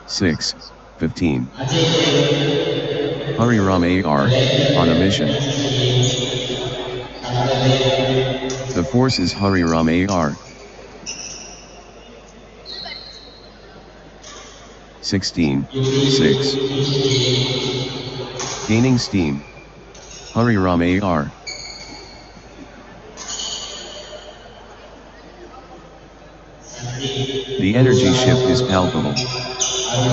Six, 15. Hariram AR, on a mission. The force is Hariram AR. 16, 6. Gaining steam. Hariram AR. The energy shift is palpable.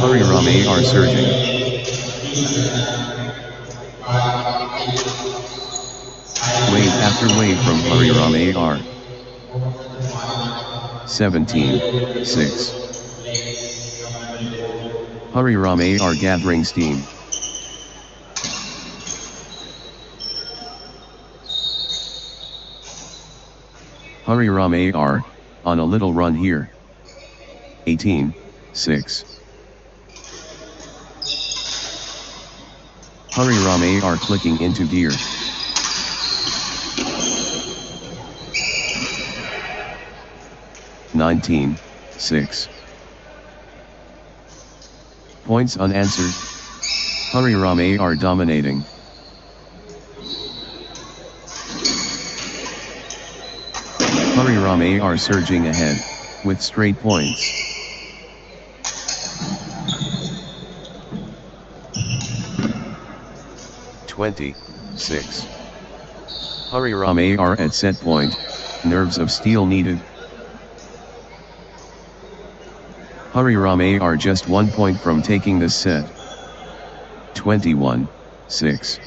Hariram AR surging. Wave after wave from Hariram AR. 17, 6. Hariram AR gathering steam. Hariram AR, on a little run here. 18, 6. Hariram AR clicking into gear. Nineteen, 6. Points unanswered. Hariram AR dominating. Hariram AR surging ahead, with straight points. (26). Hariram AR at set point, nerves of steel needed. Hariram AR just 1 point from taking this set. 21, 6.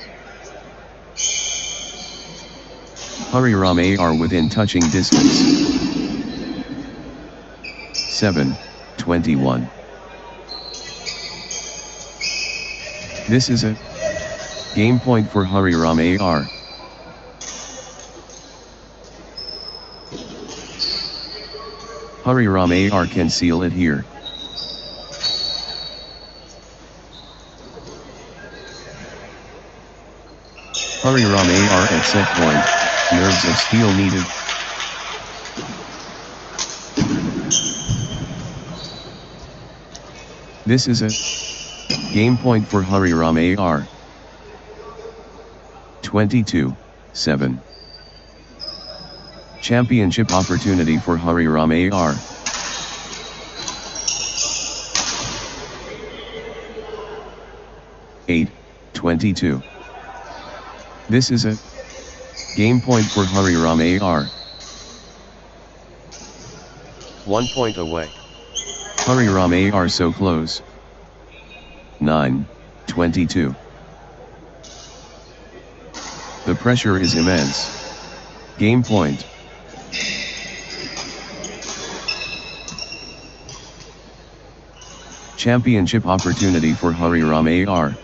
Hariram AR within touching distance. 7, 21. This is a game point for Hariram AR. Hariram AR can seal it here. Hariram AR at set point, nerves of steel needed. This is a game point for Hariram AR. 22, 7. Championship opportunity for Hariram AR. (8, 22). This is a game point for Hariram AR. 1 point away. Hariram AR so close. 9, 22. The pressure is immense. Game point. Championship opportunity for Hariram AR.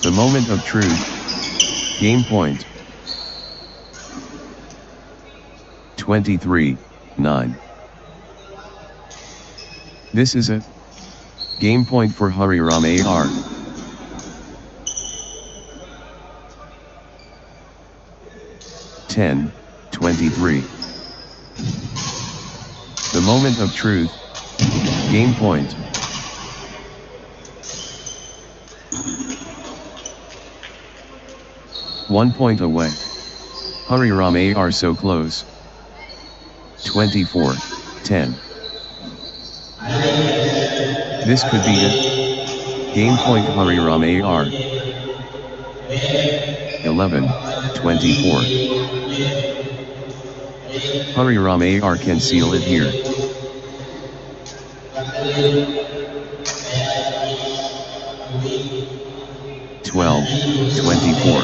The moment of truth. Game point. 23, 9. This is a game point for Hariram AR. (10, 23). The moment of truth. Game point. (1 point away. Hariram AR so close. 24, 10. This could be it. Game point Hariram AR. 11, 24. Hariram AR can seal it here. (12, 24).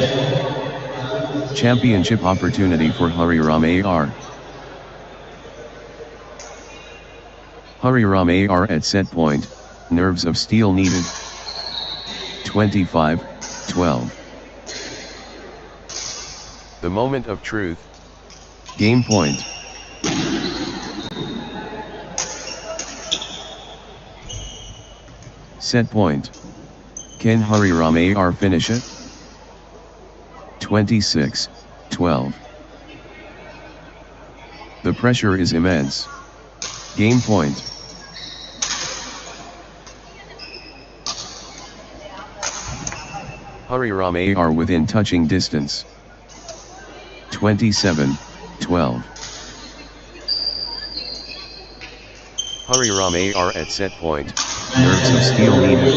Championship opportunity for Hariram AR. Hariram AR at set point, nerves of steel needed. 25, 12. The moment of truth. Game point. Set point. Can Hariram AR finish it? 26-12. The pressure is immense. Game point. Hariram AR within touching distance. 27-12. Hariram AR at set point. Nerves of steel needed.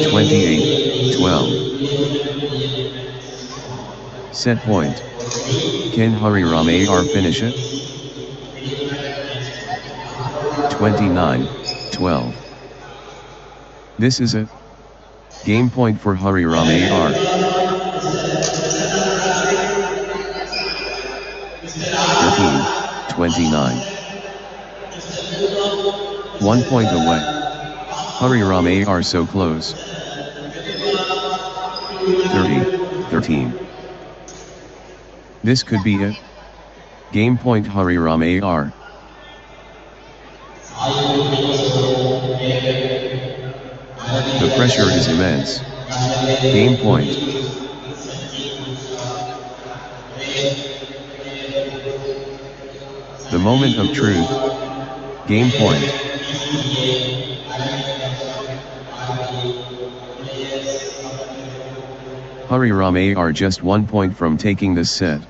28-12. Set point. Can Hariram AR finish it? 29-12. This is it. Game point for Hariram AR. 13-29. 1 point away. Hariram AR so close. 30-13. This could be it. Game point Hariram AR. The pressure is immense. Game point. The moment of truth. Game point. Hariram AR just 1 point from taking this set.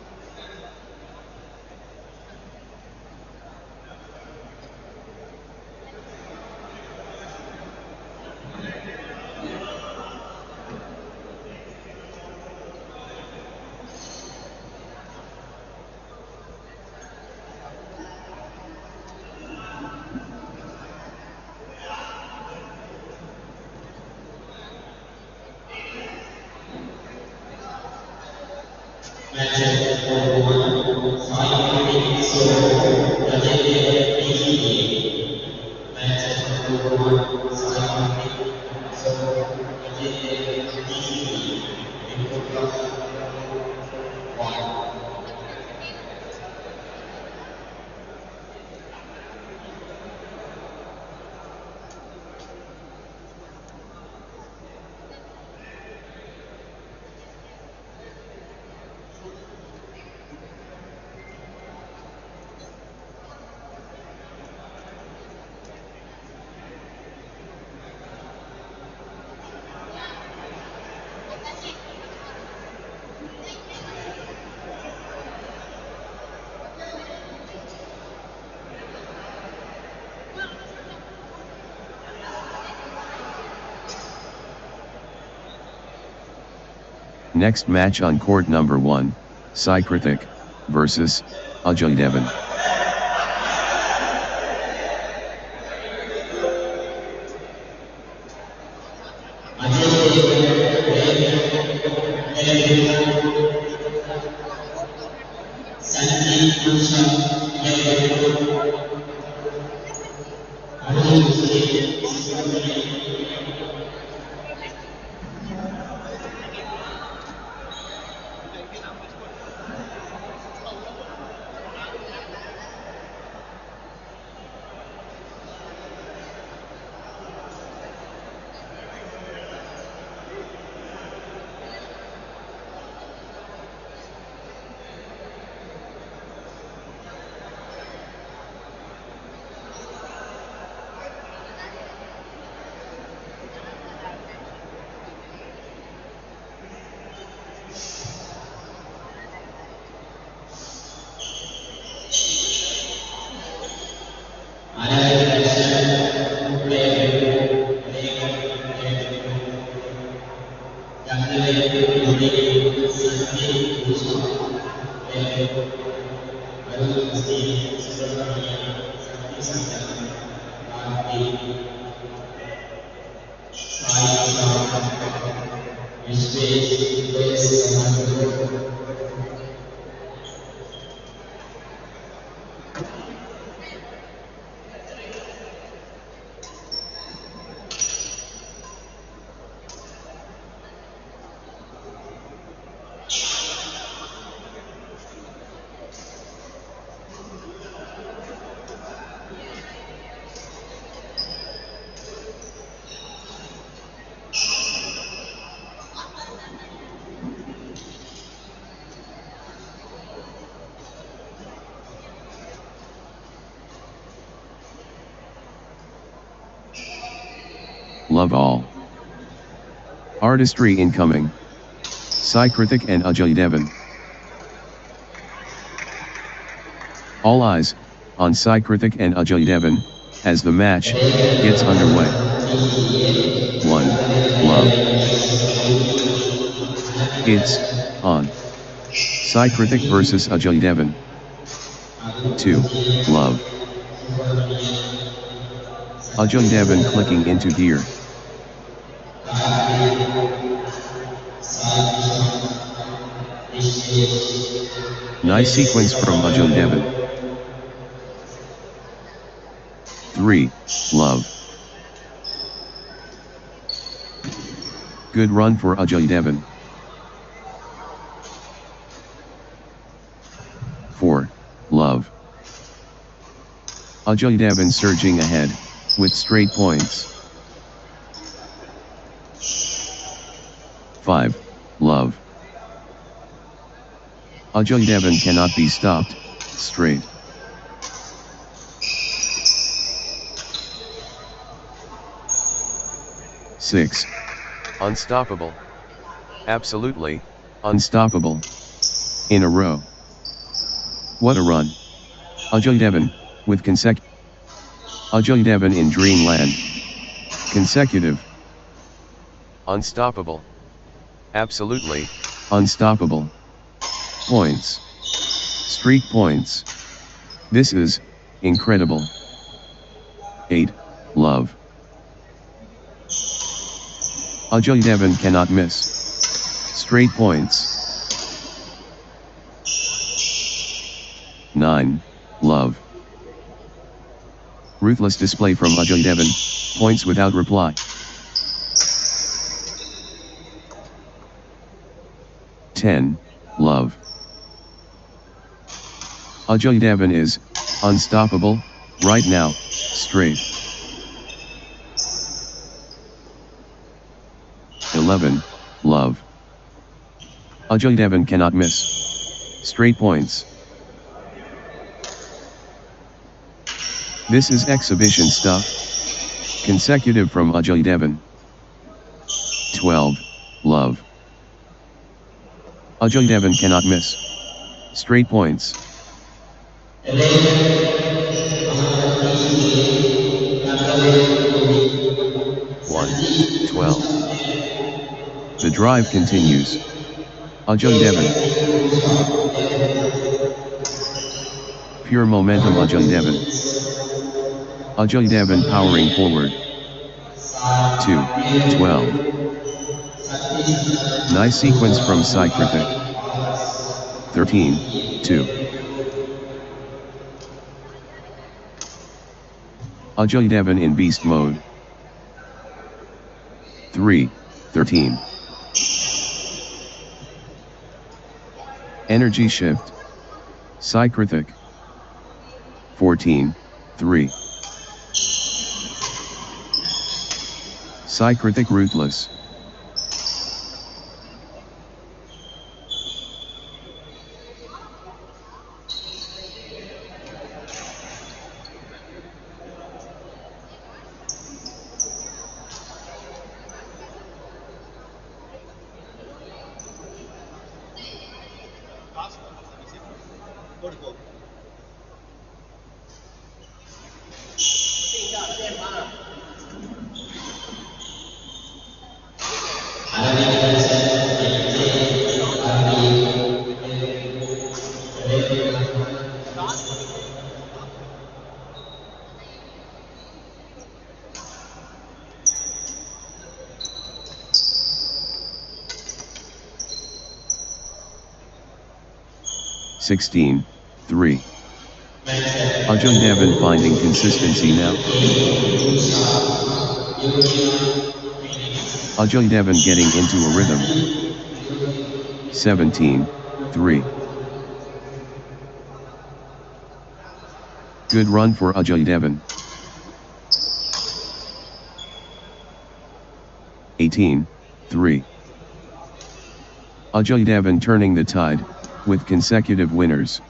Next match on court number 1, Sai Krithik versus Ajay Devan. love all. Artistry incoming. Sai Karthik and Ajay Devon. All eyes on Sai Karthik and Ajay Devon as the match gets underway. 1. Love. It's on. Sai Karthik versus Ajay Devon. 2. Love. Ajay Devon clicking into gear. Nice sequence from Ajay Devon. 3. Love. Good run for Ajay Devon. 4. Love. Ajay Devon surging ahead with straight points. 5. Love. Ajay Devon cannot be stopped. Straight. 6. Unstoppable. Absolutely unstoppable. In a row. What a run. Ajay Devon with Ajay Devon in dreamland. Consecutive. Unstoppable. Absolutely unstoppable. Points. Streak points. This is incredible. 8. Love. Ajay Devon cannot miss. Straight points. 9. Love. Ruthless display from Ajay Devon. Points without reply. 10. Love. Ajay Devon is unstoppable right now. Straight. 11. Love. Ajay Devon cannot miss. Straight points. This is exhibition stuff. Consecutive from Ajay Devon. 12. Love. Ajay Devon cannot miss. Straight points. 12. The drive continues. Ajay Devon. Pure momentum Ajay Devon. Ajay Devon powering forward. 2. 12. Nice sequence from Sai Karthik. 13. 2. Ajay Devon in beast mode. 3. 13. Energy shift. Sai Karthik. 14. 3. Sai Karthik ruthless. (16, 3). Ajay Devon finding consistency now. Ajay Devon getting into a rhythm. 17, 3. Good run for Ajay Devon. 18, 3. Ajay Devon turning the tide with consecutive winners.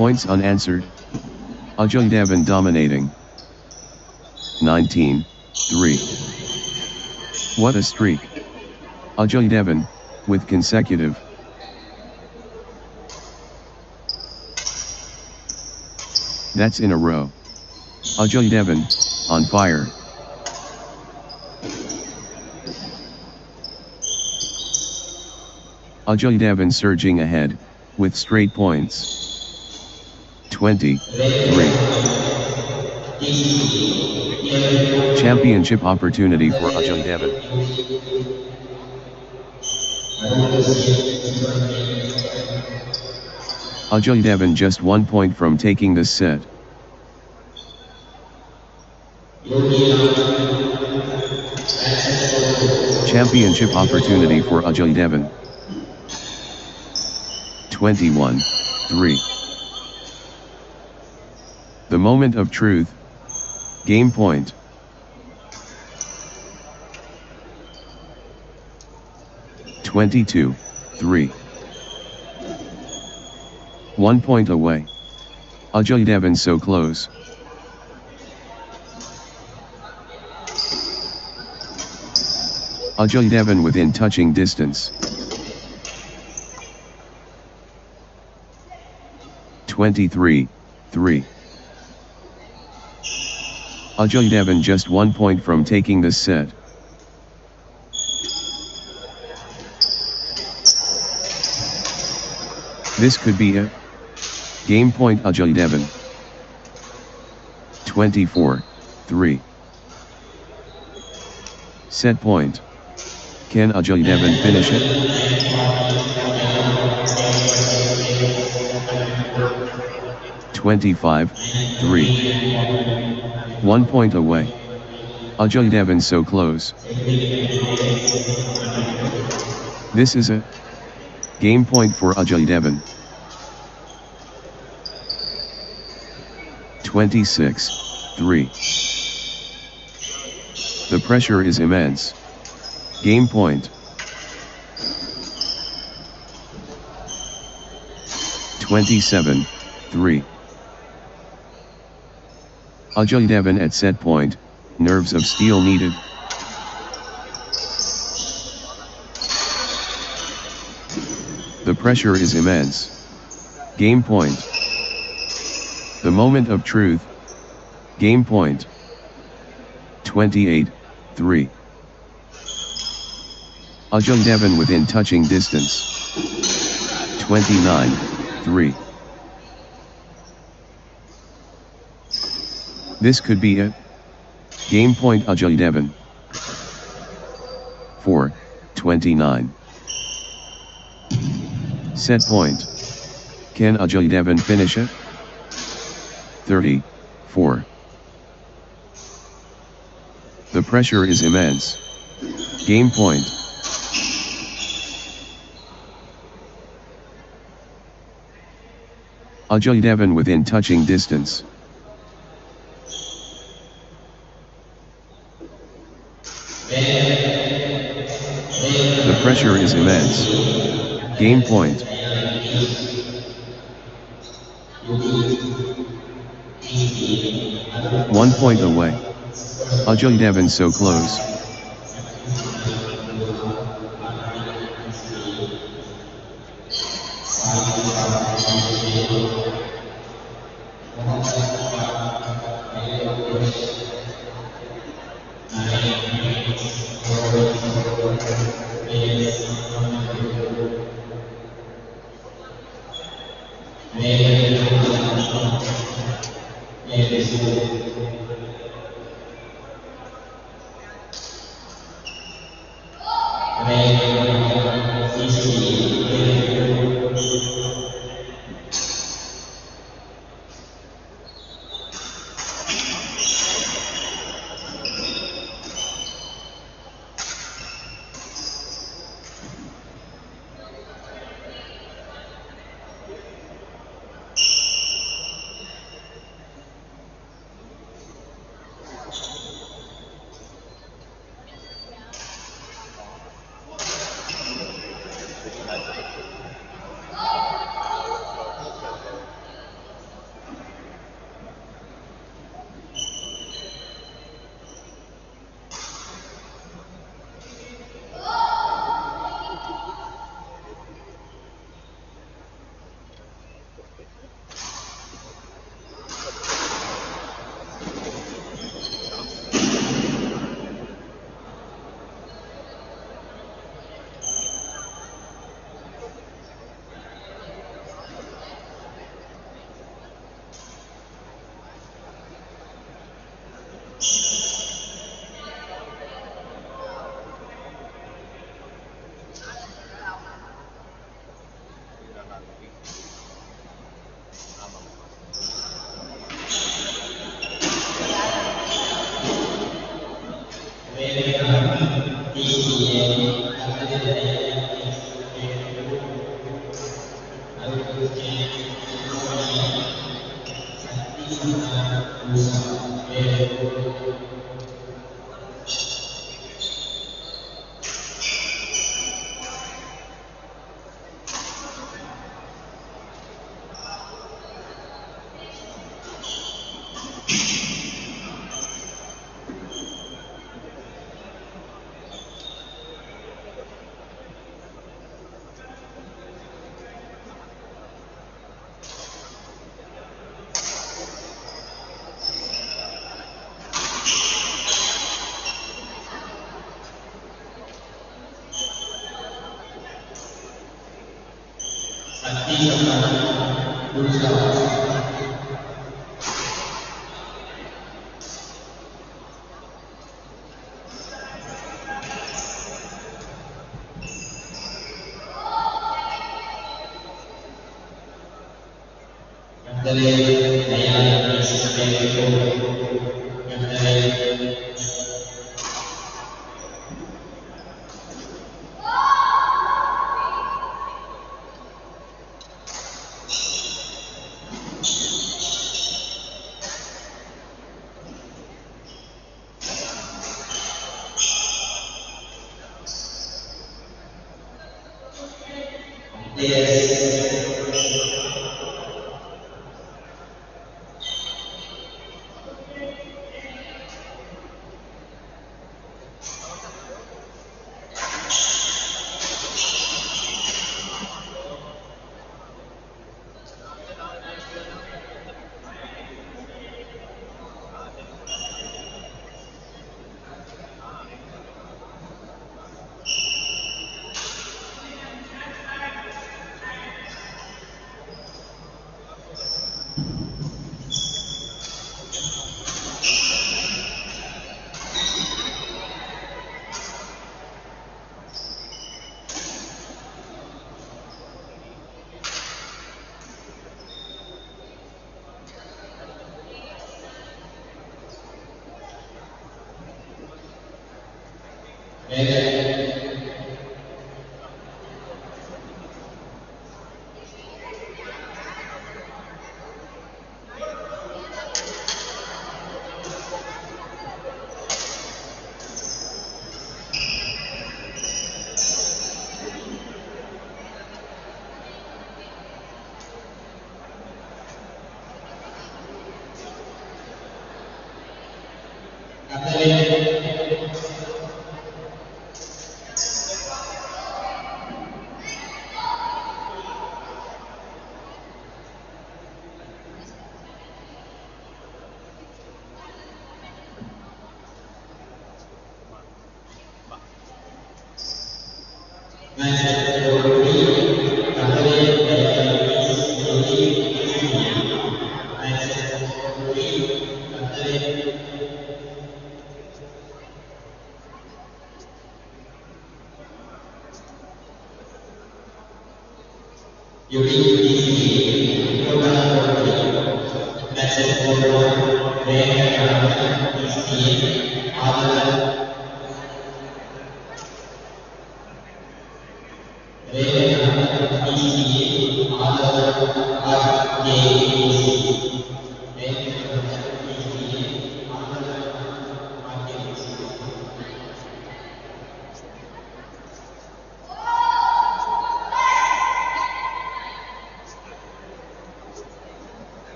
Points unanswered. Ajay Devon dominating. 19-3. What a streak. Ajay Devon, with consecutive. That's in a row. Ajay Devon, on fire. Ajay Devon surging ahead, with straight points. 23. Championship opportunity for Ajay Devon. Ajay Devon just 1 point from taking this set. Championship opportunity for Ajay Devon. 21-3. The moment of truth. Game point. (22-3). 1 point away. Ajay Devon so close. Ajay Devon within touching distance. 23-3. Ajay Devon just 1 point from taking this set. This could be it. Game point Ajay Devon. 24-3. Set point. Can Ajay Devon finish it? (25-3). 1 point away. Ajay Devon so close. This is it. Game point for Ajay Devon. 26-3. The pressure is immense. Game point. 27-3. Ajay Devon at set point, nerves of steel needed. The pressure is immense. Game point. The moment of truth. Game point. 28-3. Ajay Devon within touching distance. 29-3. This could be it. Game point Ajay Devon. 4-29. Set point. Can Ajay Devon finish it? 34. The pressure is immense. Game point. Ajay Devon within touching distance. The pressure is immense. Game point. One point away. Ajay Devon so close.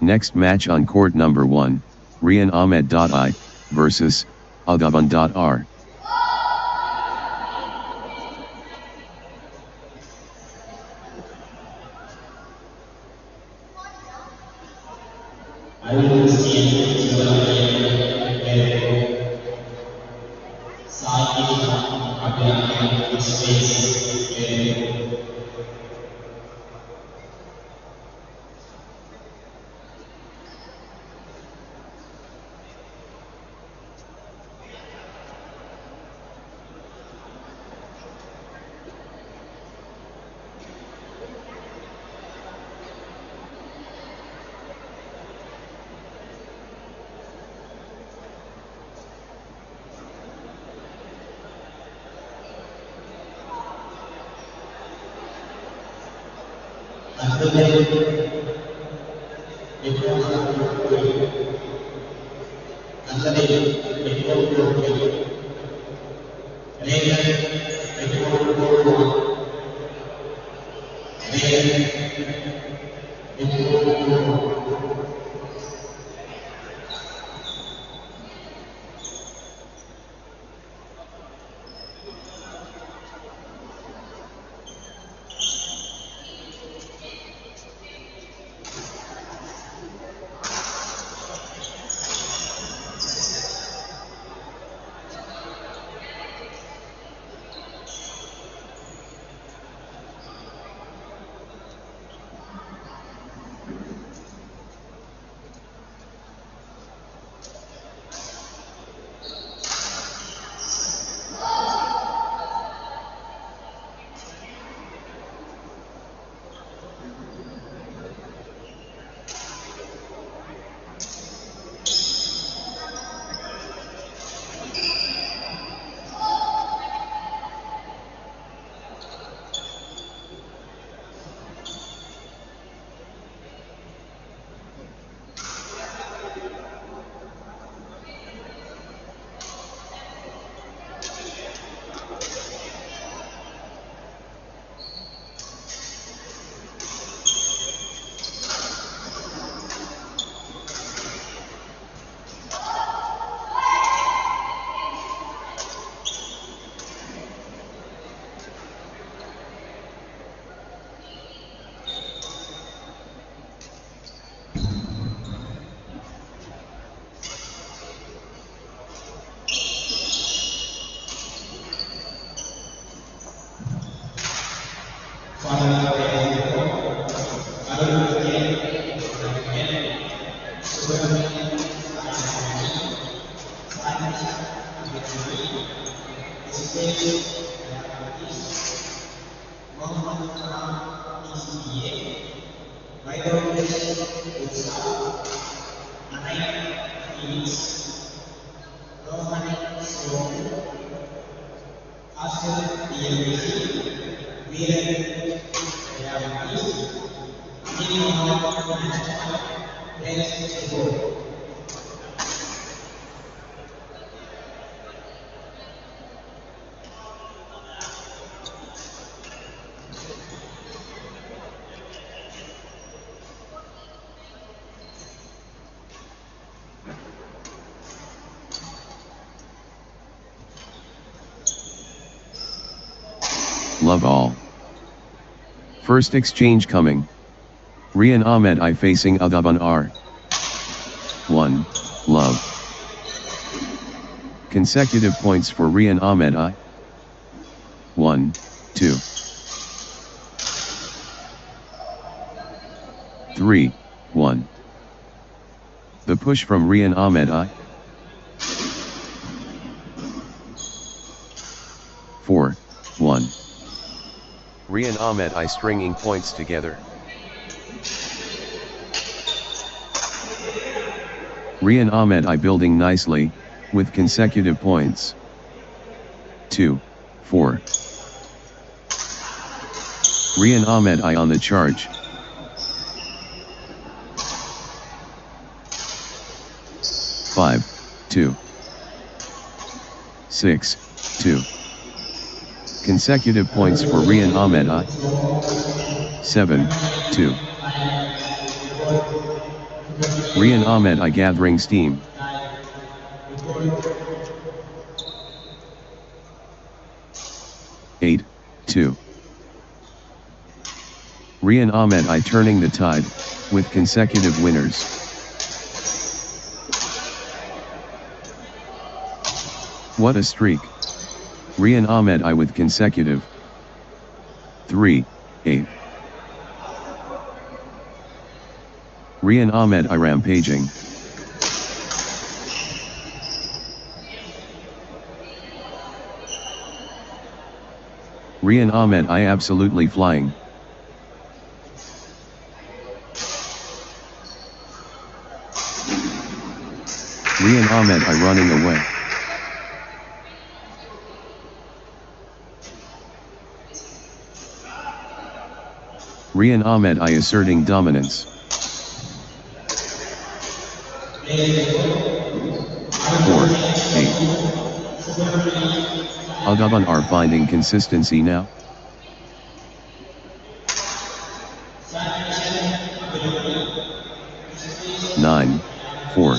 Next match on court number 1, Rian Ahmed.I versus Agavan.R. Love all. First exchange coming. Rian Ahmed I facing Adaban R. 1. Love. Consecutive points for Rian Ahmed I. 1, 2. 3, 1. The push from Rian Ahmed I. 4, 1. Rian Ahmed I stringing points together. Rian Ahmed I building nicely, with consecutive points. 2, 4. Rian Ahmed I on the charge. 5, 2. 6, 2. Consecutive points for Rian Ahmed I. 7, 2. Rian Ahmed I gathering steam. 8, 2. Rian Ahmed I turning the tide, with consecutive winners. What a streak. Rian Ahmed I with consecutive 3, 8. Rian Ahmed I rampaging. Rian Ahmed I absolutely flying. Rian Ahmed I running away. Rian Ahmed I asserting dominance. 4, 8. Agaban are finding consistency now. 9, 4.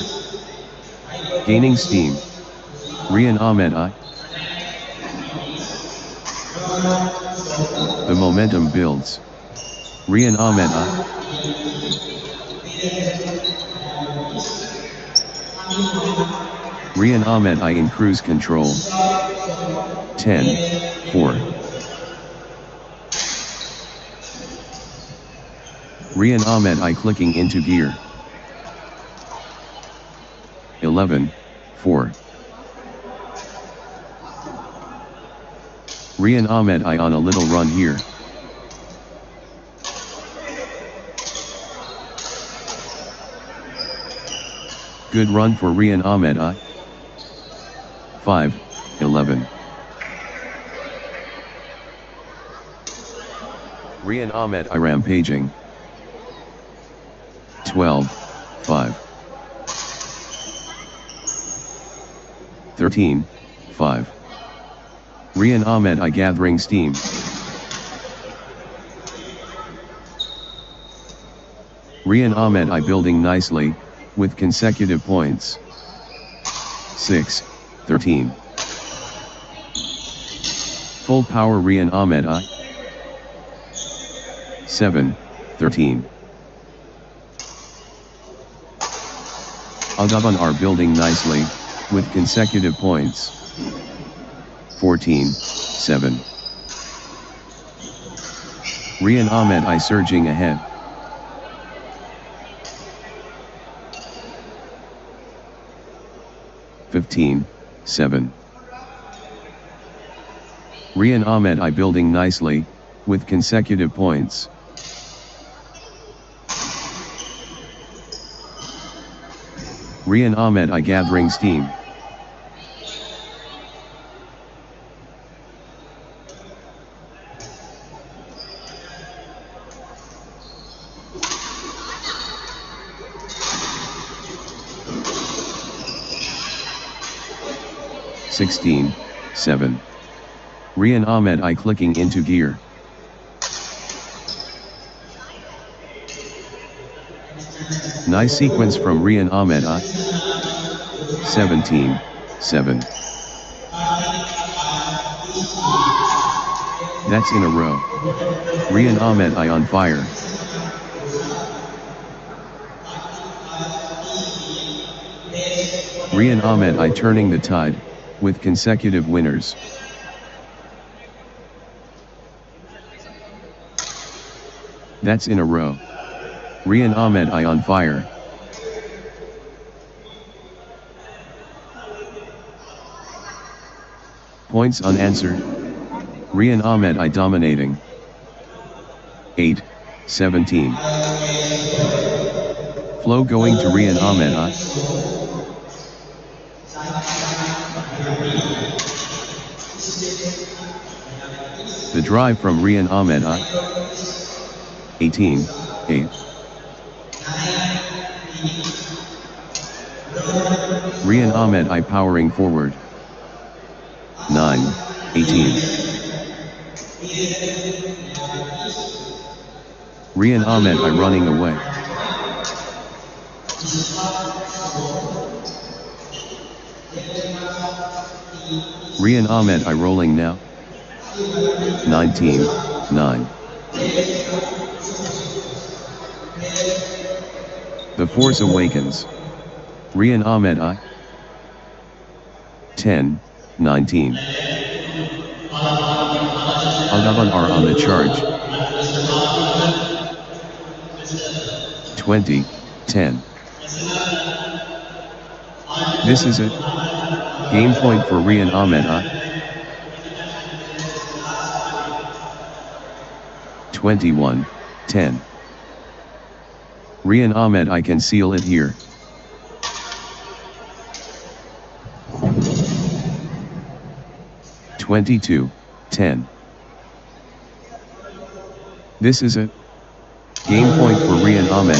Gaining steam. Rian Ahmed I. The momentum builds. Rian Ahmed I. Rian Ahmed I in cruise control. 10, 4. Rian Ahmed I clicking into gear. 11, 4. Rian Ahmed I on a little run here. Good run for Rian Ahmed I. 5, 11. Rian Ahmed I rampaging. 12, 5. 13, 5. Rian Ahmed I gathering steam. Rian Ahmed I building nicely, with consecutive points. 6, 13. Full power Rian Ahmed I. 7, 13. Agaban are building nicely, with consecutive points. 14, 7. Rian Ahmed I surging ahead. 15, 7. Rian Ahmed I building nicely, with consecutive points. Rian Ahmed I gathering steam. (16, 7). Rian Ahmed I clicking into gear. Nice sequence from Rian Ahmed I. 17, 7. That's in a row. Rian Ahmed I on fire. Rian Ahmed I turning the tide, with consecutive winners. That's in a row. Rian Ahmed I on fire. Points unanswered. Rian Ahmed I dominating. 8, 17. Flow going to Rian Ahmed I. The drive from Rian Ahmed I. 18, 8. Rian Ahmed I powering forward. 9, 18. Rian Ahmed I running away. Rian Ahmed I rolling now. 19, 9. The Force Awakens. Rian Ahmed I. 10, 19. Agavan are on the charge. 20, 10. This is it. Game point for Rian Ahmed. 21, 10. Rian Ahmed, I can seal it here. (22, 10). This is it. Game point for Rian Ahmed.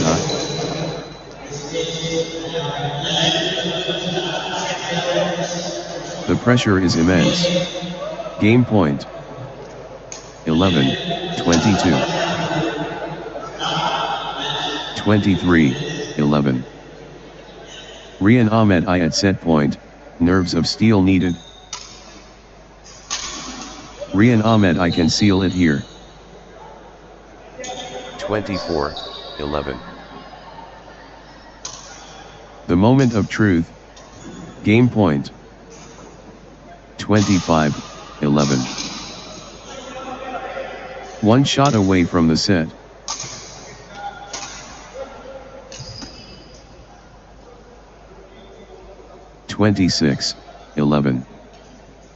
The pressure is immense. Game point. 11, 22. 23, 11. Rian Ahmed at set point, nerves of steel needed. Rian Ahmed, I can seal it here. 24, 11. The moment of truth. Game point. 25, 11. One shot away from the set. (26, 11).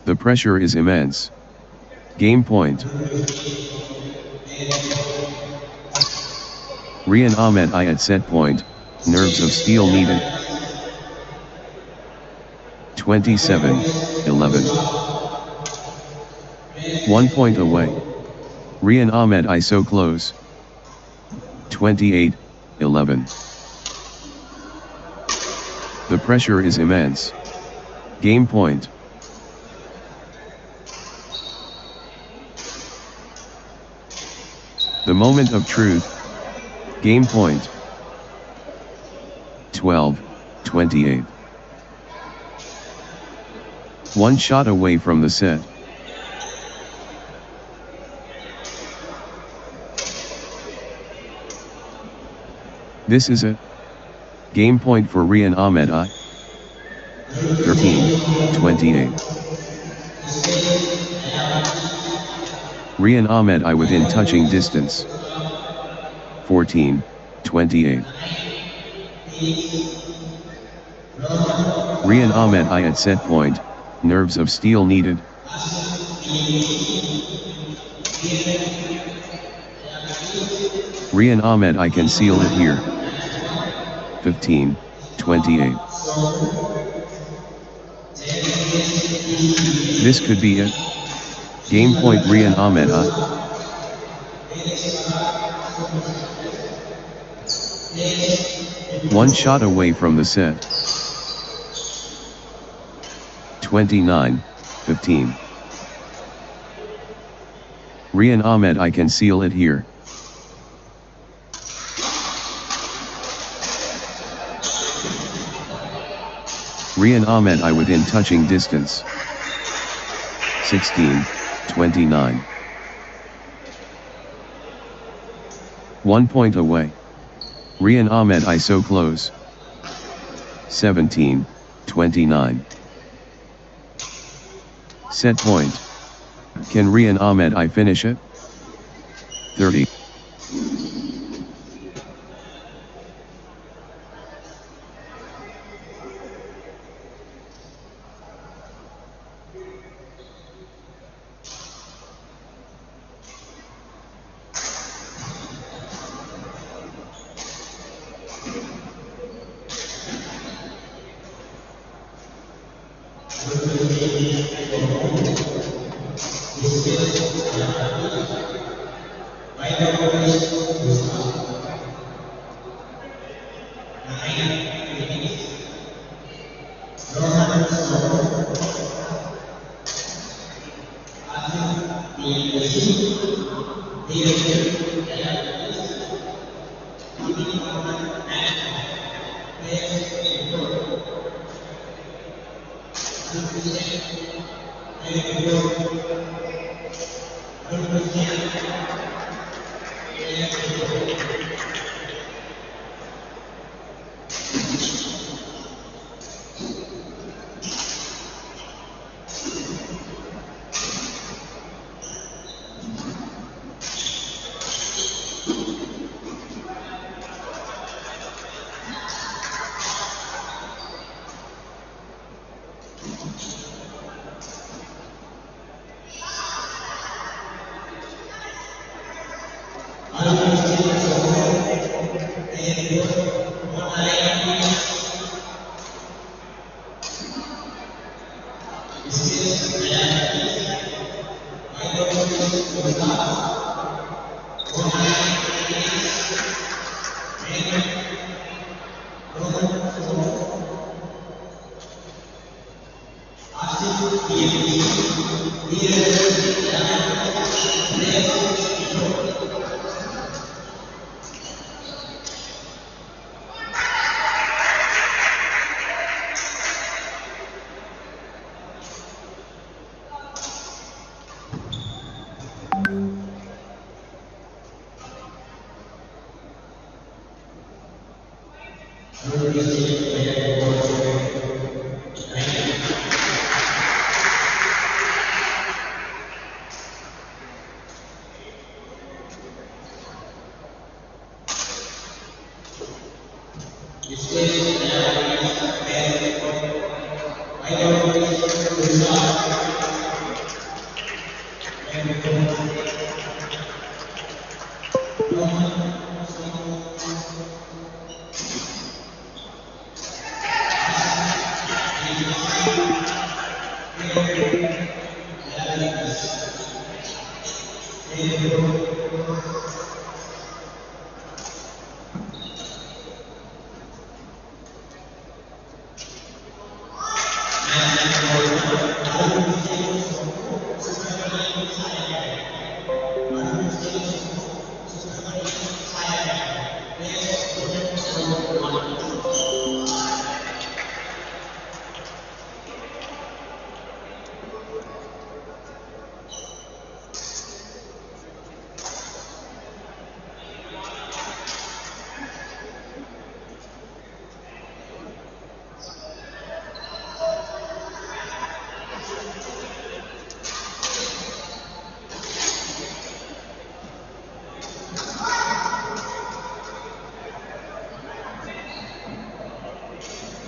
The pressure is immense. Game point. Rian Ahmed at set point, nerves of steel needed. 27, 11. 1 point away. Rian Ahmed so close. 28, 11. The pressure is immense. Game point. The moment of truth. Game point. 12, 28. One shot away from the set. This is it. Game point for Rian Ahmed. 13, 28. Rian Ahmed within touching distance. 14, 28. Rian Ahmed at set point, nerves of steel needed. Rian Ahmed, I can seal it here. 15, 28. This could be it. Game point Rian Ahmed. One shot away from the set. 29, 15. Rian Ahmed, I can seal it here. Rian Ahmed within touching distance. 16, 29. 1 point away. Rian Ahmed so close. 17, 29. Set point. Can Rian Ahmed finish it? 30.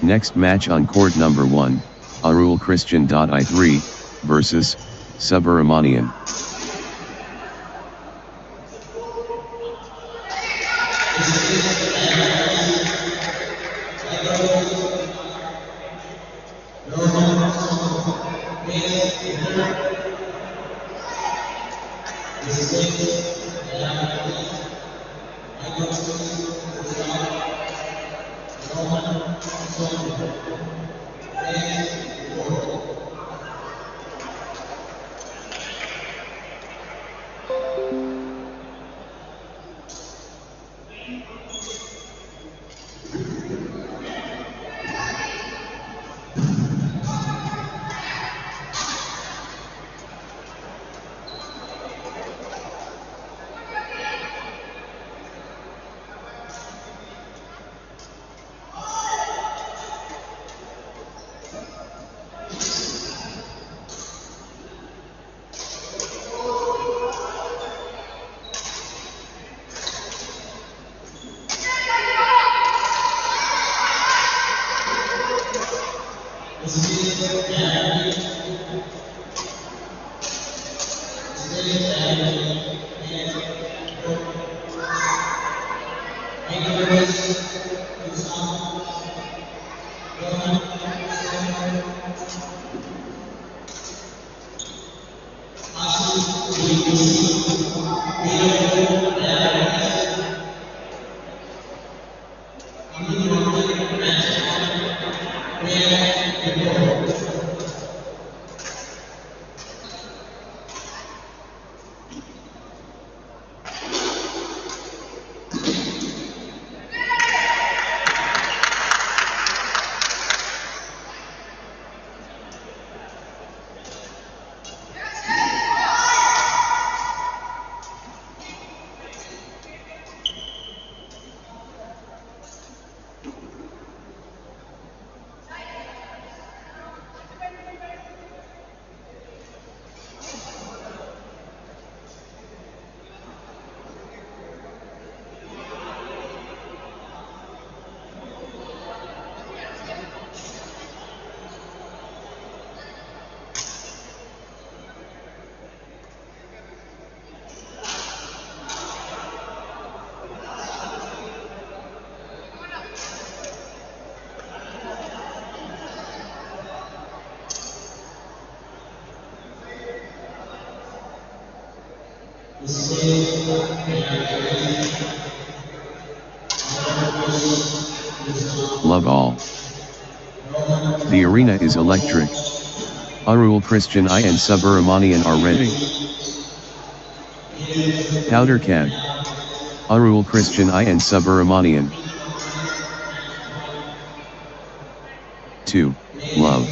Next match on court number 1, Arul Christian.I3 versus Subramanian. Love all. The arena is electric. Arul Christian I and Subramanian are ready. Powder Cad. Arul Christian I and Subramanian. 2. Love.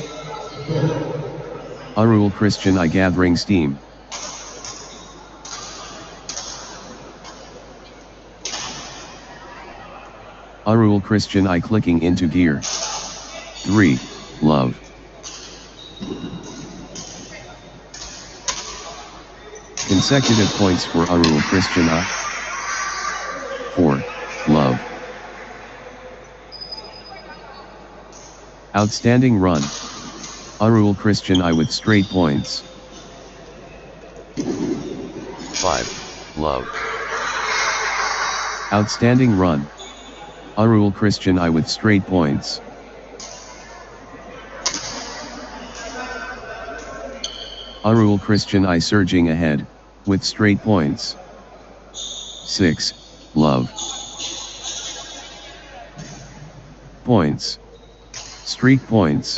Arul Christian I gathering steam. Arul Christian I clicking into gear. 3. Love. Consecutive points for Arul Christian I. 4. Love. Outstanding run. Arul Christian I with straight points. 5. Love. Outstanding run. Arul Christian I with straight points. Arul Christian I surging ahead, with straight points. 6. Love. Points. Streak points.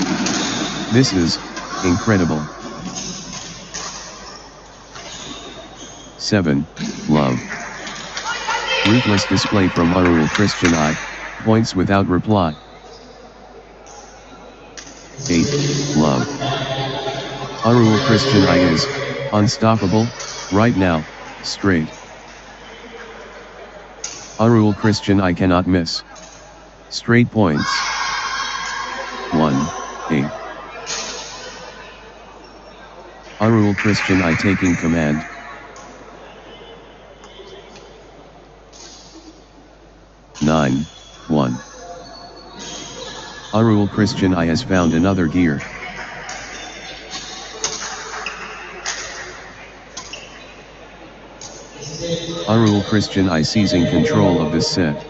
This is incredible. 7. Love. Ruthless display from Arul Christian I, points without reply. 8. Love. Arul Christian I is unstoppable right now, straight. Arul Christian I cannot miss. Straight points. 1. 8. Arul Christian I taking command. 9. 1. Arul Christian I has found another gear. Arul Christian I seizing control of this set.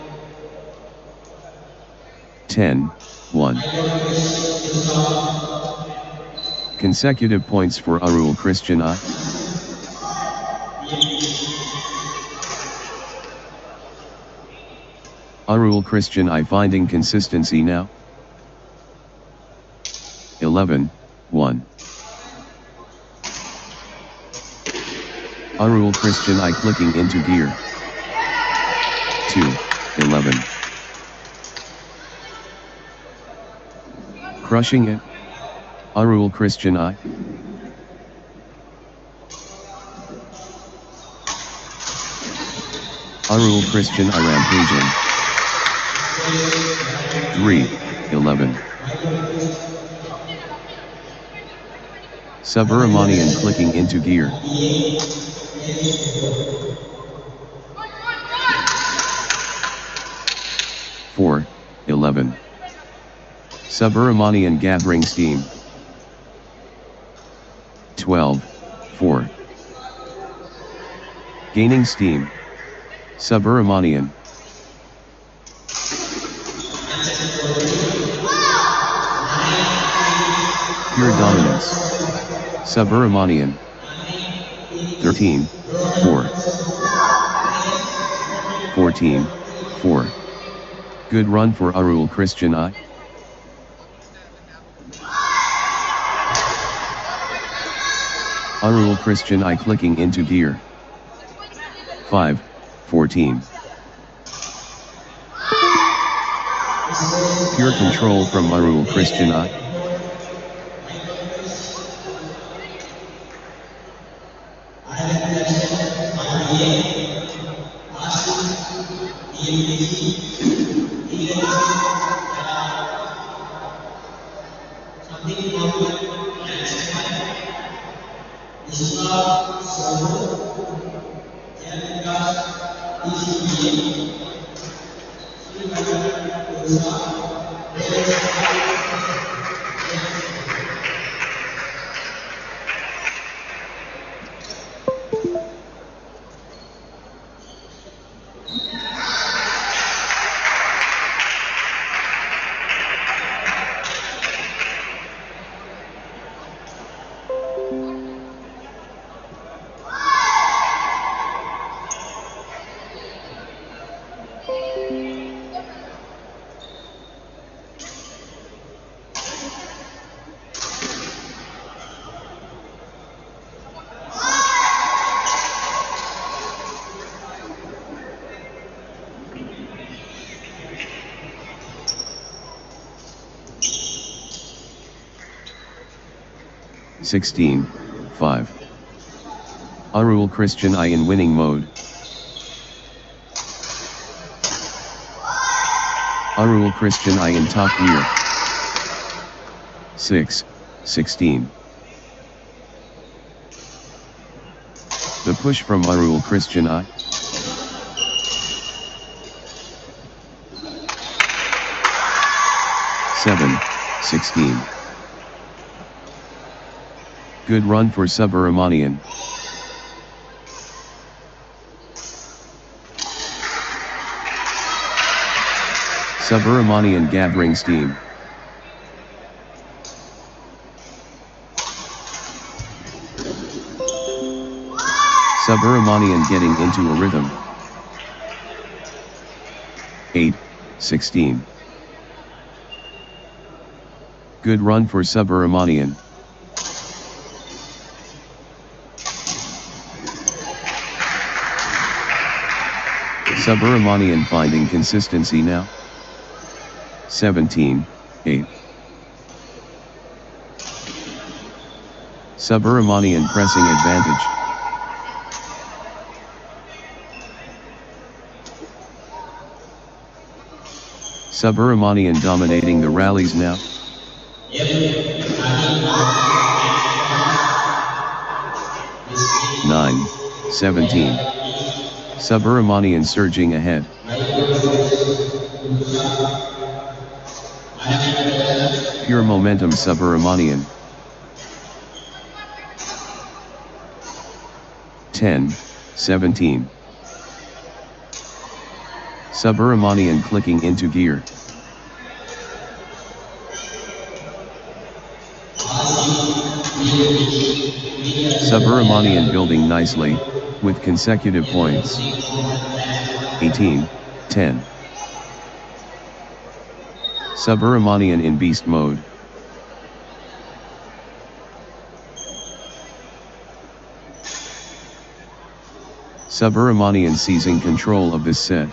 10. 1. Consecutive points for Arul Christian I. Arul Christian I finding consistency now. 11. 1. Arul Christian I clicking into gear. 2. 11. Crushing it. Arul Christian I. Arul Christian I rampaging. 3. 11. Subramanian clicking into gear. 4. 11. Subramanian gathering steam. 12. 4. Gaining steam. Subramanian. Pure dominance. Subramanian. 13. 4. 14. 4. Good run for Arul Christian I. Arul Christian I clicking into gear. 5. 14. Pure control from Arul Christian I. (16) 5. Arul Christian I in winning mode. Arul Christian I in top gear. 6-16. The push from Arul Christian I. 7-16. Good run for Subramanian. Subramanian gathering steam. Subramanian getting into a rhythm. 8-16. Good run for Subramanian. Subramanian finding consistency now. 17-8. Subramanian pressing advantage. Subramanian dominating the rallies now. 9-17. Subramanian surging ahead. Pure momentum Subramanian. 10-17. Subramanian clicking into gear. Subramanian building nicely, with consecutive points. 18-10. Subramanian in beast mode. Subramanian seizing control of this set.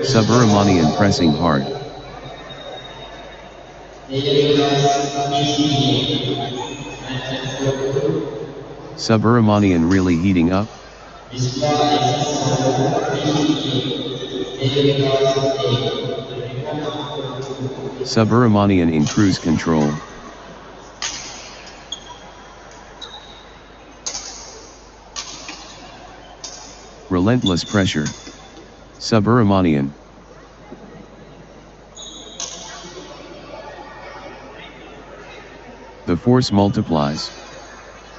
Subramanian pressing hard. Subramanian really heating up. Subramanian in cruise control. Relentless pressure. Subramanian. The force multiplies.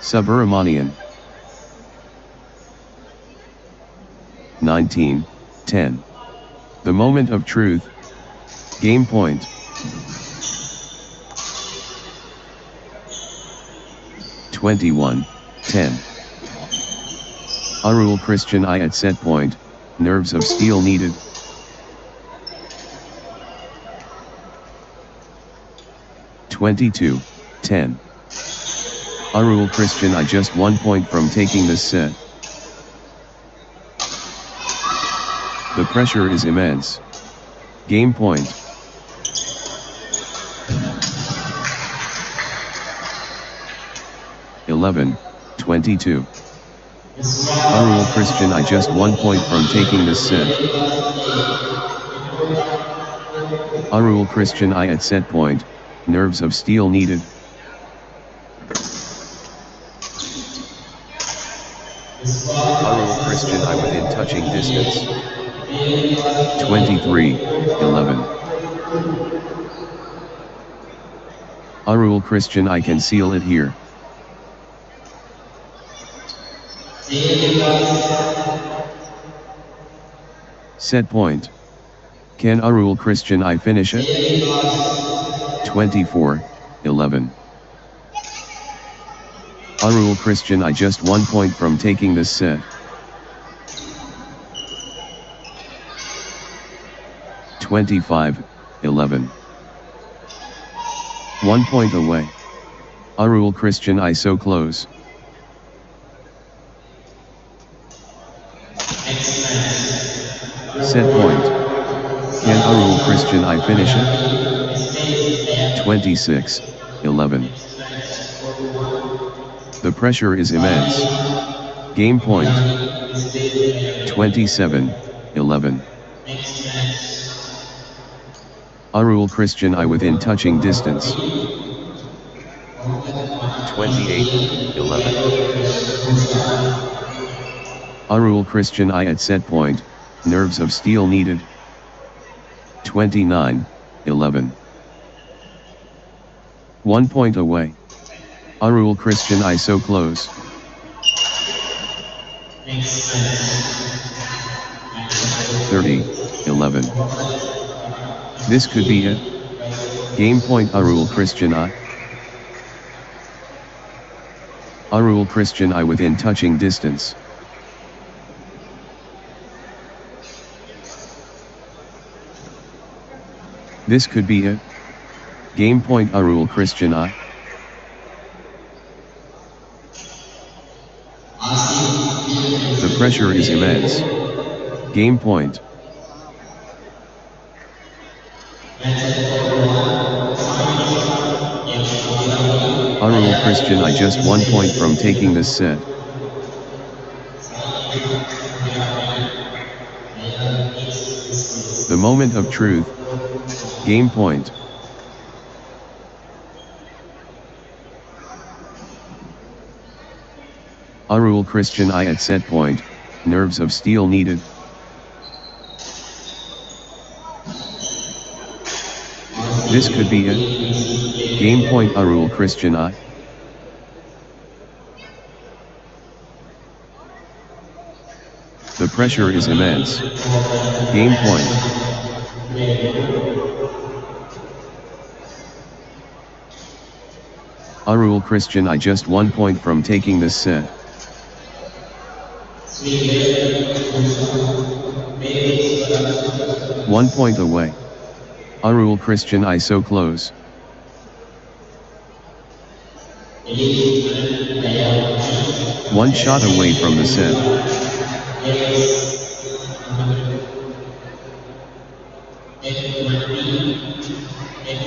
Subramanian. 19-10. The moment of truth. Game point. (21-10). Arul Christian I at set point. Nerves of steel needed. (22-10). Arul Christian I just 1 point from taking this set. The pressure is immense. Game point. (11-22). Arul Christian I just 1 point from taking this set. Arul Christian I at set point. Nerves of steel needed. Arul Christian I within touching distance. 23-11. Arul Christian I can seal it here. Set point. Can Arul Christian I finish it? 24-11. Arul Christian I just 1 point from taking this set. 25-11. 1 point away. Arul Christian I so close. Set point. Can Arul Christian I finish it? 26-11. The pressure is immense. Game point. 27-11. Arul Christian I within touching distance. 28-11. Arul Christian I at set point, nerves of steel needed. 29-11. 1 point away. Arul Christian I so close. 30-11. This could be it. Game point Arul Christian I. Arul Christian I within touching distance. This could be it. Game point Arul Christian I. The pressure is immense. Game point. Arul Christian I just 1 point from taking this set. The moment of truth. Game point. Arul Christian I at set point, nerves of steel needed. This could be it. Game point Arul Christian I. The pressure is immense. Game point. Arul Christian I just 1 point from taking this set. One point away. Arul Christian I so close. One shot away from the set.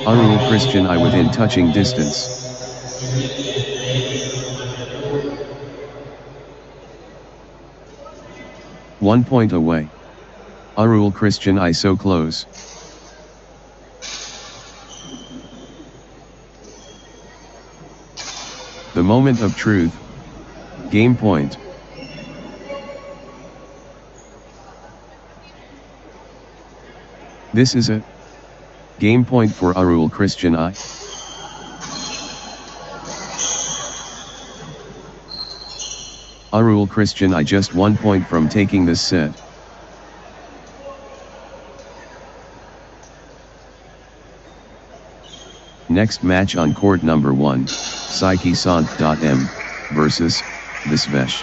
Arul Christian I within touching distance. One point away. Arul Christian I so close. The moment of truth. Game point. This is it. Game point for Arul Christian I. Arul Christian I just 1 point from taking this set. Next match on court number 1, Psyche.M versus Visvesh.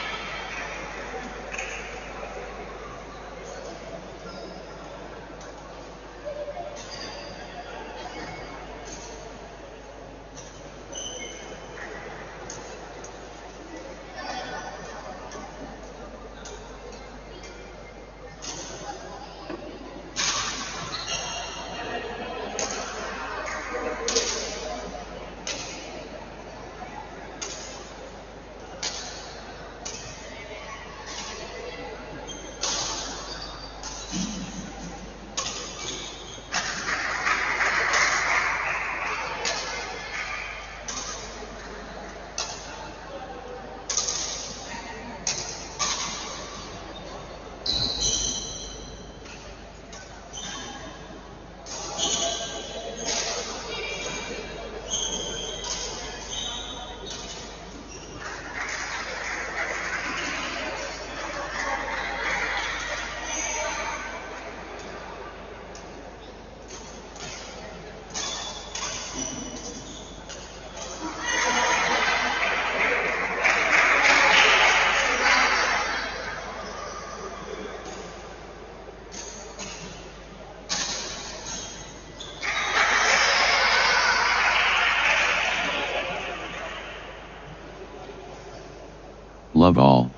Love all.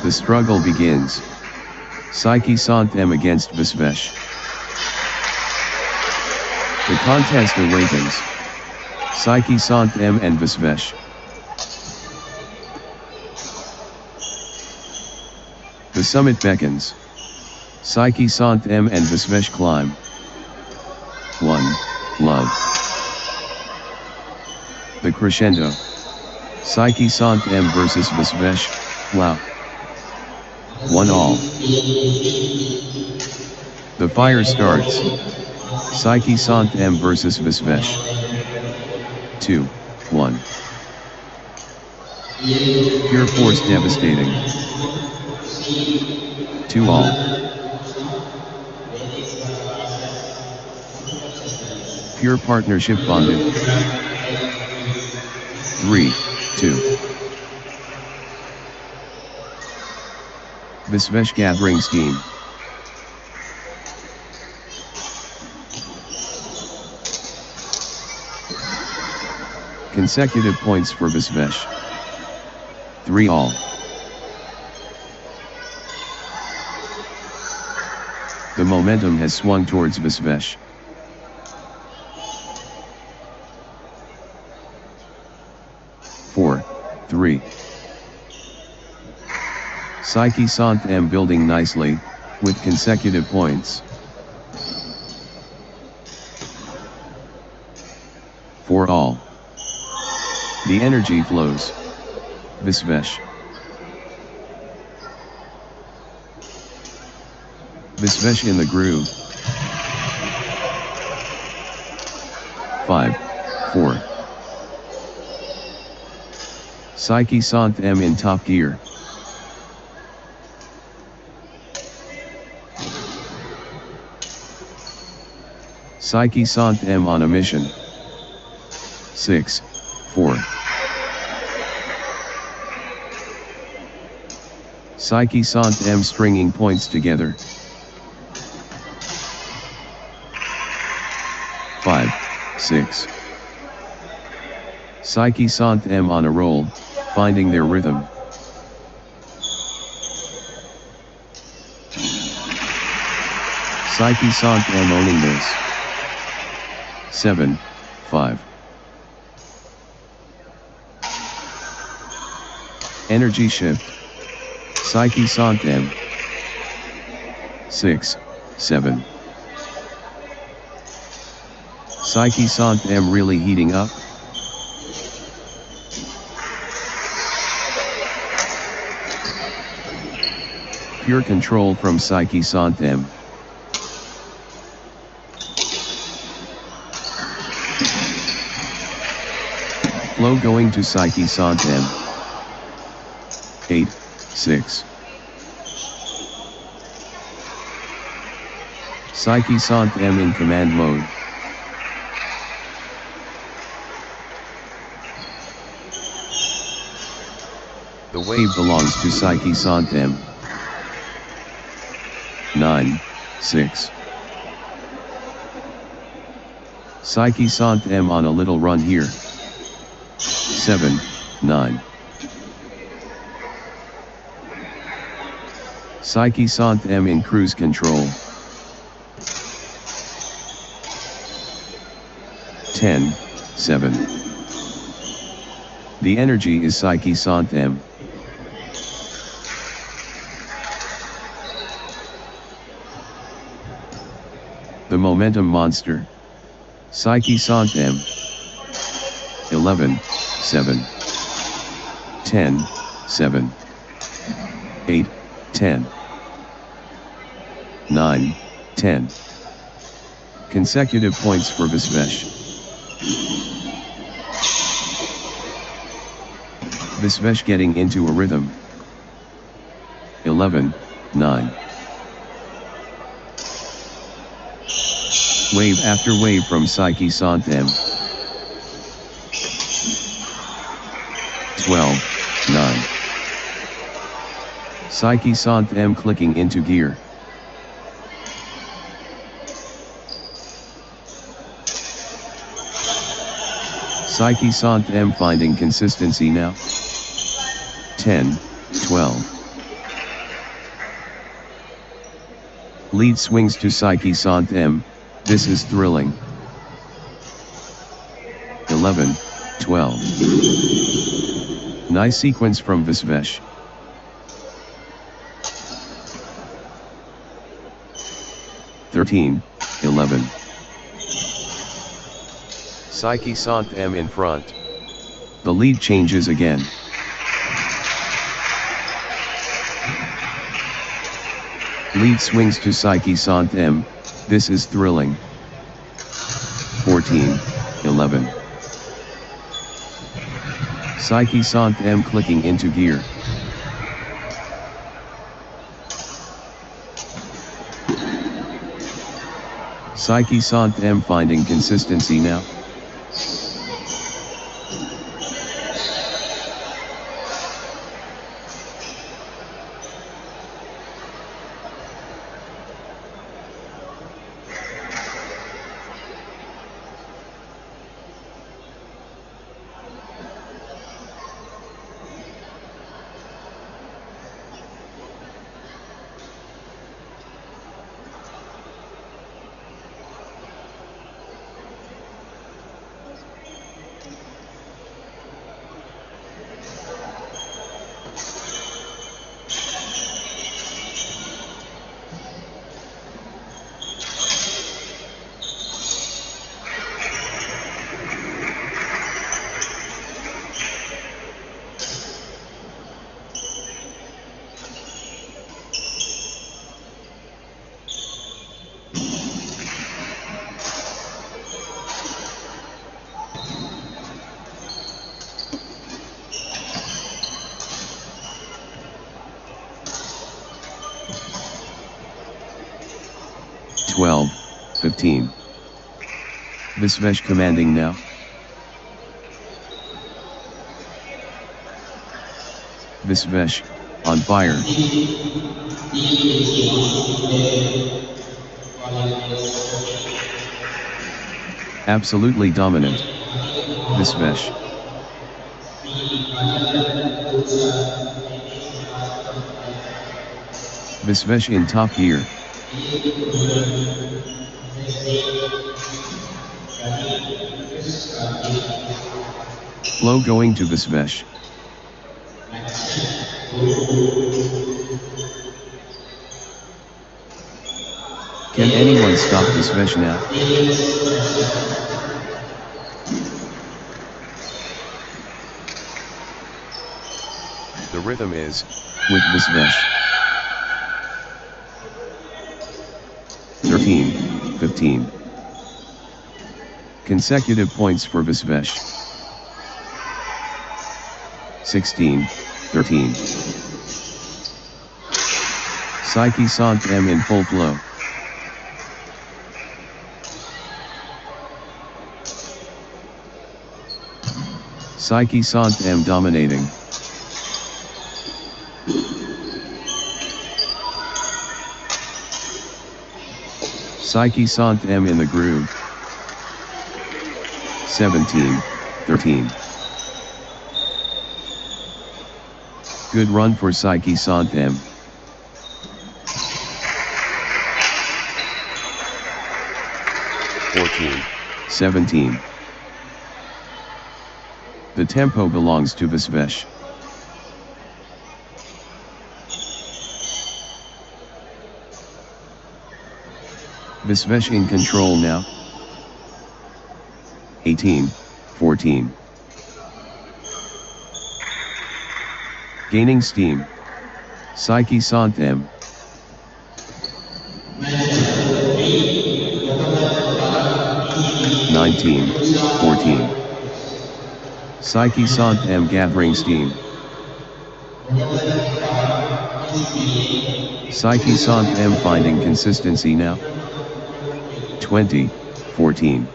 The struggle begins. Psyche.M against Visvesh. The contest awakens. Psyche.M and Visvesh. The summit beckons. Psyche Sant M and Visvesh climb. 1. Love. The crescendo. Psyche Sant M versus Visvesh, wow. 1 all. The fire starts. Psyche Sant M versus Visvesh. 2. 1. Pure force devastating. 2 all. Pure partnership bonded. 3, 2. Visvesh gathering steam. Consecutive points for Visvesh. 3 all. The momentum has swung towards Visvesh. 4, 3. Psyche Sant M building nicely, with consecutive points. 4 all. The energy flows. Visvesh. Visvesh in the groove. 5, 4. Psyche Sant M in top gear. Psyche Sant M on a mission. 6, 4. Psyche Sant M stringing points together. 5, 6. Psyche Sant M on a roll, finding their rhythm. Psyche Sant M owning this. 7, 5. Energy shift. Psyche Sant M. 6, 7. Psyche Sant M really heating up. Pure control from Psyche Sant M. Flow going to Psyche Sant M. 8, 6. Psyche Sant M in command mode. The wave belongs to Psyche Sant M. 9, 6. Psyche Sant M on a little run here. 7, 9. Psyche Sant M in cruise control. 10, 7. The energy is Psyche Sant M. The momentum monster. Psyche Sant M. 11, 7. 10, 7. 8, 10. 9, 10. Consecutive points for Visvesh. Visvesh getting into a rhythm. 11, 9. Wave after wave from Psyche Sant M. 12, 9. Psyche Sant M clicking into gear. Psyche Sant M finding consistency now. 10, 12. Lead swings to Psyche Sant M. This is thrilling. 11, 12. Nice sequence from Visvesh. 13, 11. Psyche Sant M in front. The lead changes again. Lead swings to Psyche Sant M, this is thrilling. 14, 11. Psyche Sant M clicking into gear. Psyche Sant M finding consistency now. Twelve, 15. Visvesh commanding now. Visvesh, on fire. Absolutely dominant. Visvesh. Visvesh in top gear. Flow going to Visvesh. Can anyone stop Visvesh now? The rhythm is with Visvesh. 13, 15. Consecutive points for Visvesh. 16, 13. Psyche Sant M in full flow. Psyche Sant M dominating. Psyche Sant M in the groove. 17, 13. Good run for Psyche Sant M. (14, 17. The tempo belongs to Visvesh. Visvesh in control now. 18, 14. Gaining steam. Psyche Sant M. 19, 14. Psyche Sant M gathering steam. Psyche Sant M finding consistency now. 20, 14.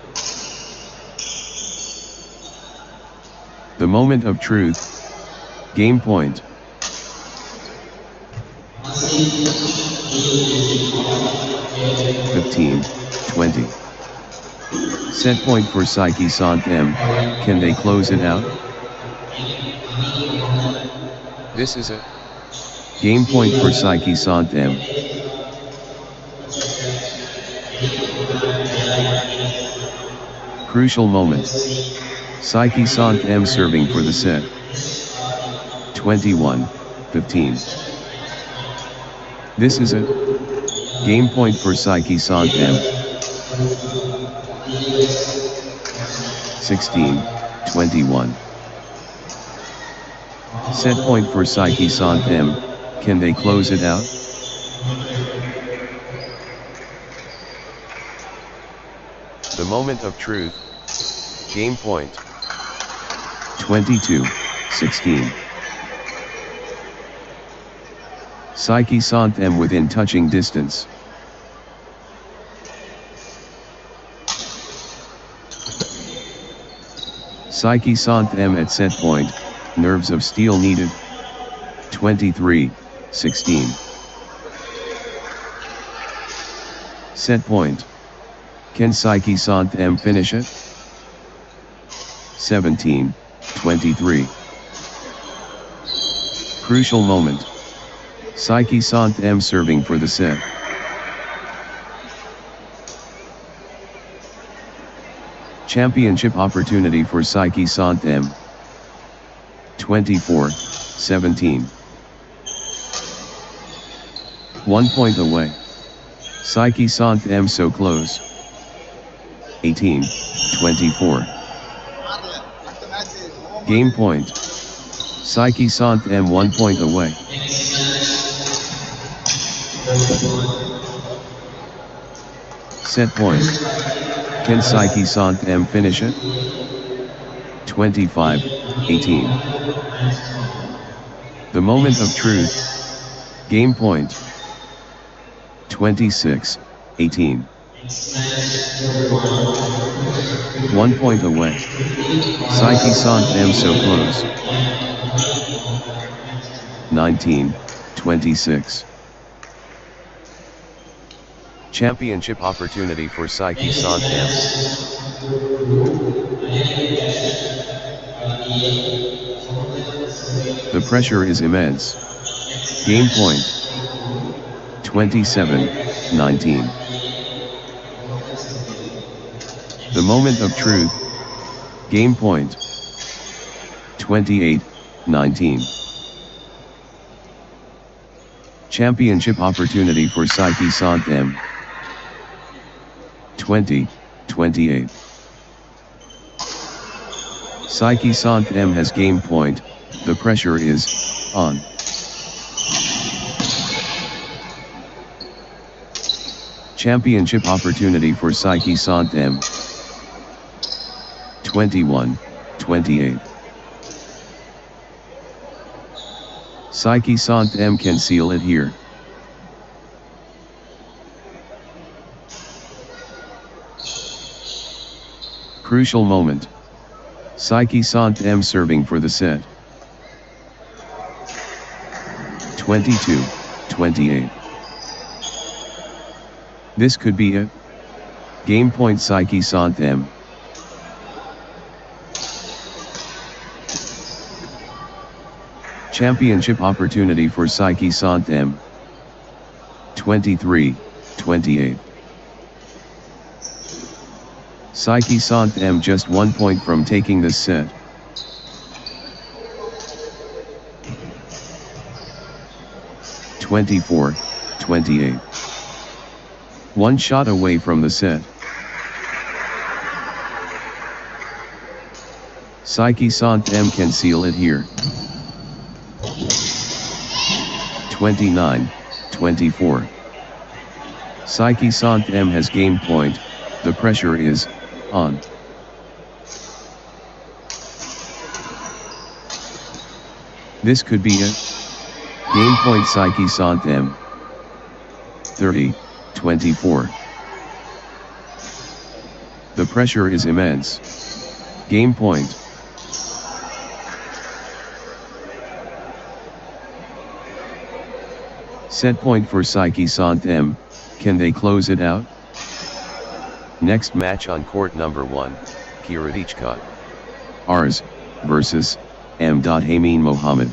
The moment of truth. Game point. (15, 20). Set point for Psyche Sant M. Can they close it out? This is a game point for Psyche Sant M. Crucial moment. Psyche Sant M serving for the set. 21, 15. This is it. Game point for Saiki Sant M. 16-21. Set point for Saiki Sant M. Can they close it out? The moment of truth. Game point. 22-16. Saiki Sant M within touching distance. Saiki Sant M at set point, nerves of steel needed. 23-16. Set point. Can Saiki Sant M finish it? 17-23. Crucial moment. Saiki Sant M serving for the set. Championship opportunity for Saiki Sant M. 24-17. 1 point away. Saiki Sant M so close. 18-24. Game point. Saiki Sant M 1 point away. Set point. Can Saiki Sant M finish it? 25-18. The moment of truth. Game point. 26-18. 1 point away. Saiki Sant M so close. 19-26. Championship opportunity for Saiki Sant M. The pressure is immense. Game point. 27-19. The moment of truth. Game point. 28-19. Championship opportunity for Saiki Sant M. 20-28. Saiki Sant M has game point, the pressure is on. Championship opportunity for Saiki Sant M. 21-28. Saiki Sant M can seal it here. Crucial moment. Saiki Sant M serving for the set. 22-28. This could be it. Game point Saiki Sant M. Championship opportunity for Saiki Sant M. 23-28. Saiki Sant M just 1 point from taking this set. (24-28). 1 shot away from the set. Saiki Sant M can seal it here. 29-24. Saiki Sant M has game point, the pressure is on. This could be it. Game point Saiki Sant M. 30-24. The pressure is immense. Game point. Set point for Saiki Sant M. Can they close it out? Next match on court number 1, Karupayurani. Ars versus M. Hameen Mohammed.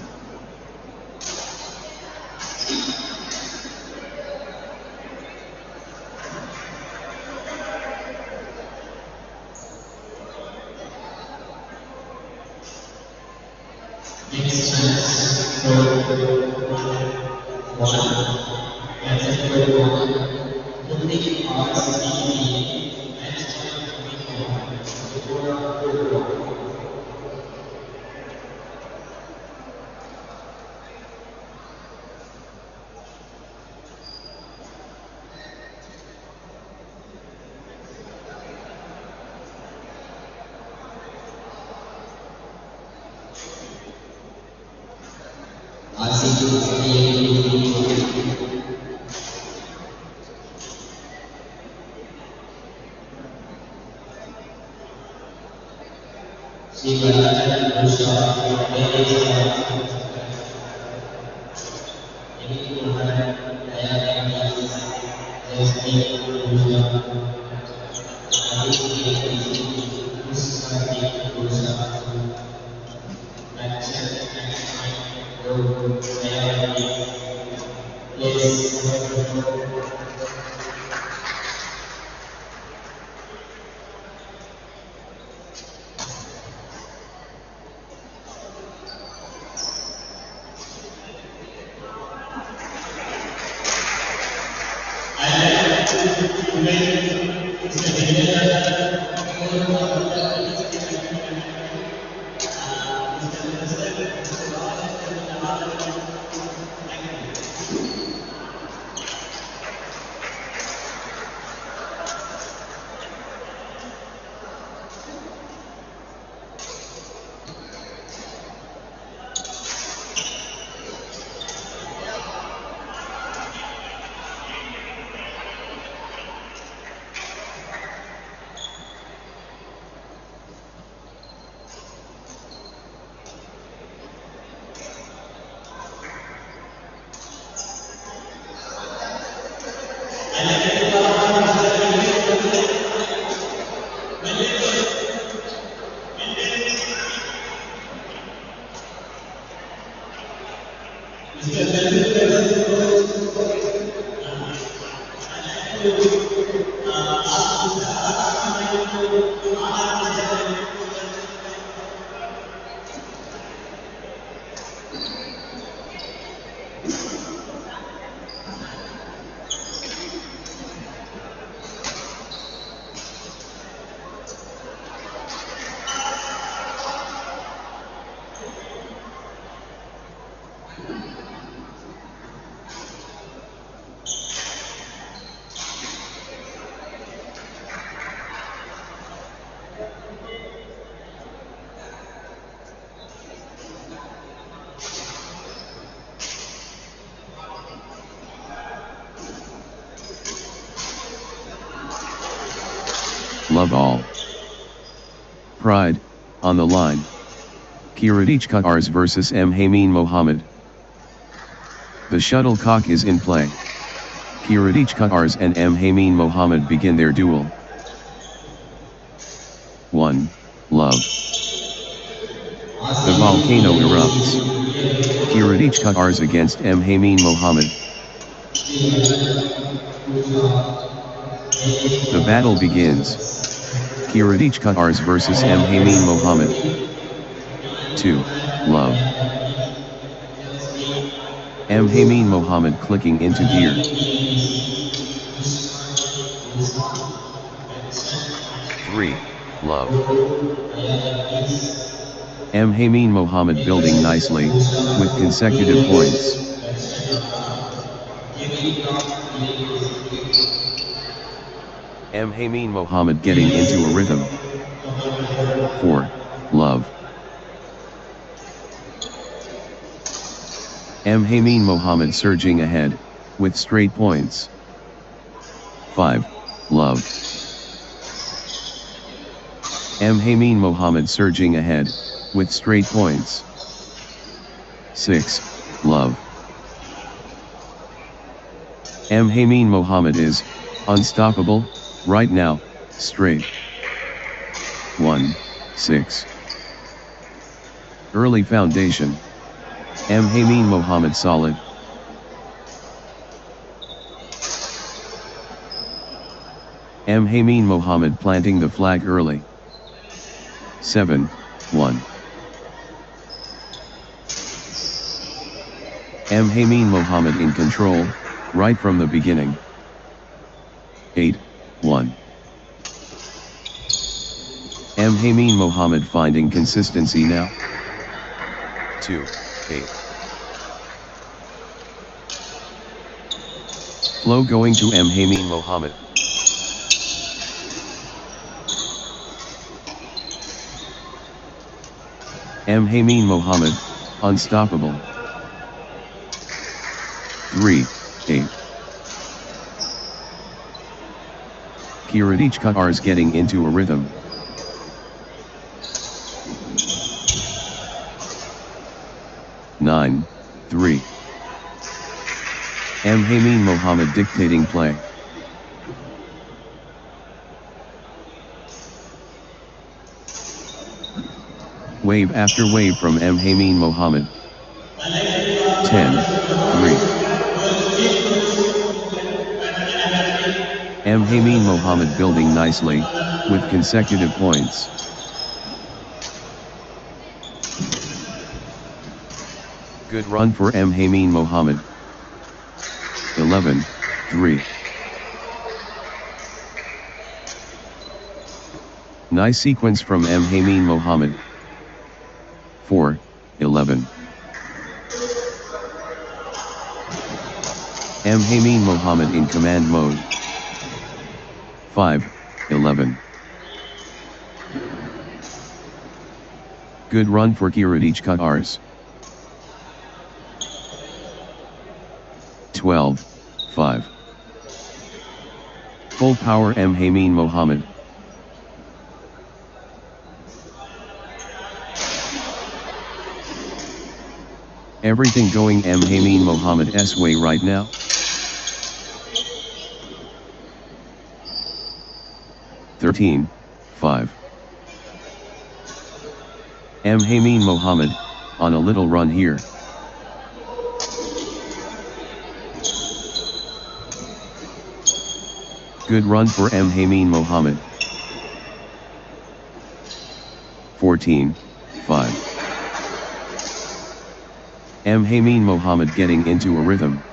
One, Love all. Pride, on the line. Kiradich versus M. Hameen Mohammed. The shuttlecock is in play. Kiradich and M. Hameen Mohammed begin their duel. 1. Love. The volcano erupts. Kiradich against M. Hameen Mohammed. The battle begins. Kiradich versus M. Hameen Mohammed. 2. Love. M. Hameen Mohammed clicking into gear. 3. Love. M. Hameen Mohammed building nicely, with consecutive points. M. Hameen Mohammed getting into a rhythm. 4. Love. M. Hameen Mohammed surging ahead, with straight points. 5. Love. M. Hameen Mohammed surging ahead, with straight points. 6. Love. M. Hameen Mohammed is unstoppable right now, straight. 1. 6. Early foundation. M. Hameen Mohammed solid. M. Hameen Mohammed planting the flag early. 7. 1. M. Hameen Mohammed in control, right from the beginning. 8-1. Hameen Mohammed finding consistency now. 2-8. Flow going to Hameen Mohammed. Hameen Mohammed, unstoppable. 3-8. Kiradich Qatar's getting into a rhythm. Nine, 3. Hameen Mohammed dictating play. Wave after wave from Hameen Mohammed. 10-3. Hameen Mohammed building nicely, with consecutive points. Good run for Hameen Mohammed. 11-3. Nice sequence from Hameen Mohammed. 4-11. Hameen Mohammed in command mode. 5-11. Good run for Kiradich Qatars. 12-5. Full power Hameen Mohammed. Everything going Hameen Mohammed's way right now. 13-5. Hameen Mohammed, on a little run here. Good run for Hameen Mohammed. 14-5. Hameen Mohammed getting into a rhythm.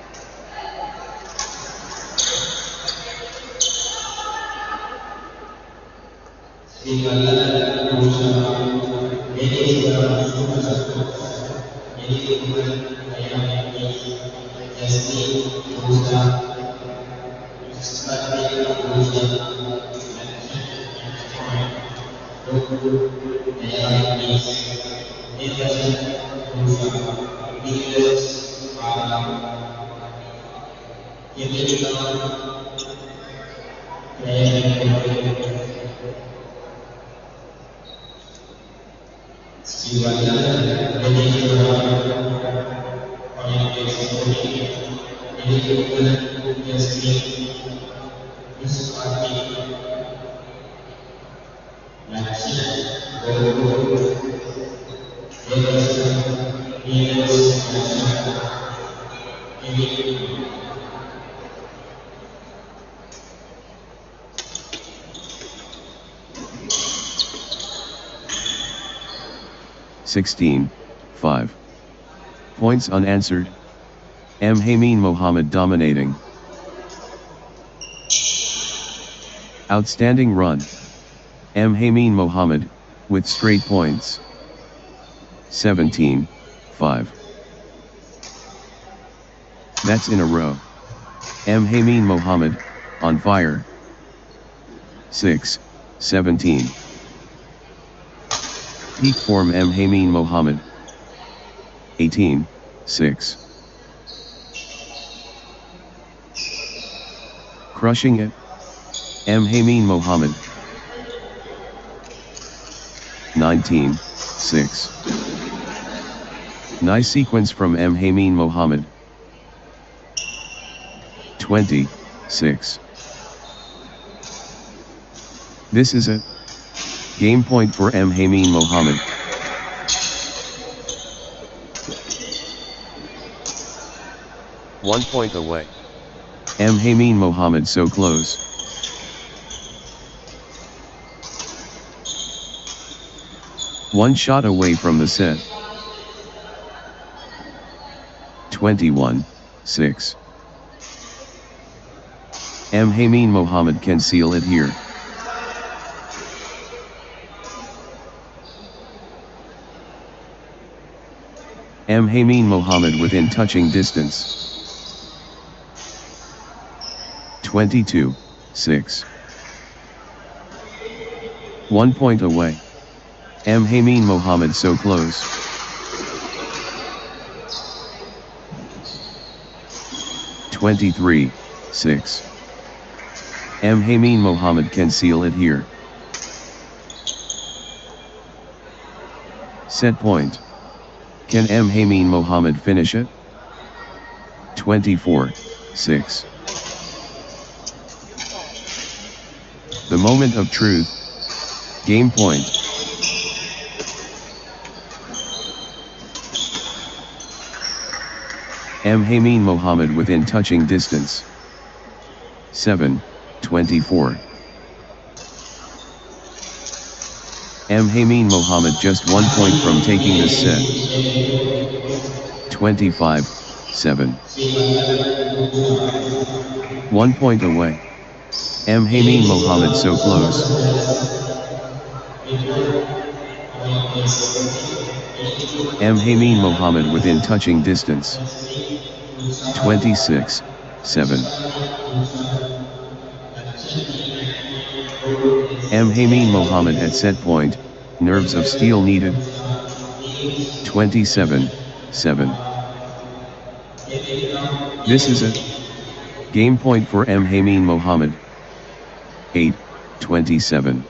(16-5). Points unanswered. Hameen Mohammed dominating. Outstanding run. Hameen Mohammed, with straight points. 17-5. That's in a row. Hameen Mohammed, on fire. 6-17. Peak form Hameen Mohammed. 18-6. Crushing it. Hameen Mohammed. 19-6. Nice sequence from Hameen Mohammed. 20-6. This is it. Game point for Hameen Mohammed. One point away. Hameen Mohammed so close. One shot away from the set. 21-6. M. Hameen Mohammed can seal it here. M. Hameen Mohammed within touching distance. 22-6. 1 point away. M. Hameen Mohammed so close. (23-6). M. Hameen Mohammed can seal it here. Set point. Can M. Hameen Mohammed finish it? 24-6. The moment of truth. Game point. M. Hameen Mohammed within touching distance. 7-24. M. Hameen Mohammed just 1 point from taking this set. 25-7. 1 point away. M. Hameen Mohammed so close. M. Hameen Mohammed within touching distance. 26-7. M. Hameen Mohammed at set point, nerves of steel needed. 27-7. This is it. Game point for M. Hameen Mohammed. 8-27.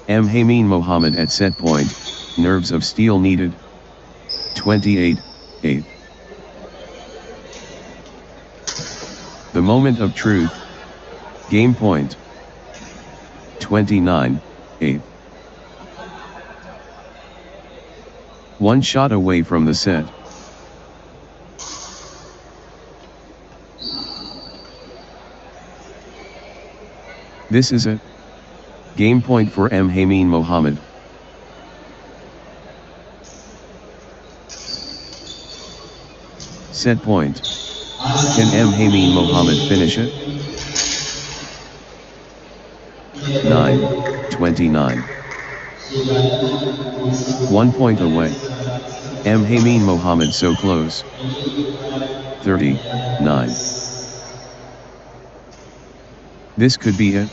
M. Hameen Mohammed at set point, nerves of steel needed. 28-8. The moment of truth. Game point. 29-8. 1 shot away from the set. This is it. Game point for M. Hameen Mohammed. Set point. Can M. Hameen Mohammed finish it? 9-29. 1 point away. M. Hameen Mohammed so close. 39. This could be it.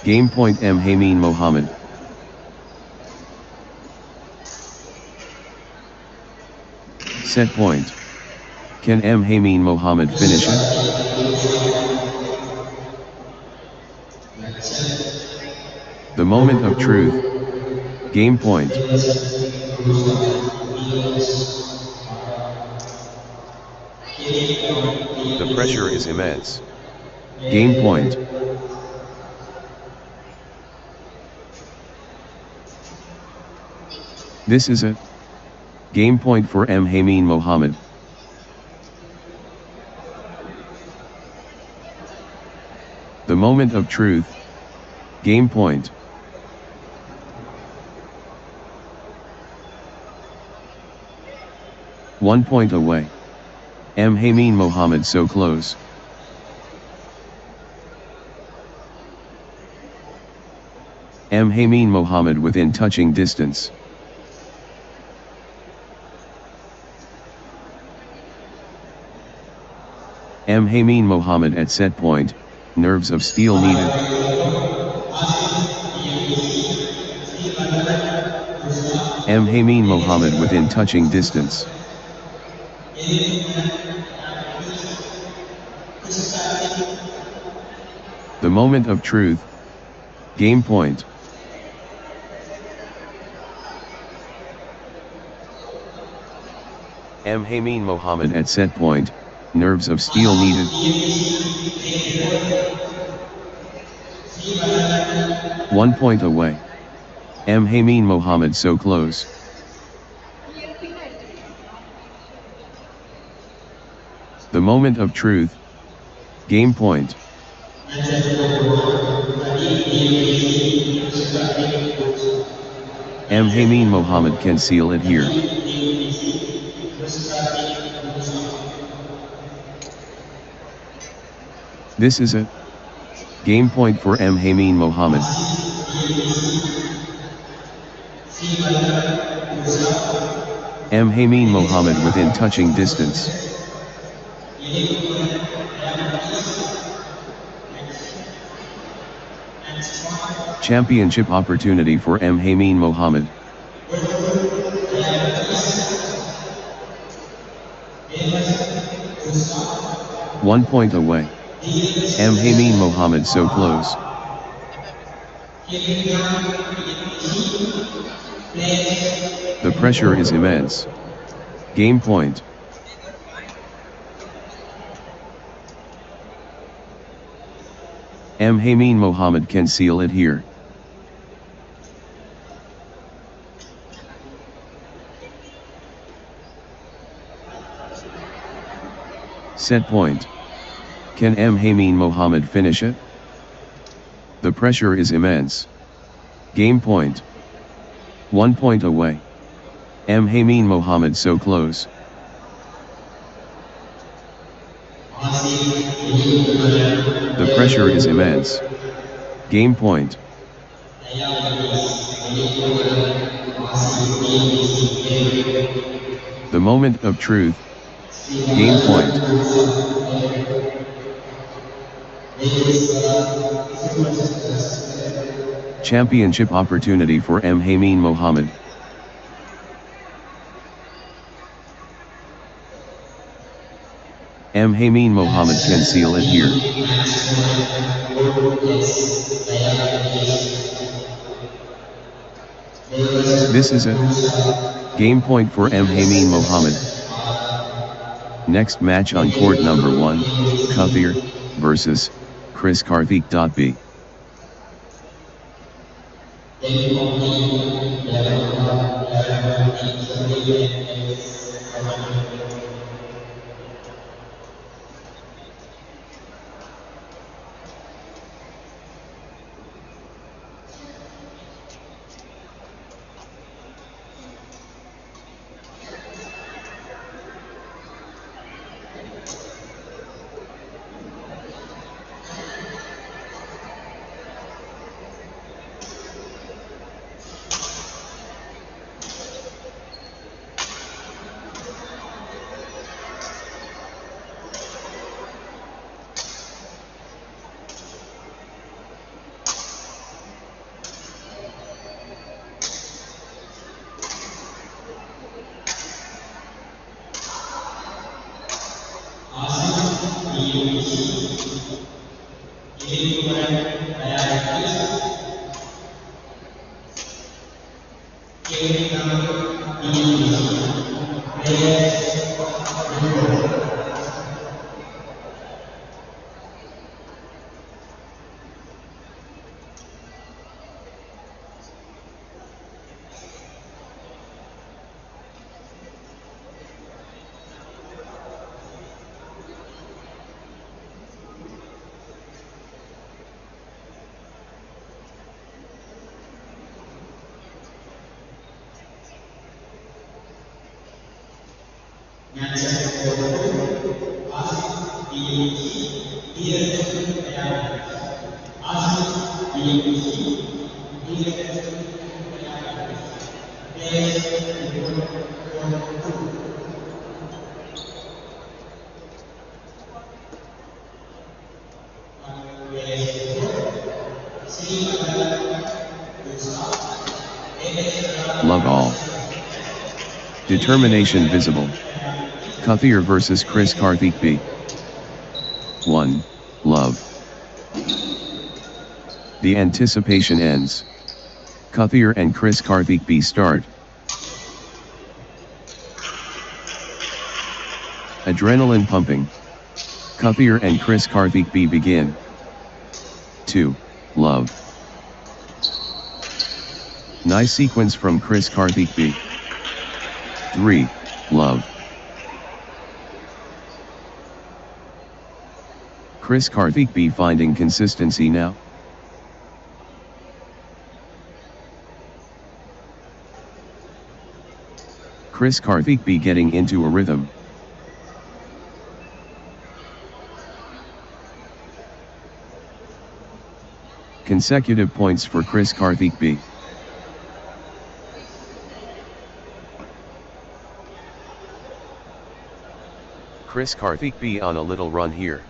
Game point M. Hameen Mohammed. Set point. Can M. Hameen Mohammed finish it? The moment of truth. Game point. The pressure is immense. Game point. This is it. Game point for M. Hameen Mohammed. The moment of truth. Game point. One point away. M. Hameen Mohammed so close. M. Hameen Mohammed within touching distance. M. Hameen Mohammed at set point, nerves of steel needed. M. Hameen Mohammed within touching distance. The moment of truth. Game point. M. Hameen Mohammed at set point, nerves of steel needed. One point away. M. Hameen Mohammed so close. The moment of truth. Game point. M. Hameen Mohammed can seal it here. This is a game point for M. Hameen Mohammed. M. Hameen Mohammed within touching distance. Championship opportunity for M. Hameen Mohammed. One point away. M. Hameen Mohammed so close. The pressure is immense. Game point. M. Hameen Mohammed can seal it here. Set point. Can M. Hameen Mohammed finish it? The pressure is immense. Game point. 1 point away. M. Hameen Mohammed so close. The pressure is immense. Game point. The moment of truth. Game point. Championship opportunity for M. Hameen Mohammed. M. Hameen Mohammed can seal it here. This is a game point for M. Hameen Mohammed. Next match on court number 1, Kathir versus Chris Karthik.B. Love all. Determination visible. Kathir versus Chris Karthik B. 1. Love. The anticipation ends. Kathir and Chris Karthik B start. Adrenaline pumping. Kathir and Chris Karthik B begin. 2. Love. Nice sequence from Chris Karthik B. 3. Love. Chris Karthik B finding consistency now. Chris Karthik B getting into a rhythm. Consecutive points for Chris Karthik B. Chris Karthik B on a little run here.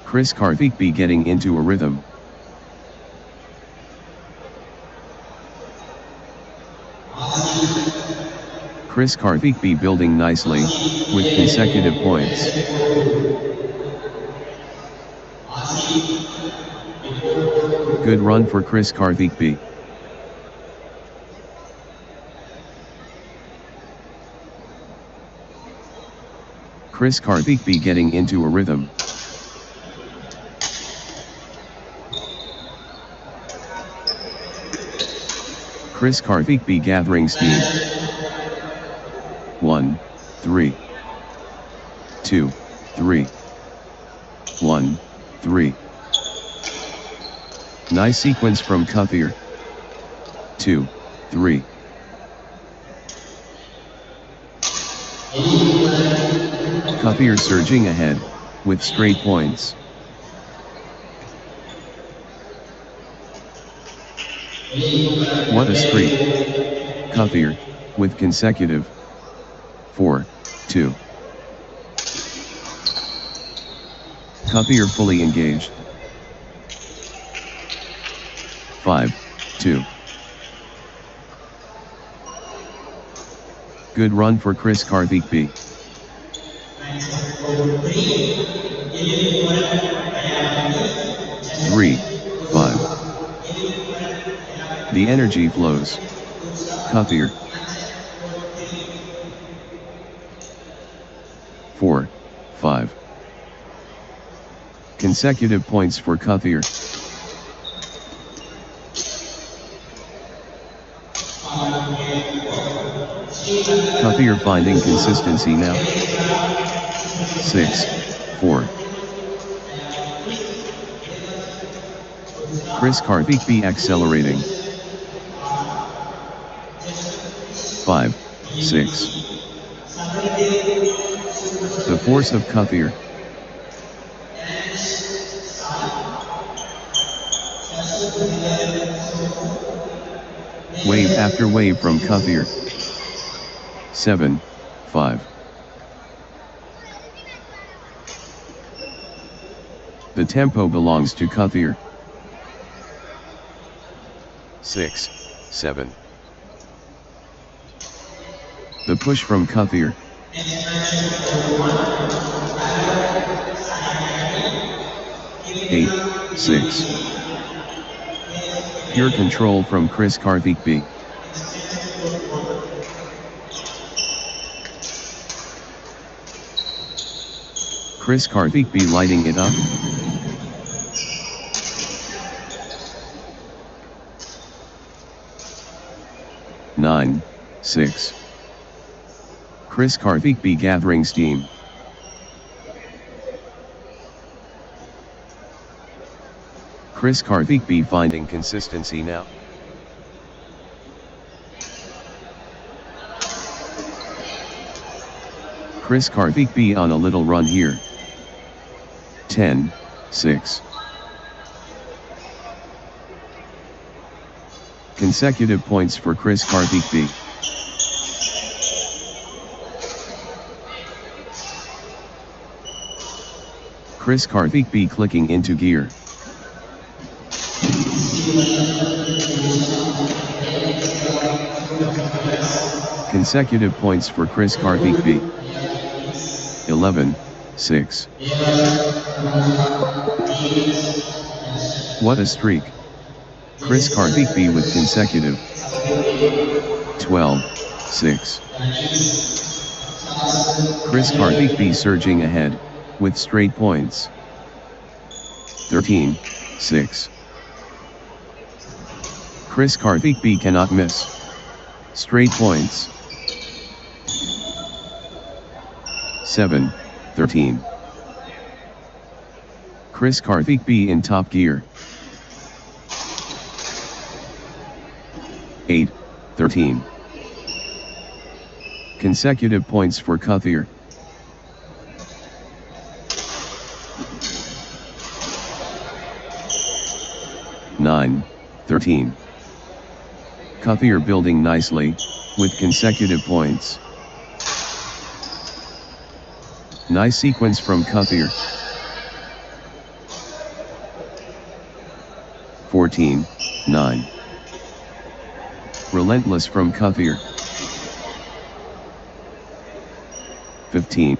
Chris Karthik B getting into a rhythm. Chris Karthik B building nicely, with consecutive points. Good run for Chris Karthik B. Chris Karthik B getting into a rhythm. Chris Karthik B gathering steam. 1, 3. 2, 3. 1, 3. Nice sequence from Kathir. 2, 3. Kathir surging ahead, with straight points. What a streak. Kathir, with consecutive. 4, 2. Kathir fully engaged. 5, 2. Good run for Chris Karthik B. 3, 5. The energy flows. Kathir. 4, 5. Consecutive points for Kathir. Kathir finding consistency now. 6, 4. Chris Karthik B accelerating. 5, 6. The force of Kathir. Wave after wave from Kathir. 7, 5. The tempo belongs to Kathir. 6, 7. The push from Kathir. 8, 6. Pure control from Chris Karthik B. Chris Karthik B lighting it up. Nine, 6. Chris Karthik B gathering steam. Chris Karthik B finding consistency now. Chris Karthik B on a little run here. 10, 6. Consecutive points for Chris Karthik B. Chris Karthik B clicking into gear. Consecutive points for Chris Karthik B. 11, 6. What a streak. Chris Karthik B with consecutive. 12, 6. Chris Karthik B surging ahead, with straight points. 13, 6. Chris Karthik B cannot miss. Straight points. 7, 13. Chris Karthik B in top gear. 8, 13. Consecutive points for Kathir. 9-13. Kuthir building nicely, with consecutive points. Nice sequence from Kuthir. 14-9. Relentless from Kuthir. 15.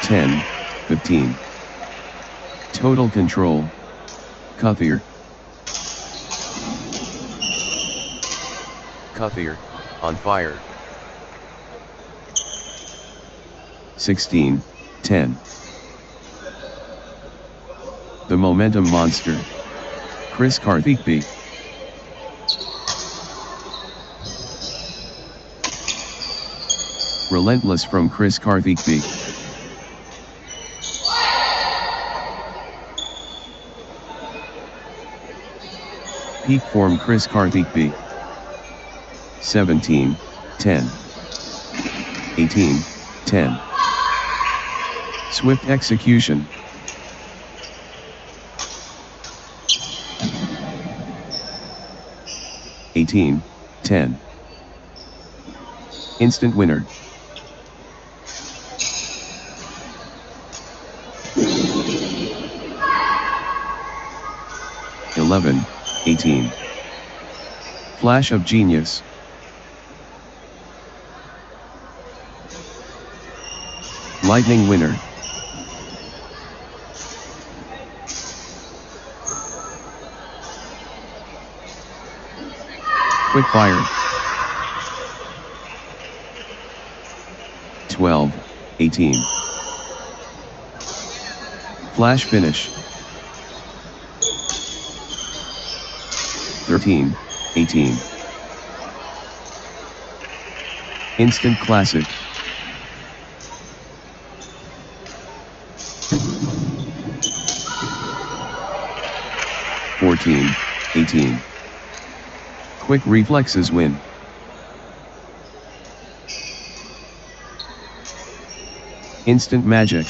Ten, 15. Total control. Kuthir. Kuthir, on fire. 16-10. The momentum monster. Chris Karthik B. Relentless from Chris Karthik B. Peak form Chris Karthik B. 17-10. 18-10. Swift execution. (18-10). Instant winner. (11-18). Flash of genius. Lightning winner. Quick fire. 12-18. Flash finish. 13-18. Instant classic. (14-18). Quick reflexes win. Instant magic.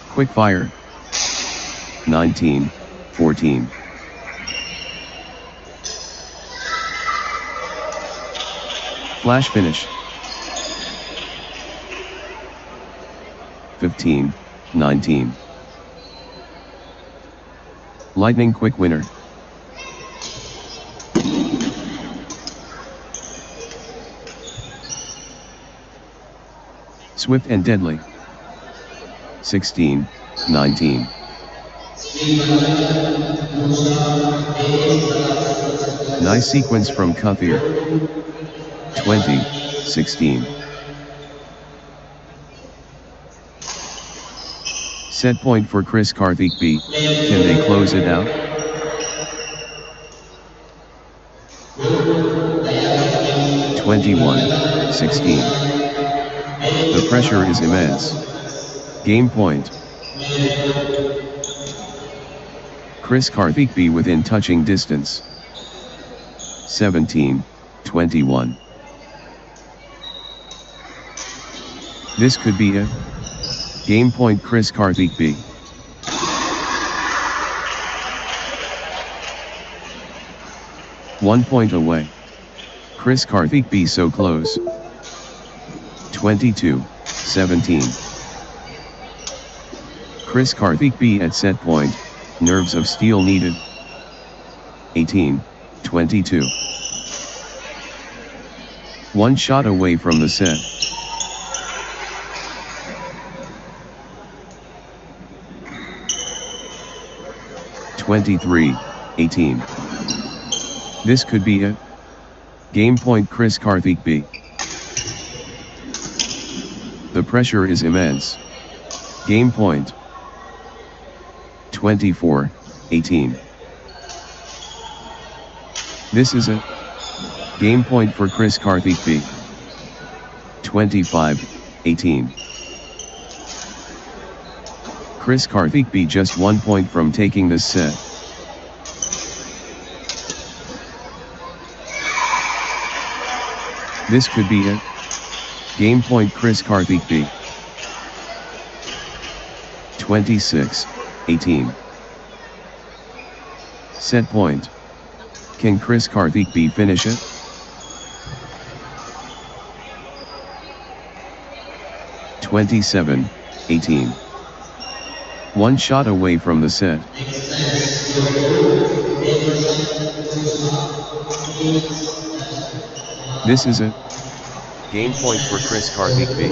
Quick fire. 19-14. Flash finish. 15-19. Lightning quick winner. Swift and deadly. 16-19. Nice sequence from Kuthir. 20-16. Set point for Chris Karthik B. Can they close it out? (21-16). The pressure is immense. Game point. Chris Karthik B within touching distance. 17-21. This could be it. Game point Chris Karthik B. One point away. Chris Karthik B so close. 22-17. Chris Karthik B at set point, nerves of steel needed. 18-22. One shot away from the set. (23-18). This could be it. Game point Chris Karthik B. The pressure is immense. Game point. 24-18. This is it. Game point for Chris Karthik B. 25-18. Chris Karthik B just 1 point from taking this set. This could be it. Game point Chris Karthik B. 26-18. Set point. Can Chris Karthik B finish it? (27-18). One shot away from the set. This is it. Game point for Chris Karthik B.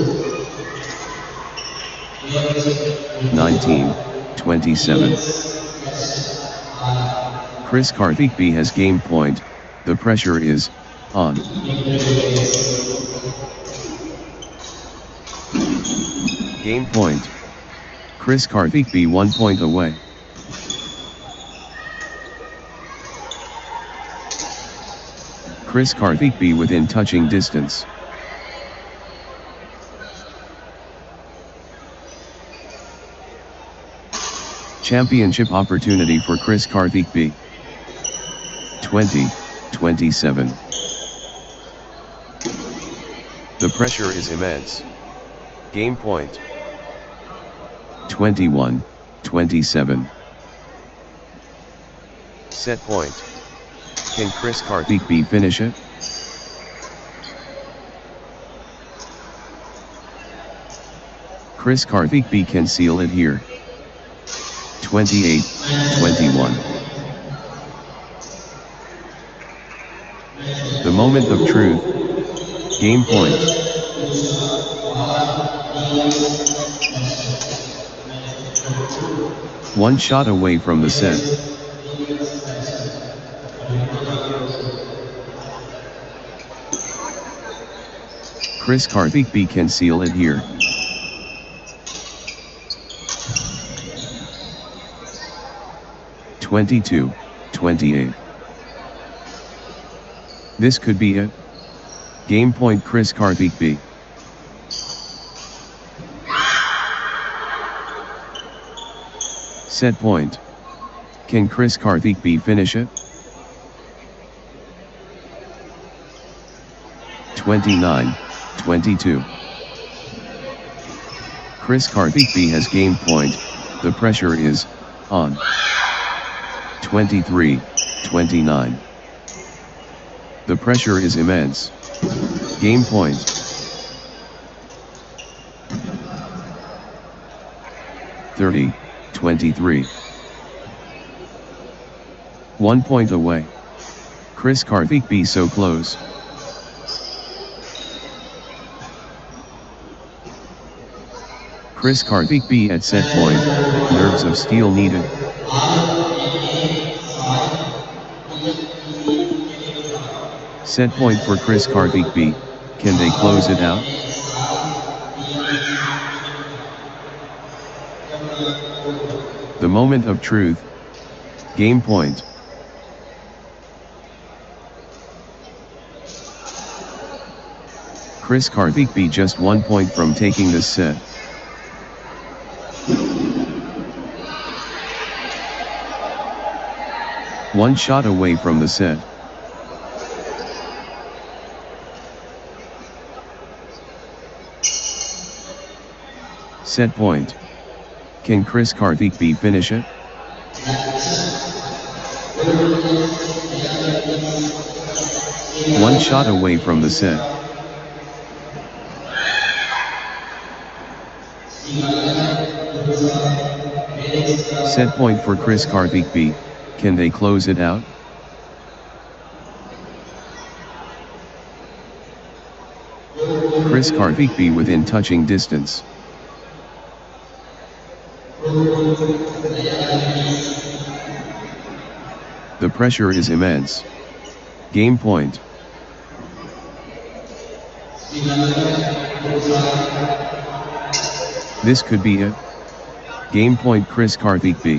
19-27. Chris Karthik B has game point. The pressure is on. Game point. Chris Karthik B 1 point away. Chris Karthik B within touching distance. Championship opportunity for Chris Karthik B. 20-27. The pressure is immense. Game point. 21-27. Set point. Can Chris Karthik B finish it? Chris Karthik B can seal it here. 28-21. The moment of truth. Game point. One shot away from the set. Chris Karthik B can seal it here. (22-28). This could be it. Game point Chris Karthik B. Set point. Can Chris Karthik B finish it? 29-22. Chris Karthik B has game point. The pressure is on. 23-29. The pressure is immense. Game point. (30-23). 1 point away. Chris Karthik B so close. Chris Karthik B at set point. Nerves of steel needed. Set point for Chris Karthik B. Can they close it out? The moment of truth. Game point. Chris Karthik B just 1 point from taking this set. One shot away from the set. Set point. Can Chris Karthik B finish it? One shot away from the set. Set point for Chris Karthik B. Can they close it out? Chris Karthik B within touching distance. The pressure is immense. Game point. This could be it. Game point Chris Karthik B.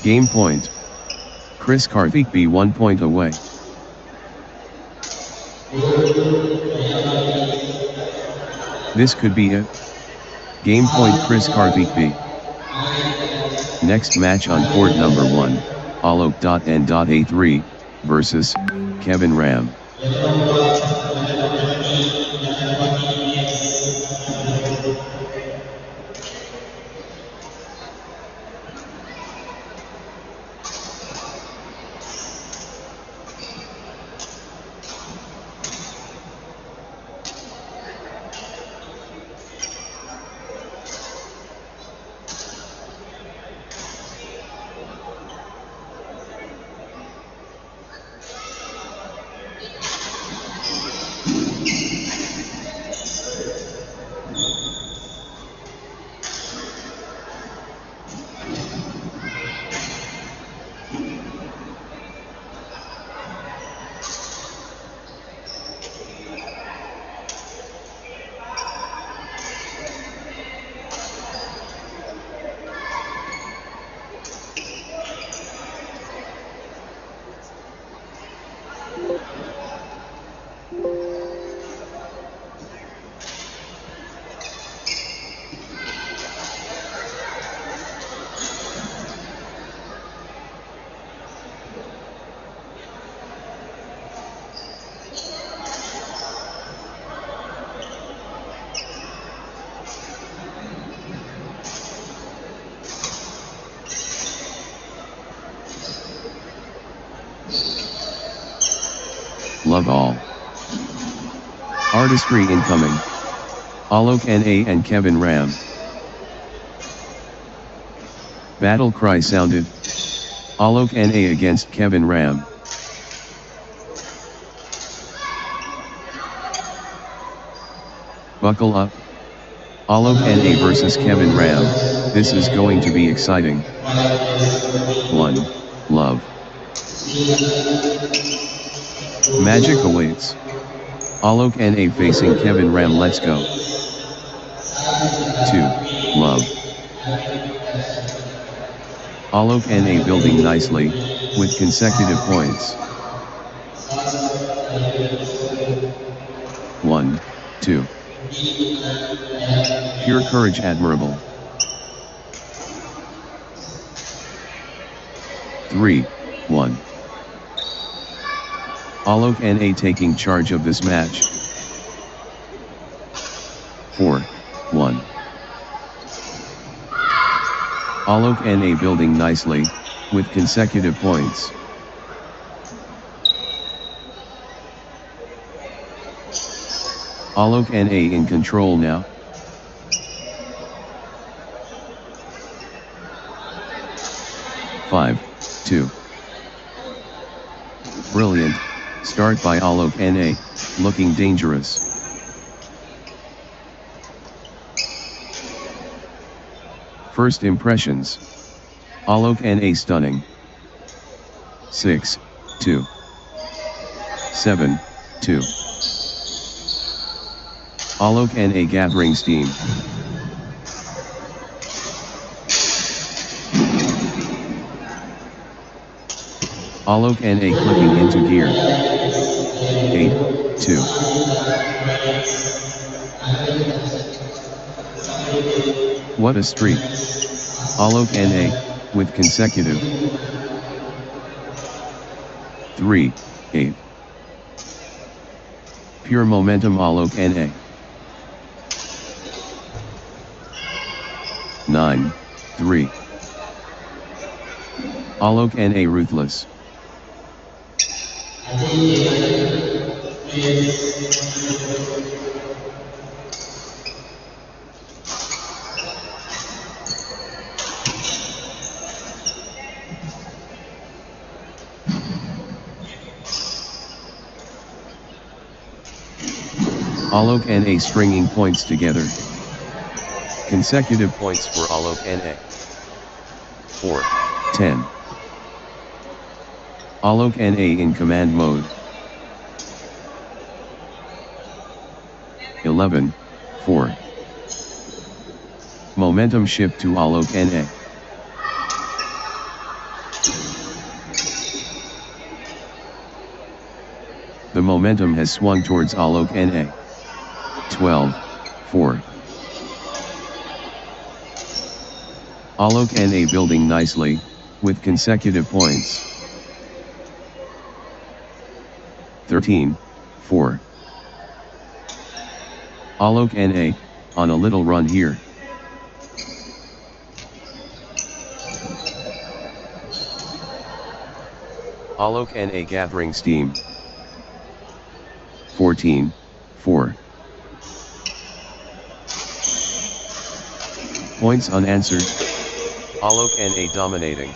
Game point. Chris Karthik B 1 point away. This could be it. Game point Chris Karthik B. Next match on court number 1, Alok.N.A3 versus Kevin Ram. Love all. Artistry incoming. Alok N.A. and Kevin Ram. Battle cry sounded. Alok N.A. against Kevin Ram. Buckle up. Alok N.A. versus Kevin Ram. This is going to be exciting. 1. Love. Magic awaits. Alok N.A. facing Kevin Ram. Let's go. 2. Love. Alok N.A. building nicely, with consecutive points. 1, 2. Pure courage admirable. 3, 1. Alok N.A. taking charge of this match. 4, 1. Alok N.A. building nicely, with consecutive points. Alok N.A. in control now. 5, 2. Brilliant start by Alok N.A., looking dangerous. First impressions. Alok N.A. stunning. 6, 2. 7, 2. Alok N.A. gathering steam. Alok N.A. clicking into gear. 8, 2. What a streak. Alok N.A. with consecutive. 3, 8. Pure momentum Alok N.A. 9, 3. Alok N.A. ruthless. Alok Na stringing points together. Consecutive Points for Alok Na. 4. 10. Alok Na in command mode. 11. 4. Momentum shift to Alok Na. 'The momentum has swung towards Alok Na. 12. 4. Alok Na building nicely, with consecutive points. 13. 4. Alok Na, on a little run here. Alok Na gathering steam. 14. 4. Points unanswered. Alok Na dominating.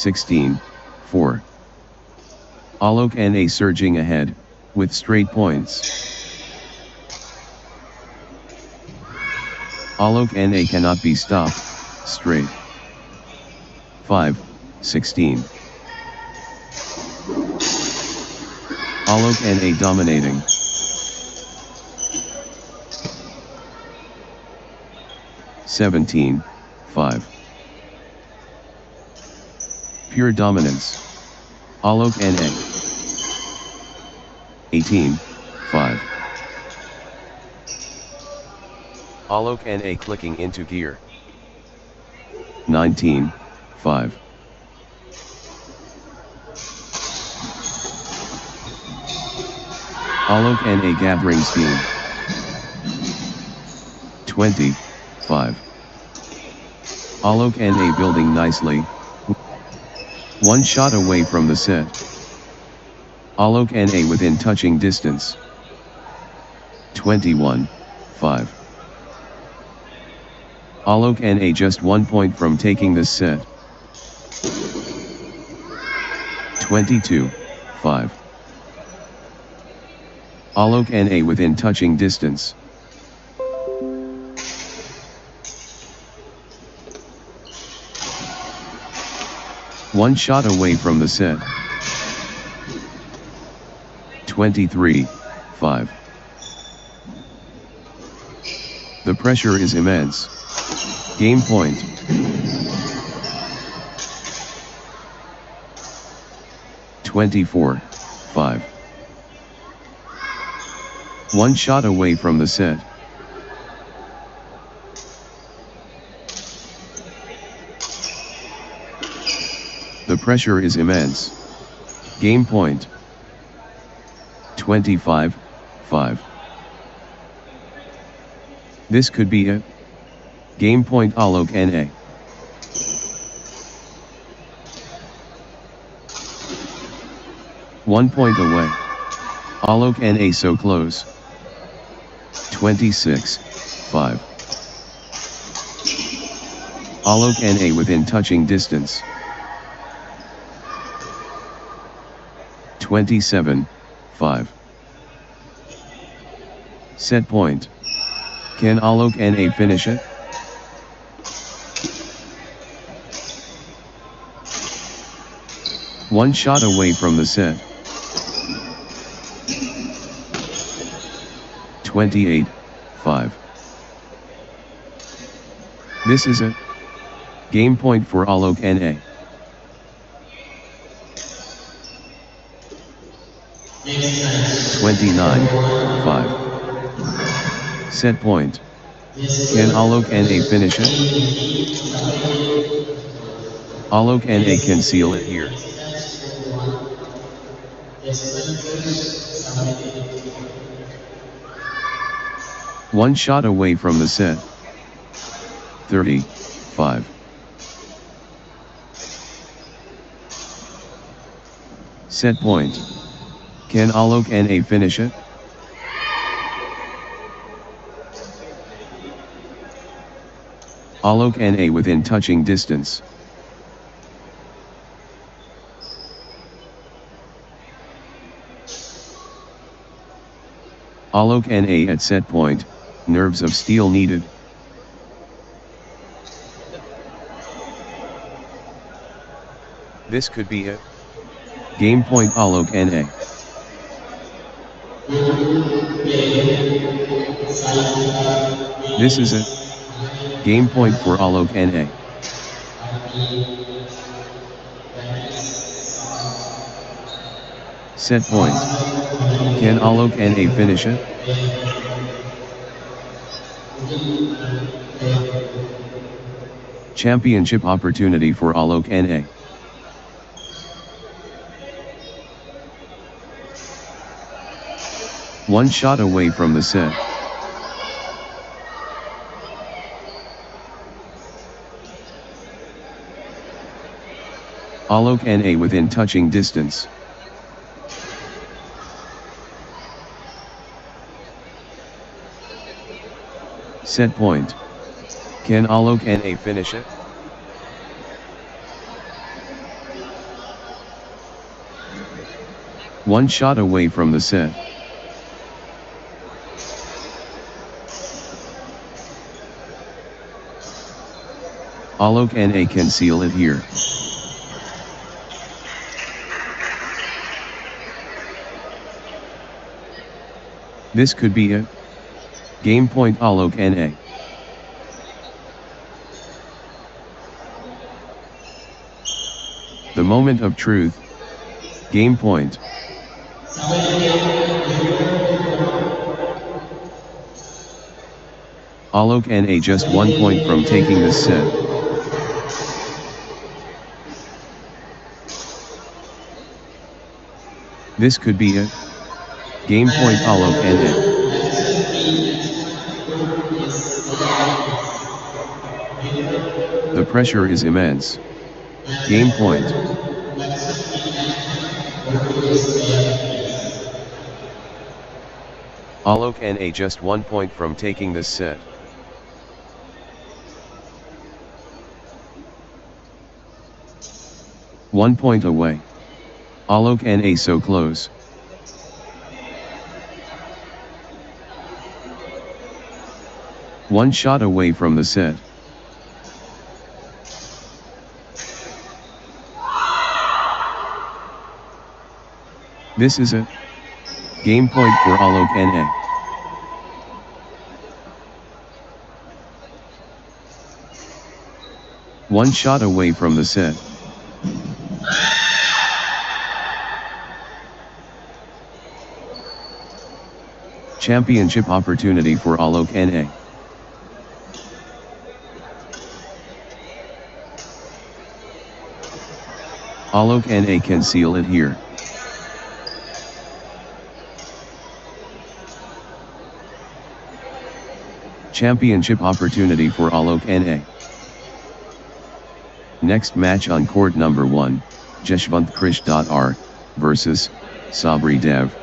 16. 4. Alok Na surging ahead, with straight points. Alok Na cannot be stopped, straight. 5. 16. Alok Na dominating. 17. 5. Pure dominance. Alok Na. 18. 5. Alok Na clicking into gear. 19. 5. Alok Na gathering steam. 20. 5. Alok Na building nicely. One shot away from the set. Alok Na within touching distance. 21. 5. Alok Na just 1 point from taking this set. 22. 5. Alok Na within touching distance. 1 shot away from the set. 23. 5. The pressure is immense. Game point. 24. 5. 1 shot away from the set. The pressure is immense. Game point. 25. 5. This could be a game point. Alok Na. 1 point away. Alok Na so close. 26. 5. Alok Na within touching distance. 27. 5. Set point. Can Alok Na finish it? One shot away from the set. 28-5. This is it. Game point for Alok Na. Next 29-5. Set point. Can Alok Na finish it? Alok Na can seal it here. One shot away from the set. 30-5. Set point. Can Alok Na finish it? Alok Na within touching distance. Alok Na at set point, nerves of steel needed. This could be it. Game point Alok Na. This is it. Game point for Alok Na. Set point. Can Alok Na finish it? Championship opportunity for Alok Na. One shot away from the set. Alok Na within touching distance. Set point. Can Alok Na finish it? One shot away from the set. Alok Na can seal it here. This could be it. Game point Alok Na. The moment of truth. Game point. Alok Na just 1 point from taking this set. This could be it. Game point Alok Na. The pressure is immense. Game point. Alok Na just 1 point from taking this set. One point away. Alok Na so close. One shot away from the set. This is it. Game point for Alok Na. One shot away from the set. Championship opportunity for Alok Na. Alok Na can seal it here. Championship opportunity for Alok Na. Next match on court number 1, Jeshwant Krish.R versus Sabri Dev.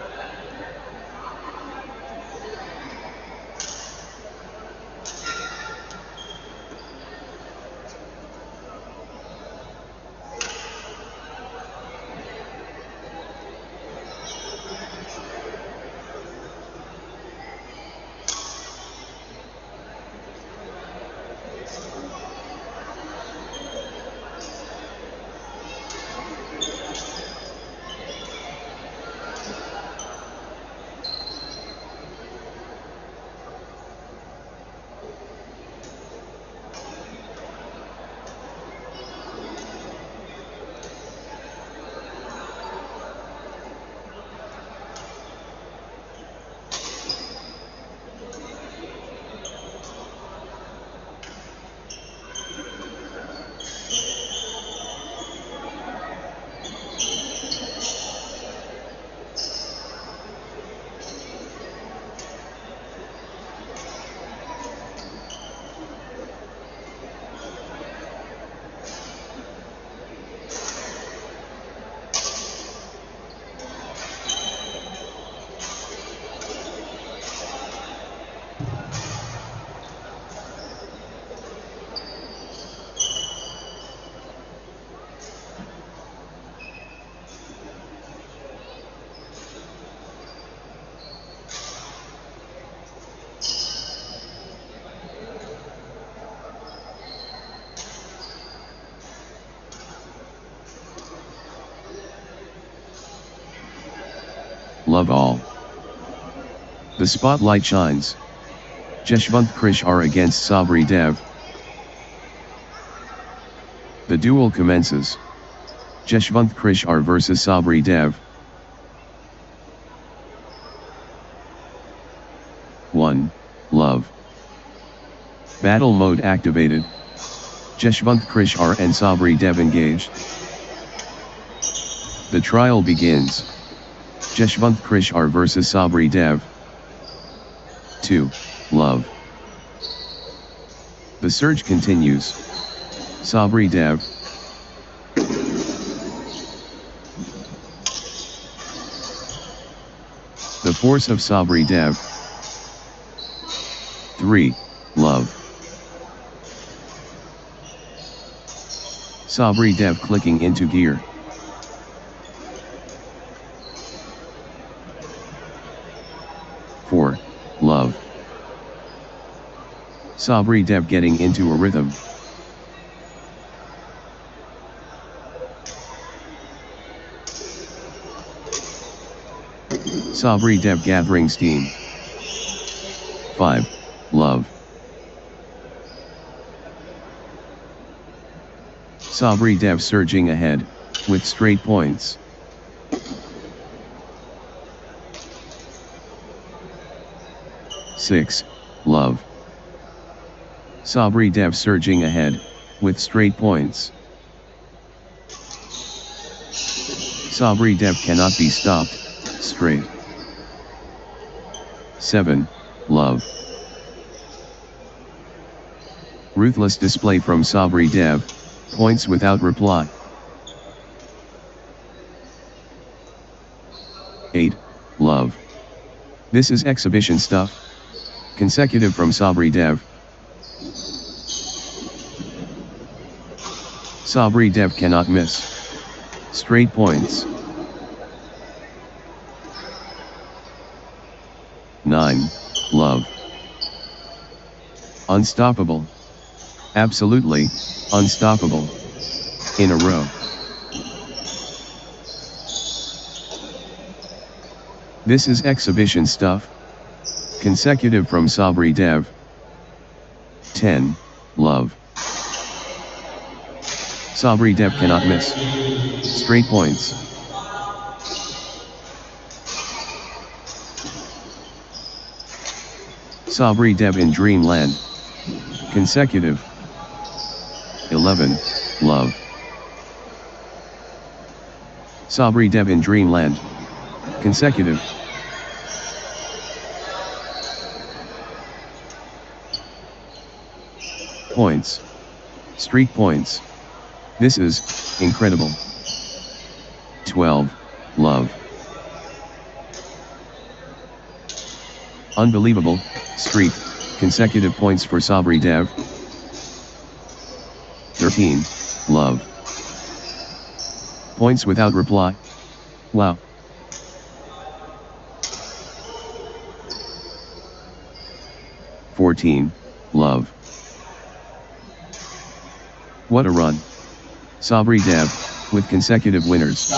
love all. The spotlight shines. Jeshwant Krish are against Sabri Dev. The duel commences. Jeshwant Krish are versus Sabri Dev. 1. Love. Battle mode activated. Jeshwant Krish are and Sabri Dev engaged. The trial begins. Jeshwant Krish are versus Sabri Dev. 2. Love. The surge continues. Sabri Dev. The force of Sabri Dev. 3. Love. Sabri Dev clicking into gear. Four. Love. Sabri Dev getting into a rhythm. Sabri Dev gathering steam. 5. Love. Sabri Dev surging ahead, with straight points. Six. Love. Sabri Dev surging ahead, with straight points. Sabri Dev cannot be stopped, straight. 7. Love. Ruthless display from Sabri Dev, points without reply. 8. Love. This is exhibition stuff. Consecutive from Sabri Dev. Sabri Dev cannot miss. Straight points. 9. Love. Unstoppable. Absolutely, unstoppable. In a row. This is exhibition stuff. Consecutive from Sabri Dev. 10. Love. Sabri Dev cannot miss. Straight points. Sabri Dev in Dreamland. Consecutive. 11. Love. Sabri Dev in Dreamland. Consecutive. Points. Streak points. This is incredible. 12. Love. Unbelievable streak. Consecutive points for Sabri Dev. 13. Love. Points without reply. Wow. 14. Love. What a run. Sabri Dev, with consecutive winners.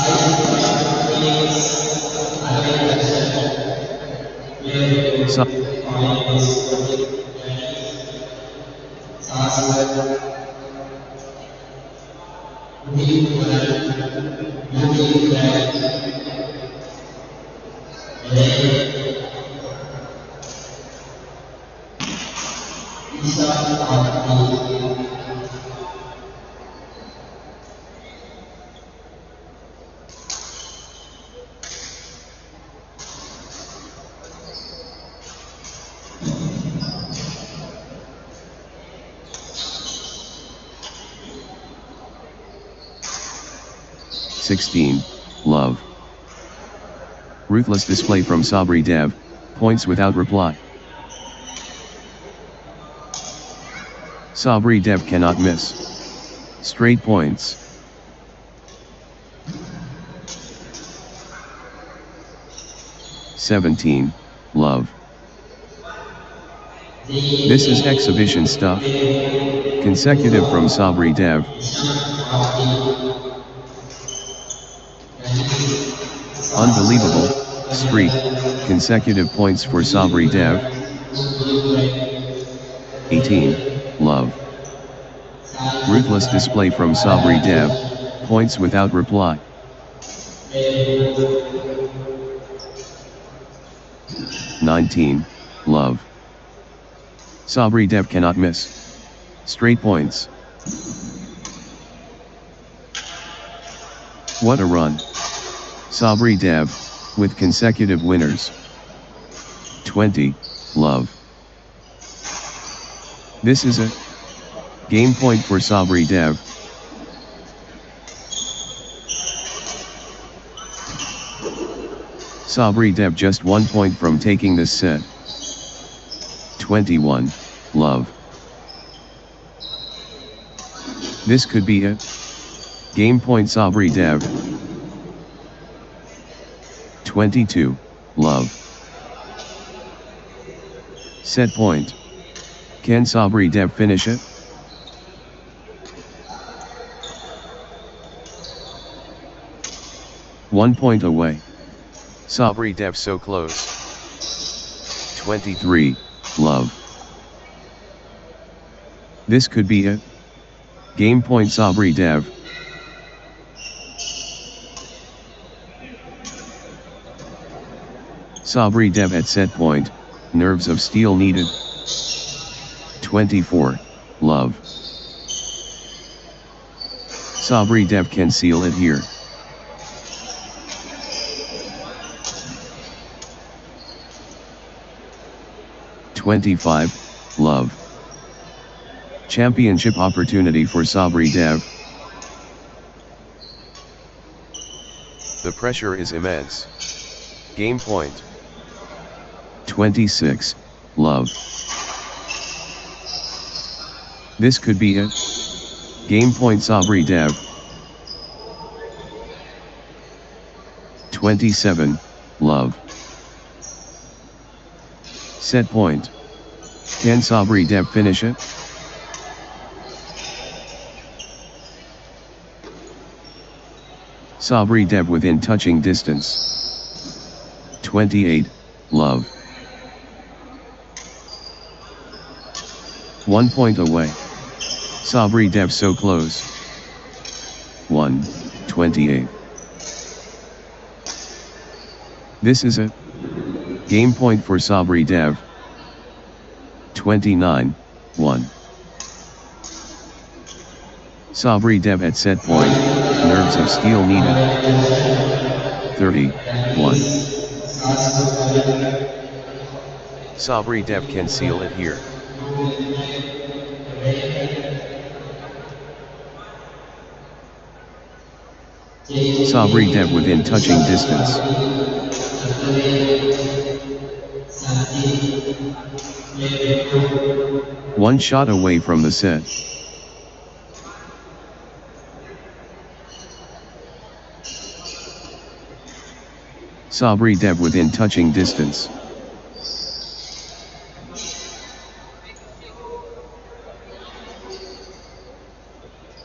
(16) Love. Ruthless display from Sabri Dev, points without reply. Sabri Dev cannot miss. Straight points. (17) Love. This is exhibition stuff. Consecutive from Sabri Dev. Unbelievable, Streak, consecutive points for Sabri Dev. 18, love. Ruthless display from Sabri Dev, points without reply. 19, love. Sabri Dev cannot miss. Straight points. What a run. Sabri Dev, with consecutive winners. 20, love. This is a game point for Sabri Dev. Sabri Dev just 1 point from taking this set. 21, love. This could be a game point Sabri Dev. 22, love. Set point. Can Sabri Dev finish it? One point away. Sabri Dev so close. 23, love. This could be a game point Sabri Dev. Sabri Dev at set point, nerves of steel needed. 24, love. Sabri Dev can seal it here. "25, love. Championship opportunity for Sabri Dev. The pressure is immense. Game point. 26, love. This could be a game point Sabri Dev. 27, love. Set point. Can Sabri Dev finish it? Sabri Dev within touching distance. 28, love. 1 point away. Sabri Dev so close. 128. This is a game point for Sabri Dev. 29, 1. Sabri Dev at set point, nerves of steel needed. 31. Sabri Dev can seal it here. Sabri Dev within touching distance. 1 shot away from the set. Sabri Dev within touching distance.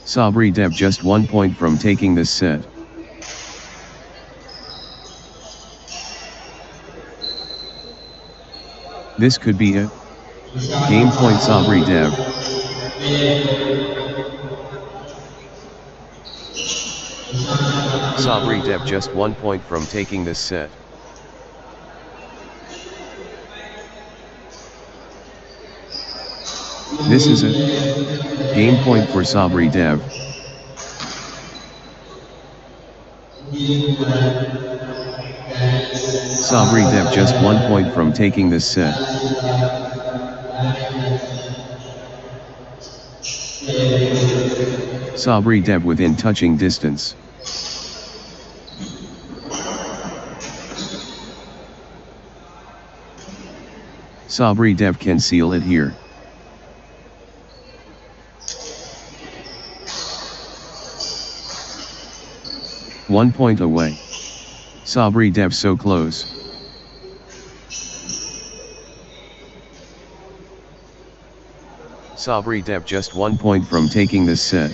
Sabri Dev just 1 point from taking this set. This could be a game point Sabri Dev. Sabri Dev just 1 point from taking this set. This is a game point for Sabri Dev. Sabri Dev just 1 point from taking this set. Sabri Dev within touching distance. Sabri Dev can seal it here. One point away. Sabri Dev so close. Sabri Dev just 1 point from taking this set.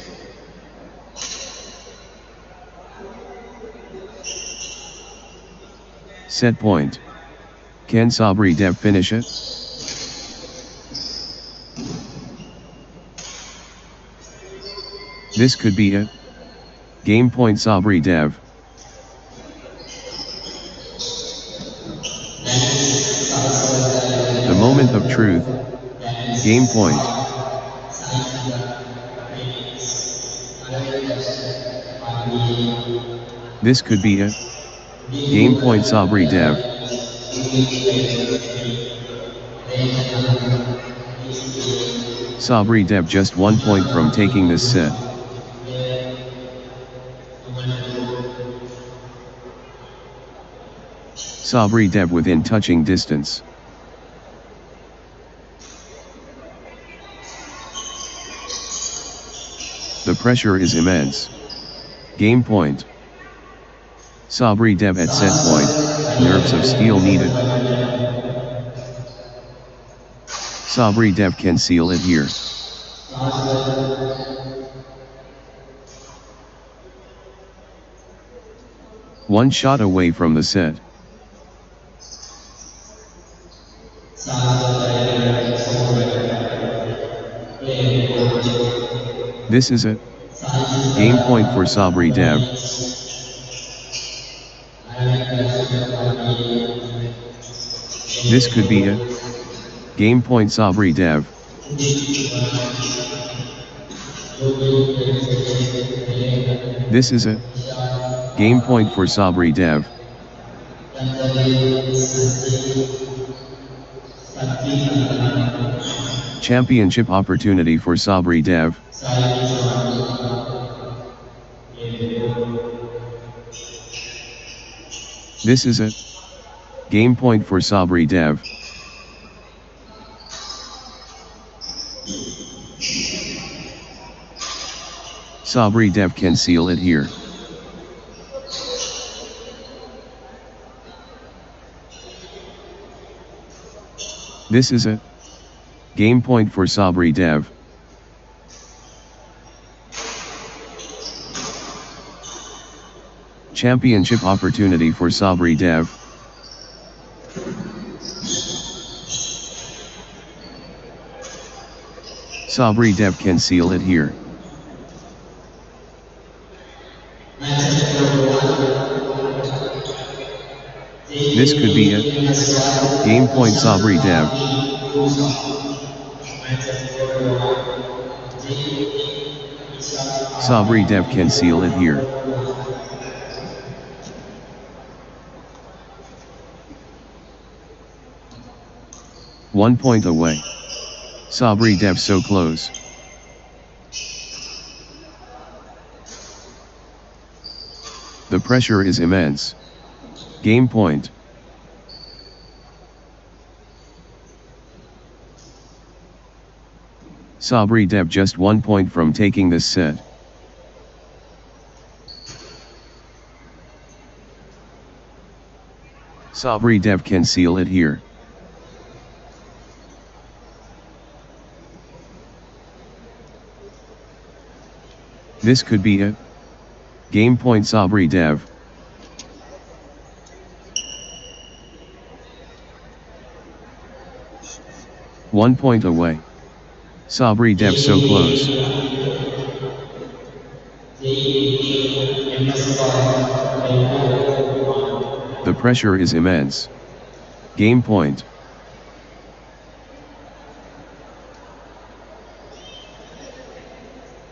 Set point. Can Sabri Dev finish it? This could be it. Game point Sabri Dev. The moment of truth. Game point. This could be it. Game point Sabri Dev. Sabri Dev just 1 point from taking this set. Sabri Dev within touching distance. The pressure is immense. Game point. Sabri Dev at set point, nerves of steel needed. Sabri Dev can seal it here. One shot away from the set. This is it. Game point for Sabri Dev. This could be it. Game point Sabri Dev. This is it. Game point for Sabri Dev. Championship opportunity for Sabri Dev. This is it. Game point for Sabri Dev. Sabri Dev can seal it here. This is it. Game point for Sabri Dev. Championship opportunity for Sabri Dev. Sabri Dev can seal it here. This could be it. Game point Sabri Dev. Sabri Dev can seal it here. One point away. Sabri Dev so close. The pressure is immense. Game point. Sabri Dev just 1 point from taking this set. Sabri Dev can seal it here. This could be it. Game point Sabri Dev. One point away. Sabri Dev so close. The pressure is immense. Game point.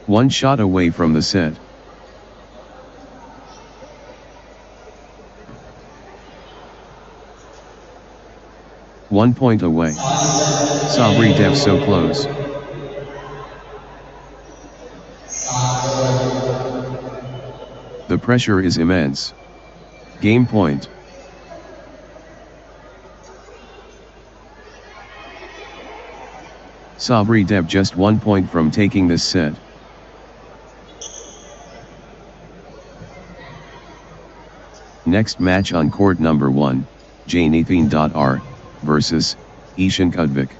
One shot away from the set. One point away. Sabri Dev so close. The pressure is immense. Game point. Sabri Dev just 1 point from taking this set. Next match on court number 1, Jainathan.R versus Ishan Kudvik.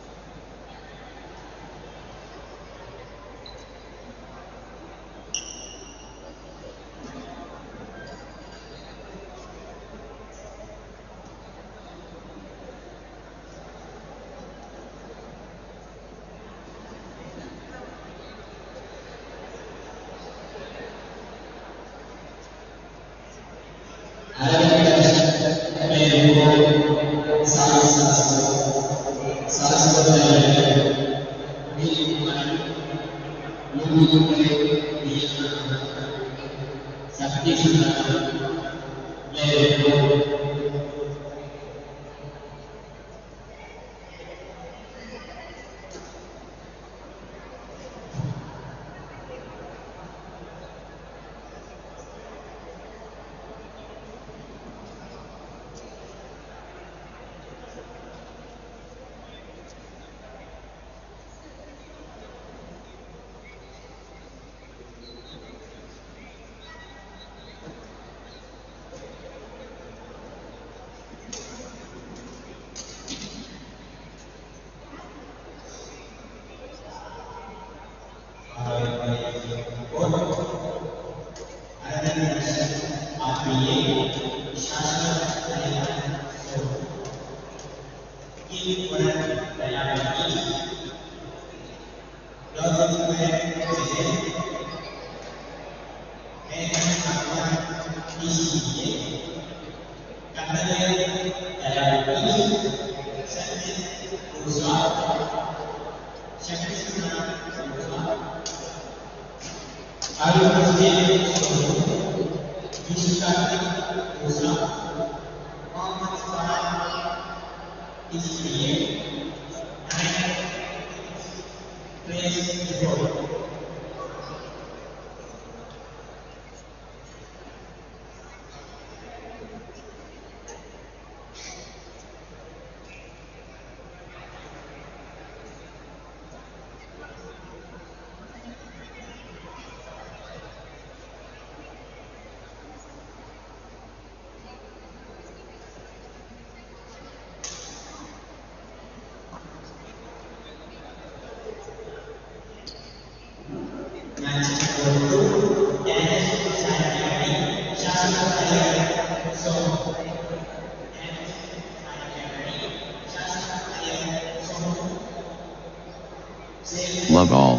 Love all.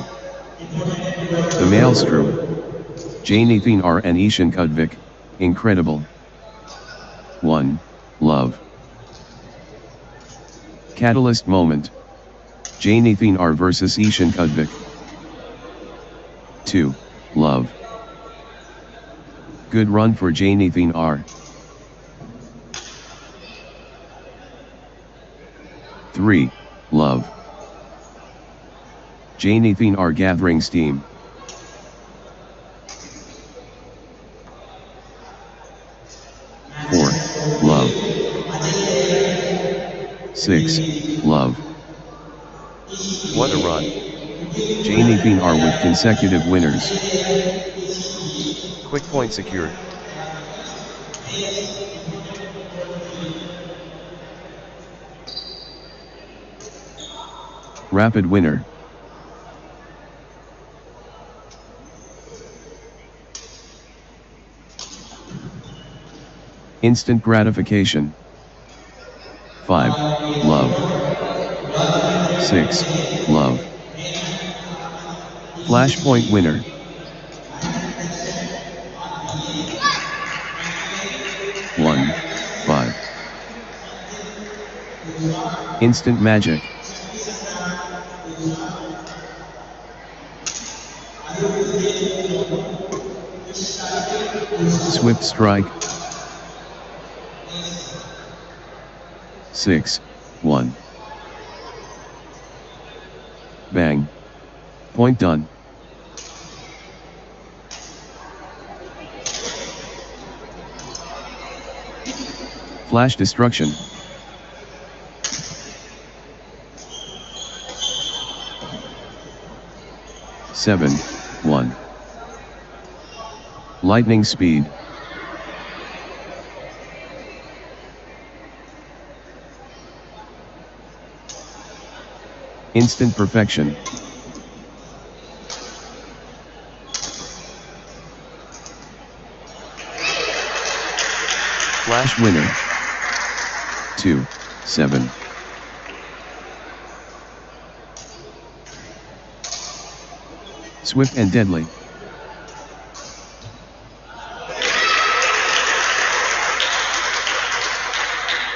The Maelstrom. Janithin R and Ishan Kudvik, incredible. 1. Love. Catalyst moment. Janithin R vs Ishan Kudvik. 2. Love. Good run for Janithin R. 3. Love. Janithin R gathering steam. 4. Love. 6. Love. What a run. Janithin R with consecutive winners. Quick point secured. Rapid winner. Instant gratification. 5. Love. 6. Love. Flashpoint winner. 1. 5. Instant magic. Swift strike. 6. 1. Bang. Point done. Flash destruction. Seven. 1. Lightning speed. Instant perfection. Flash winner. 2. 7. Swift and deadly.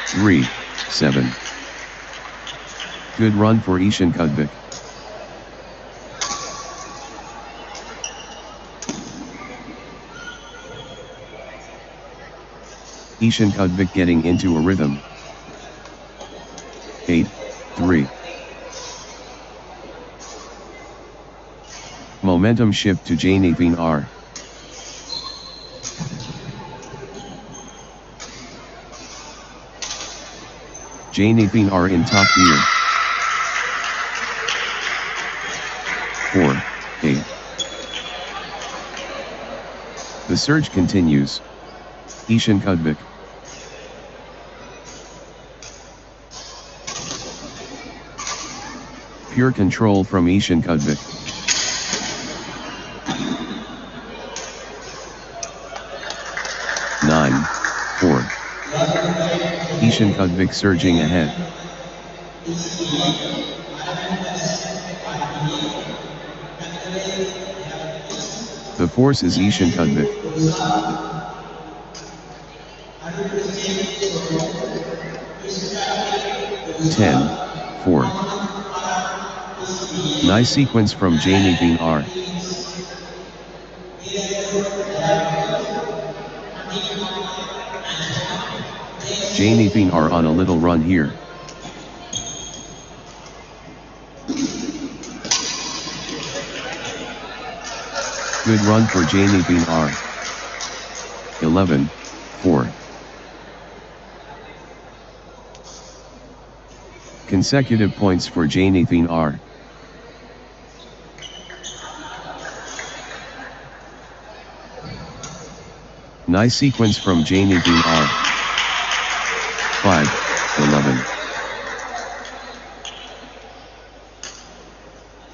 3. 7. Good run for Ishan Kudvik. Ishan Kudvik getting into a rhythm. 8-3. Momentum shift to Janithin R. Janithin R in top gear. 4-8. The surge continues. Ishan Kudvik. Pure control from Ishan Kudvik. Nine, 4. Ishan Kudvik surging ahead. The force is Ishan Kudvik. 10-4. Nice sequence from Janithin R. Janithin R on a little run here. Good run for Janithin R. 11-4. Consecutive points for Janithin R. Nice sequence from Janithin R. 5-11.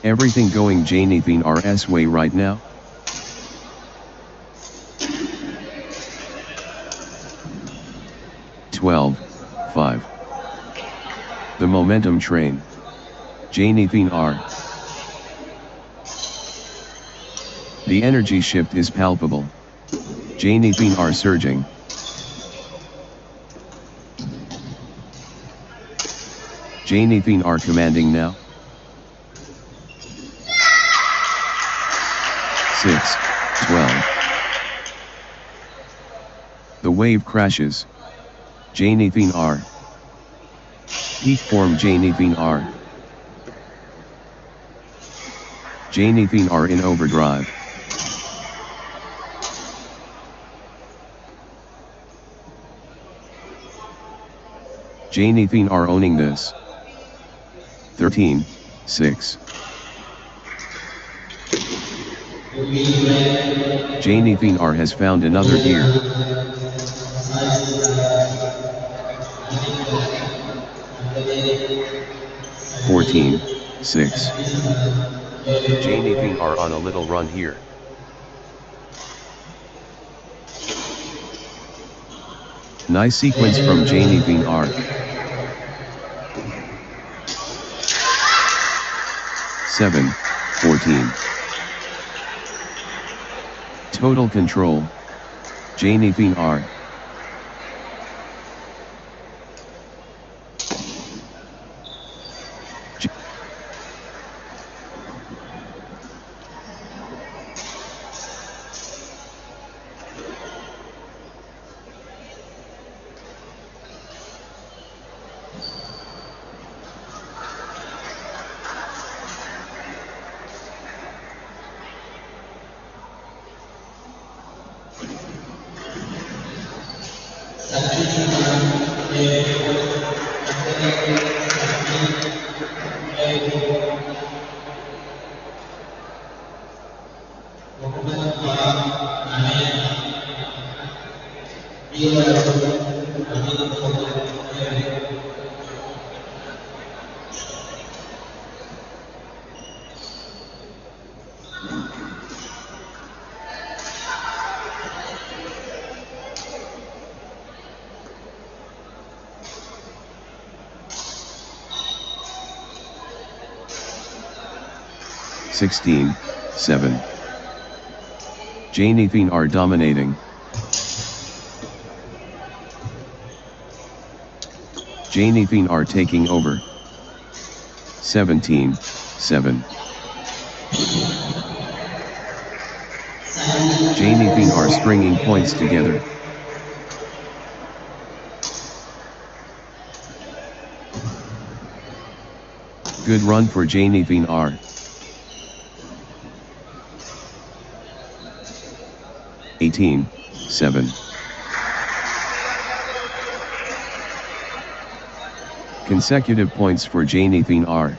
Everything going Janithin R's way right now. (12-5). The momentum train. Janithin R. The energy shift is palpable. Janithin R surging. Janithin R commanding now. 6-12. The wave crashes. Janithin R. Peak form Janithin R. Janithin R in overdrive. Janithin R owning this. 13-6. Janithin R has found another gear. 14-6. Janithin R on a little run here. Nice sequence from Janithin R. 7-14. Total control. Janithin R. (16-7). Janithin R dominating. Janithin are taking over. 17-7. Janithin are stringing points together. Good run for Janithin R. (18-7). Consecutive points for Janithin R.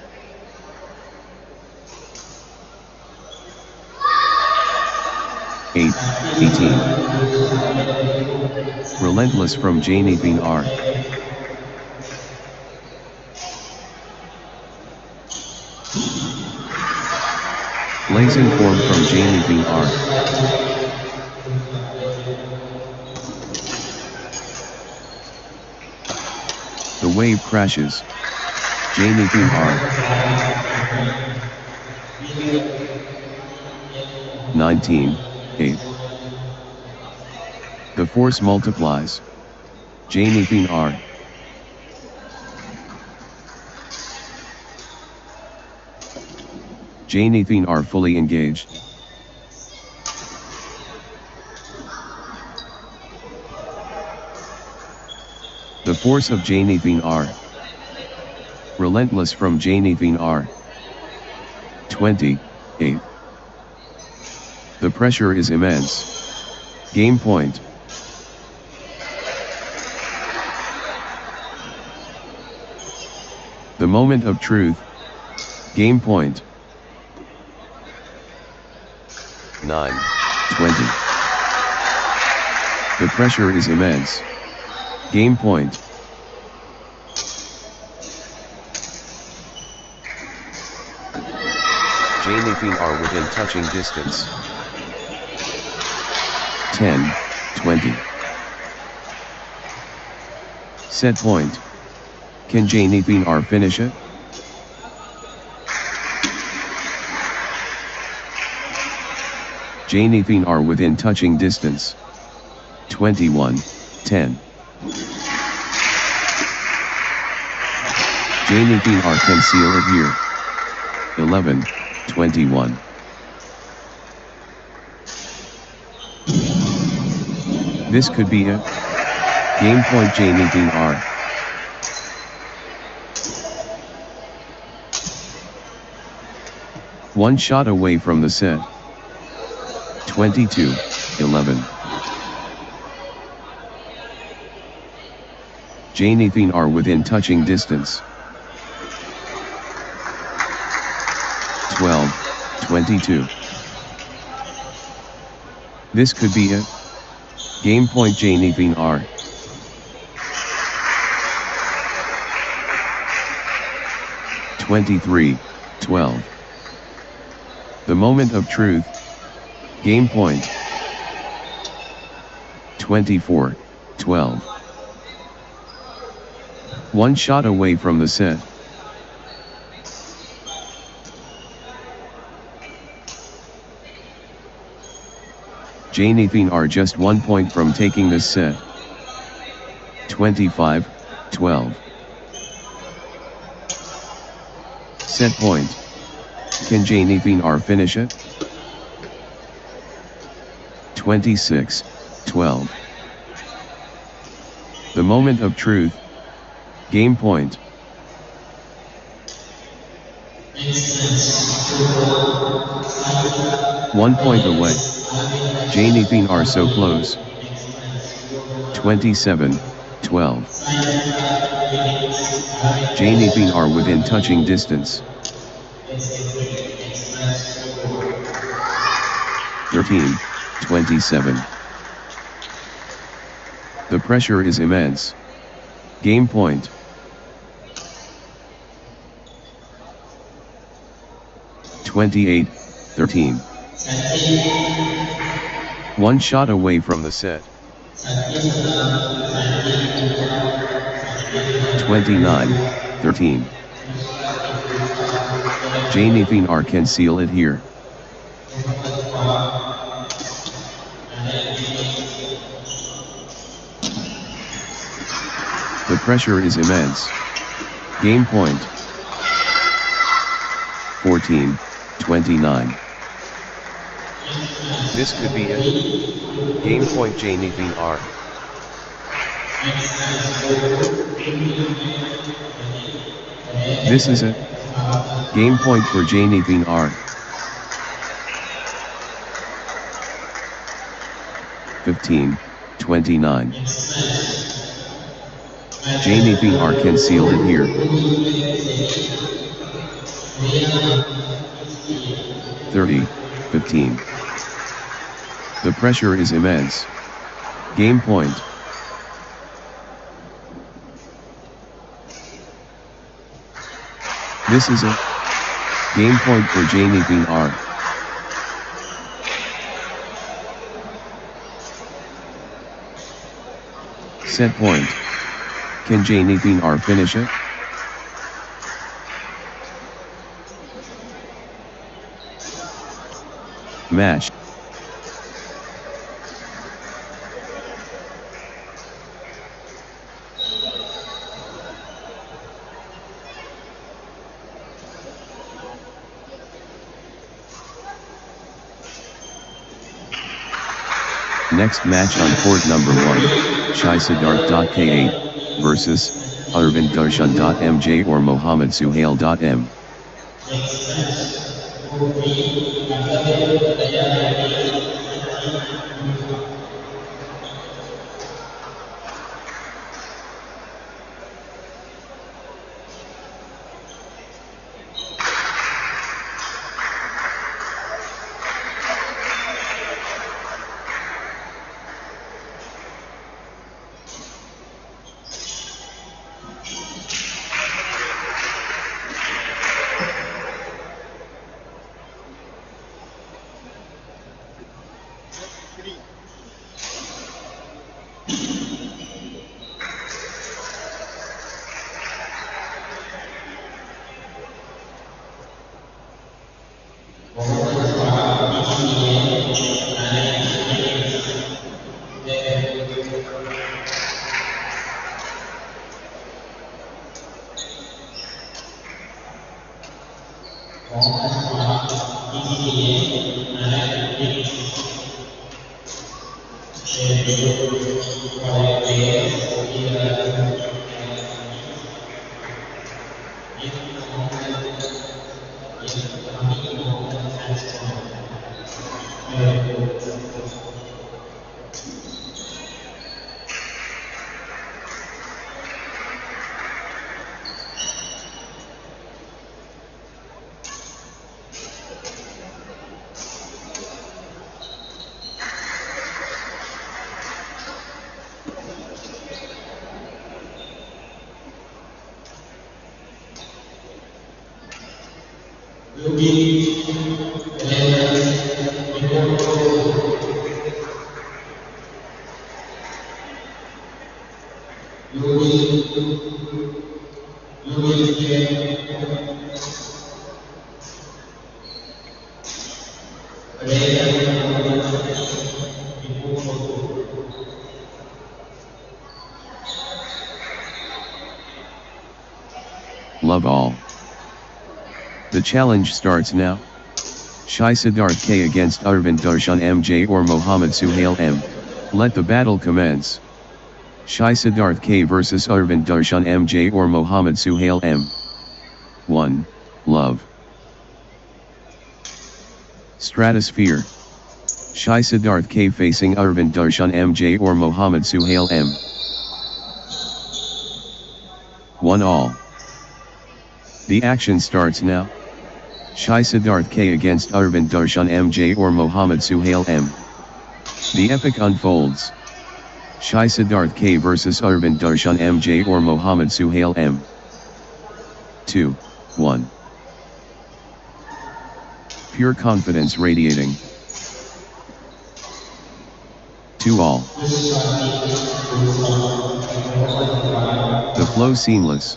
(8-18). Relentless from Janithin R. Blazing form from Janithin R. The wave crashes. Janithin R. 19-8. The force multiplies. Janithin R. Janithin are fully engaged. The force of Janithin R. Relentless from Janithin R. 28. The pressure is immense. Game point. The moment of truth. Game point. 9-20. The pressure is immense. Game point. Janithin are within touching distance. 10-20. Set point. Can Janithin R finish it? Janithin are within touching distance. 21-10. Janithin R can seal it here. 11-21. This could be it. Game point Janithin R. One shot away from the set. 22-11. Janithin are within touching distance. 12-22. This could be it. Game point Janithin R. (23-12). The moment of truth. Game point. 24-12. One shot away from the set. Janithin are just 1 point from taking this set. 25-12. Set point. Can Janithin R finish it? 26-12. The moment of truth. Game point. One point away. Janithin are so close. 27-12. Janithin are within touching distance. 13-27. The pressure is immense. Game point. (28-13). One shot away from the set. 29-13. Janithin R can seal it here. The pressure is immense. Game point. 14-29. This could be it. Game point Jainithing R. This is it. Game point for Jainithing R. 15-29. Jainithing R can seal it here. 30-15. The pressure is immense. Game point. This is it. Game point for Jainithing R. Set point. Can Jainithing R finish it? Match. Next match on court number 1, Shai Siddharth.K8 versus Arvind Darshan.MJ or Mohammad Suhail.M. Love all. The challenge starts now. Shai Siddharth K against Arvind Darshan MJ or Mohammad Suhail M. Let the battle commence. Shai Siddharth K versus Arvind Darshan MJ or Mohammad Suhail M. 1. Love. Stratosphere. Shai Siddharth K facing Arvind Darshan MJ or Mohammad Suhail M. 1 all. The action starts now. Shai Siddharth K against Arvind Darshan MJ or Mohammad Suhail M. The epic unfolds. Shai Siddharth K versus Arvind Darshan MJ or Mohammad Suhail M. 2, 1. Pure confidence radiating. 2 all. The flow seamless.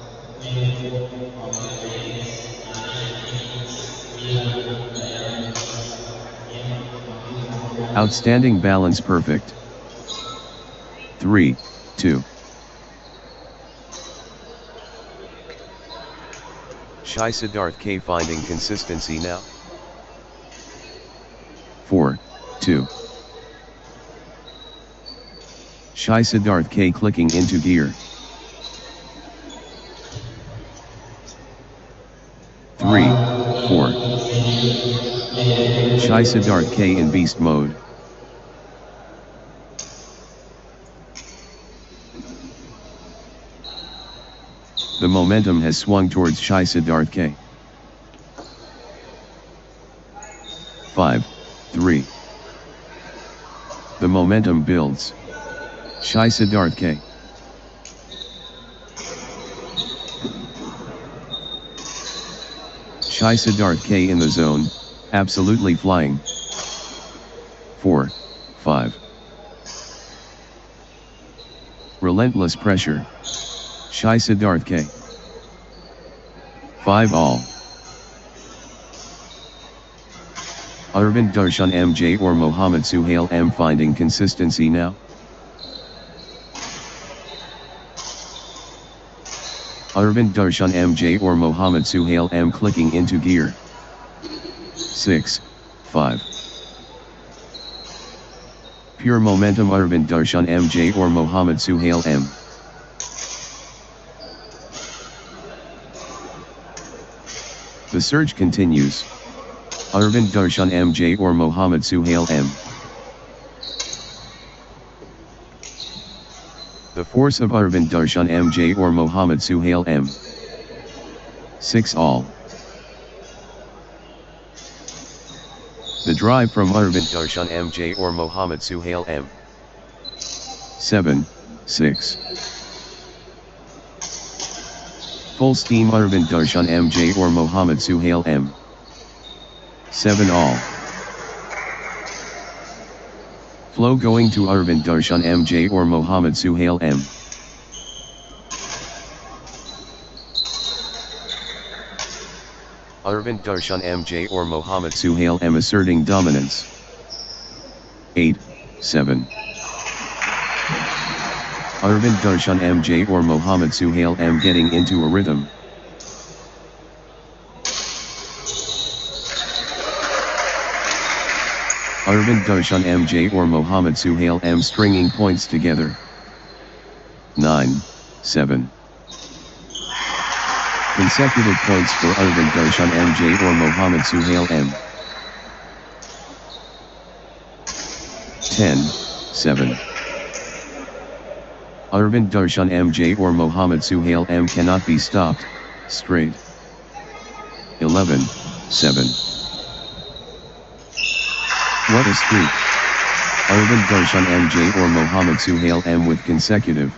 Outstanding balance perfect. 3, 2. Shai Siddharth K finding consistency now. 4-2. Shai Siddharth K clicking into gear. 3-4. Shai Siddharth K in beast mode. The momentum has swung towards Shai Siddharth K. 5-3. The momentum builds. Shai Siddharth K. Shai Siddharth K in the zone, absolutely flying. 4-5. Relentless pressure. Shai Siddharth K. 5-all. Arvind Darshan MJ or Mohammad Suhail M finding consistency now. Arvind Darshan MJ or Mohammad Suhail M clicking into gear. 6-5. Pure momentum Arvind Darshan MJ or Mohammad Suhail M. The surge continues. Arvind Darshan MJ or Mohammad Suhail M. The force of Arvind Darshan MJ or Mohammad Suhail M. 6-all. The drive from Arvind Darshan MJ or Mohammad Suhail M. 7-6. Full steam Arvind Darshan MJ or Mohammad Suhail M. 7-all. Flow going to Arvind Darshan MJ or Mohammad Suhail M. Arvind Darshan MJ or Mohammad Suhail M asserting dominance. 8-7. Arvind Darshan MJ or Mohammad Suhail M getting into a rhythm. Arvind Darshan MJ or Mohammad Suhail M stringing points together. 9-7. Consecutive points for Arvind Darshan MJ or Mohammad Suhail M. 10-7. Arvind Darshan MJ or Mohammad Suhail M cannot be stopped, straight. 11-7. What a streak. Arvind Darshan MJ or Mohammad Suhail M with consecutive.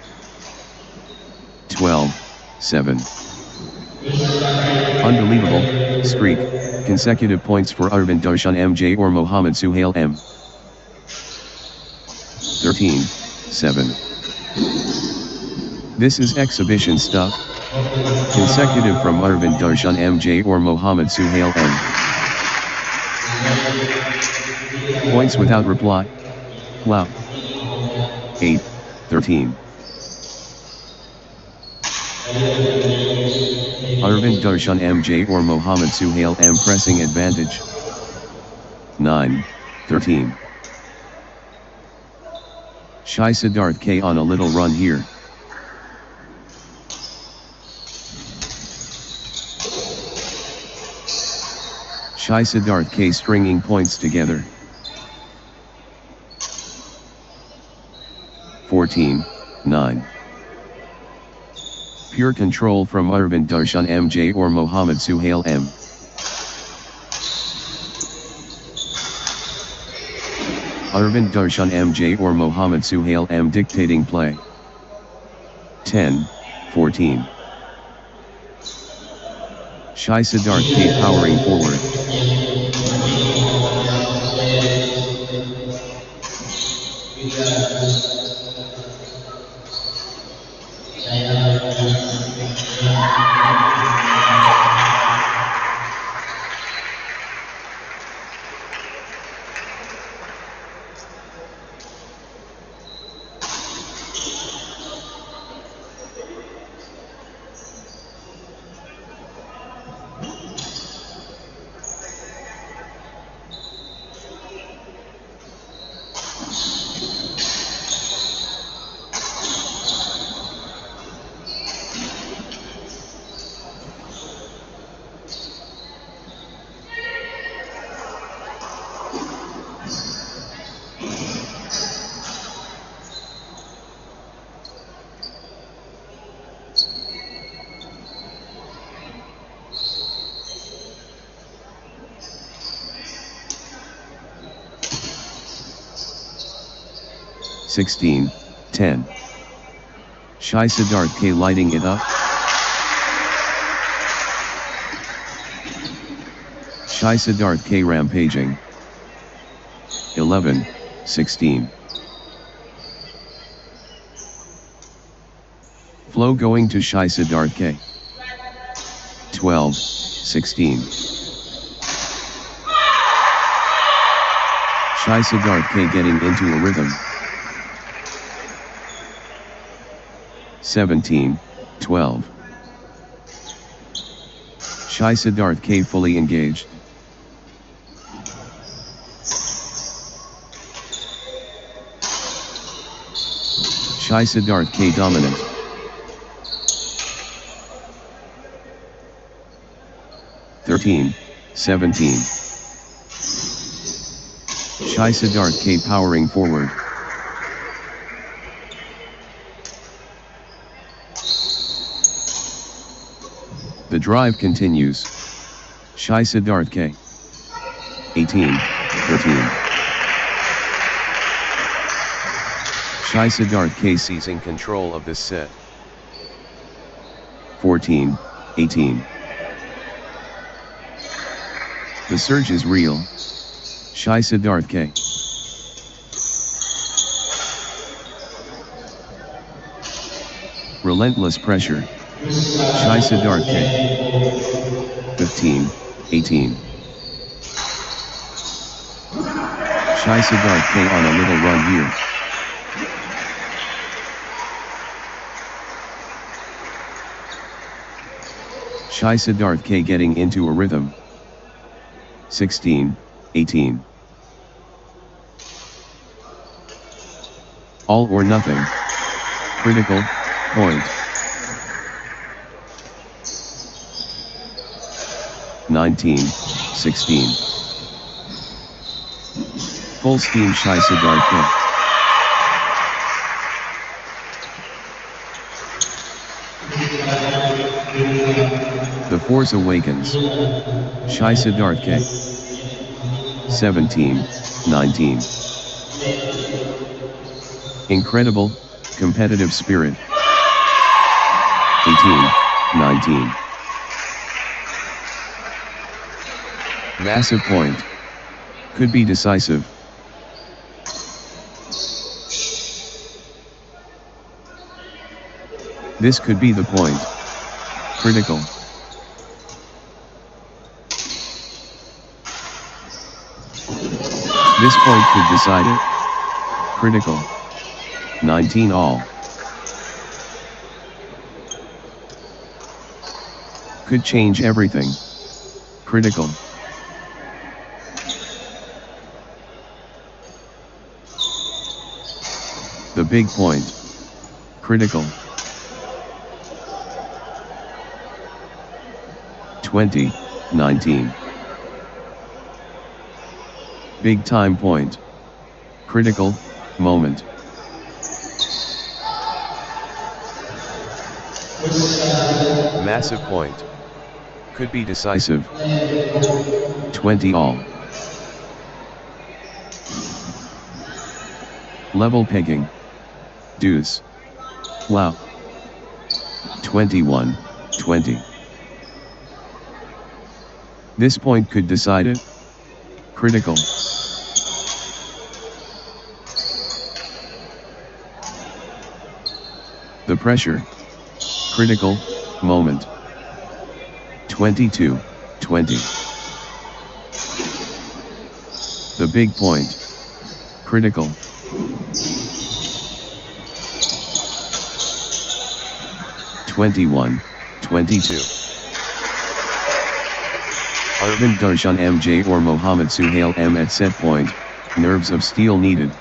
12-7. Unbelievable streak, consecutive points for Arvind Darshan MJ or Mohammad Suhail M. 13-7. This is exhibition stuff. Consecutive from Arvind Darshan MJ or Mohammad Suhail M. Points without reply. Wow. 8-13. Arvind Darshan MJ or Mohammad Suhail M pressing advantage. 9-13. Shai Siddharth K on a little run here. Shai Siddharth K stringing points together. 14-9. Pure control from Arvind Darshan MJ or Mohammad Suhail M. Arvind Darshan MJ or Mohammad Suhail M dictating play. 10-14. Shai Siddharth K powering forward. 16, 10. Shai Siddharth K lighting it up. Shai Siddharth K rampaging. 11, 16. Flow going to Shai Siddharth K. 12, 16. Shai Siddharth K getting into a rhythm. 17, 12. Shai Siddharth K fully engaged. Shai Siddharth K dominant. 13, 17. Shai Siddharth K powering forward. The drive continues. Shai Siddharth K. 18, 13. Shai Siddharth K seizing control of this set. 14, 18. The surge is real. Shai Siddharth K. Relentless pressure. Shai Siddharth K. 15, 18. Shai Siddharth K on a little run here. Shai Siddharth K getting into a rhythm. 16, 18. All or nothing. Critical point. 19, 16. Full steam Shai Siddharth K. The Force Awakens. Shai Siddharth K. 17, 19. Incredible, competitive spirit. 18, 19. Massive point. Could be decisive. This could be the point. Critical. This point could decide it. Critical. 19 all. Could change everything. Critical. The big point. Critical. 20, 19. Big time point. Critical moment. Massive point. Could be decisive. 20 all. Level pegging. Deuce. Wow. 21, 20. This point could decide it. Critical. The pressure. Critical moment. 22, 20. The big point. Critical. (21, 22). Arvind Darshan MJ or Mohammad Suhail M at set point, nerves of steel needed.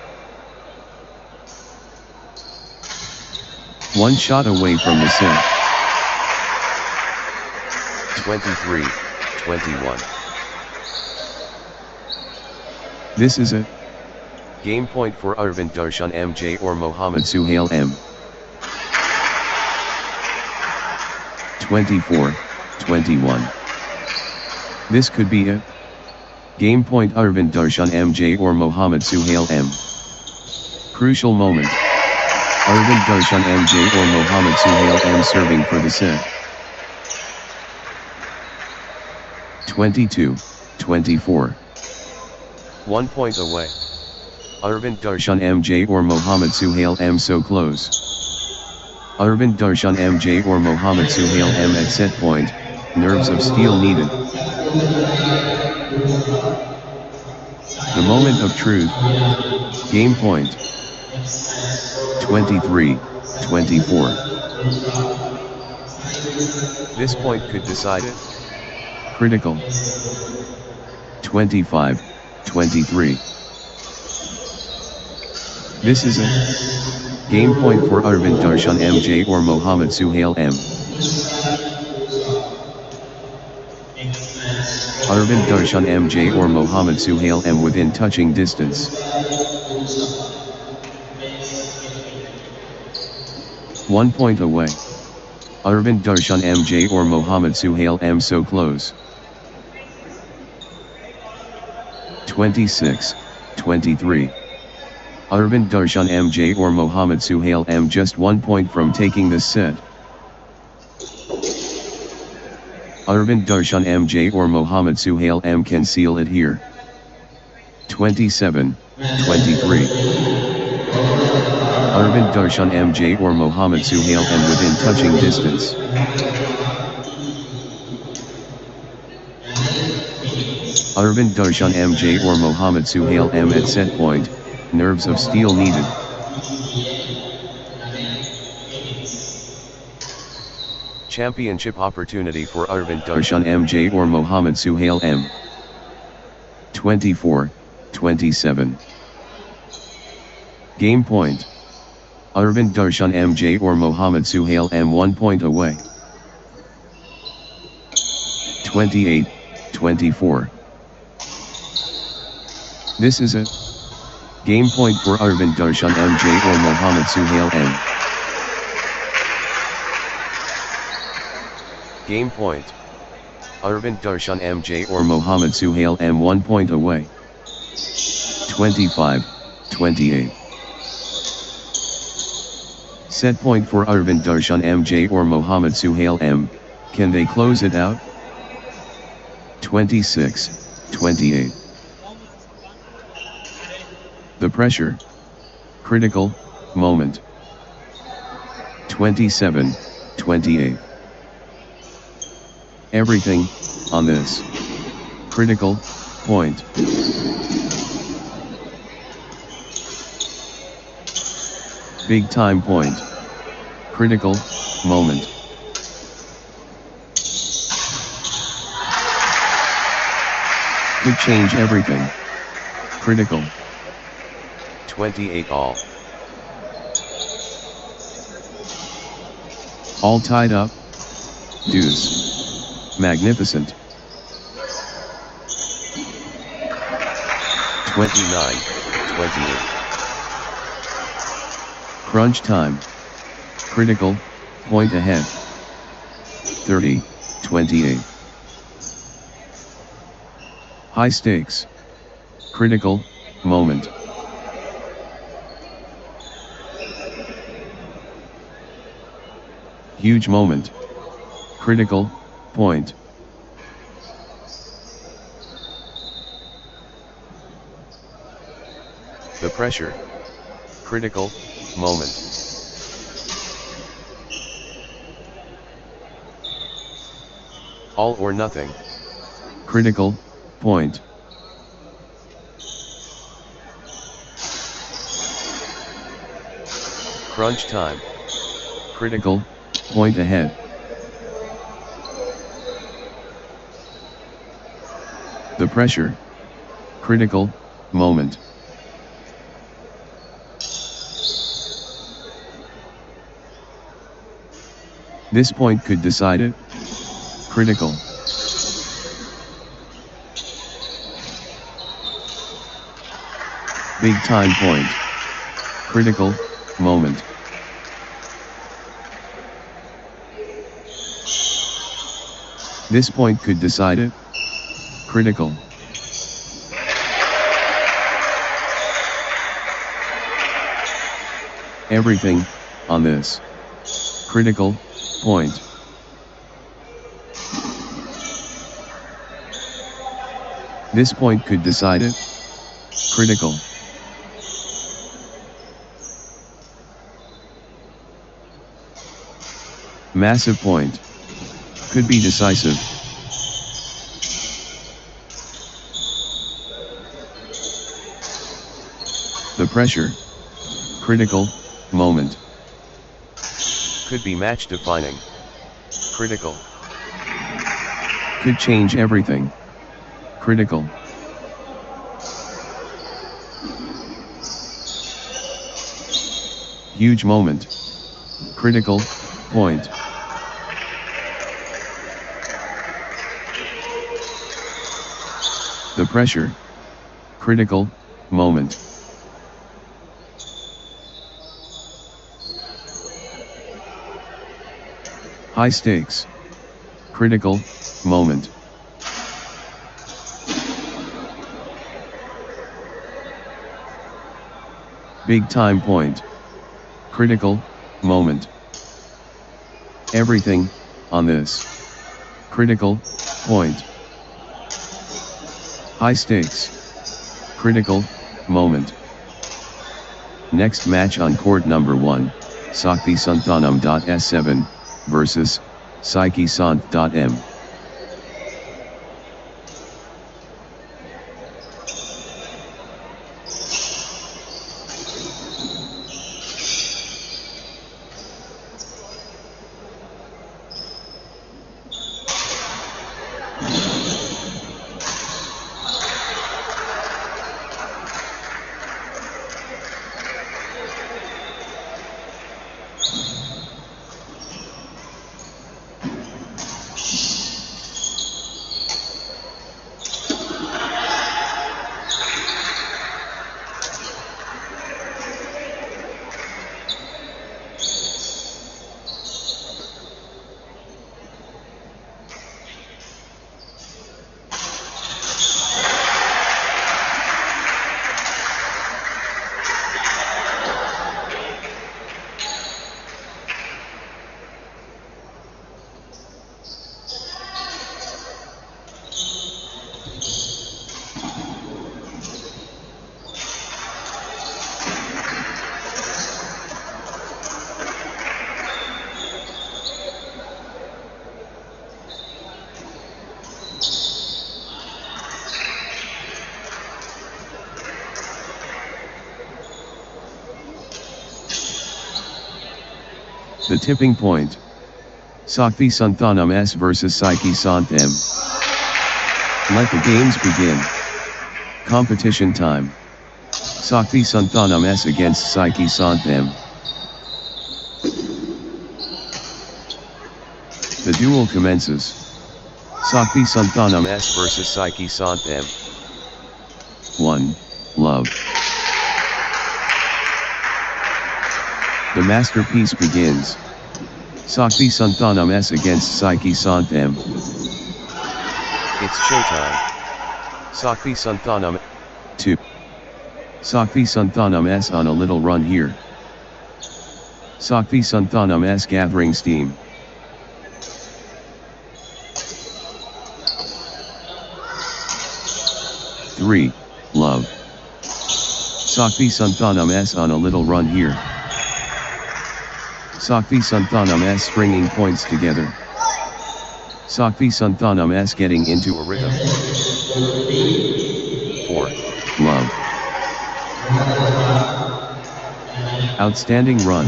One shot away from the set. 23, 21. This is it. Game point for Arvind Darshan MJ or Mohammad Suhail M. 24, 21. This could be it. Game point Arvind Darshan MJ or Mohammad Suhail M. Crucial moment. Arvind Darshan MJ or Mohammad Suhail M serving for the set. 22-24. 1 point away. Arvind Darshan Darshan MJ or Mohammad Suhail M so close. Arvind Darshan MJ or Mohammad Suhail M at set point, nerves of steel needed. The moment of truth. Game point. 23-24. This point could decide it. Critical. 25-23. This is a game point for Arvind Darshan MJ or Mohammad Suhail M. Arvind Darshan MJ or Mohammad Suhail M within touching distance. 1 point away. Arvind Darshan MJ or Mohammad Suhail M so close. 26-23. Arvind Darshan MJ or Mohammad Suhail M just 1 point from taking this set. Arvind Darshan MJ or Mohammad Suhail M can seal it here. 27-23. Arvind Darshan MJ or Mohammad Suhail M within touching distance. Arvind Darshan MJ or Mohammad Suhail M at set point, nerves of steel needed. Championship opportunity for Arvind Darshan MJ or Mohammad Suhail M. 24-27. Game point. Arvind Darshan MJ or Mohammad Suhail M 1 point away. 28-24. This is a game point for Arvind Darshan MJ or Mohammad Suhail M. Game point. Arvind Darshan MJ or Mohammad Suhail M 1 point away. 25-28. Set point for Arvind Darshan MJ or Mohammad Suhail M. Can they close it out? 26-28. The pressure. Critical moment. 27-28. Everything on this critical point. Big time point. Critical moment. Could change everything. Critical. 28 all. All tied up. Deuce. Magnificent. 29-28. Crunch time. Critical point ahead. 30-28. High stakes. Critical moment. Huge moment. Critical point. The pressure. Critical moment. All or nothing. Critical point. Crunch time. Critical point ahead. The pressure. Critical moment. This point could decide it. Critical. Big time point. Critical moment. This point could decide it. Critical. Everything, on this. Critical, point. This point could decide it. Critical. Massive point. Could be decisive. The pressure. Critical, moment. Could be match defining. Critical. Could change everything. Critical. Huge moment. Critical, point. The pressure. Critical, moment. High stakes. Critical, moment. Big time point. Critical, moment. Everything, on this. Critical, point. High stakes. Critical, moment. Next match on court number 1, Sakthi Santhanam.S7 versus Psyche Sant.M. The tipping point. Sakthi Santhanam S versus Psyche Sant M. Let the games begin. Competition time. Sakthi Santhanam S against Psyche Sant M. The duel commences. Sakthi Santhanam S versus Psyche Sant M. 1. Love. The masterpiece begins. Sakthi Santhanam S against Psyche Sant M. It's showtime. Sakthi Santhanam. 2. Sakthi Santhanam S on a little run here. Sakthi Santhanam S gathering steam. Three. Love. Sakthi Santhanam S on a little run here. Sakthi Santhanam S stringing points together. Sakthi Santhanam S getting into a rhythm. 4. Love. Outstanding run.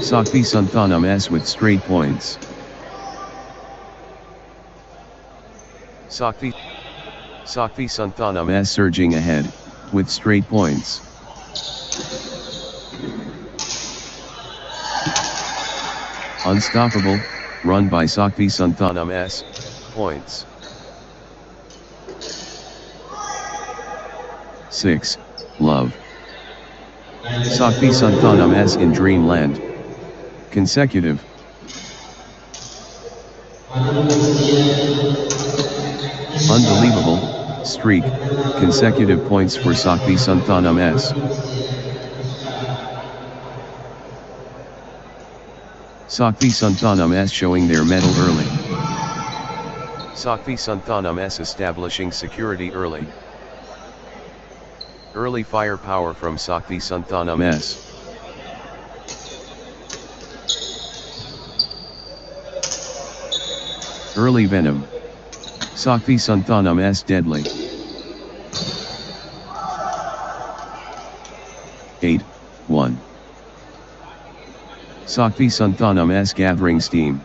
Sakthi Santhanam S with straight points. Sakthi Santhanam S surging ahead, with straight points. Unstoppable, run by Sakthi Santhanam S, points. 6. Love. Sakthi Santhanam S in Dreamland. Consecutive. Unbelievable, streak, consecutive points for Sakthi Santhanam S. Sakthi Santhanam S showing their mettle early. Sakthi Santhanam S establishing security early. Early firepower from Sakthi Santhanam S. Early venom. Sakthi Santhanam S deadly. 8-1. Sakthi Santhanam S gathering steam.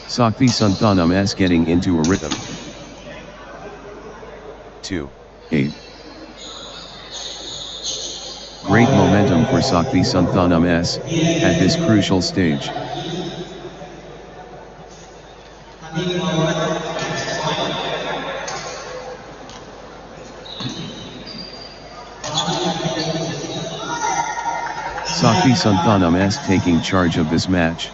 Sakthi Santhanam S getting into a rhythm. 2-8. Great momentum for Sakthi Santhanam S at this crucial stage. Sakthi Santhanam S taking charge of this match.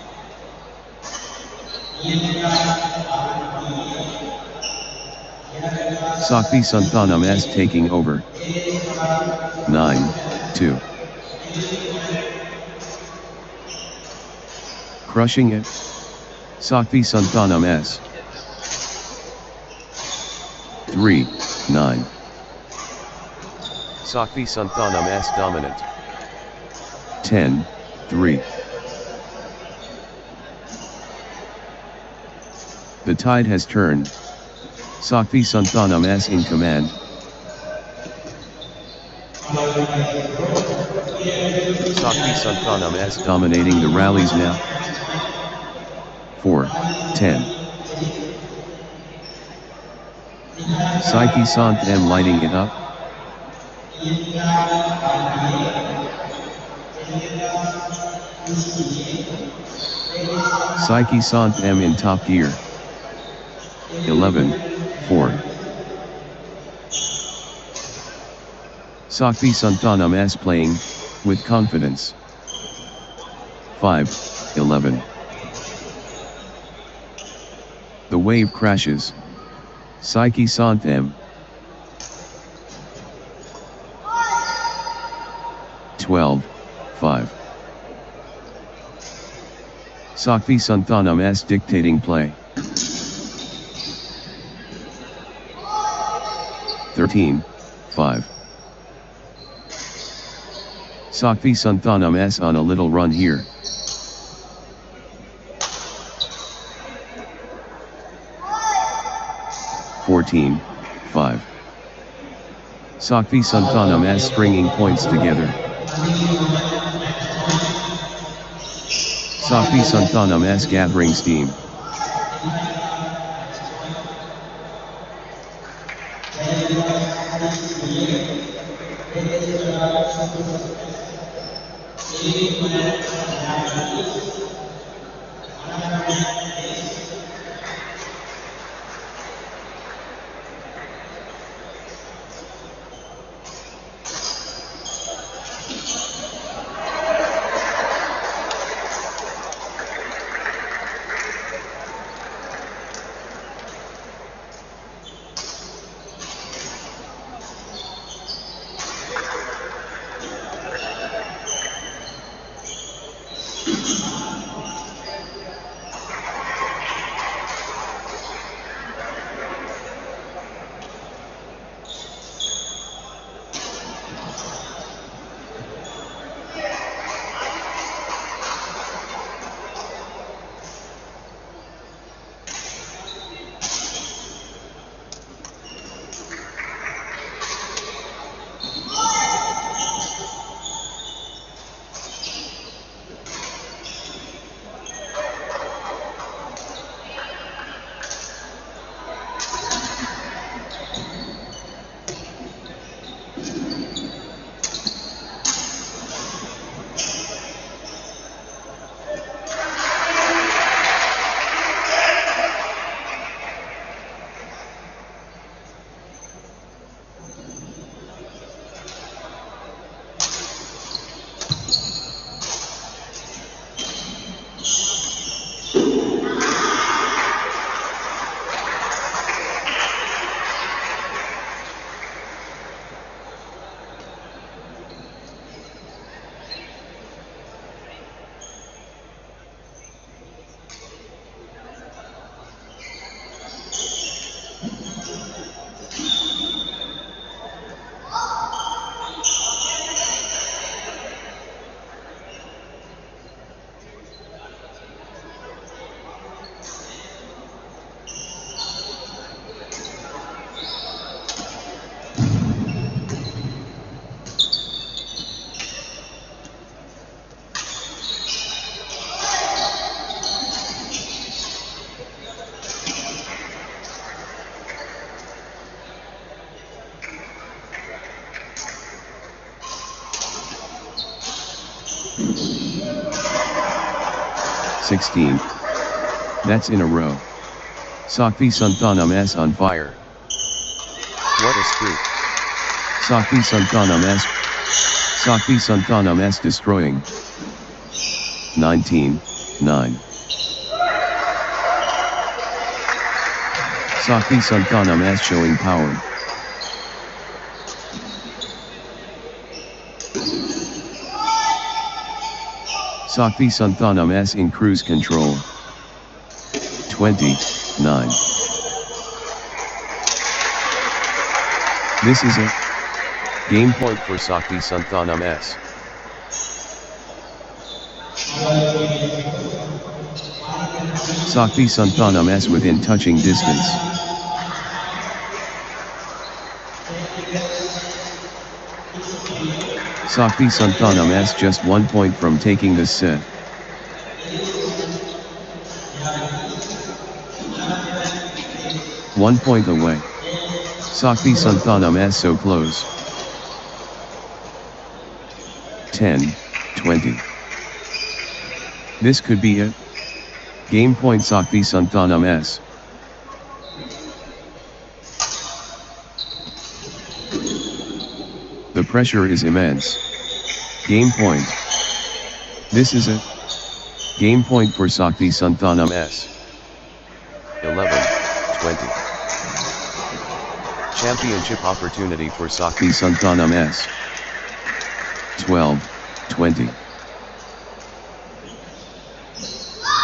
Sakthi Santhanam S taking over. 9-2. Crushing it. Sakthi Santhanam S. 3-9. Sakthi Santhanam S dominant. 10-3. The tide has turned. Sakthi Santhanam S in command. Sakthi Santhanam S Dominating the rallies now. 4-10. Sakthi Sant M lighting it up. Sakthi Sant M in top gear. 11-4. Sakthi Santhanam S playing with confidence. 5-11. The wave crashes. Sakthi Sant M. 12-5. Sakthi Santhanam S dictating play. 13-5. Sakthi Santhanam S on a little run here. (14-5). Sakthi Santhanam S stringing points together. Sakthi Santhanam S gathering steam. 16. That's in a row. Sakti Santhanam S on fire. What a streak. Sakti Santhanam S. Sakti Santhanam S destroying. 19, 9. Sakti Santhanam S showing power. Sakti Santhanam S in cruise control. 20, 9. This is a Game point for Sakti Santhanam S. Sakti Santhanam S within touching distance. Sakti Santhanam S just 1 point from taking this set. One point away. Sakti Santhanam S so close. 10, 20. This could be it. Game point Sakti Santhanam S. The pressure is immense. Game point. This is it. Game point for Sakti Santhanam S. 11, 20. Championship opportunity for Sakti. Sakti Santhanam S. 12, 20.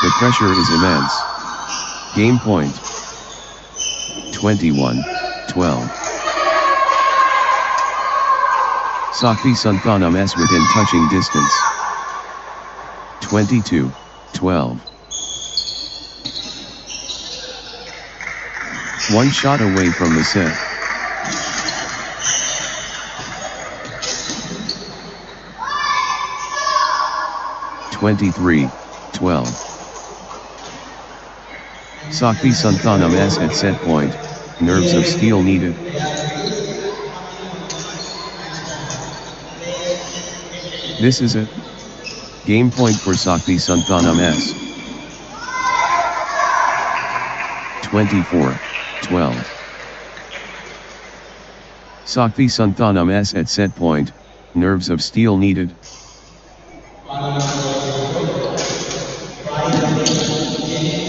The pressure is immense. Game point. 21, 12. Sakti Santhanam S within touching distance. 22, 12. One shot away from the set. (23, 12). Sakti Santhanam S at set point, nerves of steel needed. This is it. Game point for Sakti Santhanam S. 24, 12. Sakti Santhanam S at set point, nerves of steel needed.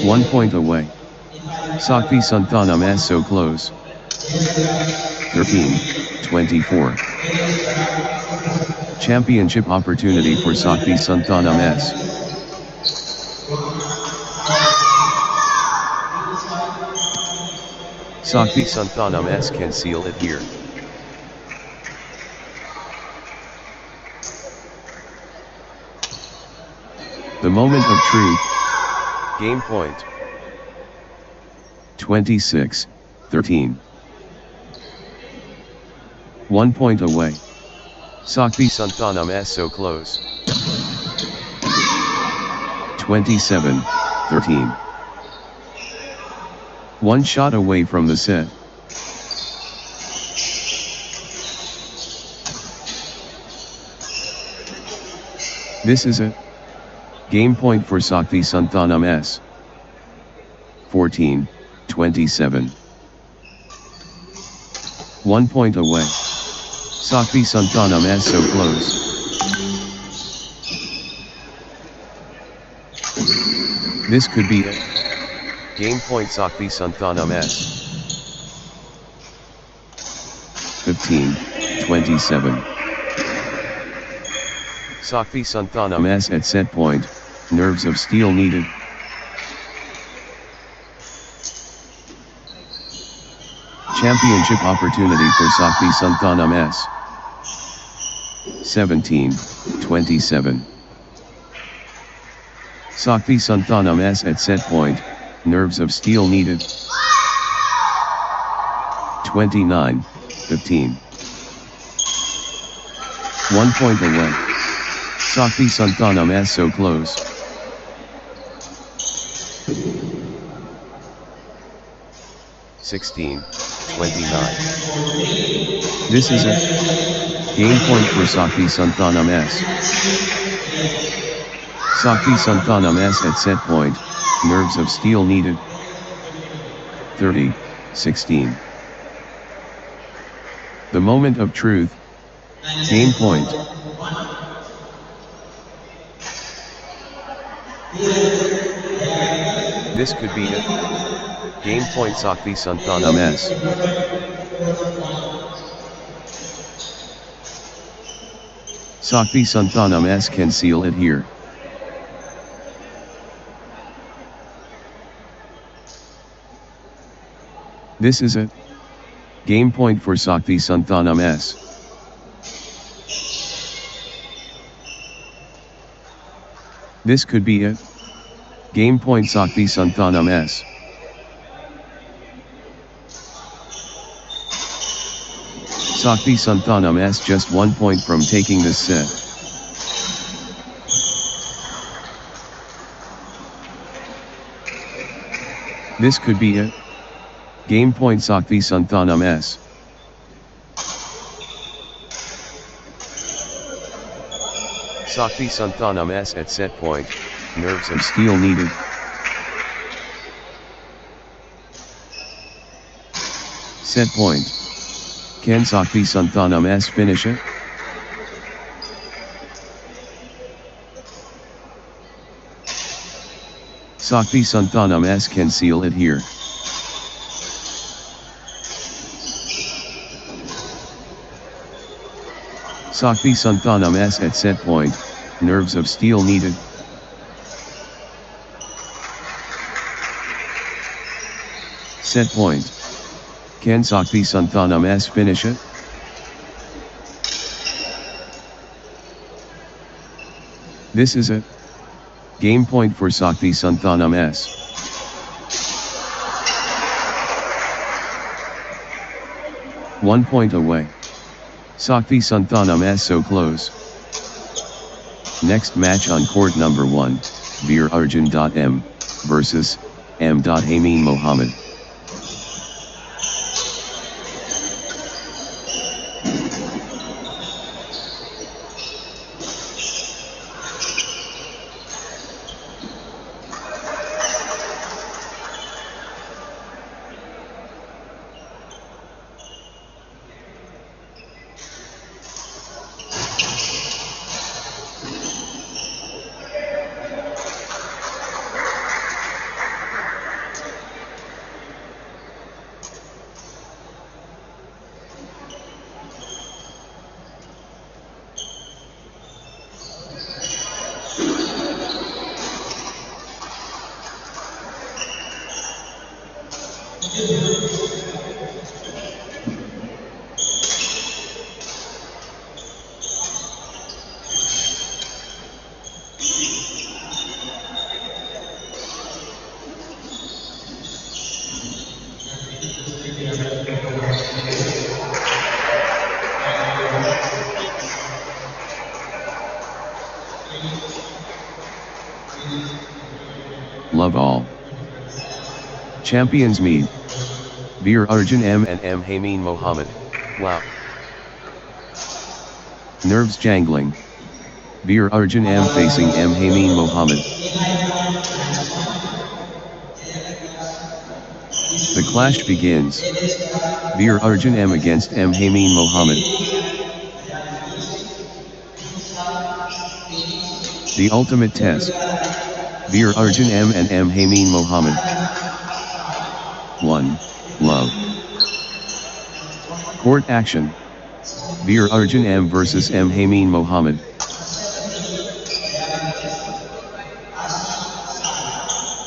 One point away. Sakti Santhanam S so close. 13, 24. Championship opportunity for Sakti Santhanam S. Sakti Santhanam S can seal it here. The moment of truth. Game point. 26, 13. 1 point away. Sakti Santhanam S so close. 27, 13. One shot away from the set. This is it. Game point for Sakti Santhanam S. 14, 27. 1 point away. Sakti Santhanam S so close. This could be it. Game point Sakti Santhanam S. 15, 27. Sakti Santhanam S at set point, nerves of steel needed. Championship opportunity for Sakti Santhanam S. 17, 27. Sakti Santhanam S at set point, nerves of steel needed. 29, 15. 1 point away. Sakti Santhanam S so close. (16, 29). This is it. Game point for Sakti Santhanam S. Sakti Santhanam S at set point, nerves of steel needed. 30-16. The moment of truth. Game point. This could be it. Game point Sakti Santhanam MS. Sakti Santhanam S can seal it here. This is it. Game point for Sakti Santhanam S. This could be it. Game point Sakti Santhanam S. Sakti Santhanam S just 1 point from taking this set. This could be it. Game point Sakti Santhanam S. Sakti Santhanam S at set point, nerves of Steel needed. Set point. Can Sakti Santhanam S finish it? Sakti Santhanam S can seal it here. Sakti Santhanam S at set point, nerves of steel needed. Set point. Can Sakti Santhanam S finish it? This is it. Game point for Sakti Santhanam S. One point away. Sakti Santhanam S so close. Next match on court number 1, Veer Arjun.M versus M. Hameen Mohammed. Love all. Champions meet. Veer Arjun M and M. Hameen Mohammed. Wow. Nerves jangling. Veer Arjun M facing M. Hameen Mohammed. The clash begins. Veer Arjun M against M. Hameen Mohammed. The ultimate test. Veer Arjun M and M. Hameen Mohammed. 1. Love. Court action. Veer Arjun M versus M. Hameen Mohammed.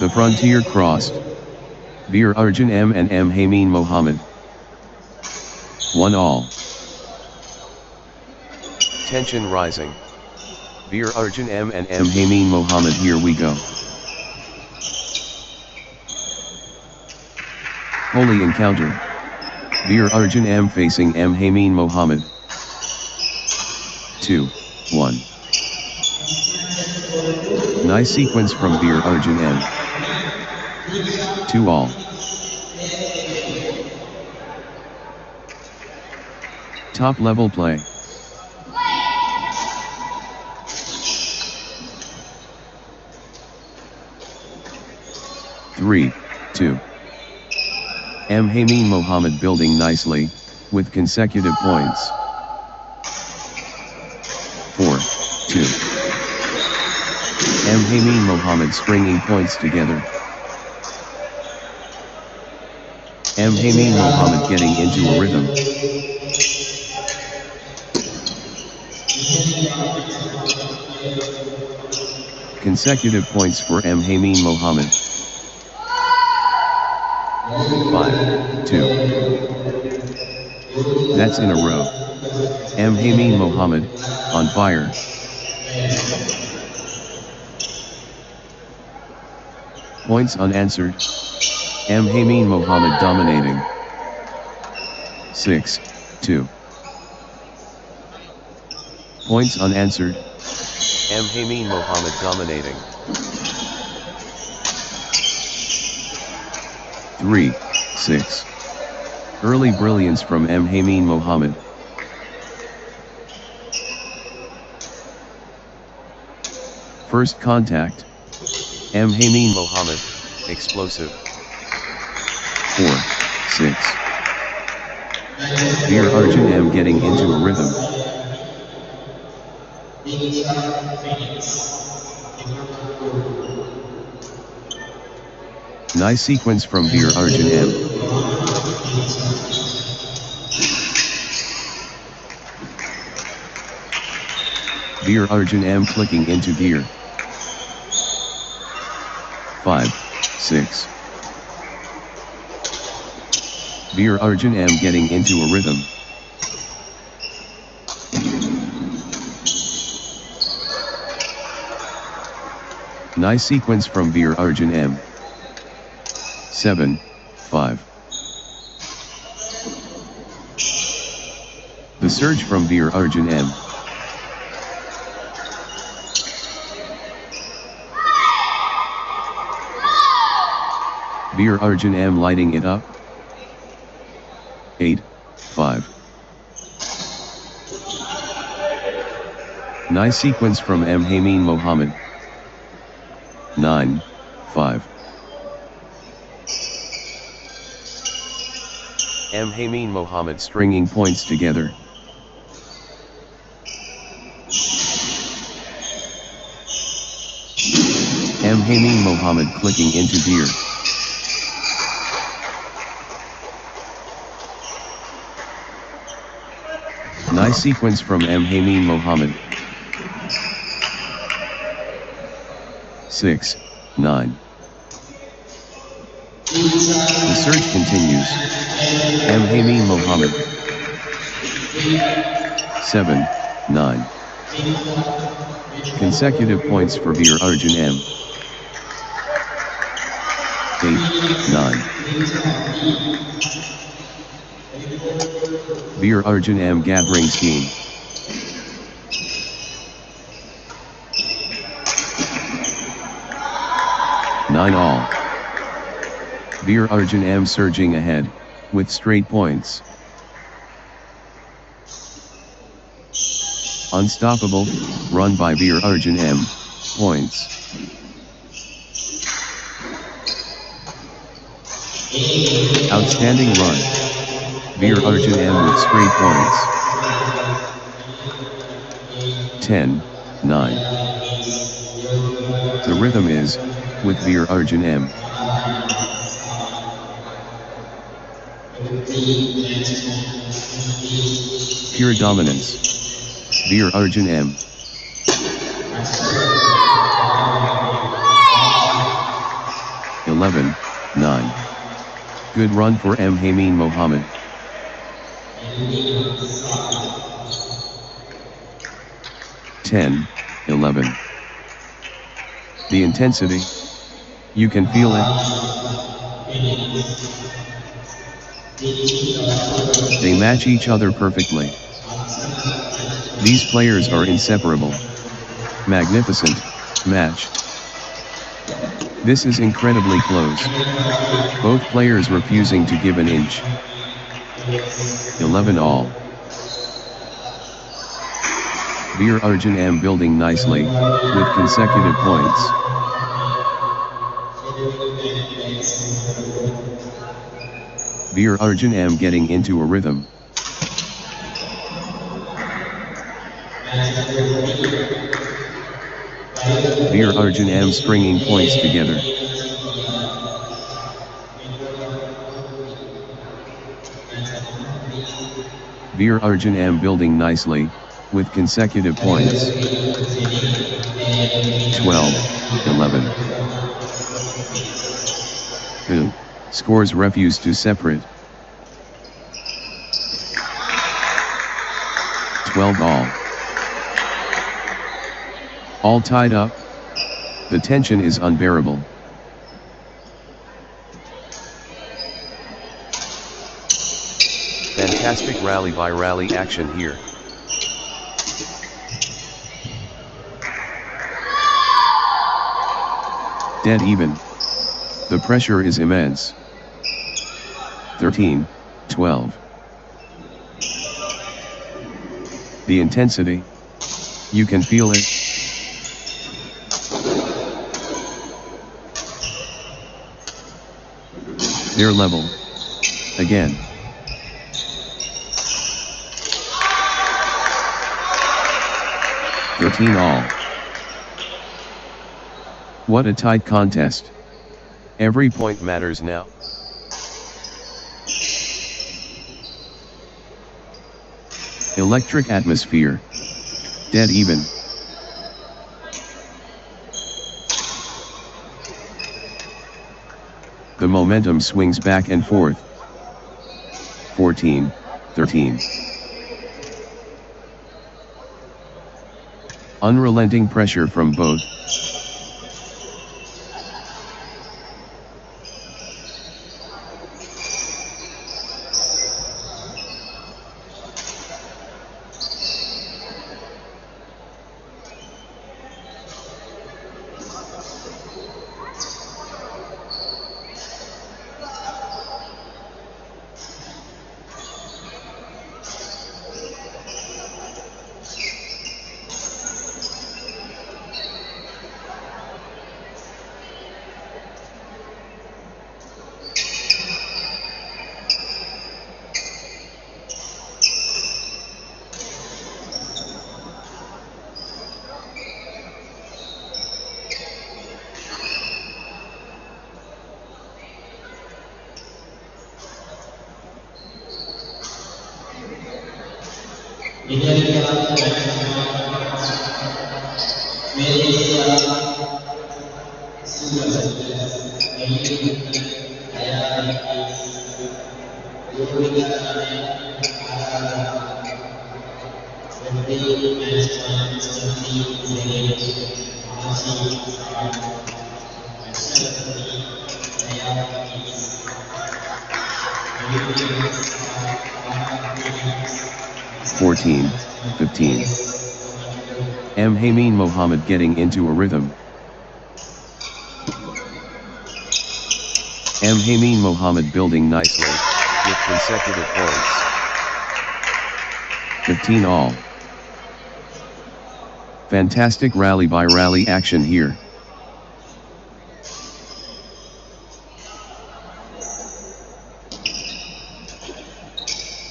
The frontier crossed. Veer Arjun M and M. Hameen Mohammed. 1-all. Tension rising. Veer Arjun M and M. Hameen Mohammed, here we go. Holy encounter. Veer Arjun M facing M. Hameen Mohammed. 2-1. Nice sequence from Veer Arjun M. 2-all. Top level play. 3, 2. M. Hameen Mohammed building nicely, with consecutive points. 4, 2. M. Hameen Mohammed stringing points together. M. Hameen Mohammed getting into a rhythm. Consecutive points for M. Hameen Mohammed. 5, 2. That's in a row. M. Hameen Mohammed, on fire. Points unanswered. M. Hameen Mohammed dominating. 6, 2. Points unanswered. M. Hameen Mohammed dominating. 3, 6. Early brilliance from M. Hameen Mohammed. First contact. M. Hameen Mohammed, explosive. 4, 6. Veer Arjun M getting into a rhythm. Nice sequence from Veer Arjun M. Veer Arjun M clicking into gear. 5, 6. Veer Arjun M getting into a rhythm. Nice sequence from Veer Arjun M. 7, 5. The surge from Veer Arjun M. Veer Arjun M lighting it up. 8, 5. Nice sequence from M. Hameen Mohammed. 9, 5. M. Hameen Mohammed Stringing points together. M. Hameen Mohammed clicking into gear. Nice sequence from M. Hameen Mohammed. 6, 9. The surge continues. M. Hameen Mohammed. 7, 9. Consecutive points for Veer Arjun M. 8, 9. Veer Arjun M gathering scheme. 9 all. Veer Arjun M surging ahead, with straight points. Unstoppable, run by Veer Arjun M, points. Outstanding run. Veer Arjun M with straight points. 10, 9. The rhythm is, with Veer Arjun M. Pure dominance. Veer Arjun M. 11, 9. Good run for M. Hameen Mohammed. 10, 11. The intensity. You can feel it. They match each other perfectly. These players are inseparable. Magnificent match. This is incredibly close. Both players refusing to give an inch. 11 all. Veer Arjun M building nicely, with consecutive points. Veer Arjun M getting into a rhythm. Veer Arjun M stringing points together. Veer Arjun M building nicely, with consecutive points. 12, 11. Who scores refuse to separate. 12 all. All tied up. The tension is unbearable. Fantastic rally by rally action here. Dead even. The pressure is immense. 13, 12. The intensity. You can feel it. They're level. Again. All. What a tight contest. Every point matters now. Electric atmosphere. Dead even. The momentum swings back and forth. 14, 13. Unrelenting pressure from both. (14, 15). M. Hameen Mohammed getting into a rhythm. M. Hameen Mohammed building nicely, with consecutive points. 15 all. Fantastic rally by rally action here.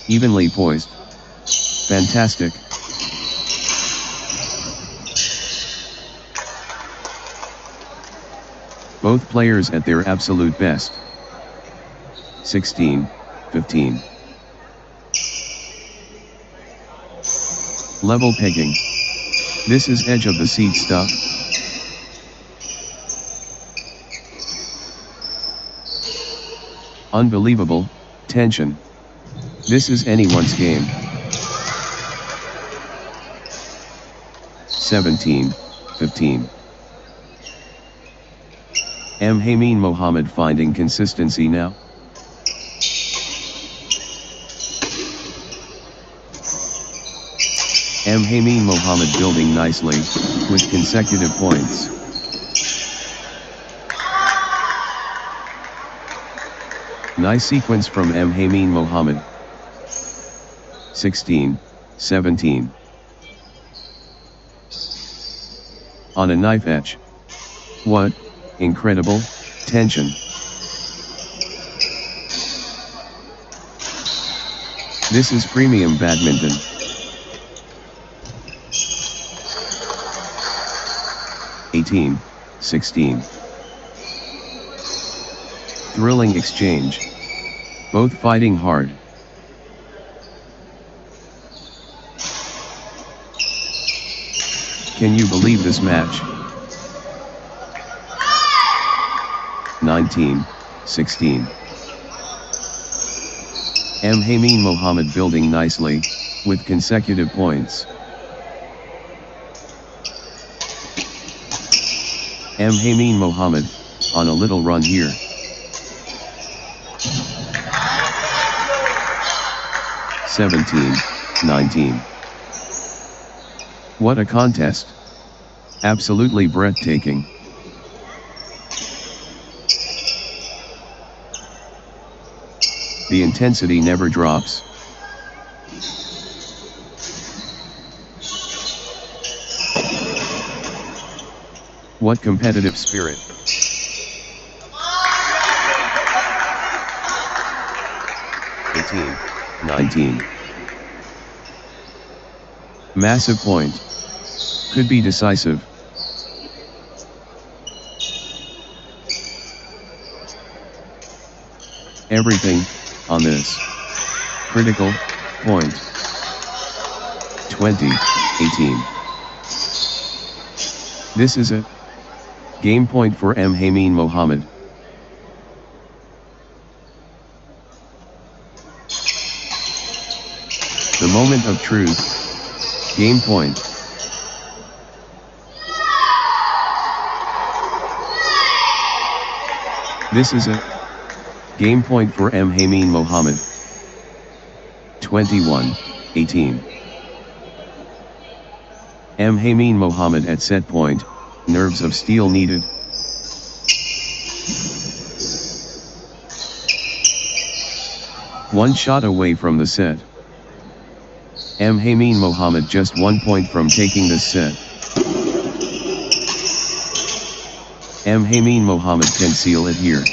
Evenly poised. Fantastic. Both players at their absolute best. 16, 15. Level pegging. This is edge of the seat stuff. Unbelievable tension. This is anyone's game. 17, 15. M. Hameen Mohammed finding consistency now. M. Hameen Mohammed building nicely, with consecutive points. Nice sequence from M. Hameen Mohammed. 16, 17. On a knife edge. What incredible tension. This is premium badminton. (18, 16). Thrilling exchange. Both fighting hard. Can you believe this match? 19, 16. Hameen Mohammed building nicely, with consecutive points. Hameen Mohammed, on a little run here. (17-19). What a contest! Absolutely breathtaking. The intensity never drops. What competitive spirit! (18, 19). Massive point. Could be decisive. Everything on this critical point. 20-18. This is a game point for Hameen Mohammed. The moment of truth. Game point. This is a game point for Hameen Mohammed. 21-18. Hameen Mohammed at set point, nerves of steel needed. One shot away from the set. Hameen Mohammed just 1 point from taking this set. Hameen Mohammed can seal it here.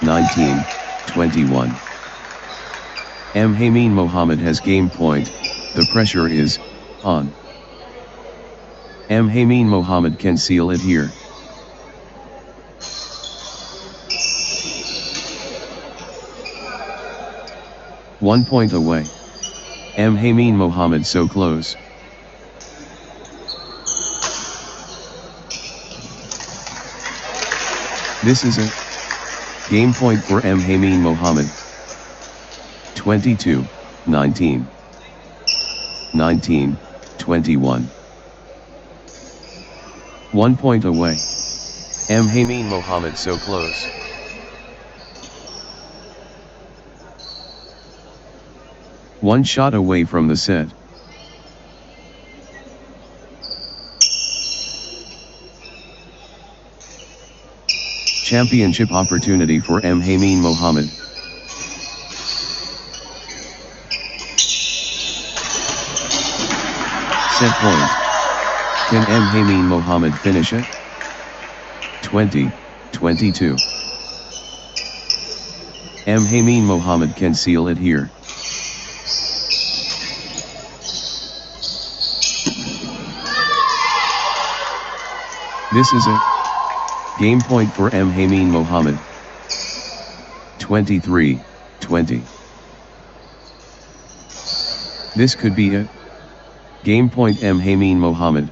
(19-21). Hameen Mohammed has game point, the pressure is on. Hameen Mohammed can seal it here. One point away. Hameen Mohammed so close. This is a game point for Hameen Mohammed. 22-19. 19-21. 1 point away. Hameen Mohammed so close. One shot away from the set. Championship opportunity for Hameen Mohammed. Set point. Can Hameen Mohammed finish it? 20-22. Hameen Mohammed can seal it here. This is a game point for Hameen Mohammed. 23-20. This could be it. Game point Hameen Mohammed.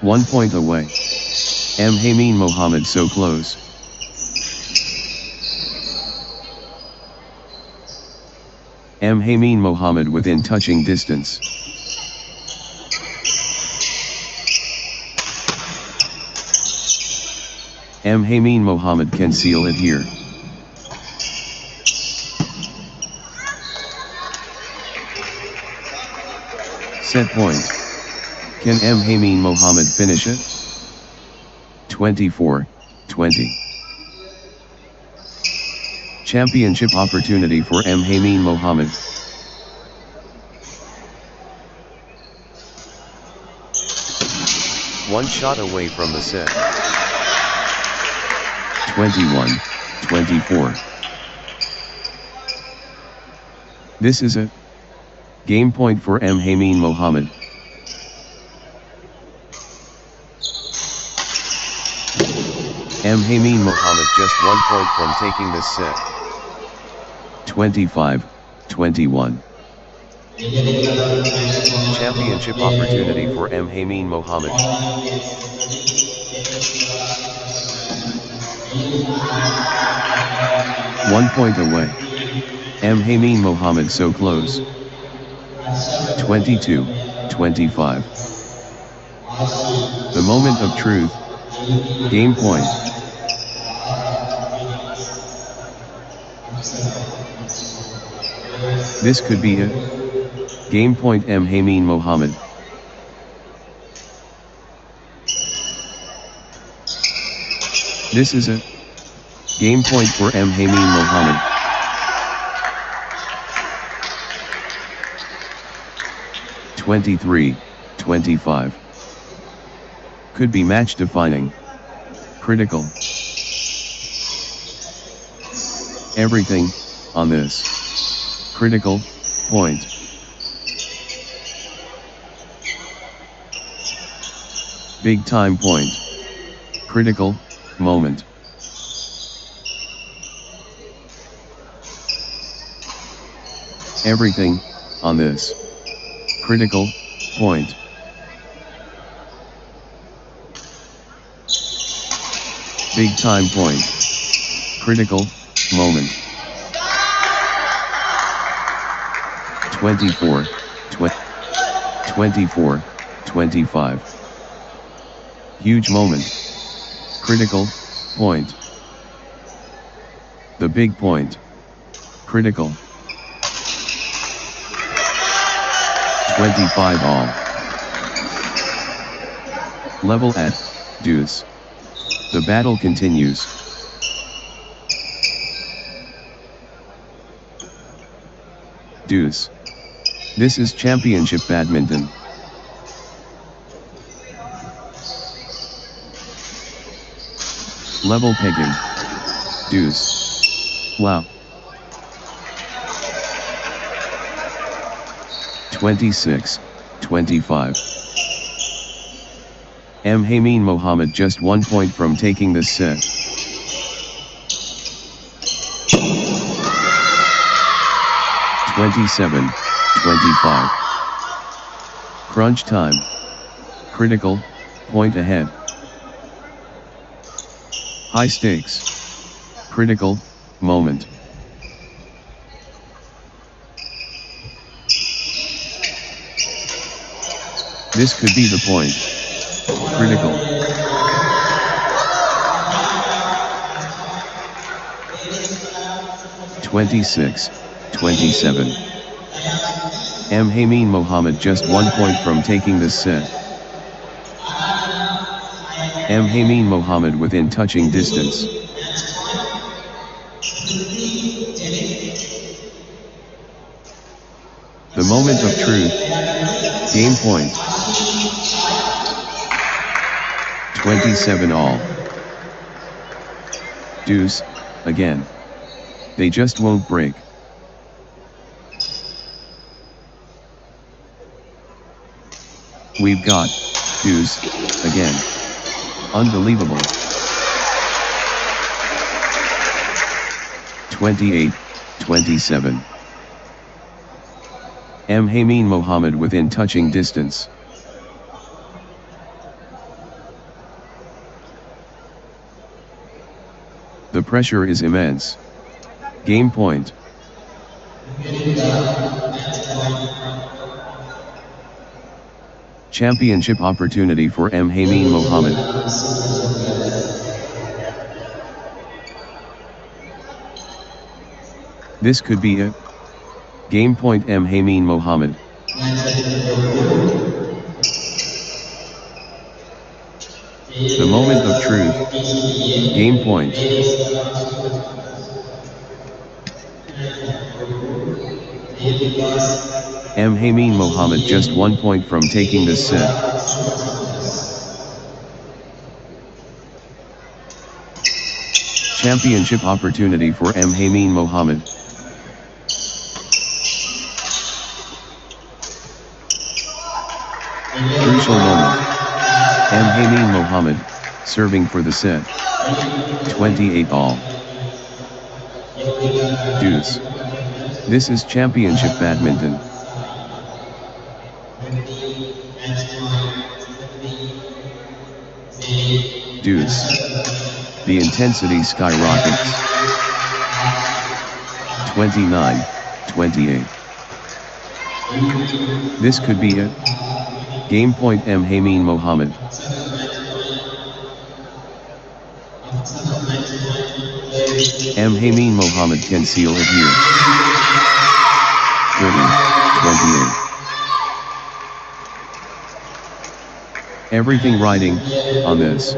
One point away. Hameen Mohammed so close. Hameen Mohammed within touching distance. Hameen Mohammed can seal it here. Set point. Can Hameen Mohammed finish it? 24-20. Championship opportunity for Hameen Mohammed. One shot away from the set. 21-24. This is a game point for Hameen Mohammed. Hameen Mohammed just 1 point from taking this set. 25-21. Championship opportunity for Hameen Mohammed. One point away. Hameen Mohammed so close. 22-25. The moment of truth. Game point. This could be a game point Hameen Mohammed. This is a game point for Hameen Mohammed. (23-25). Could be match defining. Critical. Everything on this critical point. Big time point. Critical moment. Everything on this critical point. Big time point. Critical moment. 24-25. Huge moment. Critical point. The big point. Critical. 25 all. Level at deuce. The battle continues. Deuce. This is championship badminton. Level pegging. Deuce. Wow. 26-25. Hameen Mohammed just 1 point from taking this set. (27-25). Crunch time. Critical point ahead. High stakes. Critical moment. This could be the point. Critical. (26-27). Hameen Mohammed just 1 point from taking this set. Hameen Mohammed within touching distance. The moment of truth. Game point. 27 all. Deuce, again. They just won't break. We've got deuce again. Unbelievable. 28-27. Hameen Mohammed within touching distance. The pressure is immense. Game point. Championship opportunity for Hameen Mohammed. This could be a game point Hameen Mohammed. The moment of truth. Game point. Hameen Mohammed just 1 point from taking this set. Championship opportunity for M. Hameen Mohammed. Crucial moment. M. Hameen Mohammed, serving for the set. 28 all. Deuce. This is championship badminton. Deuce. The intensity skyrockets. 29-28. This could be it. Game point M. Hameen Mohammed. M. Hameen Mohammed can seal it here. 30-28. Everything riding on this.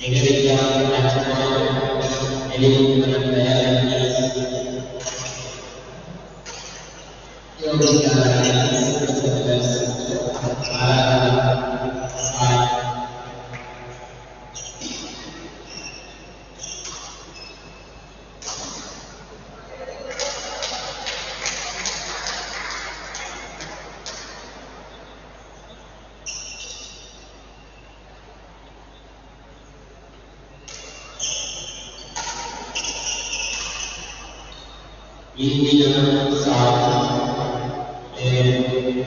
Negative maximum, eliminate Indian South and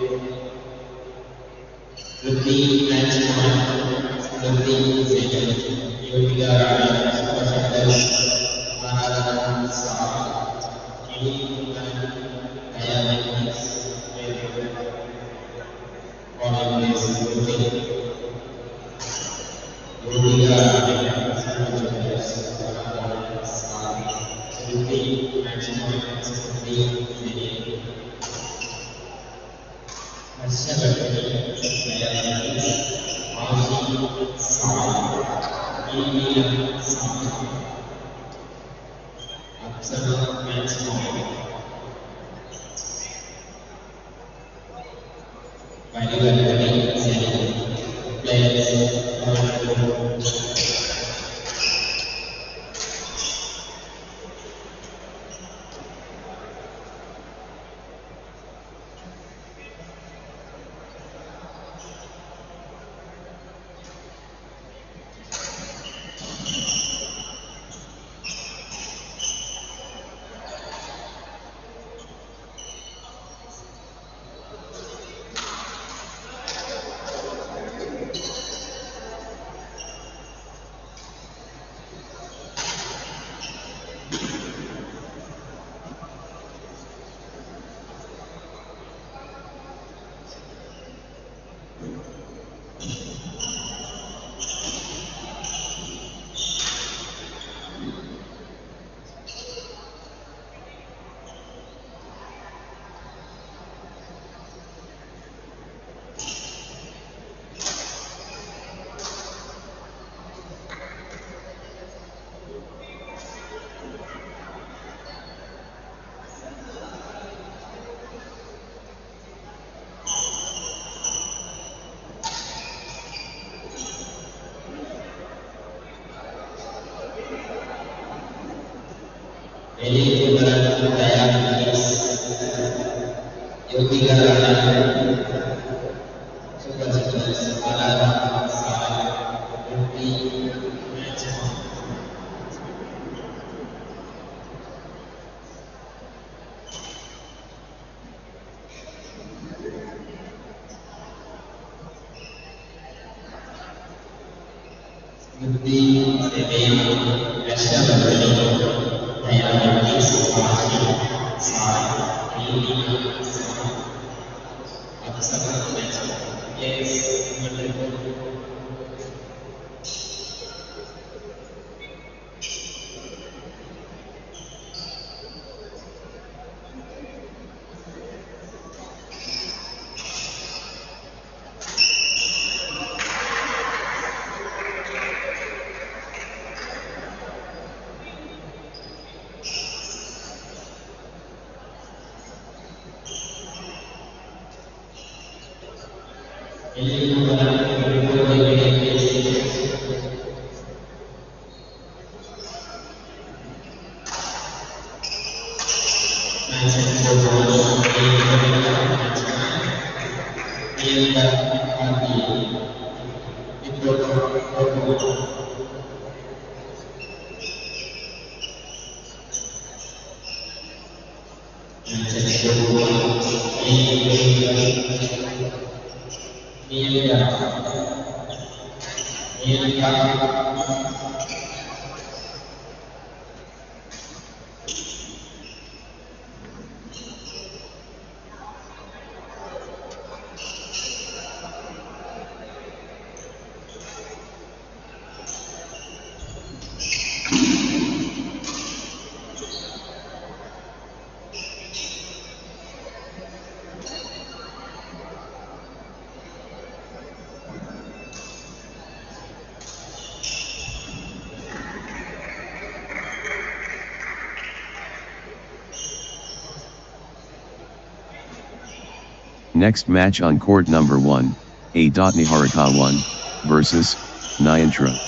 50 match point, 50 seconds. Yoga Supercenter, Marathon South, Diabetes, Olympics, Yoga Supercenter, South, 50 match points, 50 seconds. Next match on court number 1, A.Niharika 1 versus Nyantra.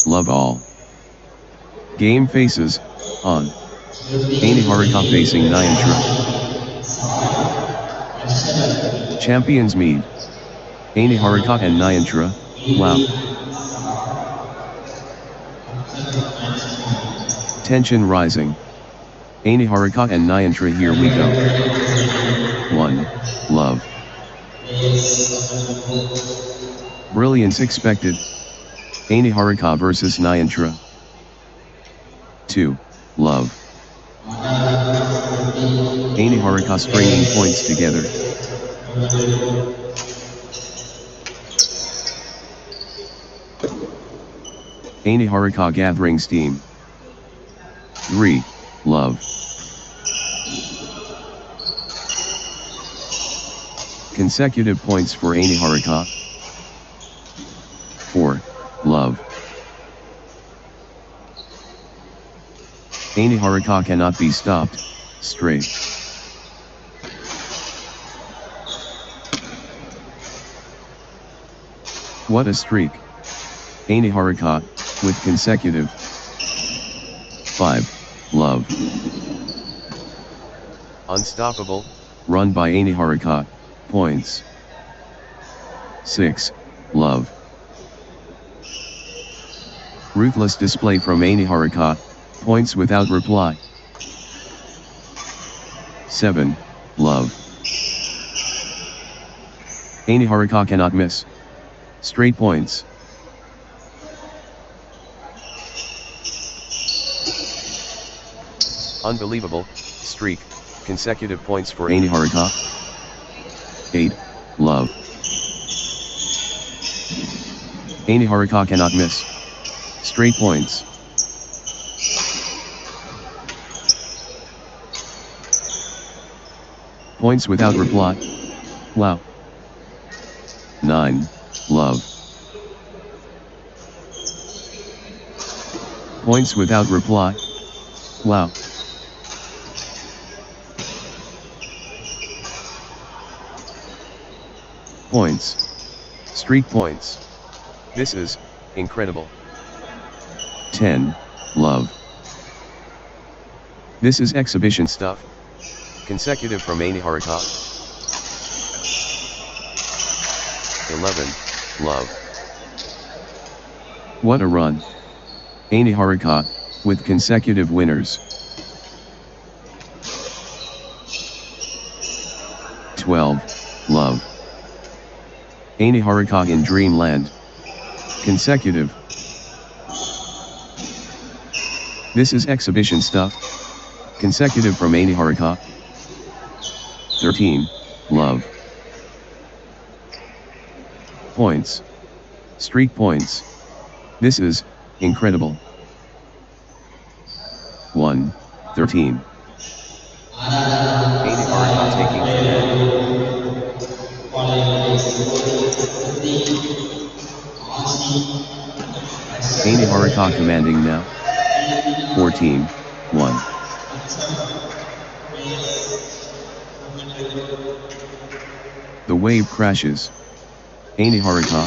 Love all. Game faces, on. Niharika facing Nyantra. Champions meet. Niharika and Nyantra, wow. Tension rising. Niharika and Nyantra, here we go. 1, love. Brilliance expected. Niharika versus Nyantra. 2, love. Niharika stringing points together. Niharika gathering steam. 3, love. Consecutive points for Niharika. 4, love. Niharika cannot be stopped, straight. What a streak. Niharika, with consecutive. 5, love. Unstoppable. Run by Niharika, points. 6, love. Ruthless display from Niharika, points without reply. 7, love. Niharika cannot miss. Straight points. Unbelievable streak. Consecutive points for Niharika. 8, love. Niharika cannot miss. Straight points. Points without reply. Wow. 9, love. Points without reply. Wow. Points. Streak points. This is incredible. 10, love. This is exhibition Stuff. Consecutive from Niharika. 11, love. What a run. Niharika, with consecutive winners. 12, love. Aniharika in dreamland. Consecutive. This is exhibition stuff. Consecutive from Aniharika. 13, love. Points. Streak points. This is incredible. 1, 13. Aniharika taking command. Aniharika commanding now. 14, 1. The wave crashes. Aniharika.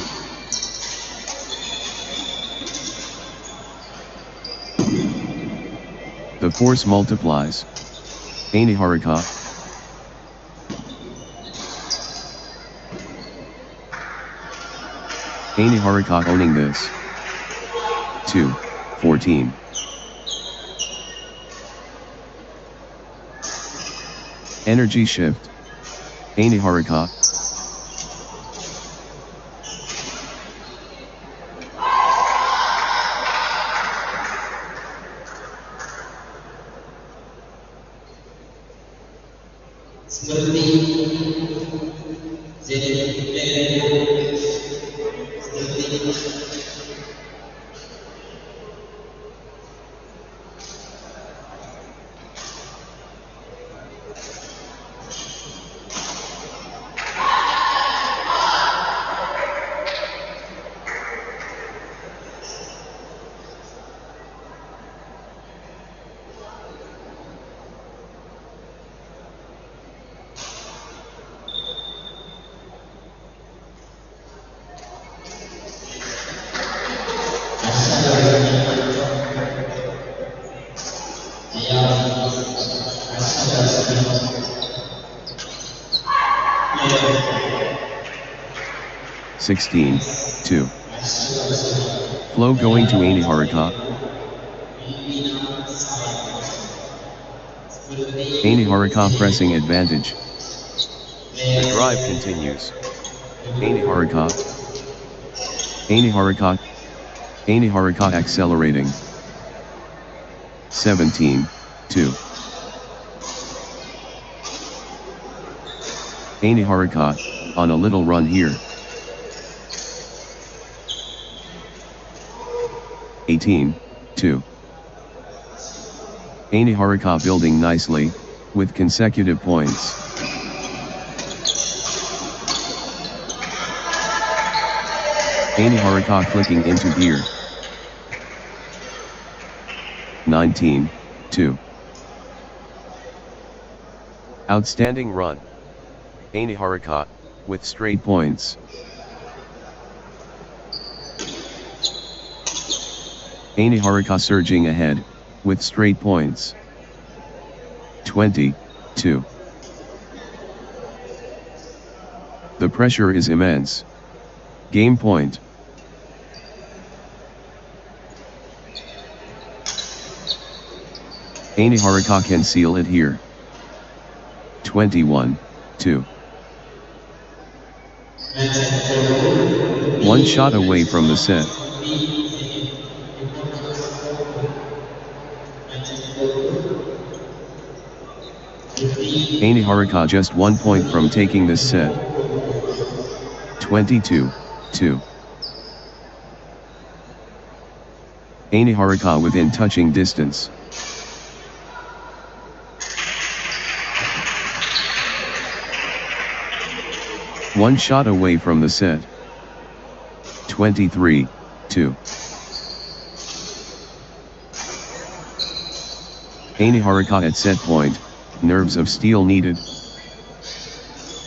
The force multiplies. Aniharika. Aniharika owning this. 2, 14. Energy shift. Aniharika. Sixteen, 2. Flow going to Aniharika. Aniharika pressing advantage. The drive continues. Aniharika. Aniharika. Aniharika accelerating. 17, 2. Aniharika, on a little run here. 18, 2. Aniharika building nicely, with consecutive points. Aniharika clicking into gear. 19, 2. Outstanding run. Aniharika, with straight points. Aniharika surging ahead, with straight points. 20, 2. The pressure is immense. Game point. Aniharika can seal it here. 21, 2. One shot away from the set. Aniharika just 1 point from taking this set. 22, 2. Aniharika within touching distance. One shot away from the set. 23, 2. Aniharika at set point, nerves of steel needed.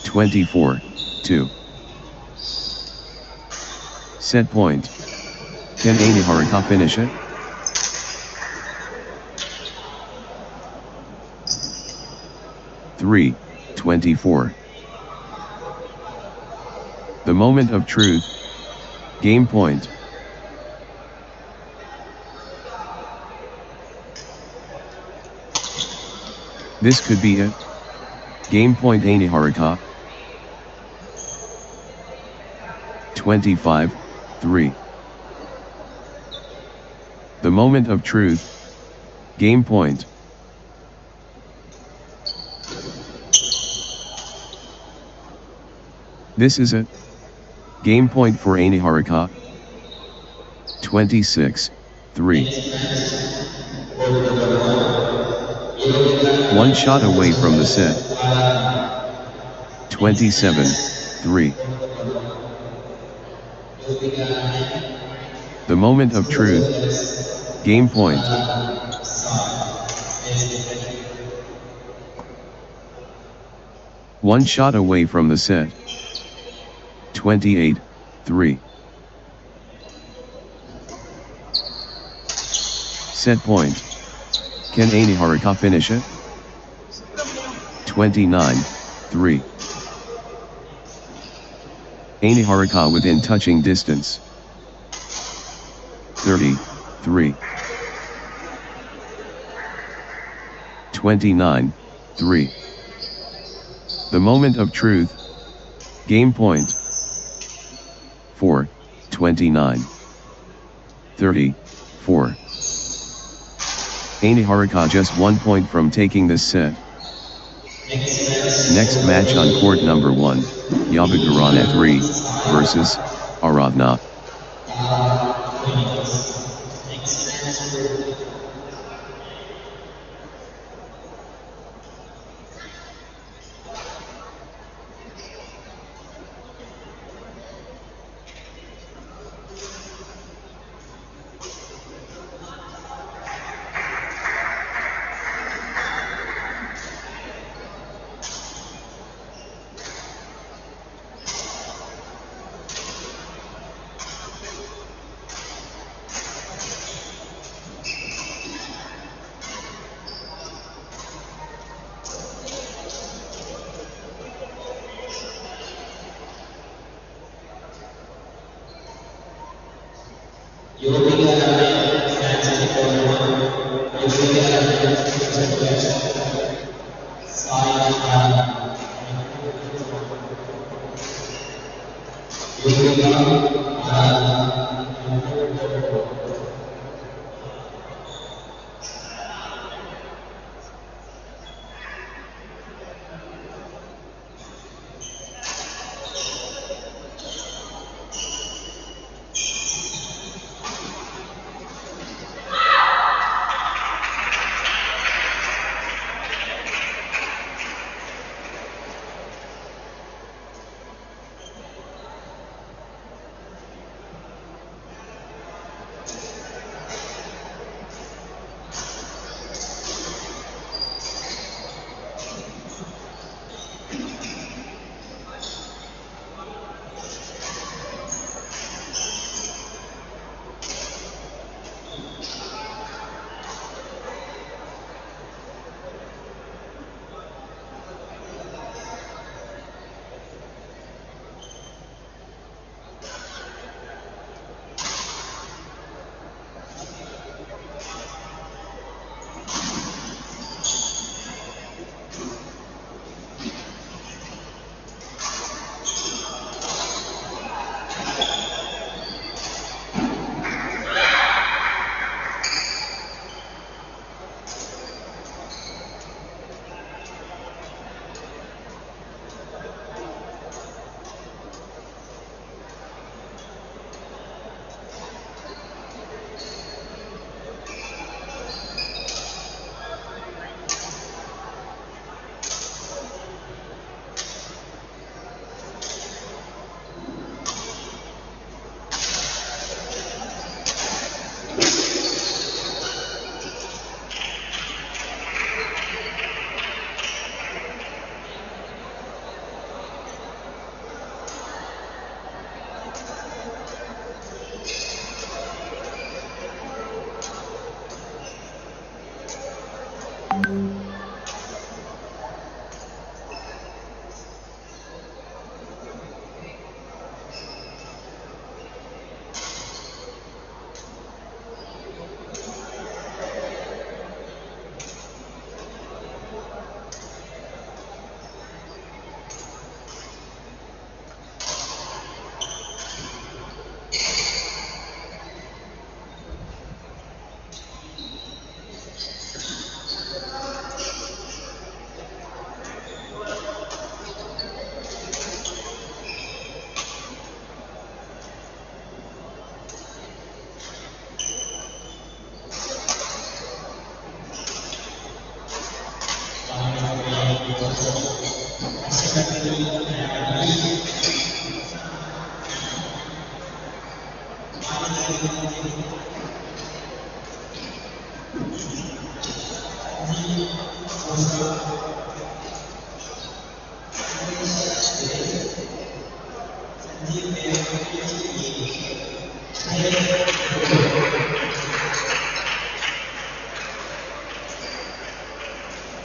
24, 2. Set point. Can Aniharika finish it? Three, 24. The moment of truth. Game point. This could be it. Game point Aniharika. 25, 3. The moment of truth. Game point. This is it. Game point for Aniharika. 26, 3. One shot away from the set. 27, 3. The moment of truth. Game point. One shot away from the set. 28, 3. Set point. Can Aniharika finish it? 29, 3. Aniharika within touching distance. 30, 3. 29, 3. The moment of truth. Game point. 4, 29. 30, 4. Aniharika just 1 point from taking this set. Next match on court number 1, Yabagaran 3 versus Aradhana.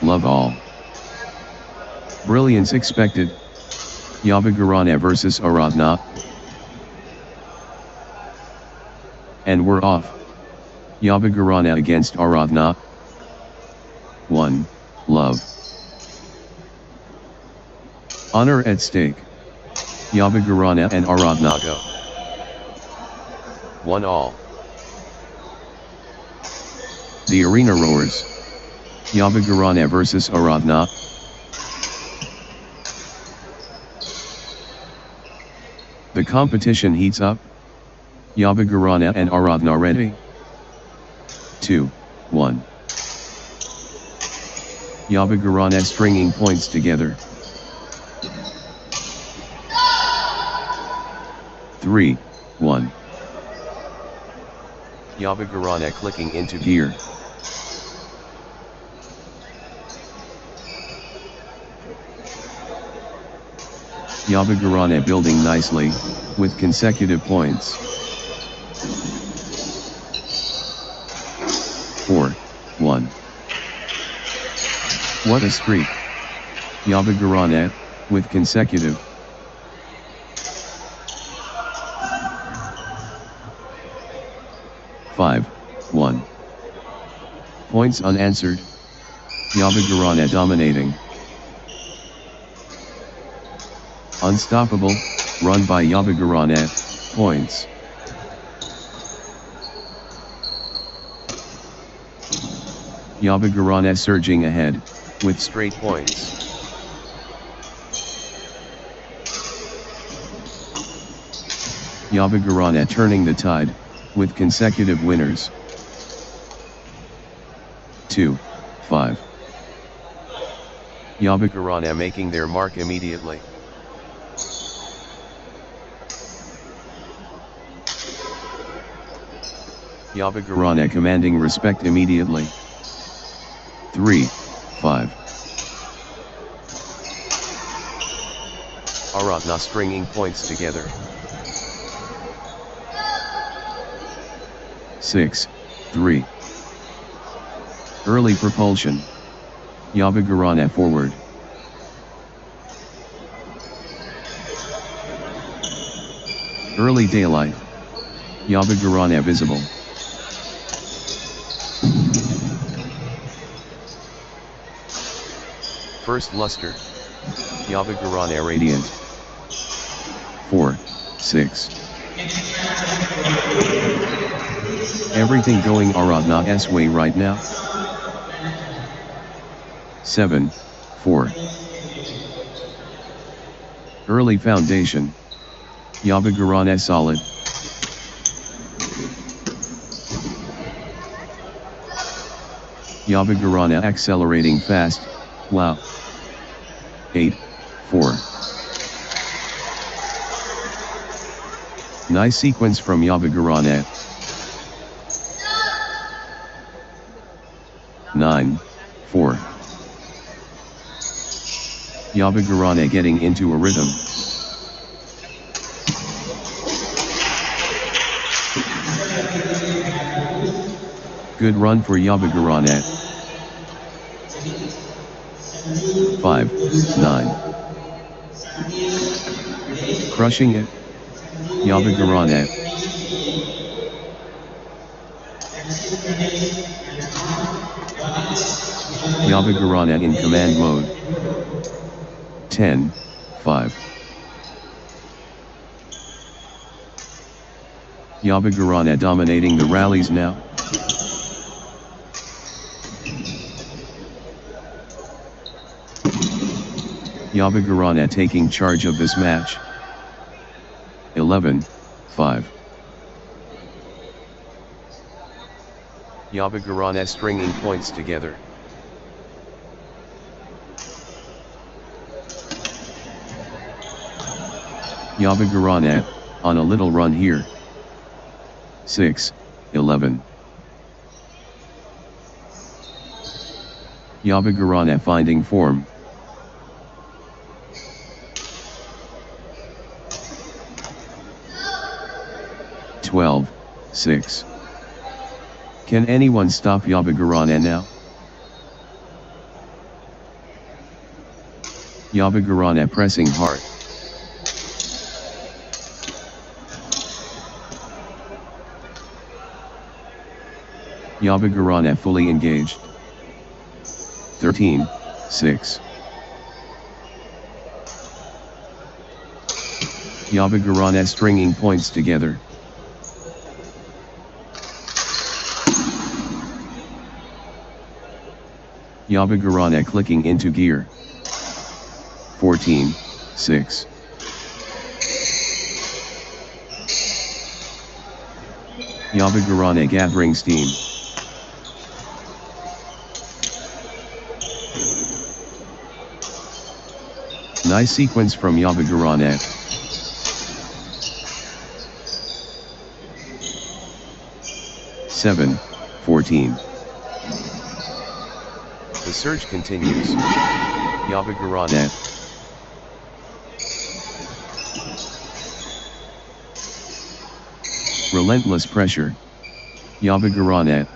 Love all. Brilliance expected. Yabagirana versus Aradhana. And we're off. Yabagirana against Aradhana. 1. Love. Honor at stake. Yabagirana and Aradhana go. 1-all. The arena roars. Yabagirana versus Aradhana. The competition heats up. Yabagirana and Aradhana ready. 2, 1. Yabagirana stringing points together. 3, 1. Yabagirana clicking into Gear. Yabagirana building nicely, with consecutive points. 4, 1. What a streak. Yabagirana, with consecutive. 5, 1. Points unanswered. Yabagirana dominating. Unstoppable, run by Yabagirana, points. Yabagirana surging ahead, with straight points. Yabagirana turning the tide, with consecutive winners. 2, 5. Yabagirana making their mark immediately. Yabagirana commanding respect immediately. 3, 5. Aradhana stringing points together. 6, 3. Early propulsion. Yabagirana forward. Early daylight. Yabagirana visible. First luster. Yabagirana Radiant. 4, 6. Everything going Aradhana's way right now. 7, 4. Early foundation. Yabagirana solid. Yabagirana accelerating fast, wow. 8, 4. Nice sequence from Yabagirana. 9, 4. Yabagirana getting into a rhythm. Good run for Yabagirana. 5, 9. Crushing it. Yabagirana. Yabagirana in command mode. 10, 5. Yabagirana dominating the rallies now. Yabagirana taking charge of this match. 11, 5. Yabagirana stringing points together. Yabagirana, on a little run here. 6, 11. Yabagirana finding form. 12, 6. Can anyone stop Yabagirana now? Yabagirana pressing hard. Yabagirana fully engaged. 13, 6. Yabagirana stringing points together. Yabagirana clicking into gear. 14, 6. Yabagirana gathering steam. Nice sequence from Yabagirana. 7, 14. The surge continues. Yabagirana. Relentless pressure. Yabagirana.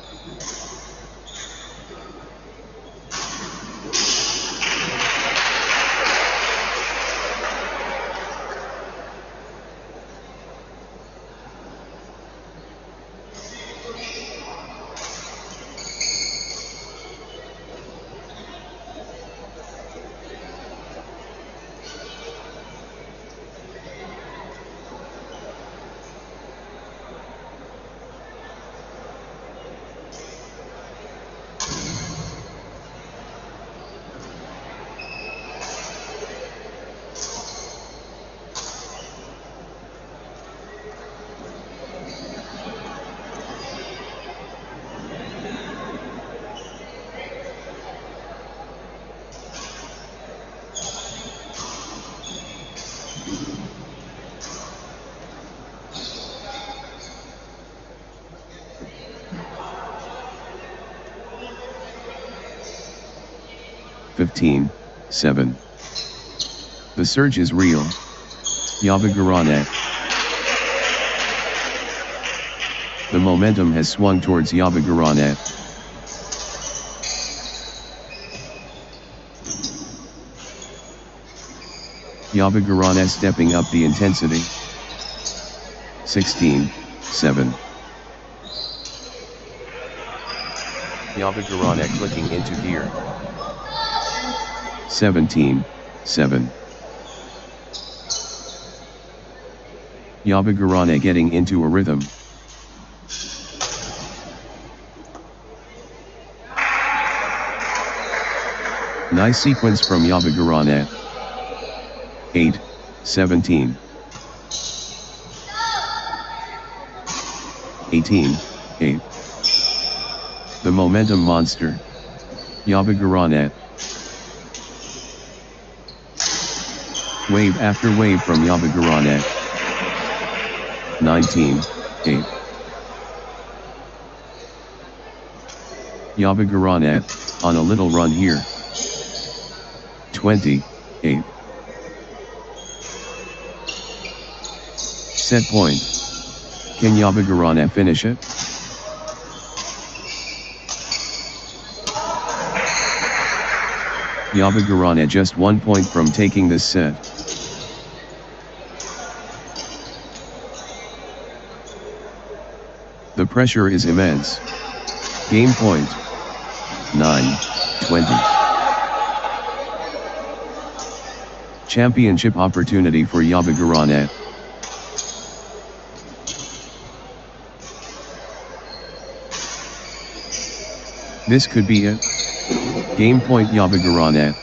(15, 7). The surge is real. Yabagirana. The momentum has swung towards Yabagirana. Yabagirana stepping up the intensity. 16, 7. Yabagirana clicking into gear. 17, 7. Yabagirana getting into a rhythm. Nice sequence from Yabagirana. 8, 17. 18, 8. The momentum monster. Yabagirana. Wave after wave from Yabagirana. 19, 8. Yabagirana, on a little run here. 20, 8. Set point. Can Yabagirana finish it? Yabagirana just 1 point from taking this set. The pressure is immense. Game point. 9, 20. Championship opportunity for Yabagirana. This could be it. Game point Yabagirana.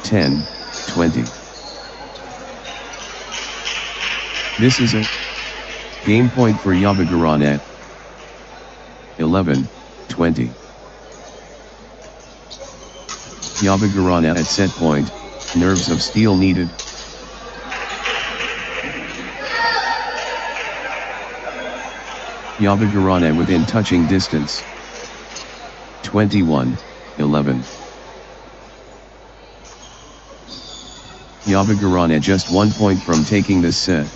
10, 20. This is it. Game point for Yabagirana. 11, 20. Yabagirana at set point, nerves of steel needed. Yabagirana within touching distance. 21-11. Yabagirana just 1 point from taking this set.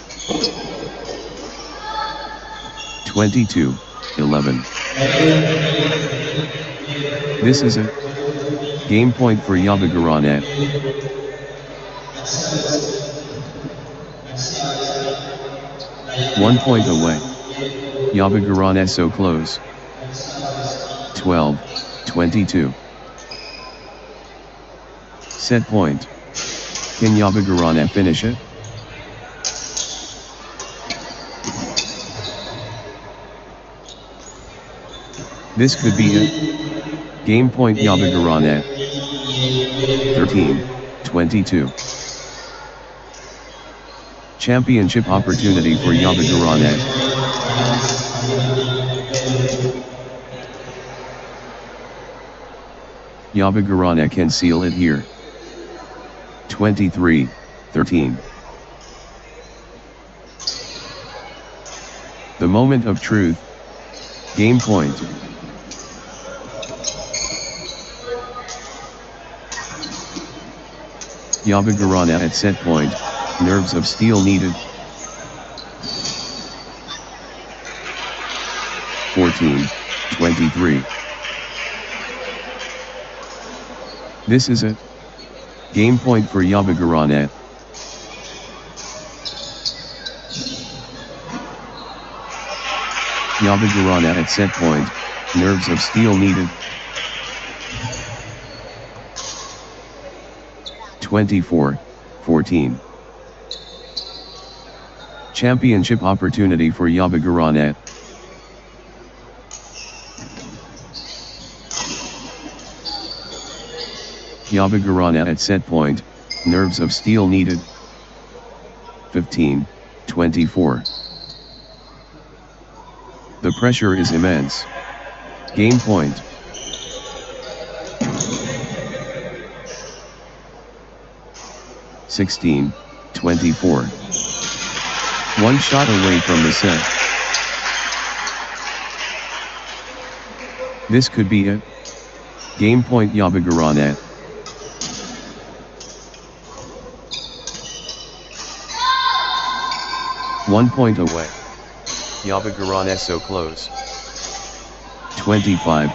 22-11. This is a game point for Yabagirana. One point away. Yabagirana so close. 12-22. Set point. Can Yabagirana finish it? This could be it. Game point Yabagirana. 13-22. Championship opportunity for Yabagirana. Yabagirana can seal it here. 23-13. The moment of truth. Game point. Yabagirana at set point. Nerves of steel needed. 14-23. This is it. Game point for Yabagirana. Yabagirana at set point. Nerves of steel needed. 24-14. Championship opportunity for Yabagirana. Yabagirana at set point. Nerves of steel needed. 15-24. The pressure is immense. Game point. (16-24). One shot away from the set. This could be it. Game point Yabagirana. One point away. Yabagirana so close. 25-16.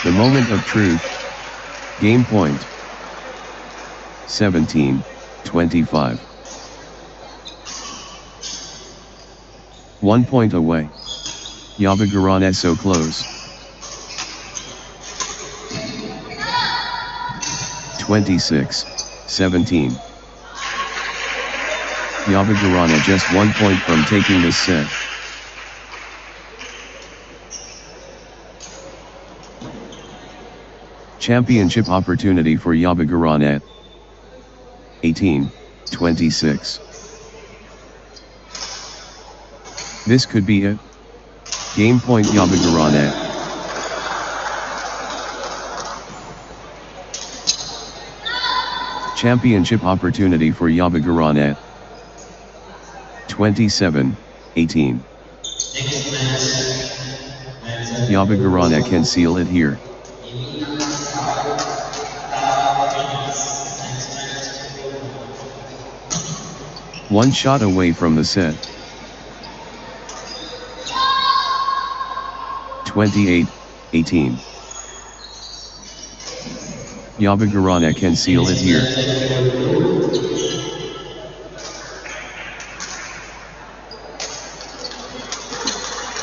The moment of truth. Game point. 17-25. 1 point away. Yabagirana so close. 26-17. Yabagirana just 1 point from taking this set. Championship opportunity for Yabagirana. 18-26. This could be it. Game point Yabagirana. Championship opportunity for Yabagirana. 27-18. Yabagirana can seal it here. One shot away from the set. 28-18. Yabagirana can seal it here.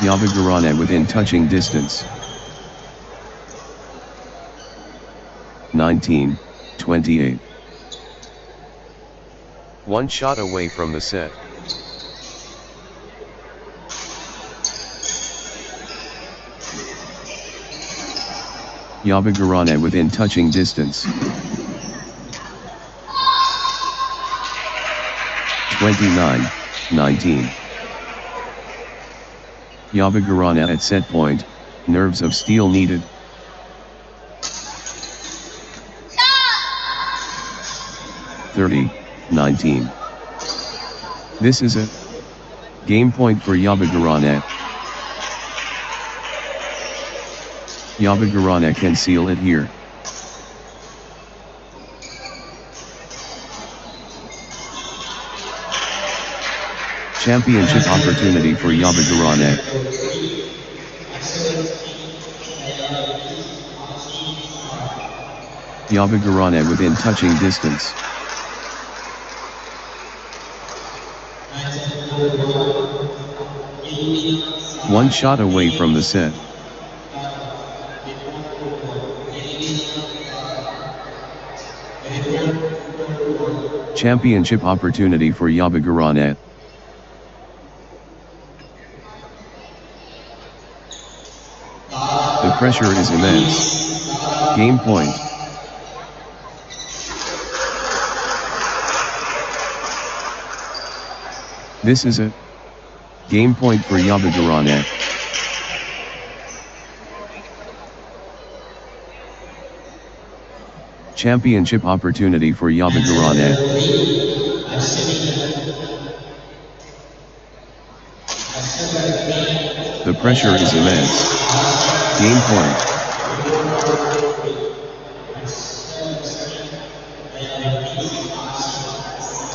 Yabagirana within touching distance. 19-28. One shot away from the set. Yabagirana within touching distance. 29-19. Yabagirana at set point. Nerves of steel needed. 30-19. This is it. Game point for Yabagirana. Yabagirana can seal it here. Championship opportunity for Yabagirana. Yabagirana within touching distance. One shot away from the set. Championship opportunity for Yabagirana. The pressure is immense. Game point. This is it. Game point for Yabagirana. Championship opportunity for Yabagirana. The pressure is immense. Game point.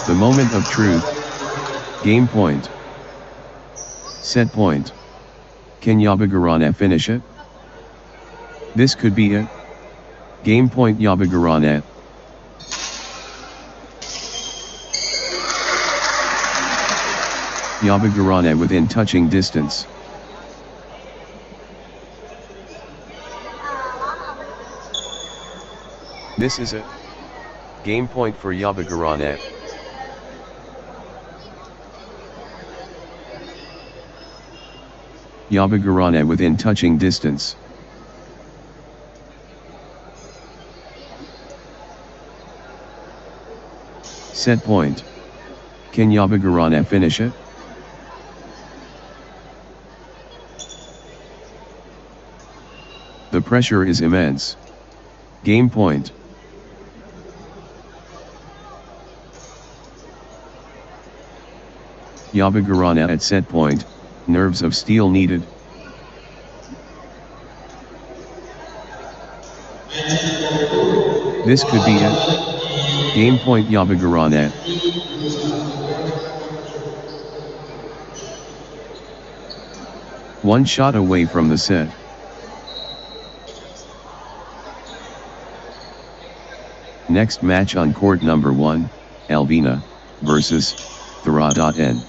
The moment of truth. Game point. Set point. Can Yabagirana finish it? This could be it. Game point Yabagirana. Yabagirana within touching distance. This is it. Game point for Yabagirana. Yabagirana within touching distance. Set point. Can Yabagirana finish it? The pressure is immense. Game point. Yabagirana at set point, nerves of steel needed. This could be it. Game point Yabagirana. One shot away from the set. Next match on court number 1, Alvina versus Thara.n.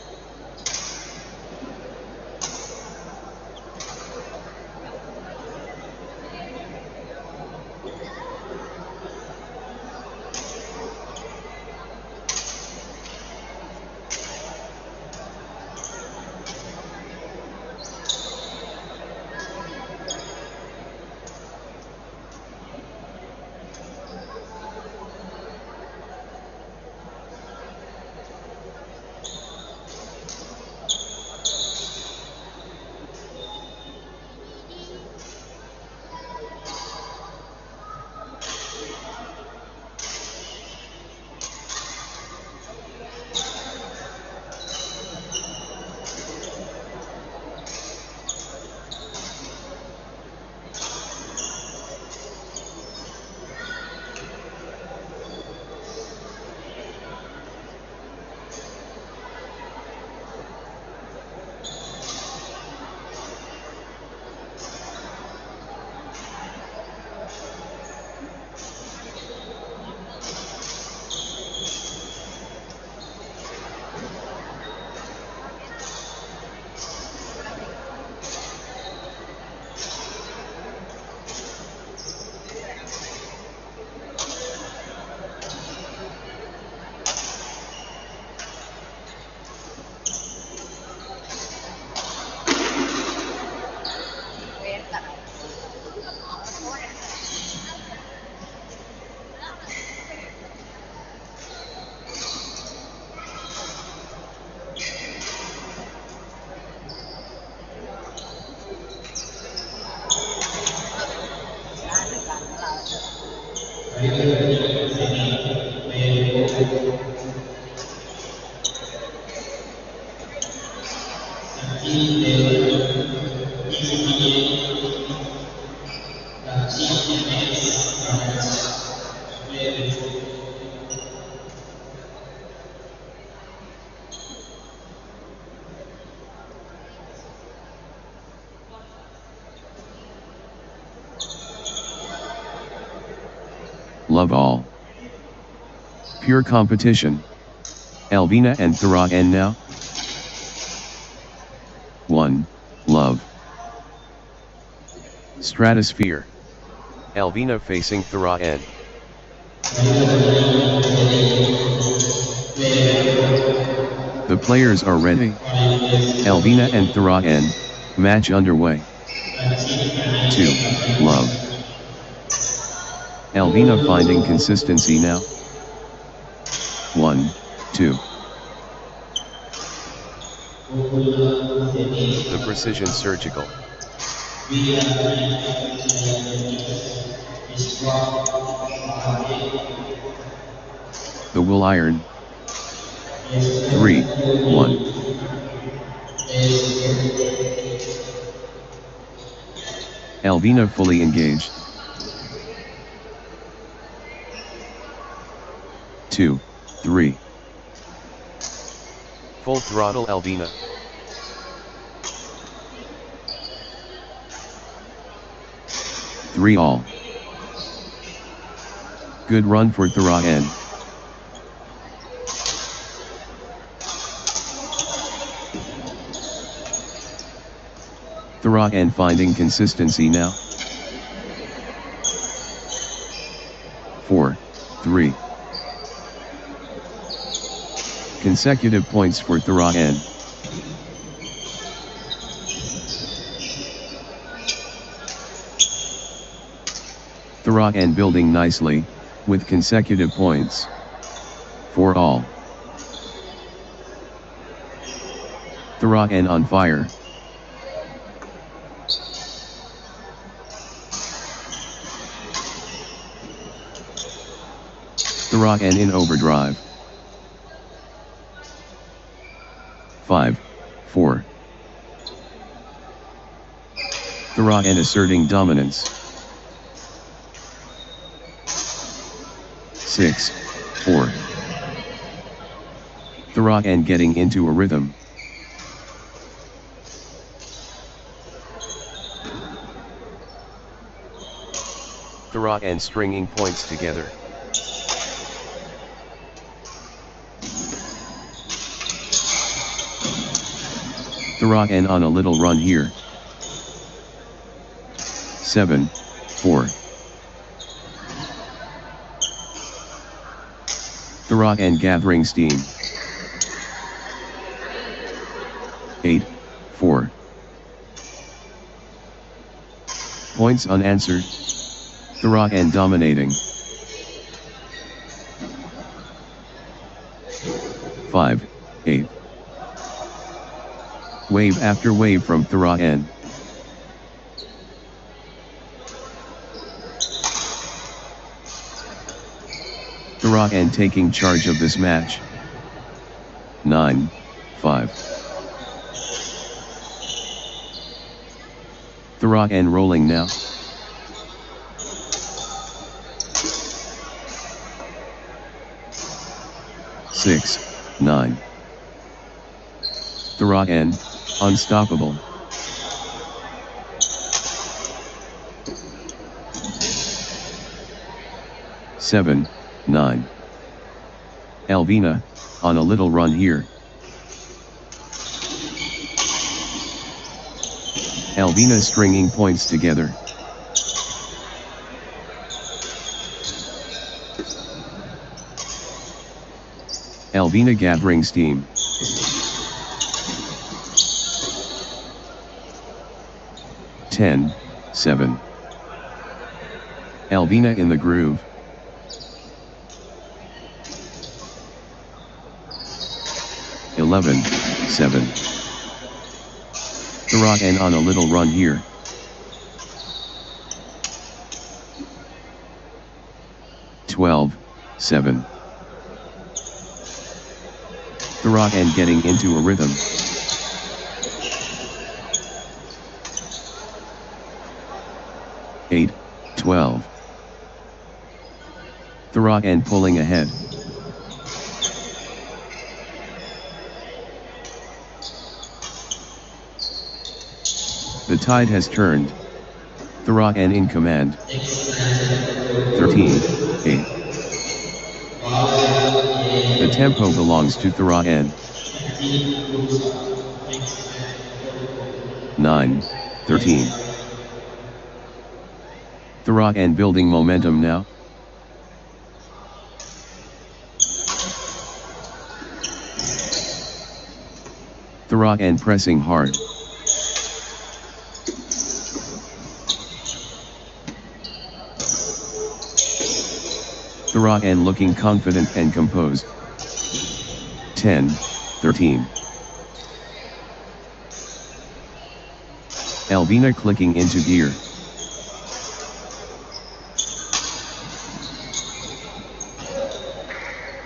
Love all. Pure competition. Elvina and Thara N now. 1. Love. Stratosphere. Elvina facing Thara N. The players are ready. Elvina and Thara N, match underway. 2. Love. Elvina finding consistency now. 1, 2. The precision surgical. The wool iron. 3, 1. Elvina fully engaged. 2, 3. Full throttle Elvina. 3 all. Good run for Thara N. Thara N finding consistency now. 4, 3. Consecutive points for Thara N. Thara N building nicely, with consecutive points. 4 all. Thara N on fire. Thara N in overdrive. 5, 4. Thara N asserting dominance. 6, 4. Thara N getting into a rhythm. Thara N stringing points together. Thara N on a little run here. 7, 4. Thara N gathering steam. 8, 4. Points unanswered. Thara N dominating. 5, 8. Wave after wave from Thara N. Thara N taking charge of this match. 9, 5. Thara N rolling now. 6, 9. Thara N, unstoppable. 7, 9. Elvina, on a little run here. Elvina stringing points together. Elvina gathering steam. 10, 7. Elvina in the groove. 11, 7. Thara N on a little run here. 12, 7. Thara N getting into a rhythm. 8, 12. Thara N pulling ahead. The tide has turned. Thara N in command. 13, 8. The tempo belongs to Thara N. 9, 13. Thara N building momentum now. Thara N pressing hard. Thara N looking confident and composed. 10, 13. Alvina clicking into gear.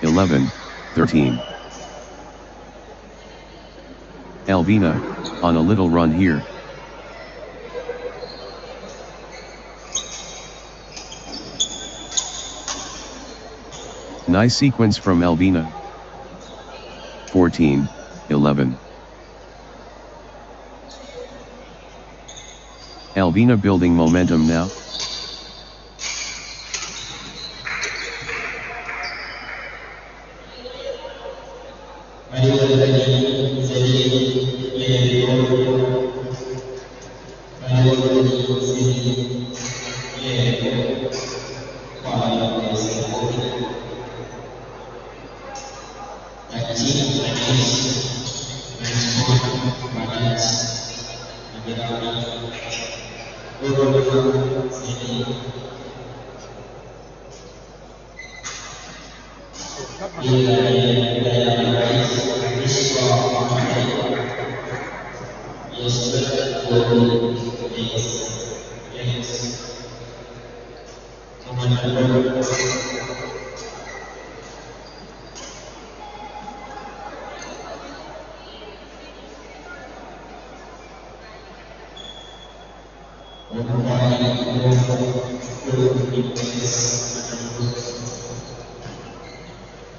(11, 13). Alvina, on a little run here. Nice sequence from Alvina. 14, 11. Alvina building momentum now.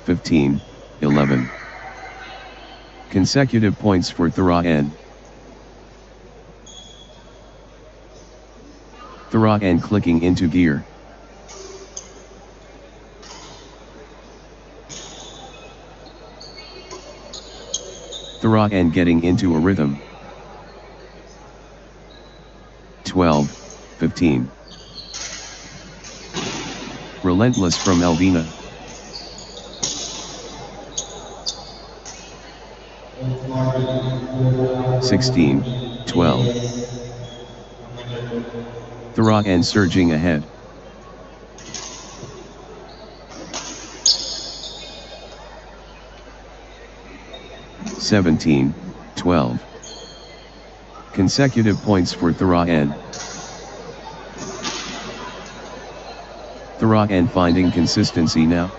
(15, 11). Consecutive points for Thara N. Thara N clicking into gear. Thara N getting into a rhythm. 12, 15. Relentless from Alvina. (16, 12). Thara N surging ahead. (17, 12). Consecutive points for Thara N. Thara N finding consistency now.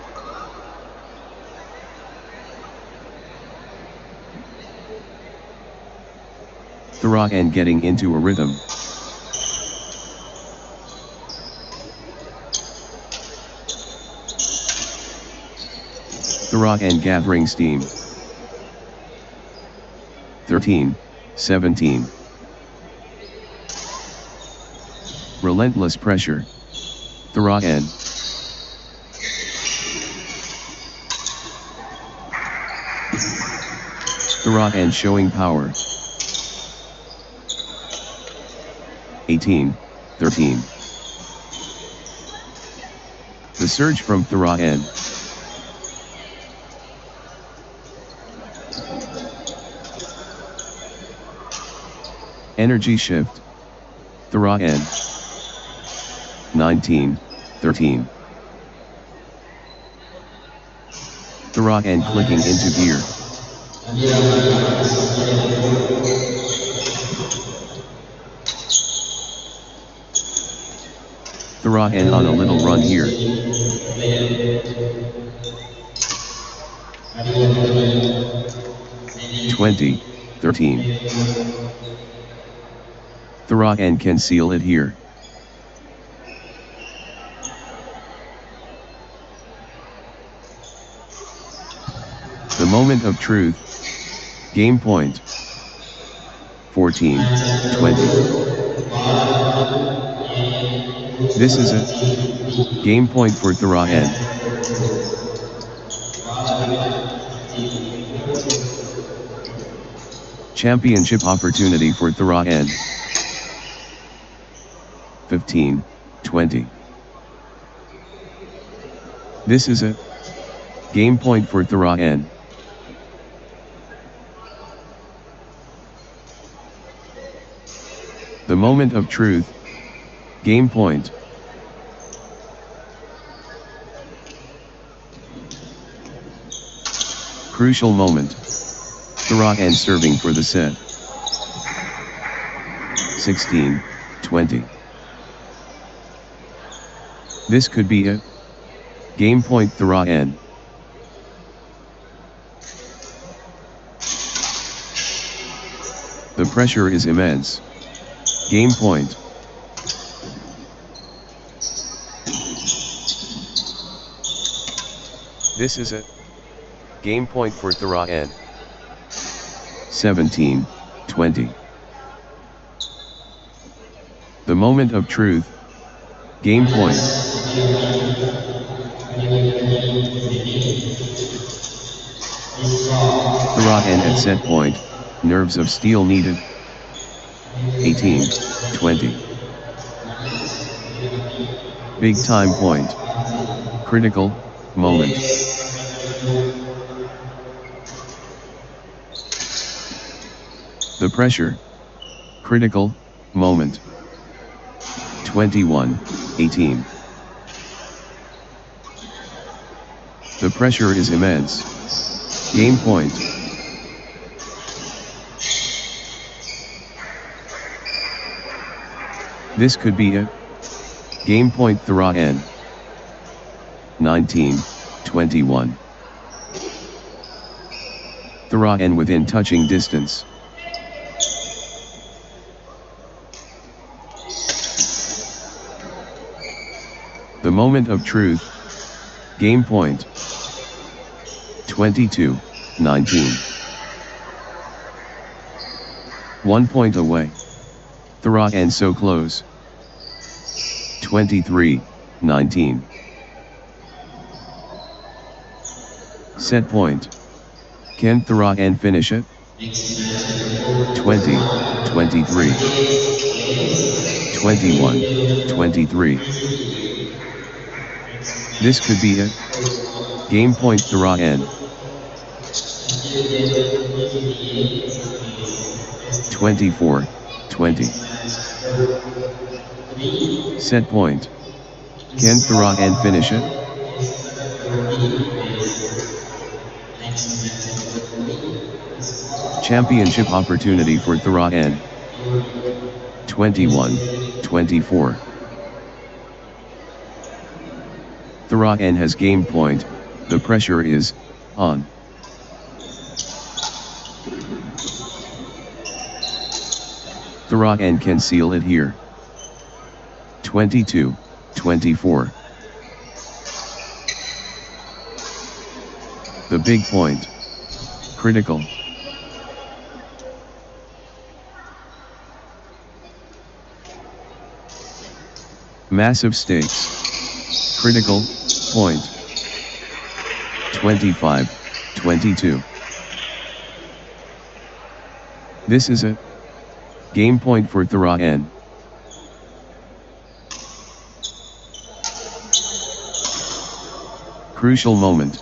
Thara N getting into a rhythm. Thara N gathering steam. 13, 17. Relentless pressure. Thara N. Thara N showing power. 18, 13. The surge from Thara N. Energy shift. Thara N. 19, 13. Thara N clicking into gear. Thara N on a little run here. (20, 13). Thara N can seal it here. The moment of truth. Game point. 14, 20. This is it. Game point for Thara N. Championship opportunity for Thara N. 15-20. This is a game point for Thara N. The moment of truth. Game point. Crucial moment. Thara N serving for the set. 16-20. This could be a game point Thara N. The pressure is immense. Game point. This is a game point for Thara N. 17-20. The moment of truth. Game point. Thara N at set point. Nerves of steel needed. 18-20. Big time point. Critical moment. The pressure. Critical moment. 21-18. The pressure is immense. Game point. This could be a game point Thara N. 19-21. Thara N within touching distance. The moment of truth. Game point. 22-19. 1 point away. Thara N so close. 23-19. Set point. Can Thara N finish it? 20-23. 21-23. This could be a game point Thara N. 24-20. Set point. Can Thara N finish it? Championship opportunity for Thara N. 21-24. Thara N has game point. The pressure is on. Thara N can seal it here. 22-24. The big point. Critical. Massive stakes. Critical point. 25-22. This is a game point for Thara N. Crucial moment.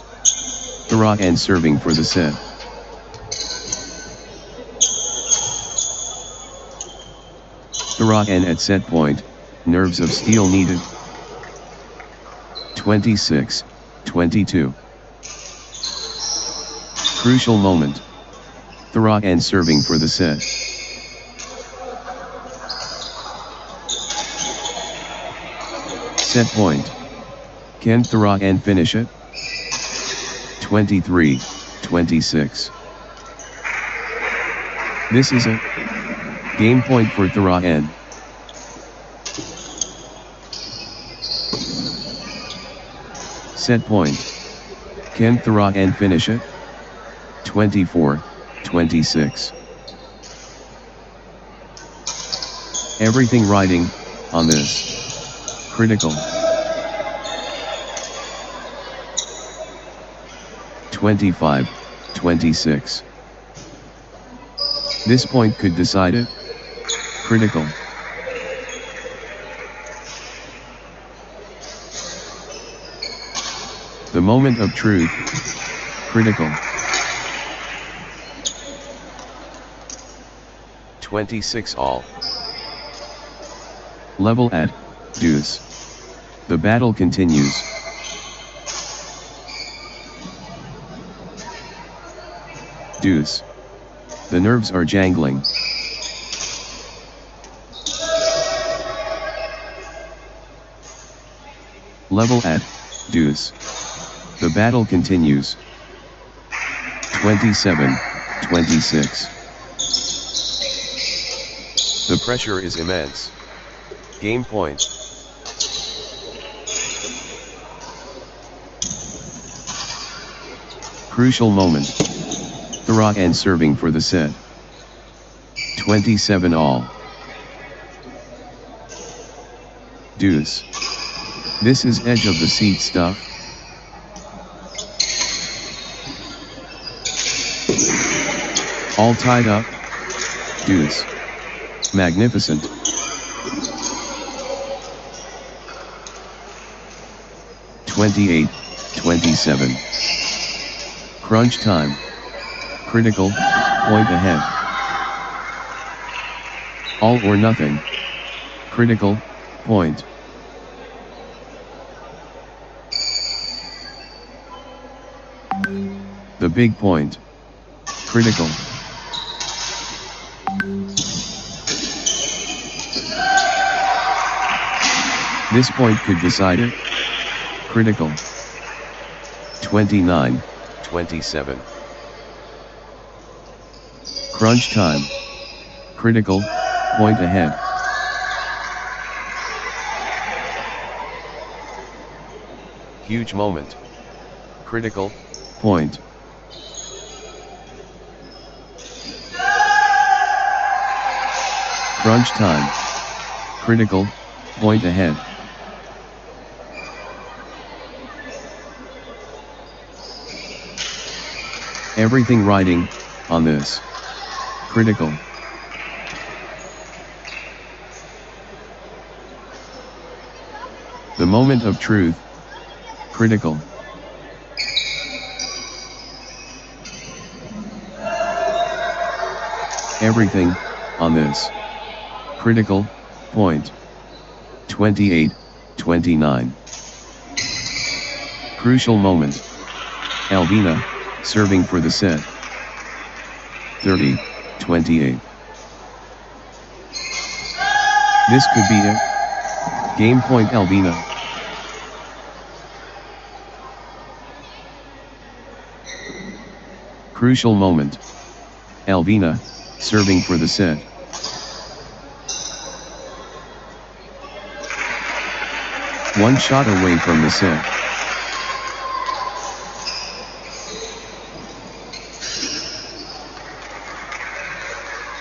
Thara N serving for the set. Thara N at set point. Nerves of steel needed. 26-22. Crucial moment. Thara N serving for the set. Set point. Can Thara N finish it? 23-26. This is a game point for Thara N. Set point. Can Thara N finish it? 24-26. Everything riding on this. Critical. 25-26. This point could decide it. Critical. The moment of truth. Critical. 26 all. Level at deuce. The battle continues. Deuce. The nerves are jangling. Level at deuce. The battle continues. 27-26. The pressure is immense. Game point. Crucial moment. Throw and serving for the set. 27 all. Deuce. This is edge of the seat stuff. All tied up. Deuce. Magnificent. (28, 27). Crunch time. Critical, point ahead. All or nothing. Critical, point. The big point. Critical. This point could decide it. Critical. 29-27. Crunch time. Critical, point ahead. Huge moment. Critical, point. Crunch time. Critical, point ahead. Everything riding on this. Critical. The moment of truth. Critical. Everything on this. Critical point. 28-29. Crucial moment. Albina serving for the set. 30-28. This could be it. Game point Albina. Crucial moment. Albina serving for the set. One shot away from the set.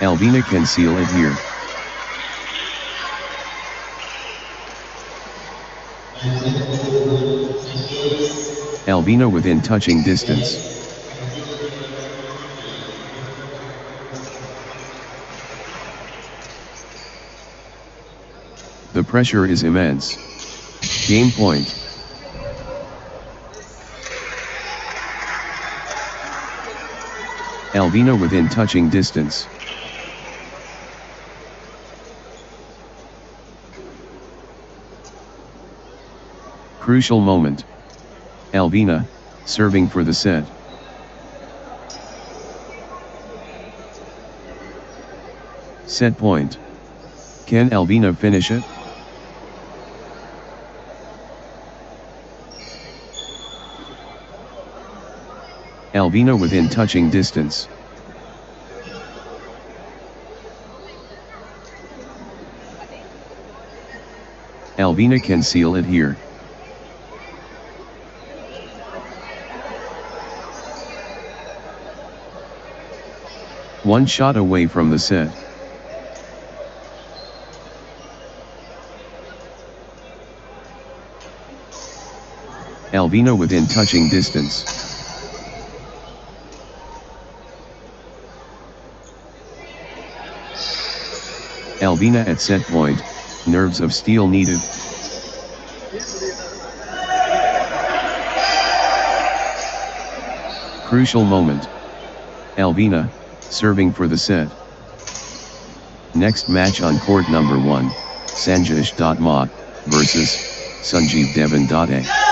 Albina can seal it here. Albina within touching distance. The pressure is immense. Game point. Albina within touching distance. Crucial moment. Albina serving for the set. Set point. Can Albina finish it? Albina within touching distance. Albina can seal it here. One shot away from the set. Albina within touching distance. Albina at set point, nerves of steel needed. Crucial moment. Albina, serving for the set. Next match on court number 1, Sanjesh.Ma versus Sanjeev Devan.A.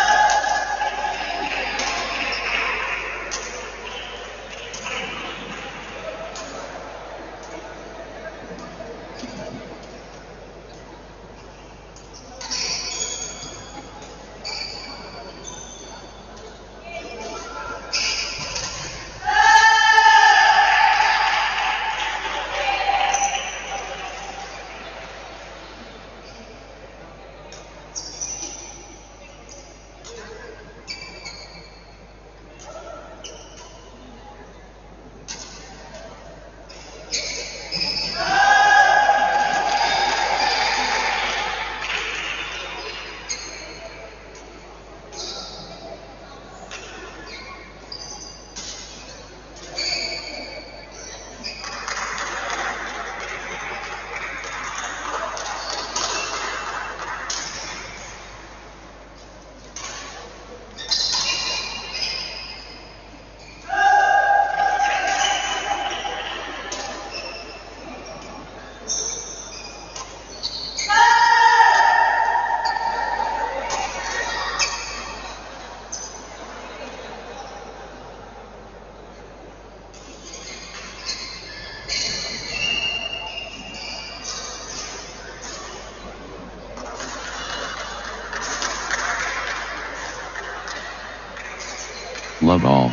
Love all.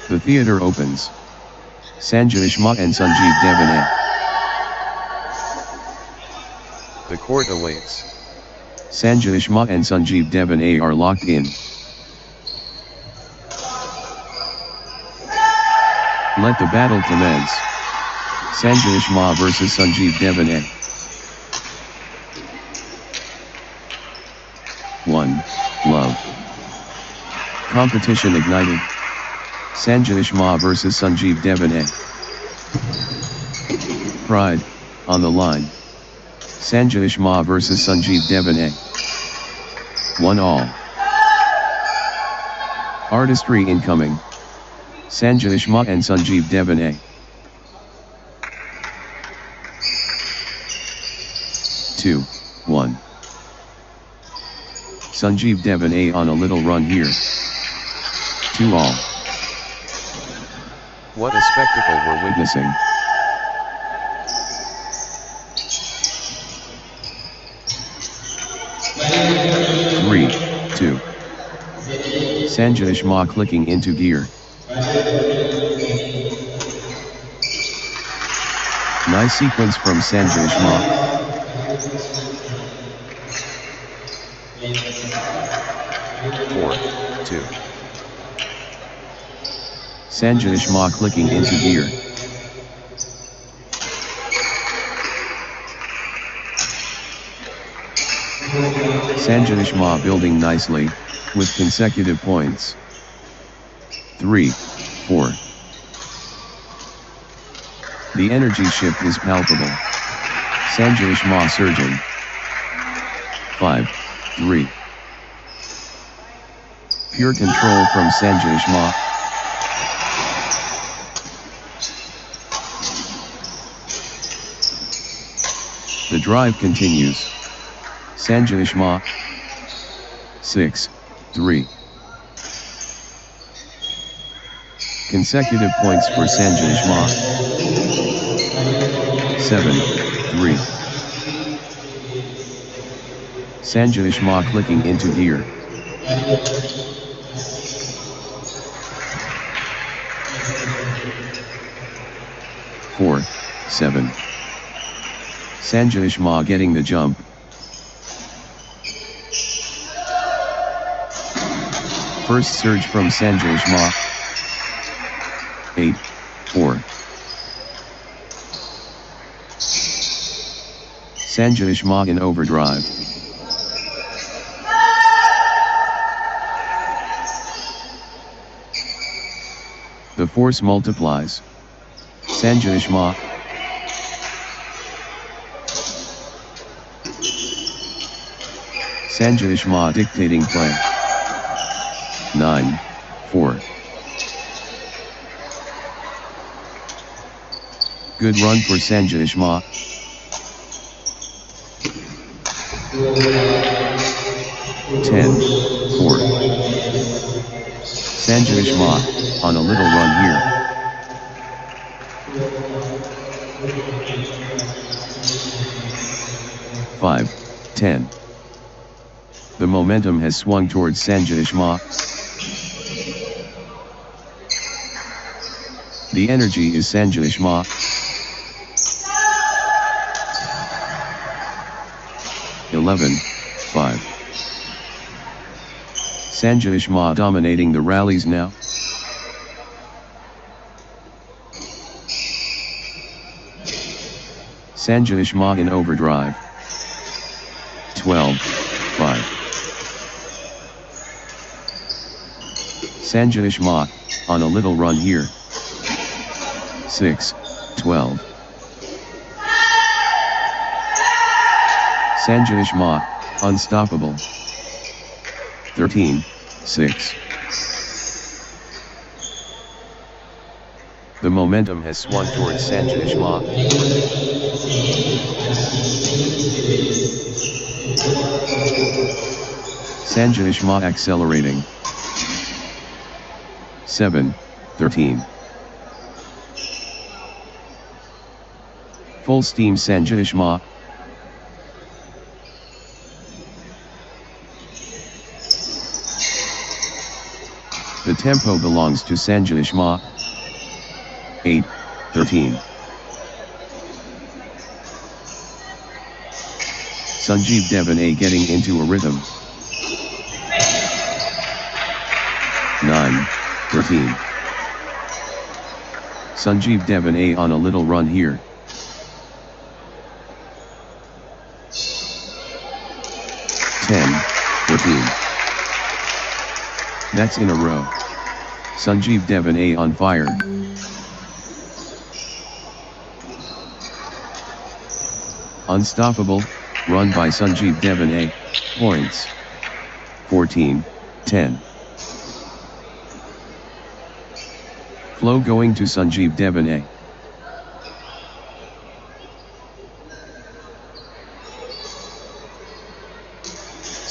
The theater opens. Sanjesh Ma and Sanjeev Devan A. The court awaits. Sanjesh Ma and Sanjeev Devan A are locked in. Let the battle commence. Sanjesh Ma versus Sanjeev Devan A. 1. Love. Competition ignited. Sanjesh Ma versus Sanjeev Devan A. Pride, on the line. Sanjesh Ma versus Sanjeev Devan A. 1-all. Artistry incoming. Sanjesh Ma and Sanjeev Devan A. 2-1. Sanjeev Devan A on a little run here. 2-all. What a spectacle we're witnessing. Three, 2. Sanjesh Ma clicking into gear. Nice sequence from Sanjesh Ma. 4-2. Sanjesh Ma clicking into gear. Sanjesh Ma building nicely, with consecutive points. 3-4. The energy shift is palpable. Sanjesh Ma surging. 5-3. Pure control from Sanjesh Ma. The drive continues. Sanjesh Ma. 6-3. Consecutive points for Sanjesh Ma. 7-3. Sanjesh Ma clicking into gear. Four, 7. Sanjesh Ma getting the jump. First surge from Sanjesh Ma. 8-4. Sanjesh Ma in overdrive. The force multiplies. Sanjesh Ma. Sanjay Ishma dictating play. 9-4. Good run for Sanjay Ishma. 10-4. Sanjay Ishma on a little run here. 5-10. The momentum has swung towards Sanjay Ishma. The energy is Sanjay Ishma. 11-5. Sanjay Ishma dominating the rallies now. Sanjay Ishma in overdrive. 12-5. Sanjay Ishma on a little run here. 6-12. Sanjay Ishma unstoppable. 13-6. The momentum has swung towards Sanjay Ishma. Sanjay Ishma accelerating. 7-13. Full steam Sanjay Ishma. The tempo belongs to Sanjay Ishma. 8-13. Sanjeev Devane getting into a rhythm. 9-13. Sanjeev Devane on a little run here. 10-13. That's in a row. Sanjeev Devane on fire. Unstoppable run by Sanjeev Devane. Points. 14-10. Flow going to Sanjeev Devane.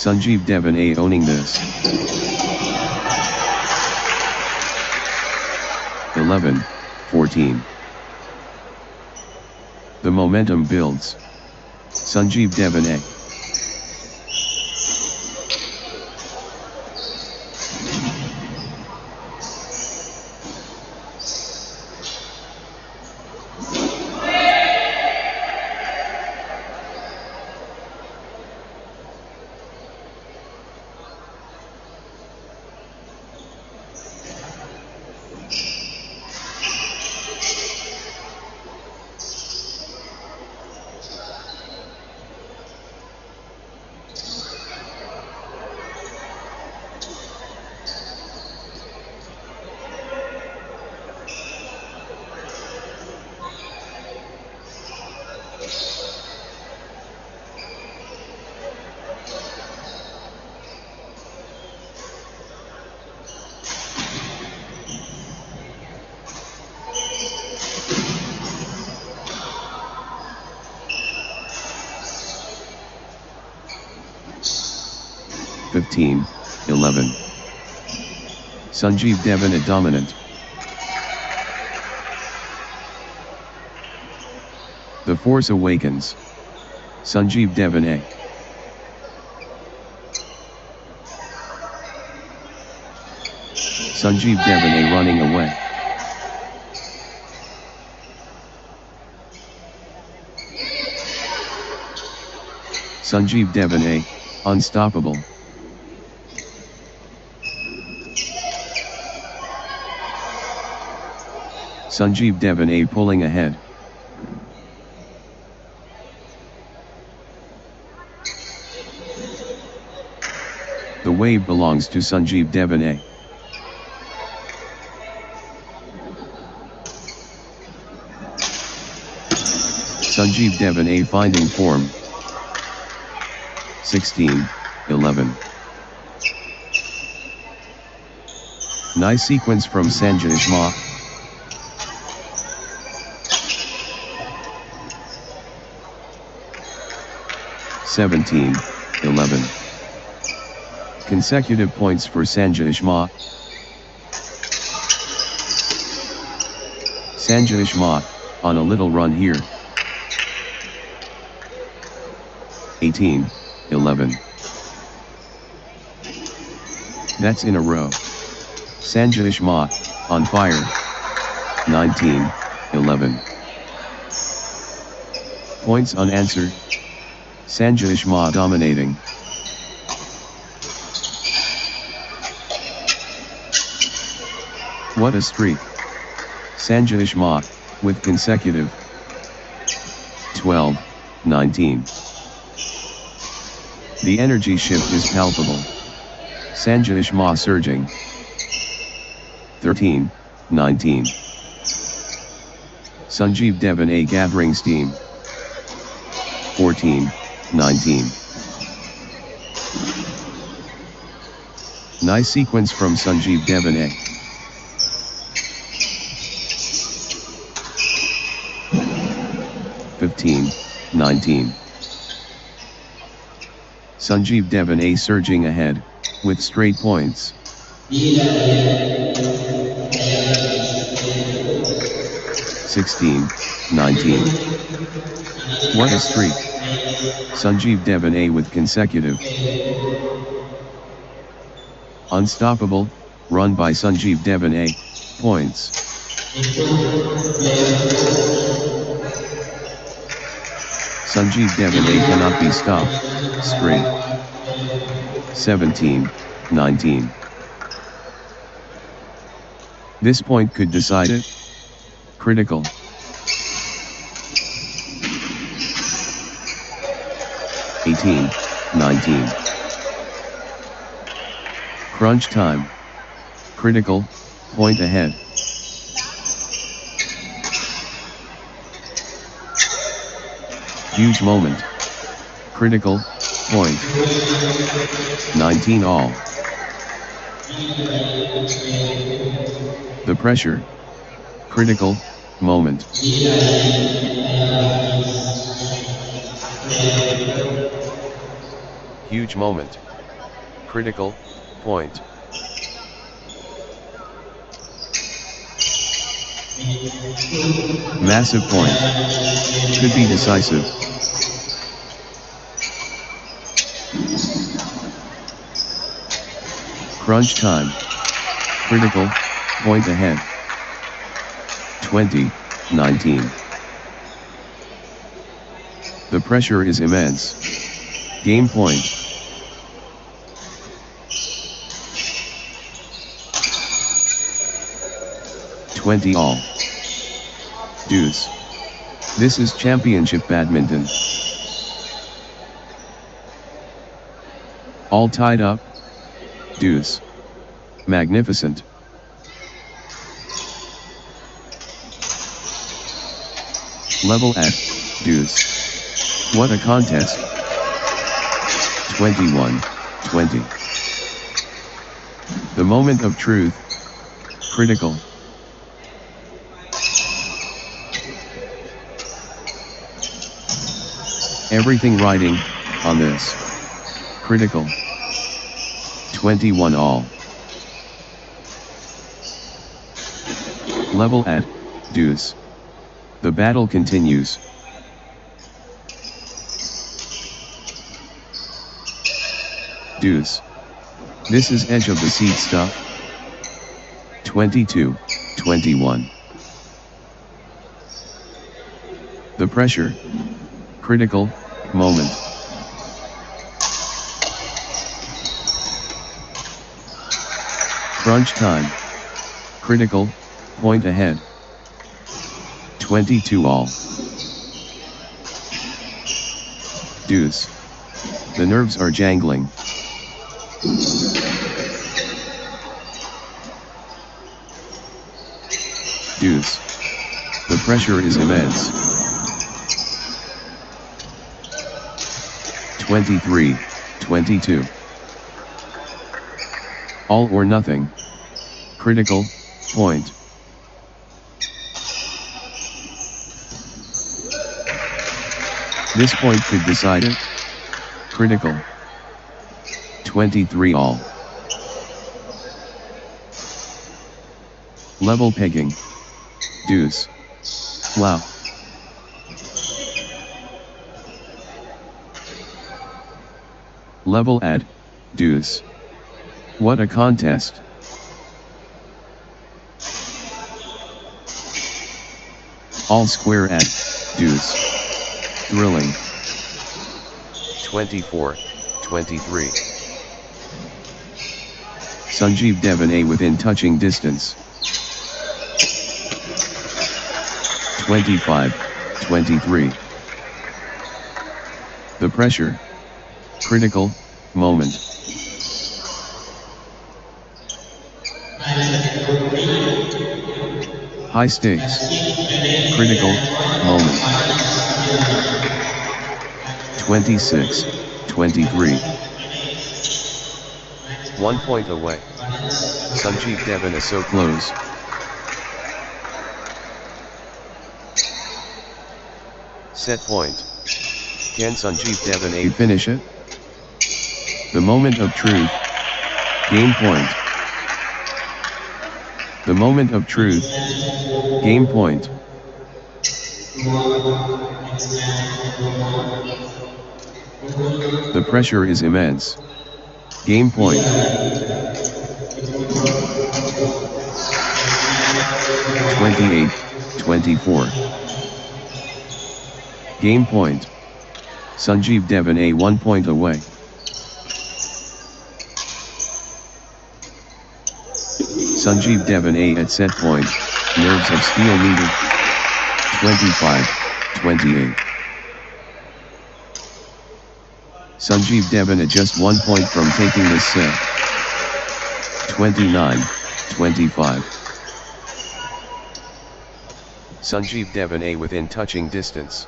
Sanjeev Devane owning this. 11-14. The momentum builds. Sanjeev Devane. (15, 11). Sanjeev Devane dominant. The force awakens. Sanjeev Devane. Sanjeev Devane running away. Sanjeev Devane, unstoppable. Sanjeev Devane pulling ahead. The wave belongs to Sanjeev Devane. Sanjeev Devane finding form. 16, 11. Nice sequence from Sanjeev Ma. 17, 11. Consecutive points for Sanjeev Ma. Sanjeev Ma, on a little run here. 18, 11. That's in a row. Sanjeev Ma, on fire. 19, 11. Points unanswered. Sanjeev Ma dominating. What a streak. Sanjeev Ma, with consecutive. 12, 19. The energy shift is palpable. Sanjeev Ma surging. 13, 19. Sanjeev Devon A gathering steam. 14, 19. Nice sequence from Sanjeev Devon A. 15, 19. Sanjeev Devon A surging ahead, with straight points. 16, 19. What a streak. Sanjeev Devon A with consecutive. Unstoppable, run by Sanjeev Devon A, points. Sanjeev Devon A cannot be stopped, straight. 17, 19. This point could decide it. Critical. 18, 19. Crunch time. Critical, point ahead. Huge moment. Critical, point. 19 all. The pressure. Critical, moment. Huge moment. Critical, point. Massive point. Could be decisive. Crunch time. Critical, point ahead. 20, 19. The pressure is immense. Game point. $20 all. Deuce. This is championship badminton. All tied up. Deuce. Magnificent. Level at deuce. What a contest. 21-20. The moment of truth. Critical. Everything riding on this. Critical. 21 all. Level at deuce. The battle continues. Deuce. This is edge of the seat stuff. 22-21. The pressure. Critical moment. Crunch time. Critical, point ahead. 22 all. Deuce. The nerves are jangling. Deuce. The pressure is immense. 23-21. 22. All or nothing. Critical point. This point could decide it. Critical. 23 all. Level pegging. Deuce. Flop. Level at deuce. What a contest. All square at deuce. Thrilling. 24-23. Sanjeev Devan A within touching distance. 25-23. The pressure. Critical moment. High stakes. Critical moment. 26-23. 1 point away. Sanjeev Devan is so close. Set point. Can Sanjeev Devan A finish it? The moment of truth. Game point. The moment of truth. Game point. The pressure is immense. Game point. 28-24. Game point. Sanjeev Devan A 1 point away. Sanjeev Devan A at set point. Nerves of steel needed. 25-28. Sanjeev Devan A just 1 point from taking this set. 29-25. Sanjeev Devan A within touching distance.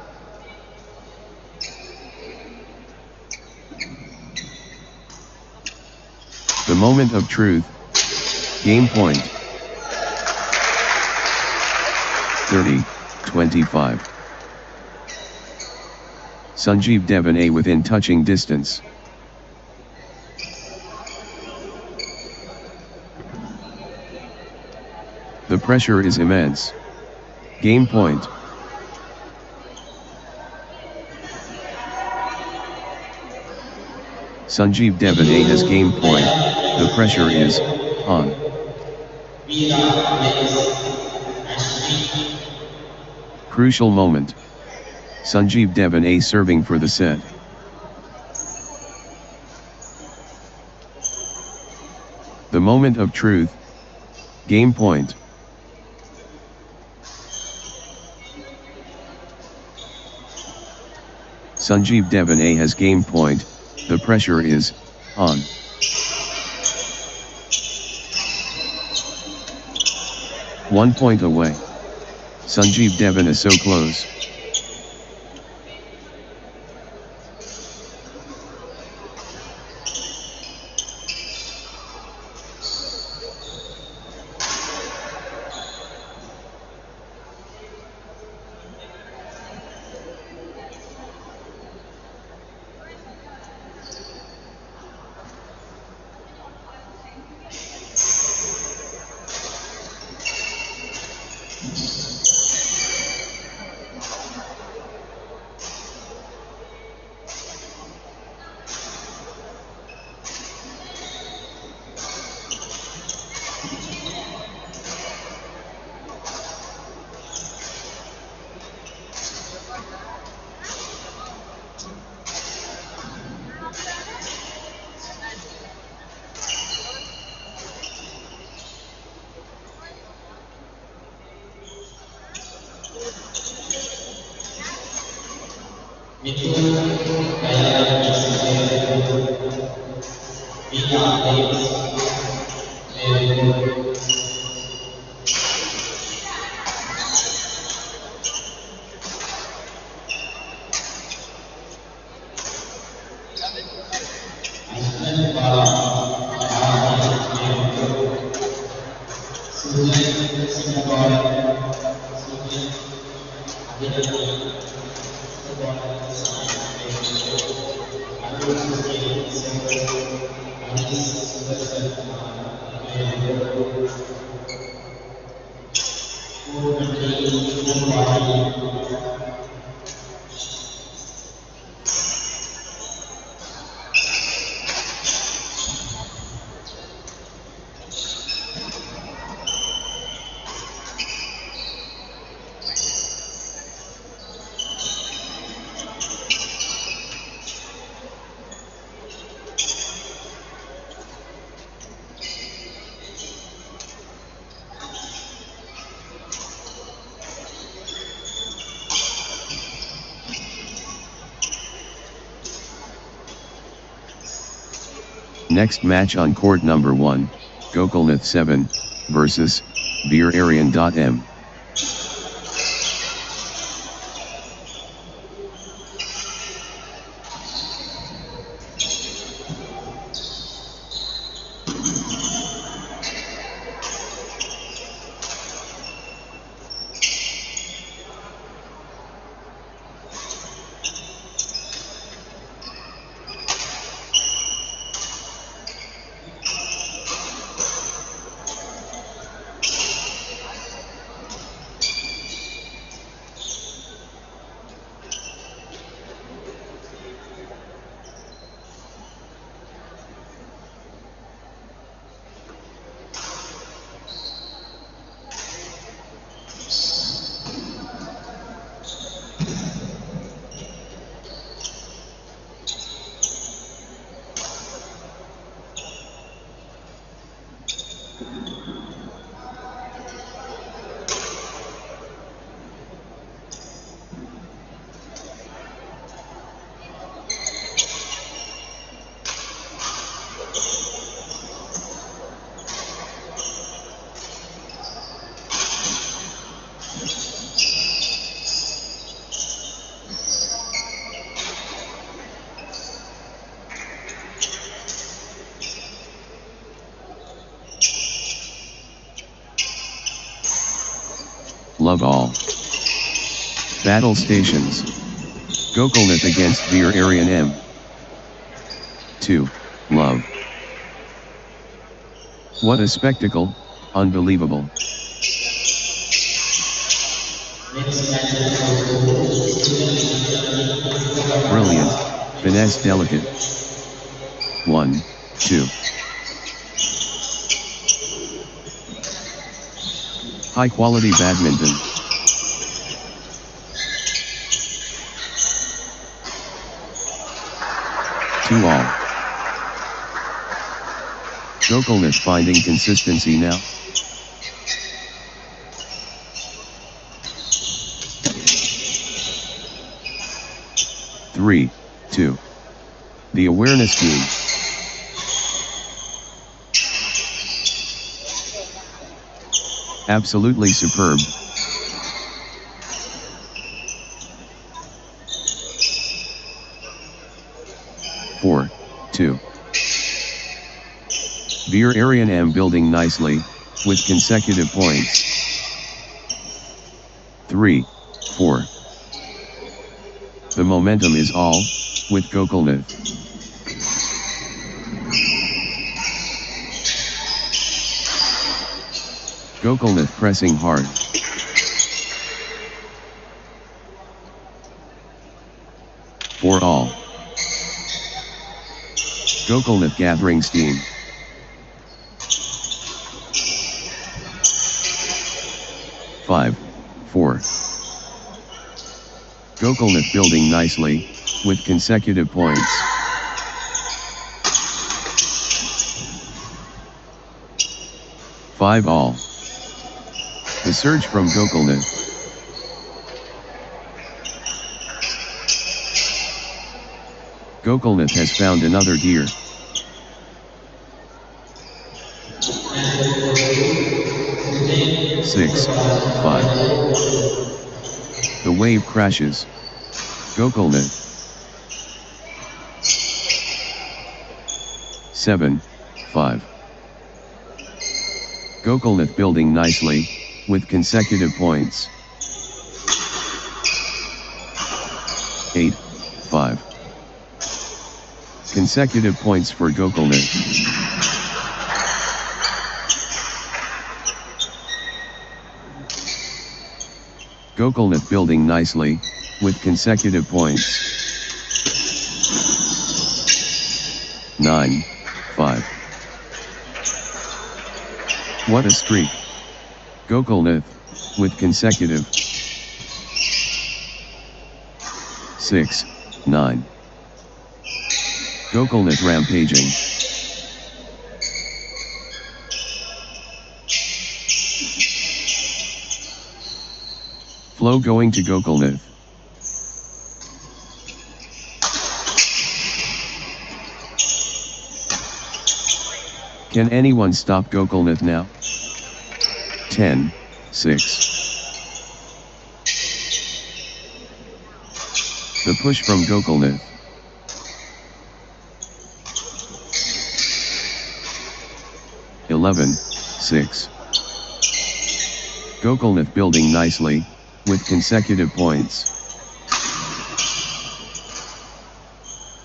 The moment of truth. Game point. 30-25. Sanjeev Devan A within touching distance. The pressure is immense. Game point. Sanjeev Devan A has game point. The pressure is on. Crucial moment. Sanjeev Devan A serving for the set. The moment of truth. Game point. Sanjeev Devan A has game point. The pressure is on. One point away. Sanjeev Devan is so close. Next match on court number 1, Gokulnath 7 versus Veer.m. Love all. Battle stations. Gokulnath against Veer.m. 2. Love. What a spectacle, unbelievable. Brilliant, finesse delicate. 1, 2. High quality badminton. To all. Gokulnath finding consistency now. Three, 2. The awareness game. Absolutely superb. Four, 2. Veer.m building nicely, with consecutive points. 3, 4. The momentum is all, with Gokulnath. Gokulnath pressing hard. For all. Gokulnath gathering steam. 5, 4. Gokulnath building nicely, with consecutive points. 5 all. The surge from Gokulnath. Gokulnath has found another gear. 6, 5. The wave crashes. Gokulnath. 7, 5. Gokulnath building nicely, with consecutive points. 8, 5. Consecutive points for Gokulnath. Gokulnath building nicely, with consecutive points. 9, 5. What a streak! Gokulnath, with consecutive. 6, 9. Gokulnath rampaging. Flow going to Gokulnath. Can anyone stop Gokulnath now? 10, 6. The push from Gokulnath. (11, 6). Gokulnath building nicely, with consecutive points.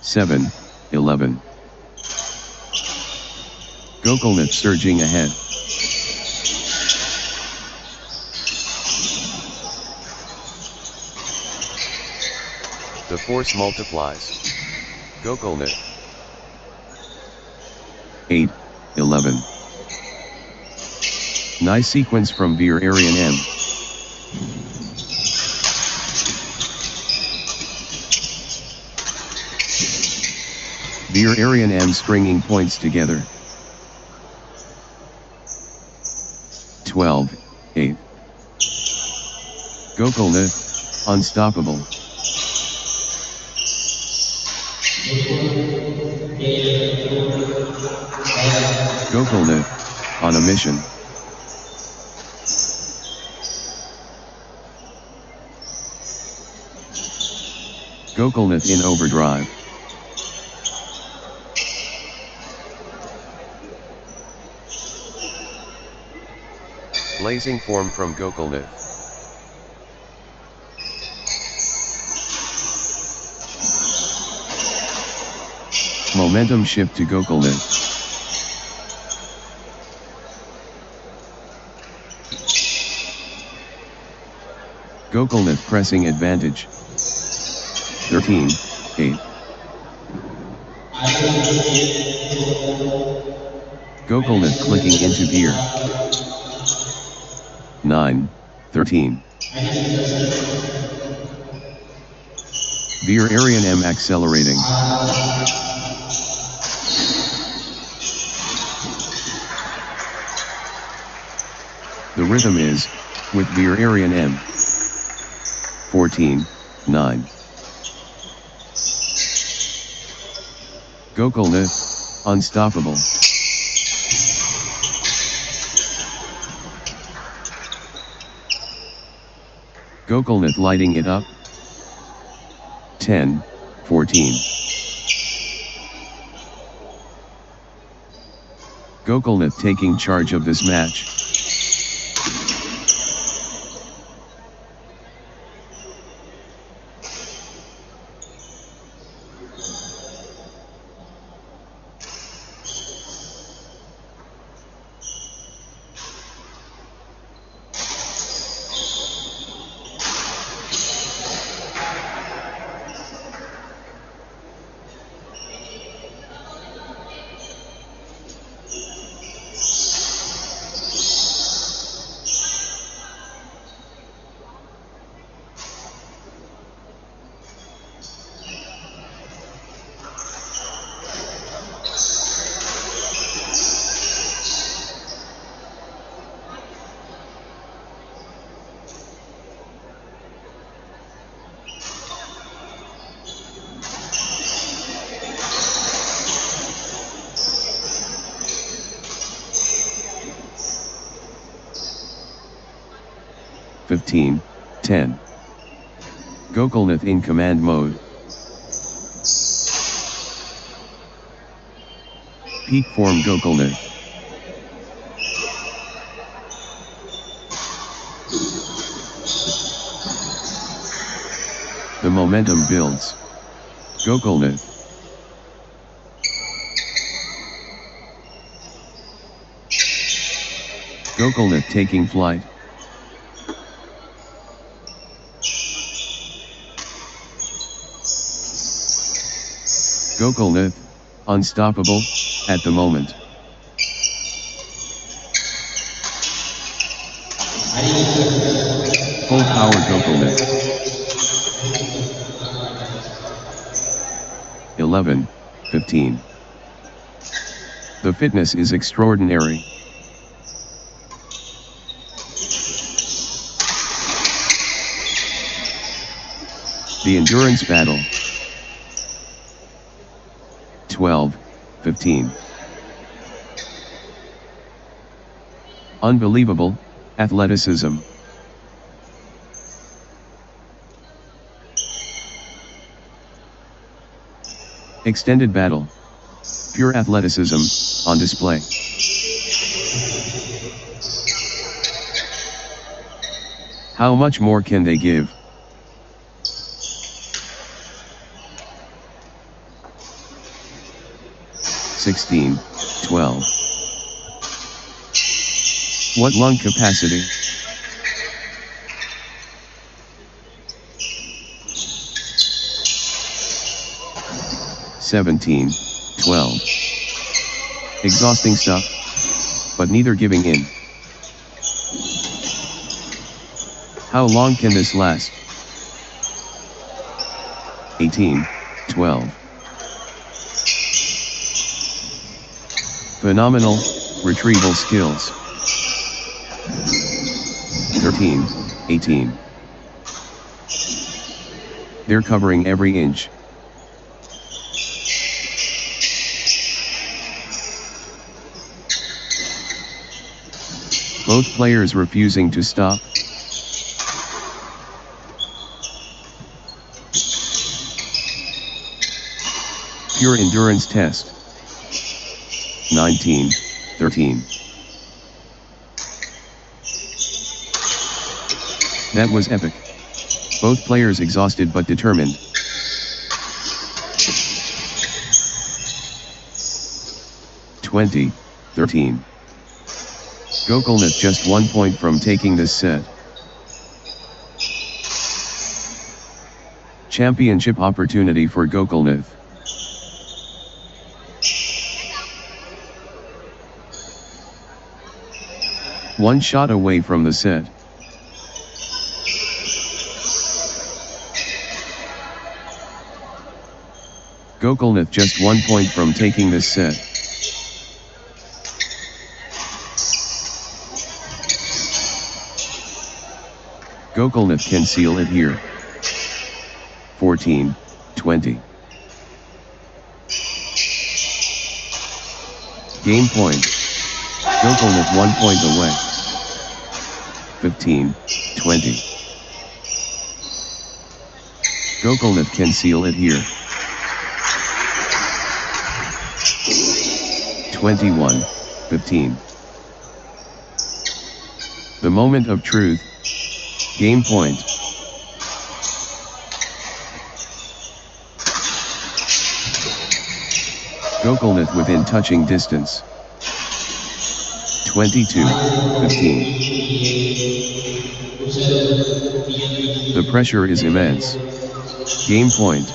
7, 11. Gokulnath surging ahead. The force multiplies. Gokulnath. 8, 11. Nice sequence from Veer Aryan M. Veer Aryan M stringing points together. 12, 8. Gokulnath, unstoppable. Gokulnath, on a mission. Gokulnath in overdrive. Blazing form from Gokulnath. Momentum shift to Gokulnath. Gokulnath pressing advantage. 13, 8. Gokulnath clicking into gear. 9, 13. Veer Aryan M accelerating. The rhythm is, with Veer Aryan M. 14, 9. Gokulnath, unstoppable. Gokulnath lighting it up. 10, 14. Gokulnath taking charge of this match. (15, 10). Gokulnath in command mode. Peak form Gokulnath. The momentum builds. Gokulnath. Gokulnath taking flight. Gokulnath, unstoppable, at the moment. Full power Gokulnath. 11-15. The fitness is extraordinary. The endurance battle. 12-15. Unbelievable athleticism. Extended battle. Pure athleticism on display. How much more can they give? (16, 12). What lung capacity? (17, 12). Exhausting stuff, but neither giving in. How long can this last? 18, 12. Phenomenal retrieval skills. 13, 18. They're covering every inch. Both players refusing to stop. Pure endurance test. 19, 13. That was epic. Both players exhausted but determined. (20, 13). Gokulnath just 1 point from taking this set. Championship opportunity for Gokulnath. One shot away from the set. Gokulnath just 1 point from taking this set. Gokulnath can seal it here. 14, 20. Game point. Gokulnath 1 point away. 15, 20. Gokulnath can seal it here. 21, 15. The moment of truth. Game point. Gokulnath within touching distance. 22, 15. The pressure is immense. Game point.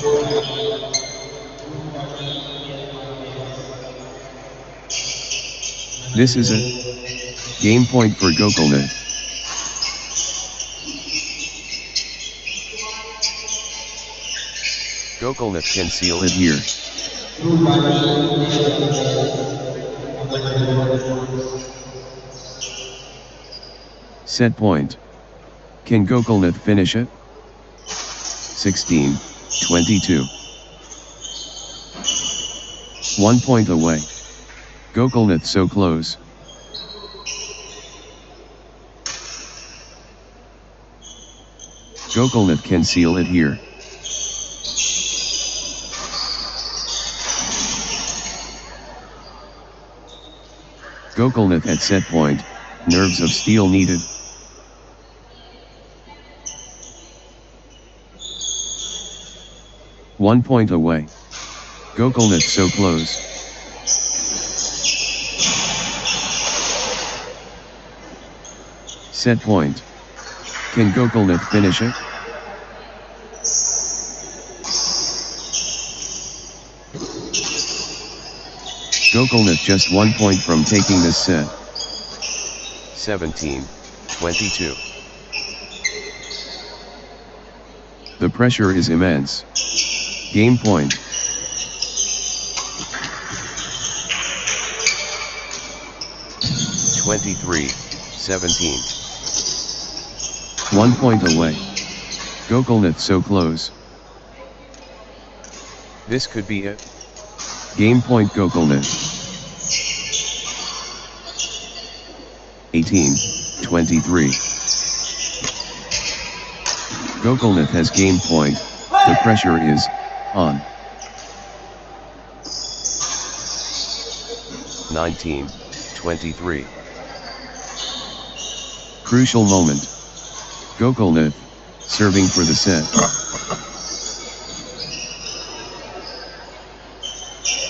This is a game point for Gokulnath. Gokulnath can seal it here. Set point. Can Gokulnath finish it? 16, 22. 1 point away. Gokulnath so close. Gokulnath can seal it here. Gokulnath at set point, nerves of steel needed. One point away. Gokulnath so close. Set point. Can Gokulnath finish it? Gokulnath just 1 point from taking this set. 17-22. The pressure is immense. Game point. (23, 17). 1 point away. Gokulnath so close. This could be it. Game point Gokulnath. 18-23. Gokulnath has game point. The pressure is on. 19-23. Crucial moment. Gokulnath serving for the set.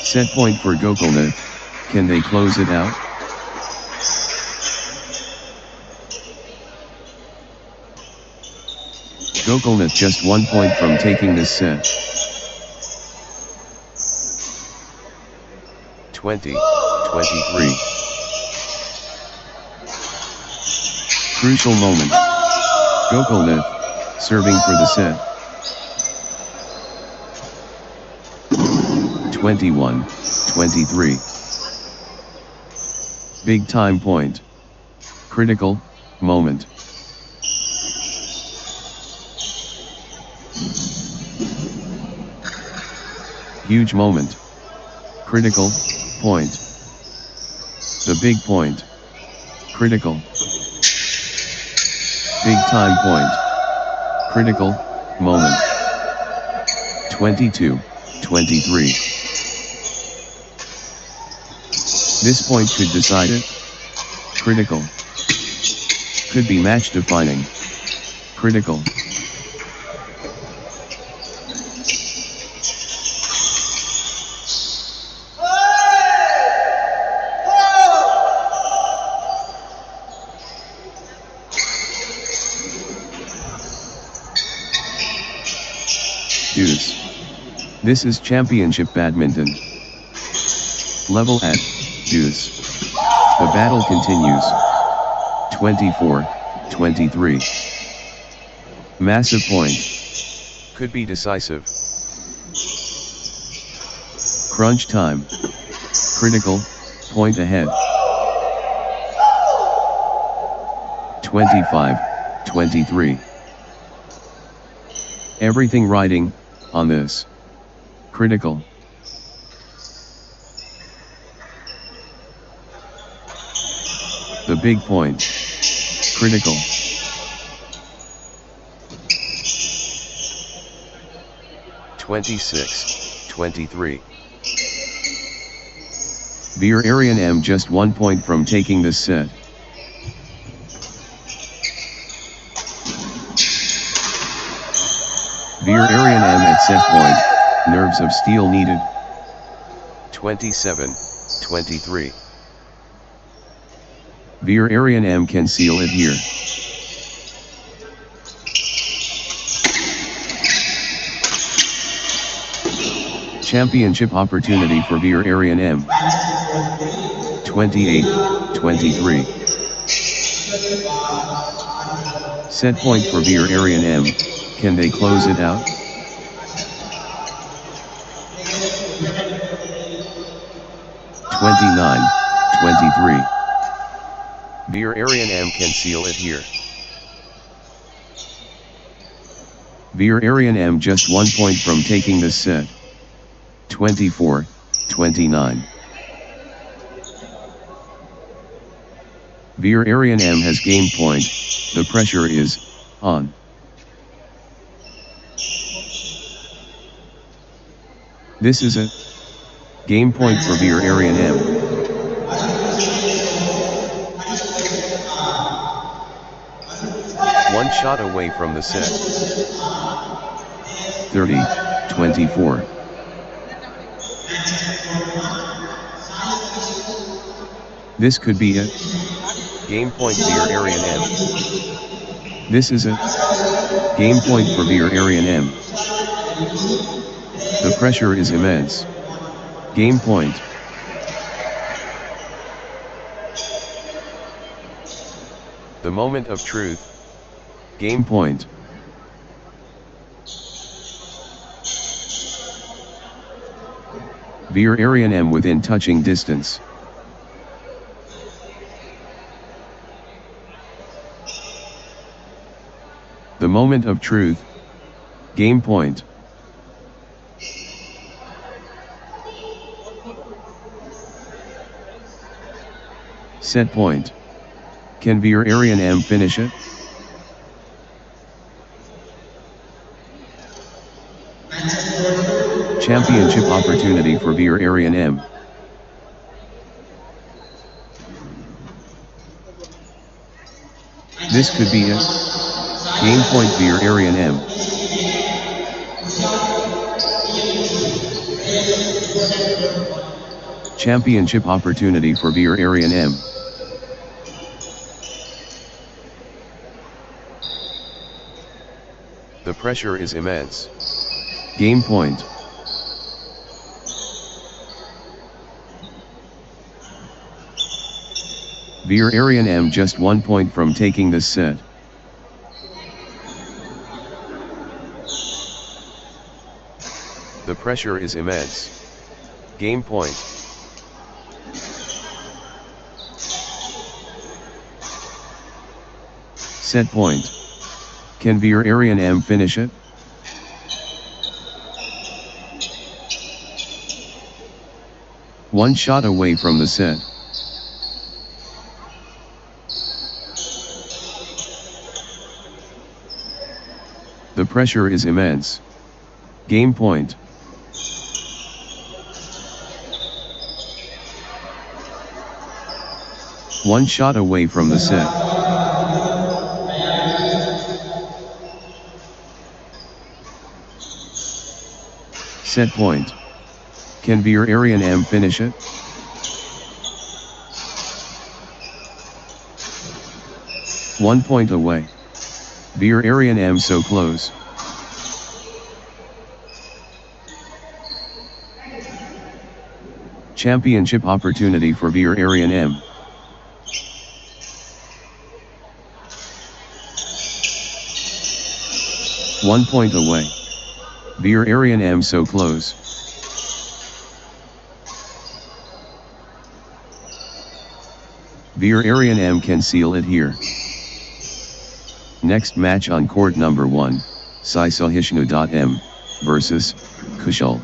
Set point for Gokulnath. Can they close it out? Gokulnath just 1 point from taking this set. 20-23. Crucial moment. Gokulnath serving for the set. 21-23. Big time point. Critical moment. Huge moment. Critical point. The big point. Critical. Big time point. Critical moment. 22-23. This point could decide it. Critical. Could be match defining. Critical. Deuce. This is championship badminton. Level at deuce. The battle continues. 24-23. Massive point. Could be decisive. Crunch time. Critical point ahead. 25-23. Everything riding on this. Critical. The big point. Critical. (26-23). Vaighai M just 1 point from taking this set. Vaighai M at set point. Nerves of steel needed. 27-23. Vaighai M can seal it here. Championship opportunity for Vaighai M. 28-23. Set point for Vaighai M. Can they close it out? (29-23). Vaighai M can seal it here. Vaighai M just 1 point from taking this set. 24-29. Vaighai M has game point. The pressure is on. This is a game point for Vaighai M. One shot away from the set. 30-24. This could be it. Game point Vaighai M. This is it. Game point for Vaighai M. The pressure is immense. Game point. The moment of truth. Game point. Vaighai M within touching distance. The moment of truth. Game point. Set point. Can Vaighai M finish it? Championship opportunity for Vaighai M. This could be it. Game point Vaighai M. Championship opportunity for Vaighai M. The pressure is immense. Game point. Vaighai M just 1 point from taking this set. The pressure is immense. Game point. Set point. Can Vaighai M finish it? One shot away from the set. The pressure is immense. Game point. One shot away from the set. Set point. Can Vaighai M finish it? One point away. Vaighai M so close. Championship opportunity for Vaighai M. One point away. Vaighai M so close. Vaighai M can seal it here. Next match on court number 1, Saisahishnu.m versus Kushal.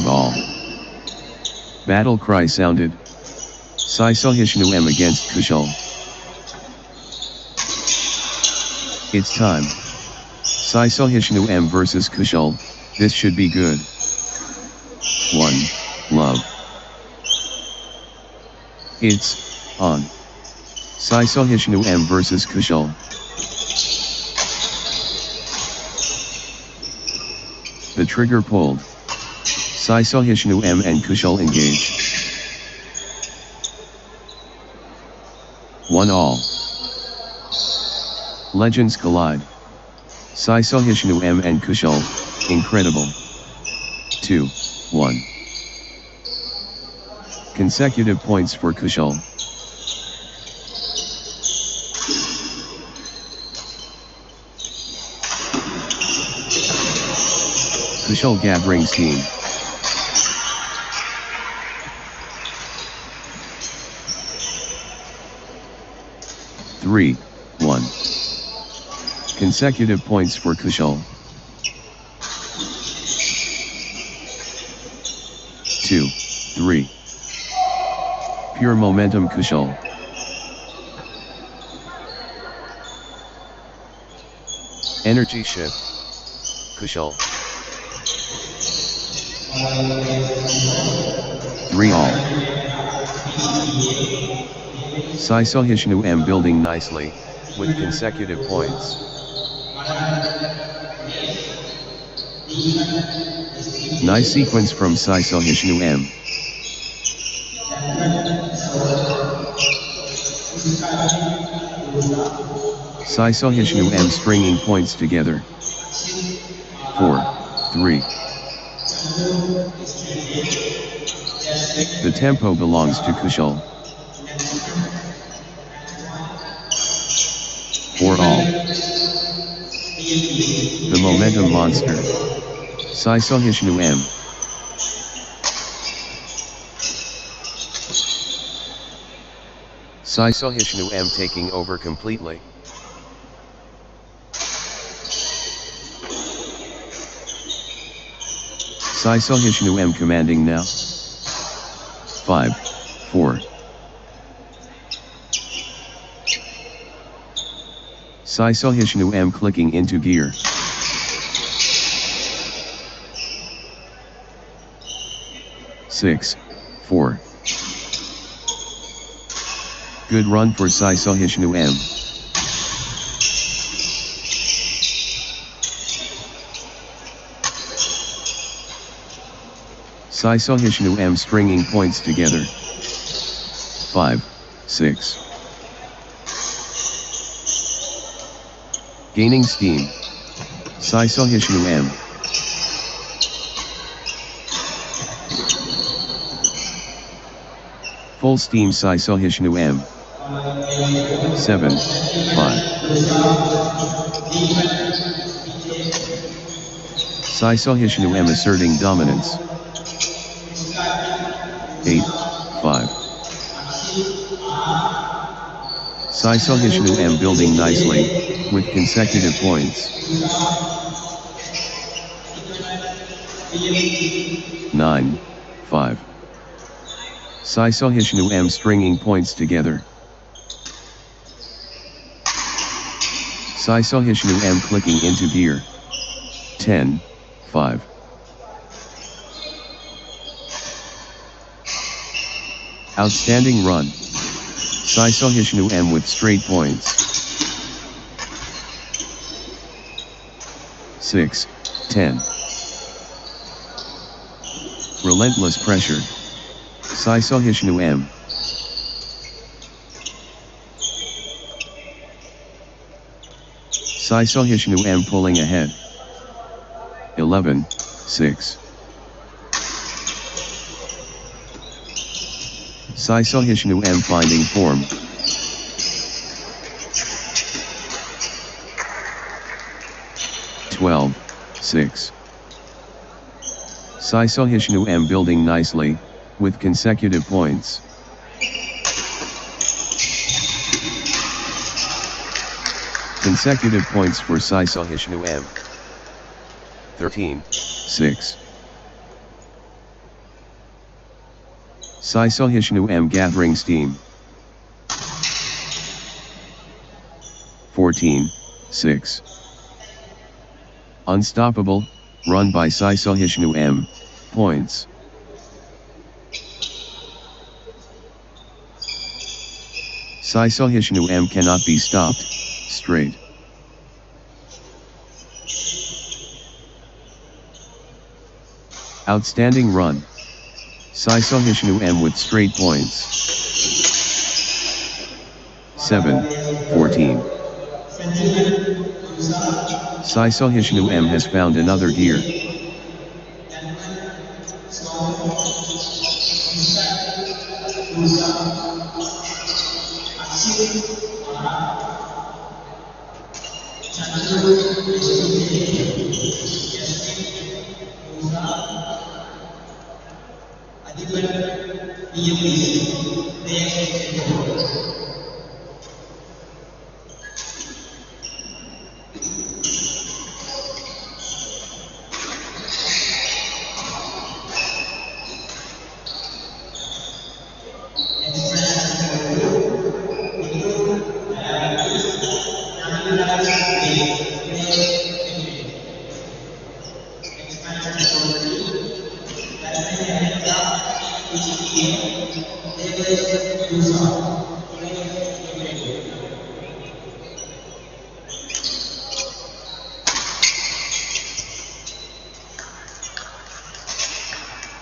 love all. Battle cry sounded. Sai Sohishnu M against Kushal. It's time. Sai Sohishnu M versus Kushal, this should be good. 1. Love. It's on. Sai Sohishnu M versus Kushal. The trigger pulled. Sai Sohishnu M and Kushal engage. 1-all. Legends collide. Sai Sohishnu M and Kushal, incredible. 2-1. Consecutive points for Kushal. Kushal gathering steam. Three, 1. Consecutive points for Kushal. 2, 3. Pure momentum Kushal. Energy shift. Kushal. 3-all. Sai Sohishnu M building Nicely, with consecutive points. Nice sequence from Sai Sohishnu M. Sai Sohishnu M stringing points together. 4, 3. The tempo belongs to Kushal. 4-all. The momentum monster. Sai Sohishnu M. Sai Sohishnu M taking over completely. Sai Sohishnu M commanding now. 5, 4. Sai Sohishnu M clicking into gear. 6, 4. Good run for Sai Sohishnu M. Sai Sohishnu M stringing points together. 5, 6. Gaining steam. Sai Sohishnu M. Full steam Sai Sohishnu M. 7, 5. Sai Sohishnu M asserting dominance. 8, 5. Sai Sohishnu M building nicely, with consecutive points. 9, 5. Sai Sohishnu M stringing points together. Sai Sohishnu M clicking into gear. 10, 5. Outstanding run. Sai Sohishnu M with straight points. 6, 10. Relentless pressure. Sai Sohishnu M. Sai Sohishnu M pulling ahead. 11, 6. Sai Sohishnu M finding form. 12, 6. Sai Sohishnu M building nicely, with consecutive points. Consecutive points for Sai Sohishnu M. 13, 6. Sai Sohishnu M gathering steam. 14-6. Unstoppable, run by Sai Sohishnu M, points. Sai Sohishnu M cannot be stopped, straight. Outstanding run. Sai Sohishnu M with straight points. 7-14. Sai Sohishnu M has found another gear.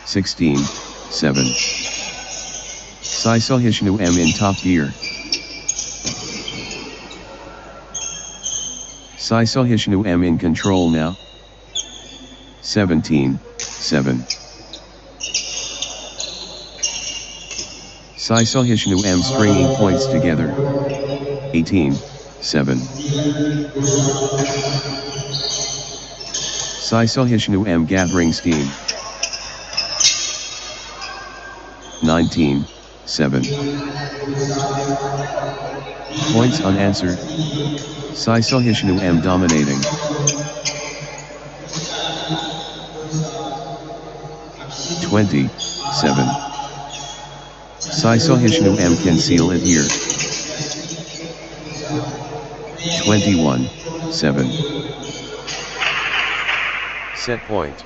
Sixteen, 7. Sai Sohishnu M in top gear. Sai Sohishnu M in control now. 17-7. Sai Sohishnu M stringing points together. 18-7. Sai Sohishnu M gathering steam. 19-7. Points unanswered. Sai Sohishnu M dominating. 27. Sai Sohishnu M can seal it here. 21-7. Set point.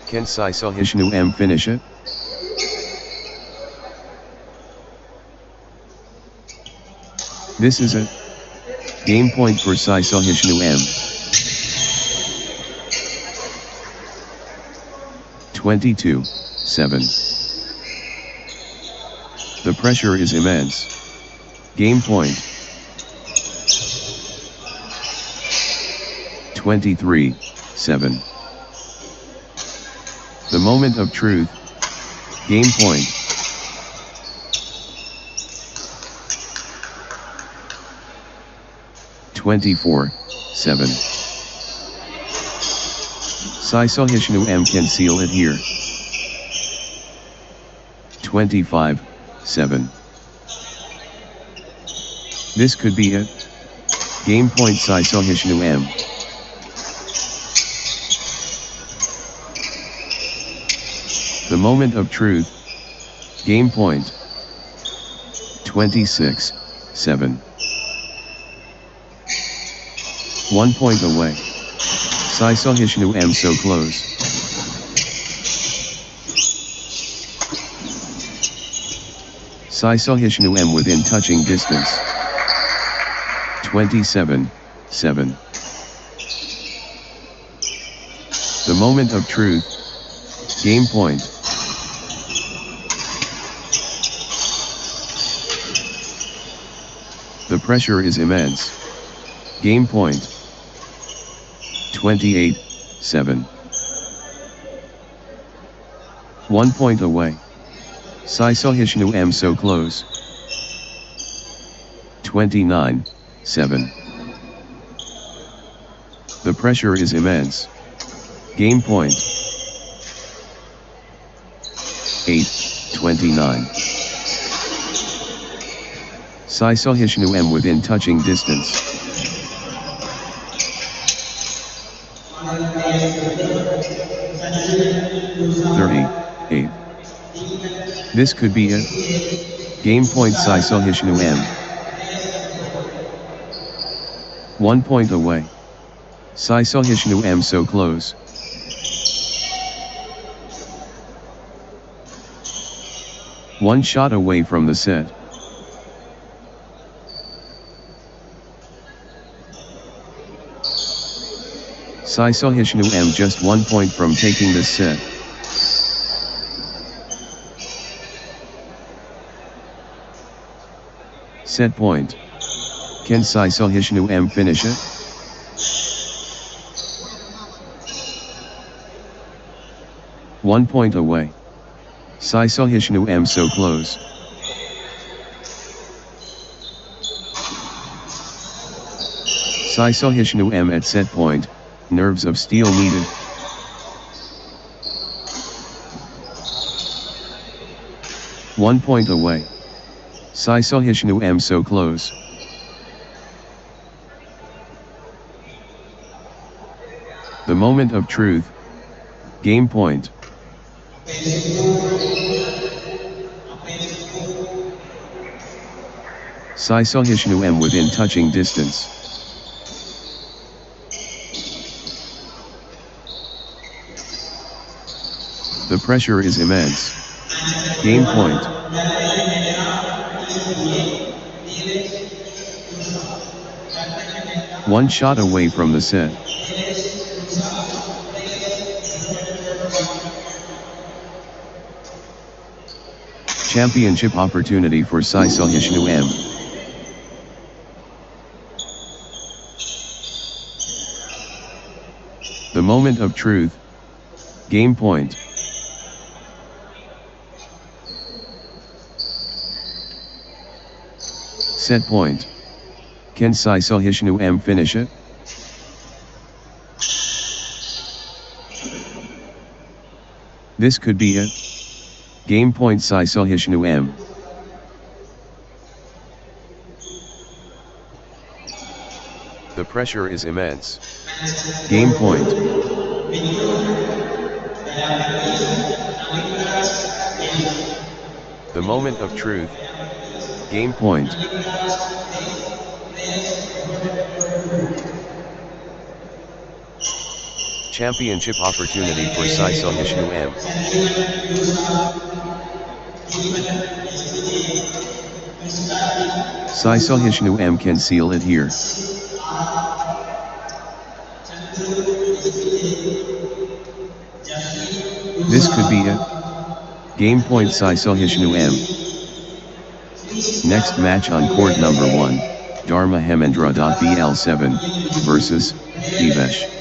Can Sai Sohishnu M finish it? This is a game point for Sai Sohishnu M. 22-7. The pressure is immense. Game point. 23-7. The moment of truth. Game point. 24-7. Sai Sohishnu M can seal it here. 25-7. This could be it. Game point Sai Sohishnu M. The moment of truth. Game point. 26-7. 1 point away. Sai Sohishnu M so close. Sai Sohishnu M within touching distance. 27-7. The moment of truth. Game point. The pressure is immense. Game point. 28-7. 1 point away. Sai Sohishnu M so close. 29-7. The pressure is immense. Game point. 8-29. Sai Sohishnu M within touching distance. 38. This could be it. Game point Saisohishnu M. 1 point away. Saisohishnu M so close. One shot away from the set. Saisohishnu M just 1 point from taking this set. Set point. Can Saisohishnu M finish it? One point away. Saisohishnu M so close. Saisohishnu M at set point, nerves of steel needed. One point away. Saisohishnu M so close. The moment of truth. Game point. Saisohishnu M within touching distance. The pressure is immense. Game point. One shot away from the set. Championship opportunity for Saisohishnu M. The moment of truth. Game point. Set point. Can Saisohishnu M finish it? This could be it. Game point Saisohishnu M. The pressure is immense. Game point. The moment of truth. Game point. Championship opportunity for Saisohishnu M. Saisohishnu M can seal it here. This could be it. Game point Saisohishnu M. Next match on court number 1, Dharma Hemendra BL7 versus Divesh.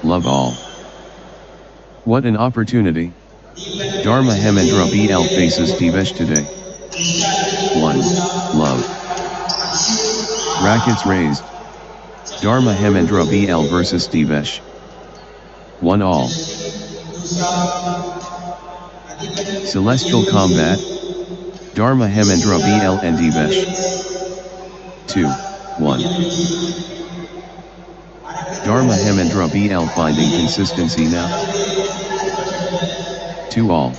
Love all. What an opportunity. Dharma Hemendra BL faces Divesh today. 1. Love. Rackets raised. Dharma Hemendra BL versus Divesh. 1 all. Celestial combat. Dharma Hemendra BL and Divesh. 2. 1. Dharma Hemendra BL finding consistency now. 2 all.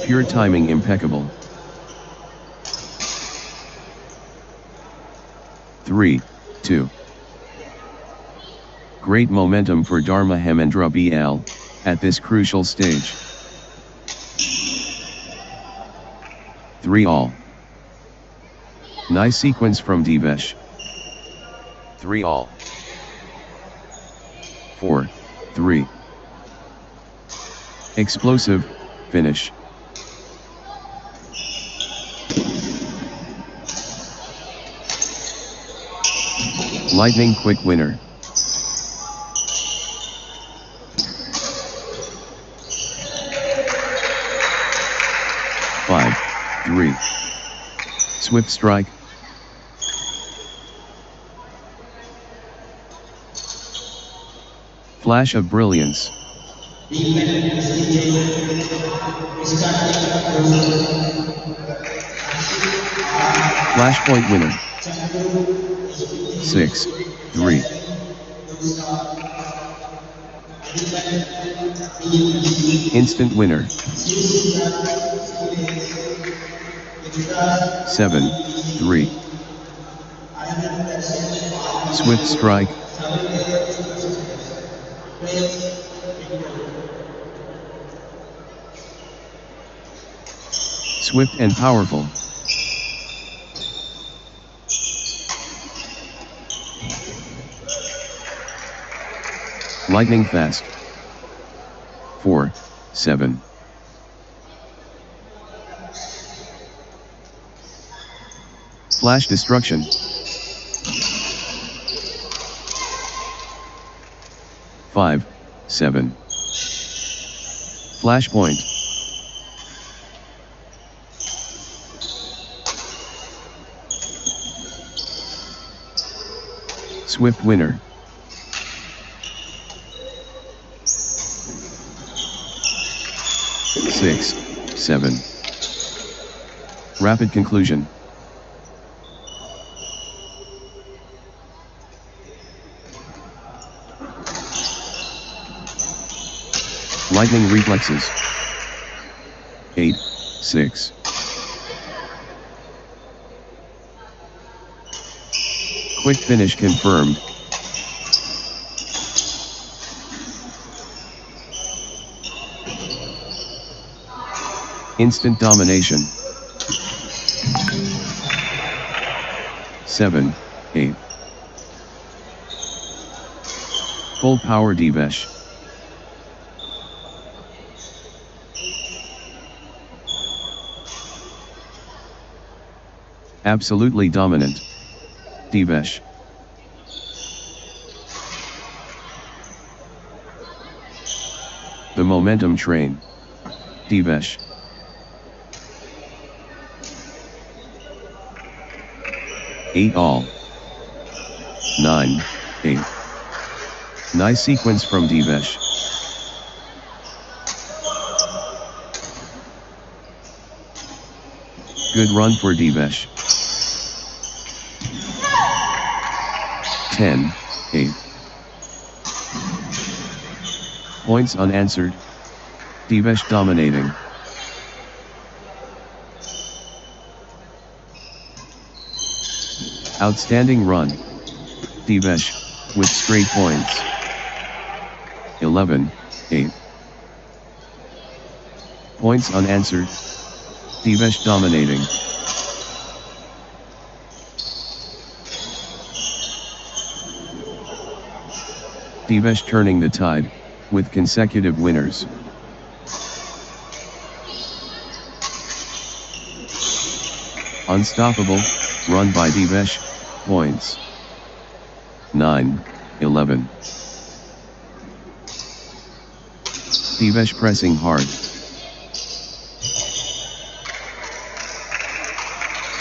Pure timing impeccable. 3, 2. Great momentum for Dharma Hemendra BL, at this crucial stage. 3 all. Nice sequence from Divesh. 3 all. 4, 3. Explosive, finish. Lightning quick winner. 5, 3. Swift strike. Flash of brilliance. Flashpoint winner. 6, 3. Instant winner. 7, 3. Swift strike. Swift and powerful. Lightning fast. 4, 7. Flash destruction. 5, 7. Flashpoint. Swift winner. 6, 7. Rapid conclusion. Lightning reflexes. 8, 6. Quick finish confirmed. Instant domination. 7, 8. Full power Divesh. Absolutely dominant. Divesh. The momentum train. Divesh. Eight all. 9, 8. Nice sequence from Divesh. Good run for Divesh. 10, 8. Points unanswered. Divesh dominating. Outstanding run. Divesh, with straight points. 11, 8. Points unanswered. Divesh dominating. Divesh turning the tide, with consecutive winners. Unstoppable, run by Divesh, points. 9-11. Divesh pressing hard.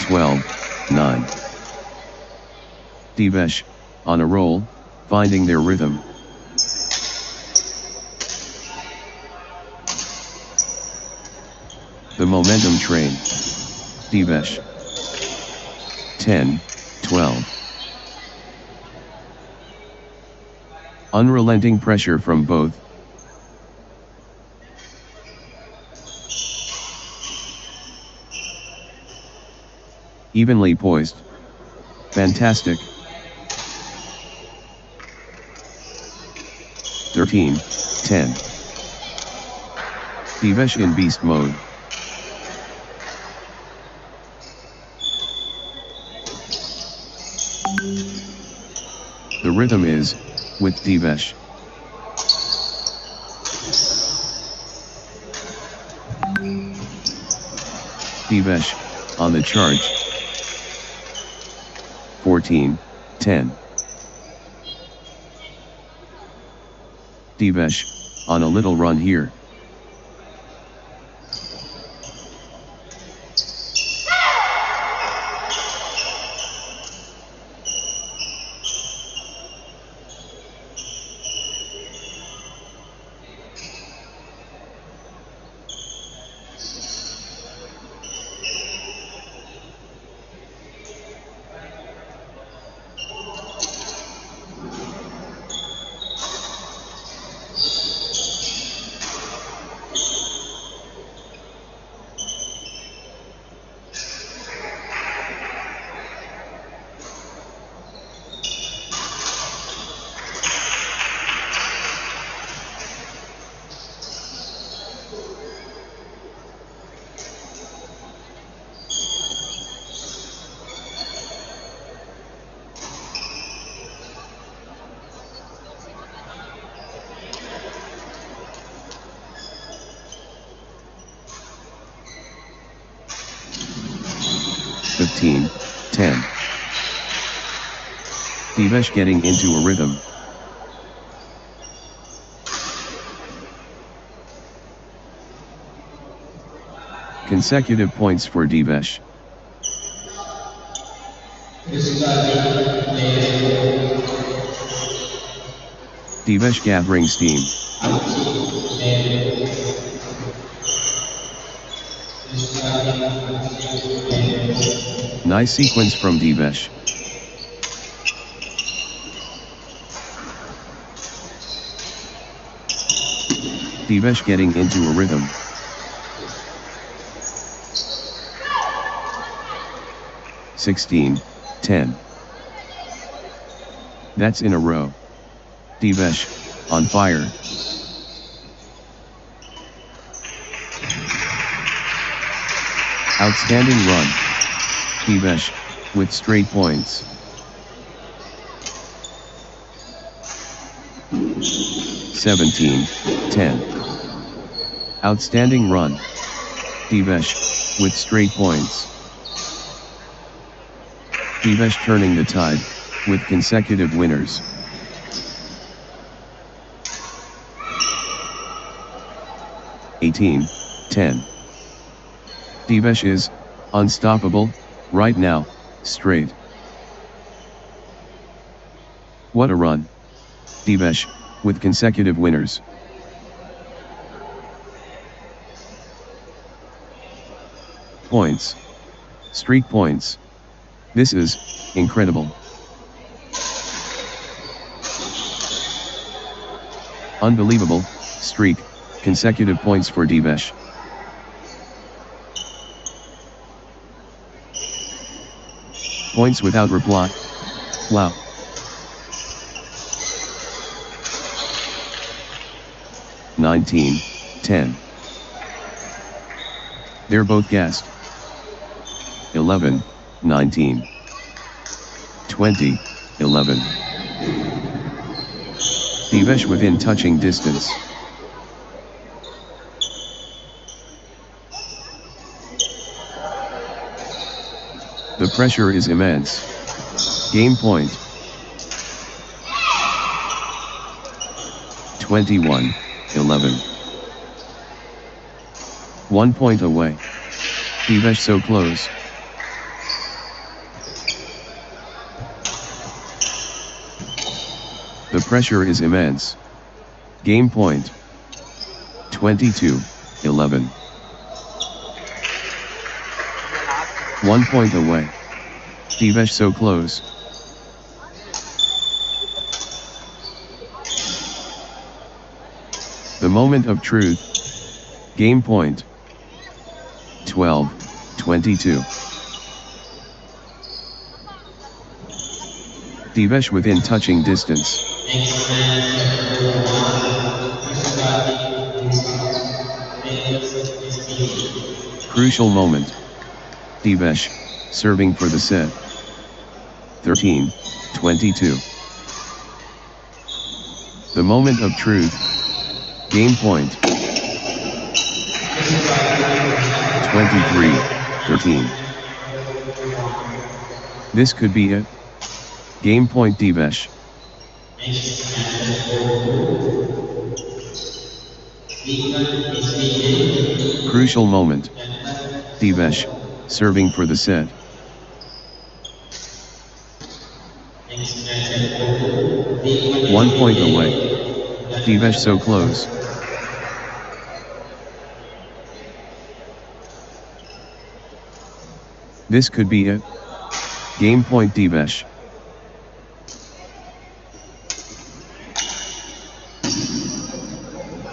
12-9. Divesh, on a roll, finding their rhythm. The momentum train. Divesh. 10-12. Unrelenting pressure from both. Evenly poised. Fantastic. 13-10. Divesh in beast mode. The rhythm is, with Divesh. Divesh, on the charge. 14-10. Divesh, on a little run here. (15-10). Divesh getting into a rhythm. Consecutive points for Divesh. Divesh gathering steam. Nice sequence from Divesh. Divesh getting into a rhythm. (16-10). That's in a row. Divesh, on fire. Outstanding run. Divesh, with straight points. (17-10). Outstanding run. Divesh, with straight points. Divesh turning the tide, with consecutive winners. (18-10). Divesh is unstoppable right now, straight. What a run. Divesh, with consecutive winners. Points. Streak points. This is incredible. Unbelievable streak, consecutive points for Divesh. Points without reply. Wow. (19-10). They're both gassed. 11-19. 20-11. Divesh within touching distance. The pressure is immense. Game point. 21-11. 1 point away. Divesh so close. The pressure is immense. Game point. 22-11. 1 point away. Divesh so close. The moment of truth. Game point. 12-22. Divesh within touching distance. Crucial moment. Divesh, serving for the set. 13-22. The moment of truth. Game point. 23-13. This could be it. Game point Divesh. Crucial moment. Divesh, serving for the set. One point away. Divesh so close. This could be it. Game point Divesh.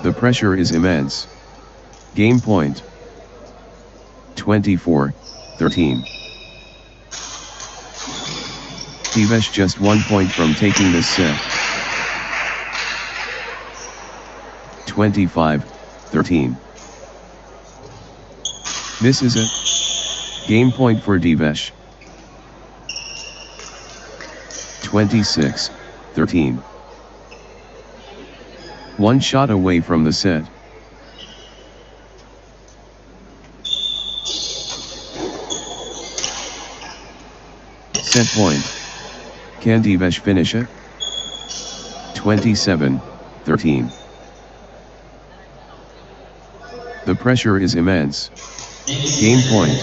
The pressure is immense. Game point. 24-13. Divesh just 1 point from taking this set. 25-13. This is it. Game point for Divesh. 26-13. 1 shot away from the set. Set point. Can Divesh finish it? 27-13. The pressure is immense. Game point.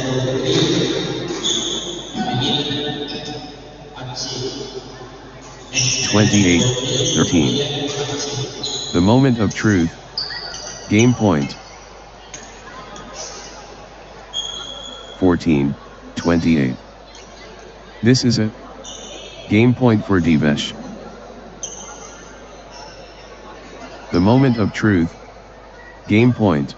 28-13. The moment of truth. Game point. 14-28. This is it. Game point for Divesh. The moment of truth. Game point.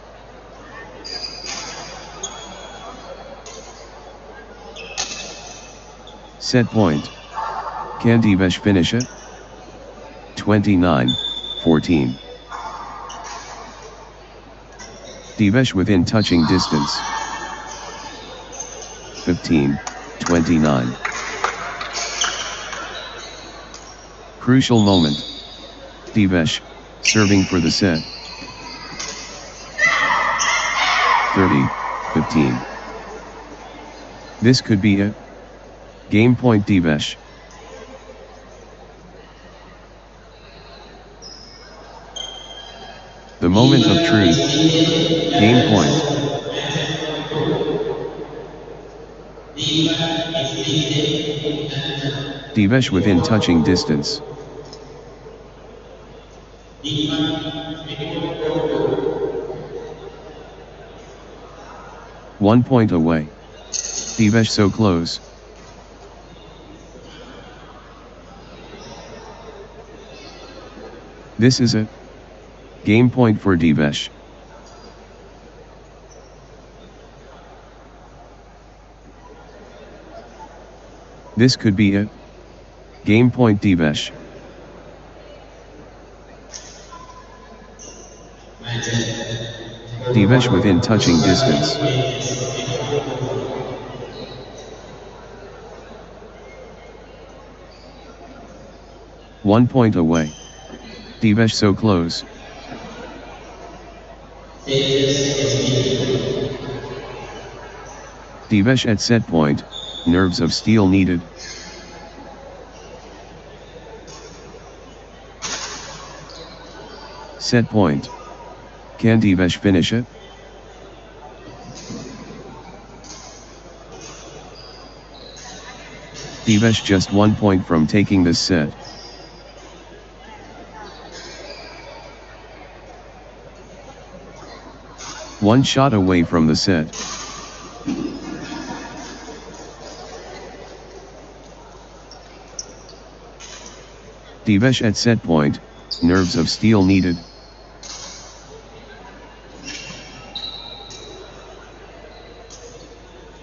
Set point. Can Divesh finish it? 29-14. Divesh within touching distance. 15-29. Crucial moment. Divesh, serving for the set. 30-15. This could be it. Game point Divesh. The moment of truth. Game point. Divesh within touching distance. One point away. Divesh so close. This is it. Game point for Divesh. This could be it. Game point Divesh. Divesh within touching distance. One point away. Divesh so close. Divesh at set point. nerves of steel needed. Set point. Can Divesh finish it? Divesh just 1 point from taking this set. One shot away from the set. Divesh at set point, nerves of steel needed.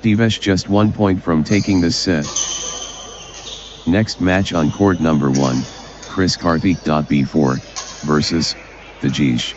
Divesh just 1 point from taking this set. Next match on court number 1, Chris Karthik.B4 versus Zeetius.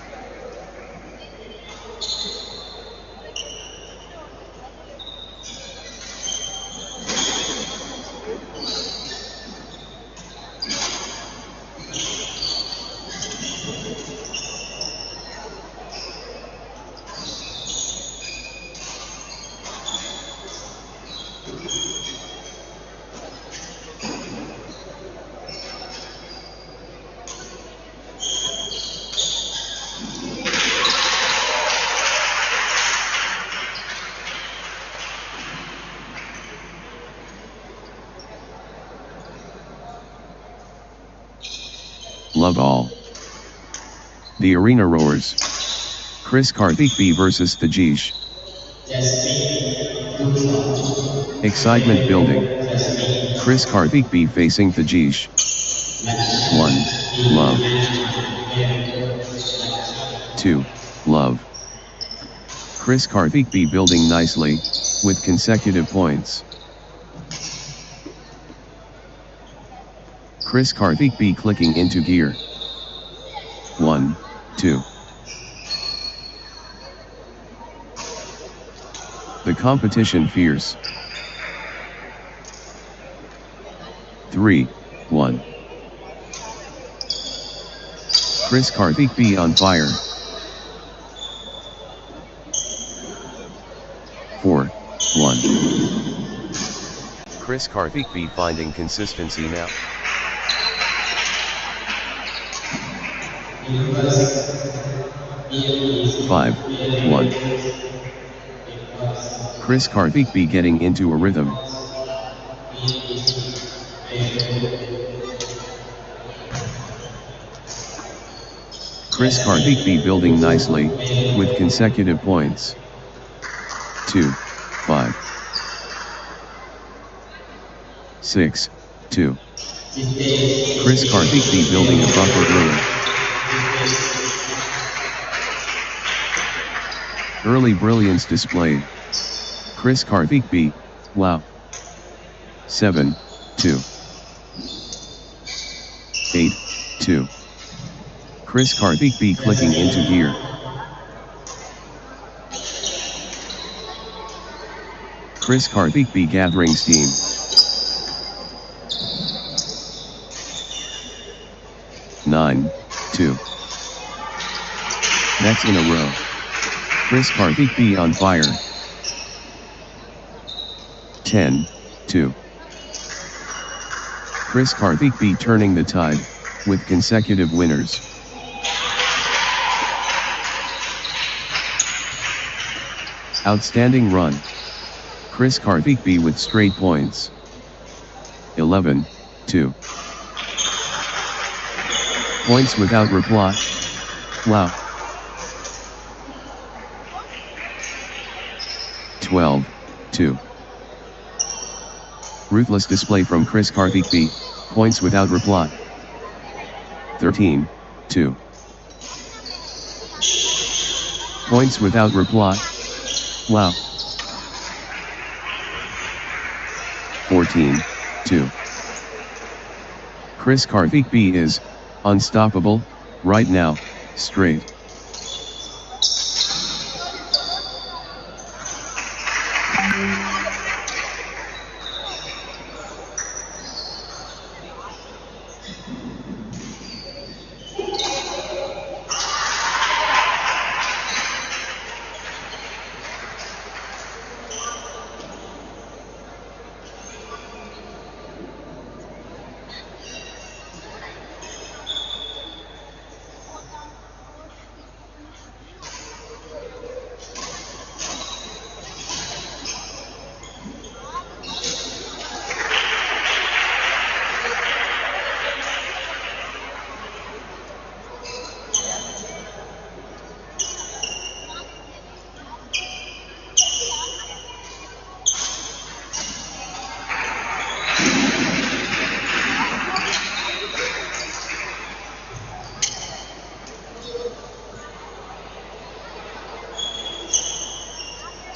Love all. The arena roars. Chris Karthik B versus Zeetius. Excitement building. Chris Karthik B facing Zeetius. 1. Love. 2. Love. Chris Karthik B building nicely, with consecutive points. Chris Karthik B clicking into gear. 1, 2. The competition fierce. 3, 1. Chris Karthik B on fire. 4, 1. Chris Karthik B finding consistency now. 5, 1. Chris Karthik B getting into a rhythm. Chris Karthik B building nicely, with consecutive points. 2, 5. 6, 2. Chris Karthik B building a buffer early. Early brilliance displayed. Chris Karthik B, wow. 7, 2. 8, 2. Chris Karthik B clicking into gear. Chris Karthik B gathering steam. 9, 2. That's in a row. Chris Karthik B on fire. 10, 2. Chris Karthik B turning the tide, with consecutive winners. Outstanding run. Chris Karthik B with straight points. 11, 2. Points without reply. Wow. 12, 2. Ruthless display from Chris Karthik B, points without reply. 13, 2. Points without reply. Wow. 14, 2. Chris Karthik B is unstoppable right now, straight.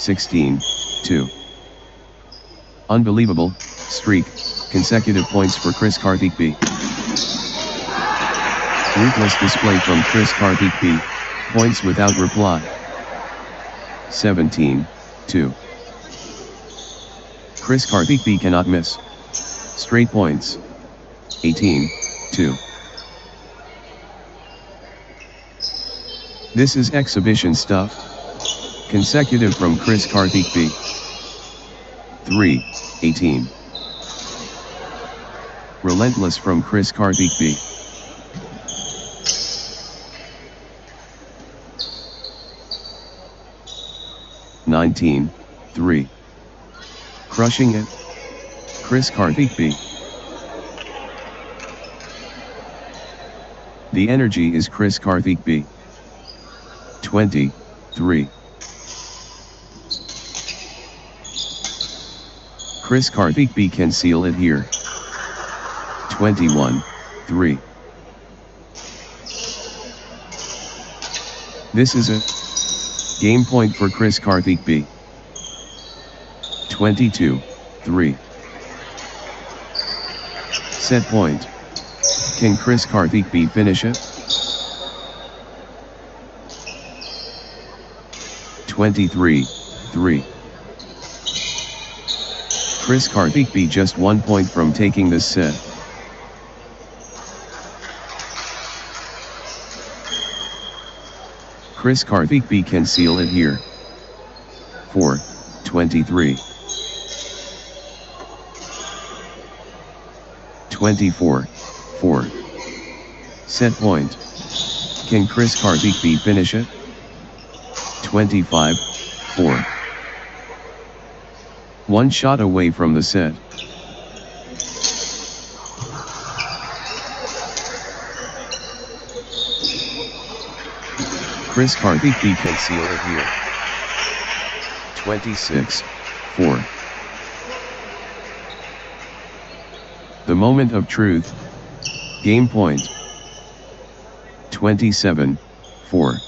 16-2. Unbelievable streak, consecutive points for Chris Karthik B. Ruthless display from Chris Karthik B, points without reply. 17-2. Chris Karthik B cannot miss. Straight points. 18-2. This is exhibition stuff. Consecutive from Chris Karthik B. 3-18. Relentless from Chris Karthik B. 19-3. Crushing it. Chris Karthik B. The energy is Chris Karthik B. 23. Chris Karthik B can seal it here. 21-3. This is it. Game point for Chris Karthik B. 22-3. Set point. Can Chris Karthik B finish it? 23-3. Chris Karthik B just 1 point from taking this set. Chris Karthik B can seal it here. 4-23. 24-4. Set point. Can Chris Karthik B finish it? 25-4. One shot away from the set. Chris Karthik B can seal it here. 26-4. The moment of truth. Game point. 27-4.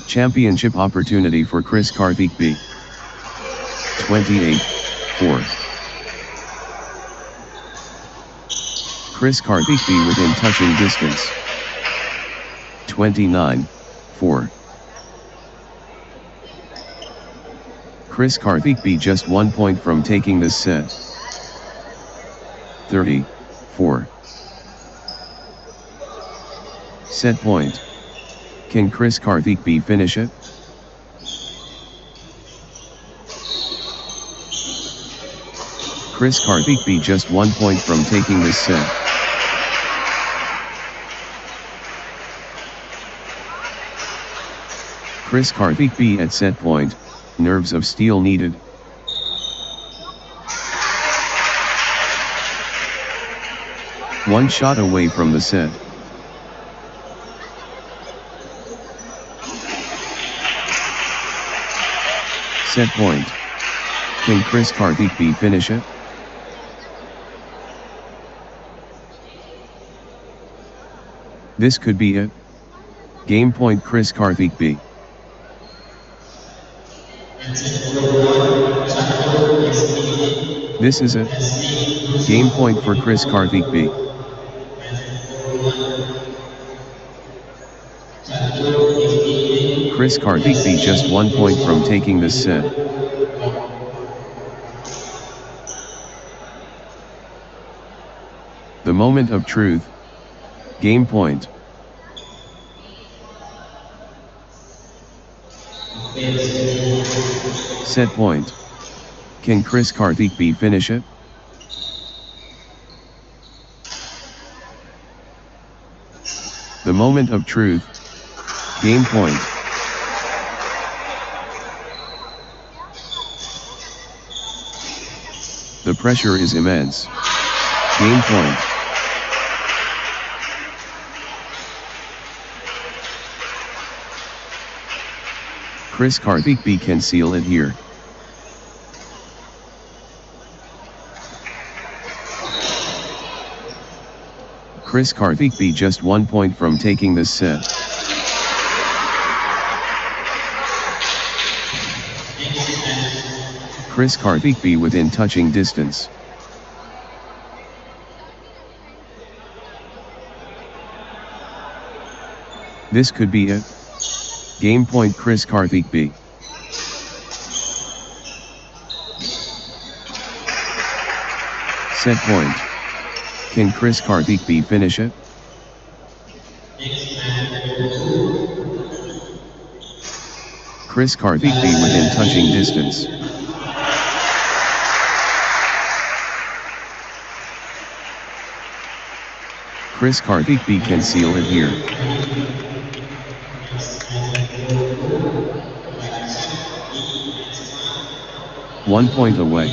Championship opportunity for Chris Karthik B. 28-4. Chris Karthik B within touching distance. 29-4. Chris Karthik B just 1 point from taking this set. 30-4. Set point. Can Chris Karthik B finish it? Chris Karthik B just 1 point from taking this set. Chris Karthik B at set point, nerves of steel needed. One shot away from the set. Set point. Can Chris Karthik B finish it? This could be it. Game point Chris Karthik B. This is it. Game point for Chris Karthik B. Chris Karthik B just 1 point from taking this set. The moment of truth. Game point. Set point. Can Chris Karthik B finish it? The moment of truth. Game point. The pressure is immense. Game point. Chris Karthik B can seal it here. Chris Karthik B just 1 point from taking this set. Chris Karthik B within touching distance. This could be it. Game point Chris Karthik B. Set point. Can Chris Karthik B finish it? Chris Karthik B within touching distance. Chris Karthik B can seal it here. One point away.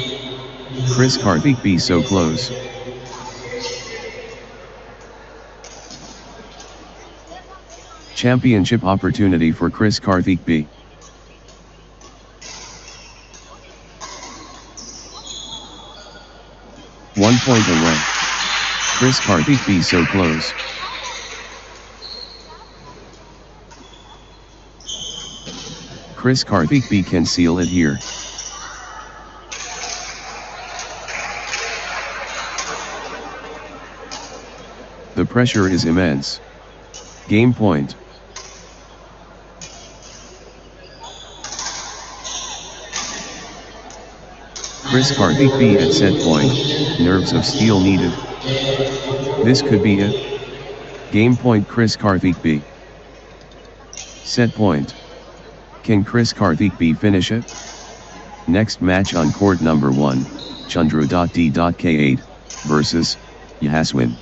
Chris Karthik B so close. Championship opportunity for Chris Karthik B. One point away. Chris Karthik B so close. Chris Karthik B can seal it here. The pressure is immense. Game point. Chris Karthik B at set point, nerves of steel needed. This could be it. Game point Chris Karthik B. Set point. Can Chris Karthik B finish it? Next match on court number 1, Chandra.D.K8 versus Yaswin.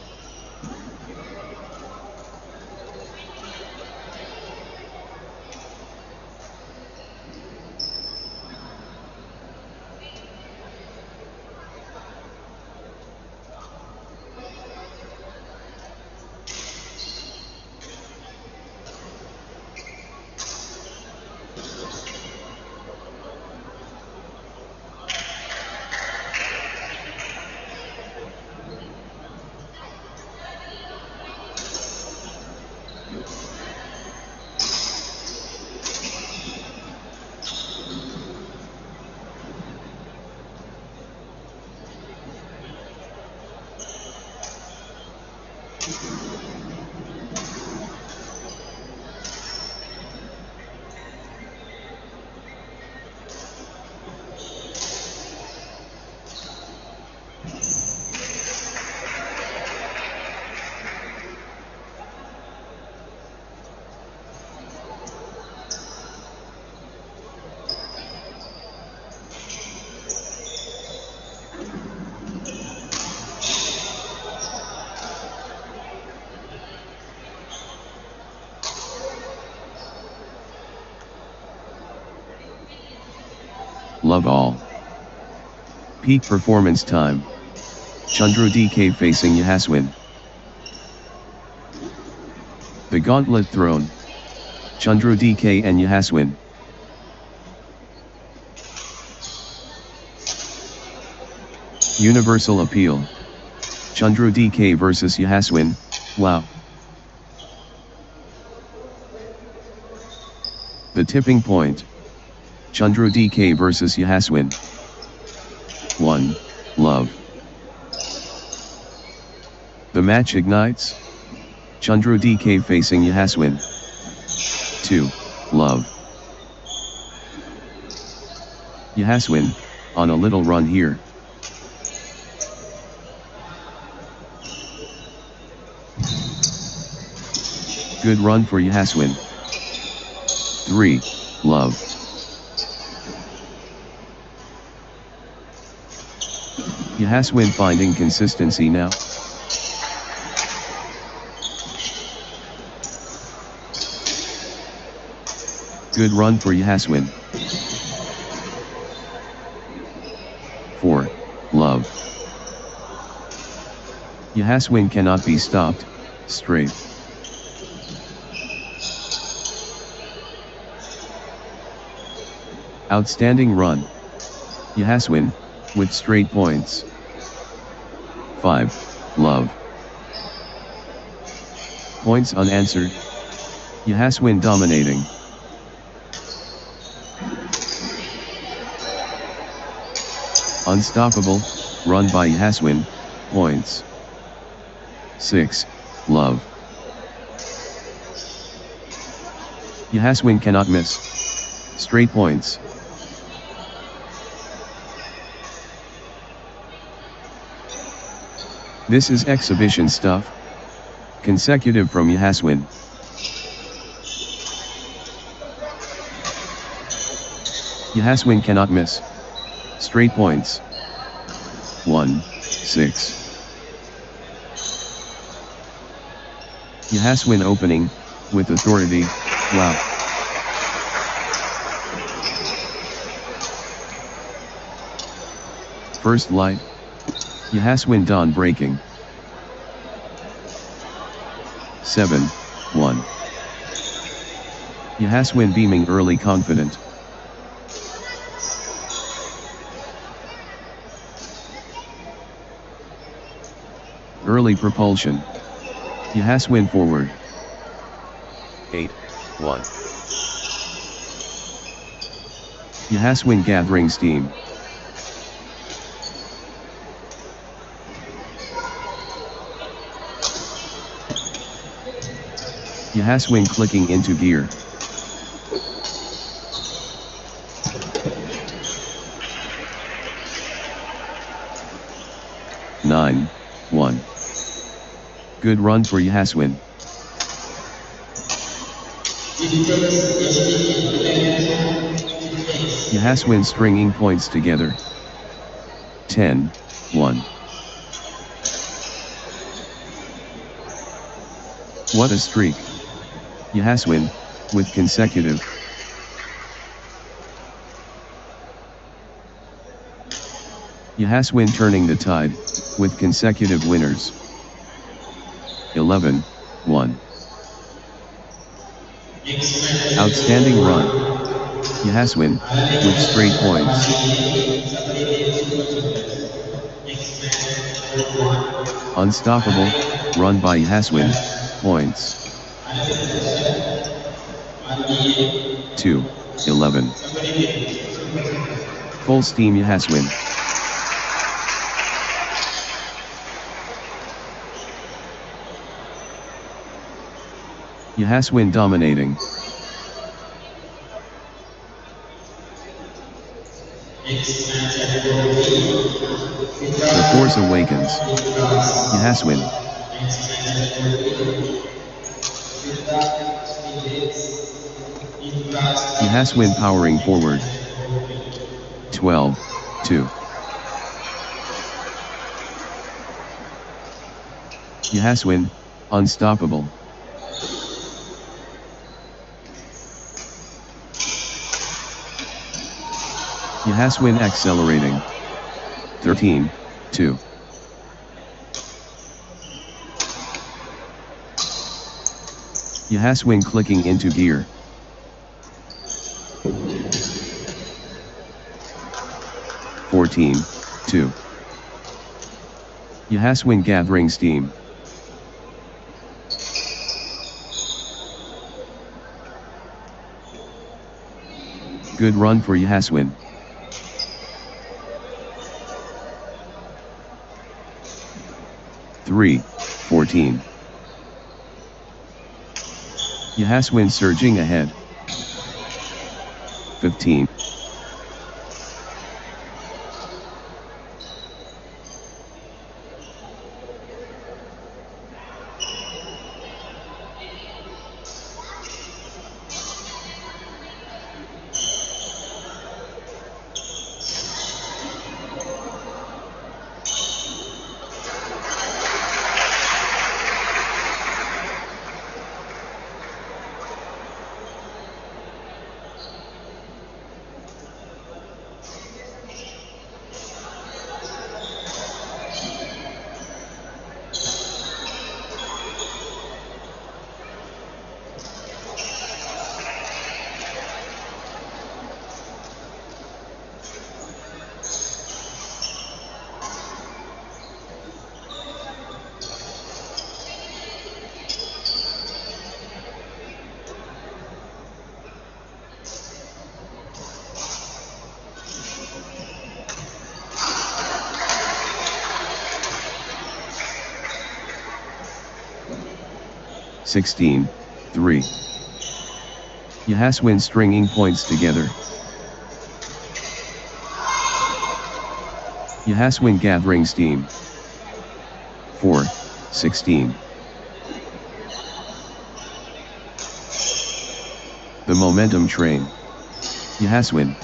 Love all. Peak performance time. Chandra DK facing Yaswin. The gauntlet thrown. Chandra DK and Yaswin. Universal appeal. Chandra DK versus Yaswin. Wow. The tipping point. Chandra DK versus Yaswin. 1. Love. The match ignites. Chandra DK facing Yaswin. 2. Love. Yaswin, on a little run here. Good run for Yaswin. 3. Love. Yaswin finding consistency now. Good run for Yaswin. 4. Love. Yaswin cannot be stopped, straight. Outstanding run. Yaswin, with straight points. 5. Love. Points unanswered. Yaswin dominating. Unstoppable, run by Yaswin, points. 6, love. Yaswin cannot miss. Straight points. This is exhibition stuff. Consecutive from Yaswin. Yaswin cannot miss. Straight points. 1, 6. Yaswin opening, with authority, wow. First light. Yaswin dawn breaking. 7, 1. Yaswin beaming early confident. Early propulsion. Yaswin forward. 8, 1. Yaswin gathering steam. Yaswin clicking into gear. Nine, 1. Good run for Yaswin. Yaswin stringing points together. 10, 1. What a streak. Yaswin, with consecutive. Yaswin turning the tide, with consecutive winners. 11, 1. Outstanding run. Yaswin, with straight points. Unstoppable, run by Yaswin, points. 2, 11. Full steam Yaswin. Yaswin dominating. The force awakens. Yaswin. Yaswin powering forward. 12, 2. Yaswin, unstoppable. Yaswin accelerating. 13, 2. Yaswin clicking into gear. 14, 2. Yaswin gathering steam. Good run for Yaswin. 3, 14. Yaswin surging ahead. 15. 16, 3. Yaswin stringing points together. Yaswin gathering steam. 4, 16. The momentum train. Yaswin.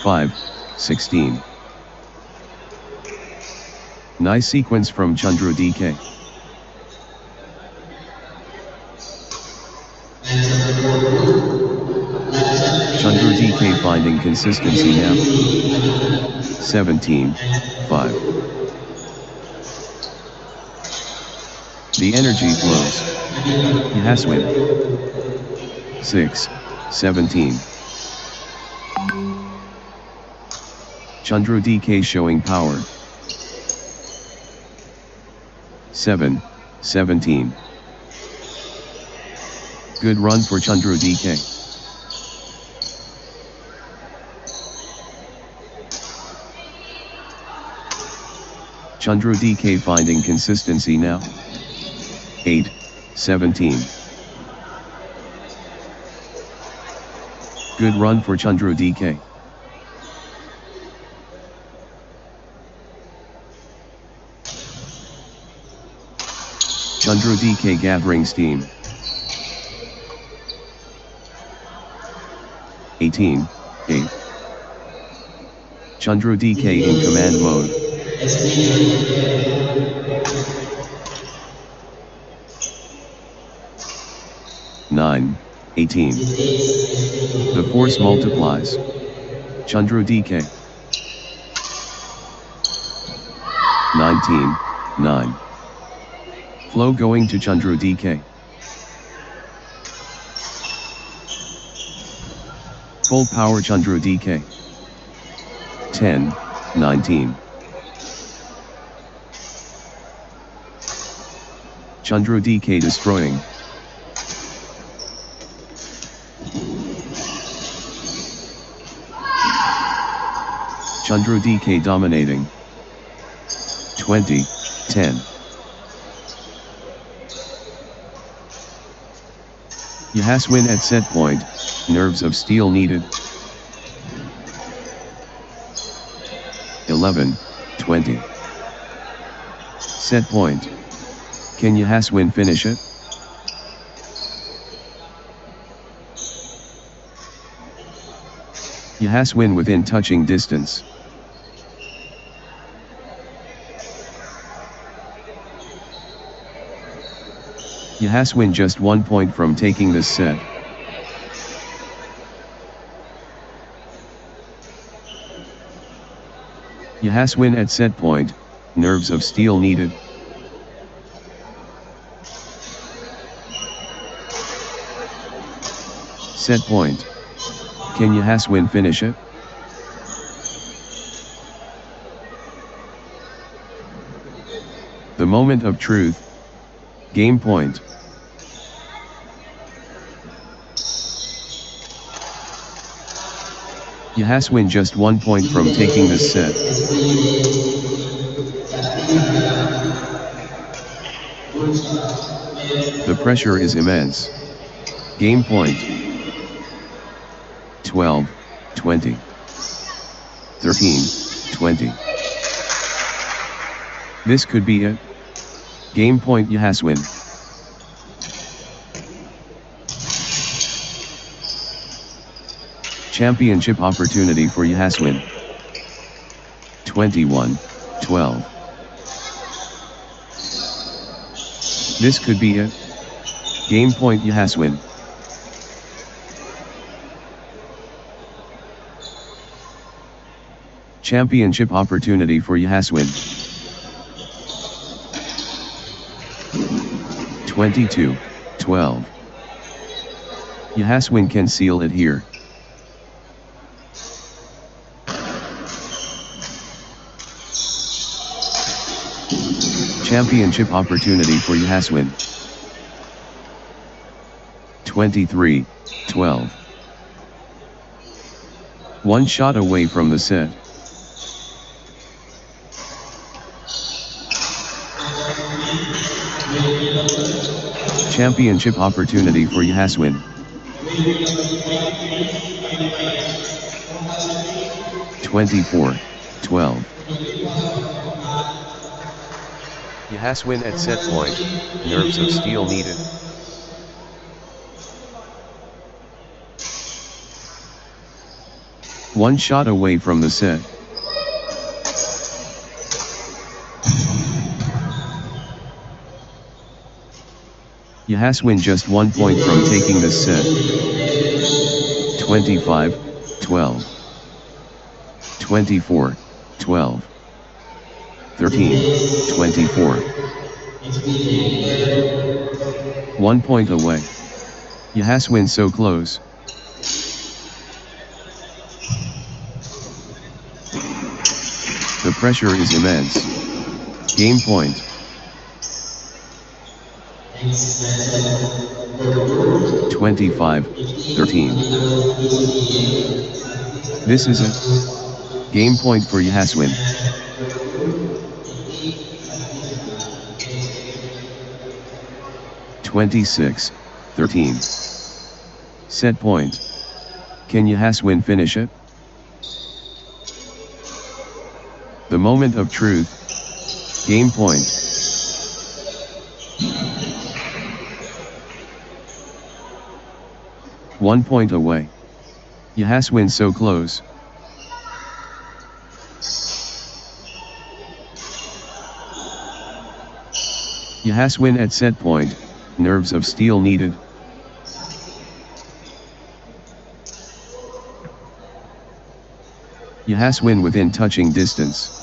5, 16. Nice sequence from Chandra DK. Chandra DK finding consistency now. 17, 5. The energy flows. Yaswin. 6, 17. Chandra DK showing power. 7, 17. Good run for Chandra DK. Chandra DK finding consistency now. 8, 17. Good run for Chandra DK. Chandra DK gathering steam. 18, 8. Chandra DK in command mode. 9, 18. The force multiplies. Chandra DK. 19, 9. Flow going to Chandra DK. Full power Chandra DK. 10, 19. Chandra DK destroying. Chandra DK dominating. 20, 10. Yaswin at set point, nerves of steel needed. 11, 20. Set point. Can Yaswin finish it? Yaswin within touching distance. Yaswin just 1 point from taking this set. Yaswin at set point, nerves of steel needed. Set point. Can Yaswin finish it? The moment of truth. Game point. Yaswin just 1 point from taking this set. The pressure is immense. Game point. 12, 20. 13, 20. This could be it. Game point Yaswin. Championship opportunity for Yaswin. 21, 12. This could be it. Game point Yaswin. Championship opportunity for Yaswin. 22, 12. Yaswin can seal it here. Championship opportunity for Yaswin. 23, 12. One shot away from the set. Championship opportunity for Yaswin. (24, 12). Yaswin at set point, nerves of steel needed. One shot away from the set. Yaswin just 1 point from taking this set. 25, 12. 24, 12. 13, 24. 1 point away. Yaswin so close. The pressure is immense. Game point. 25, 13. This is it. Game point for Yaswin. (26, 13). Set point. Can Yaswin finish it? The moment of truth. Game point. One point away. Yaswin so close. Yaswin at set point, nerves of steel needed. Yaswin within touching distance.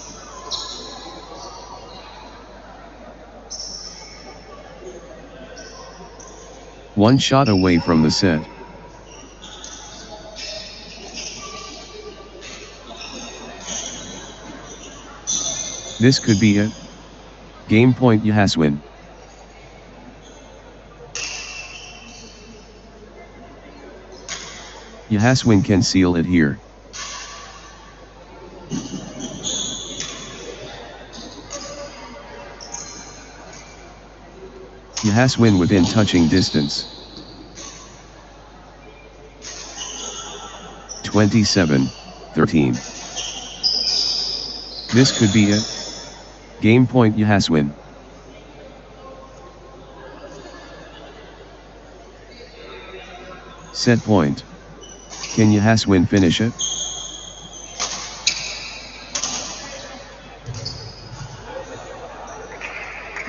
One shot away from the set. This could be it. Game point Yaswin. Yaswin can seal it here. Yaswin within touching distance. 27, 13. This could be it. Game point Yaswin. Set point. Can Yaswin finish it?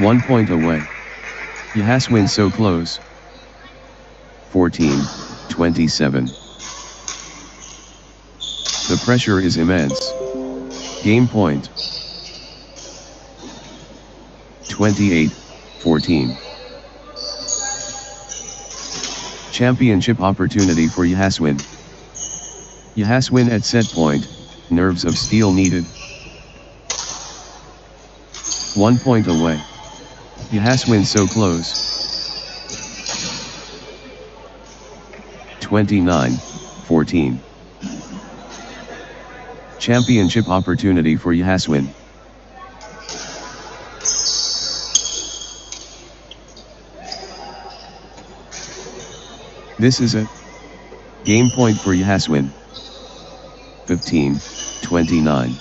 One point away. Yaswin so close. 14, 27. The pressure is immense. Game point. 28, 14. Championship opportunity for Yaswin. Yaswin at set point, nerves of steel needed. 1 point away. Yaswin so close. 29, 14. Championship opportunity for Yaswin. This is it. Game point for Yaswin. 15, 29.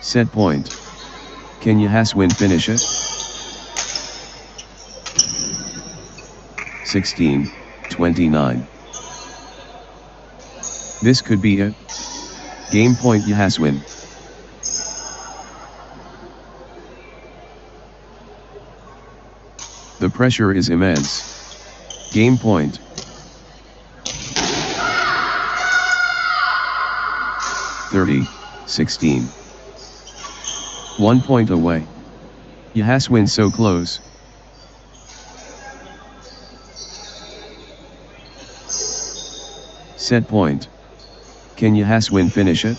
Set point. Can Yaswin finish it? 16, 29. This could be it. Game point Yaswin. The pressure is immense. Game point. 30, 16. 1 point away. Yaswin so close. Set point. Can Yaswin finish it?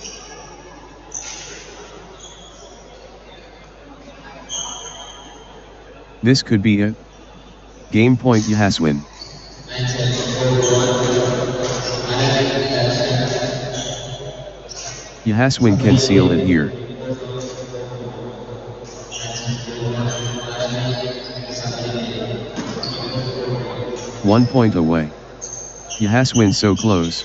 This could be it. Game point Yaswin. Yaswin can seal it here. One point away. Yaswin so close.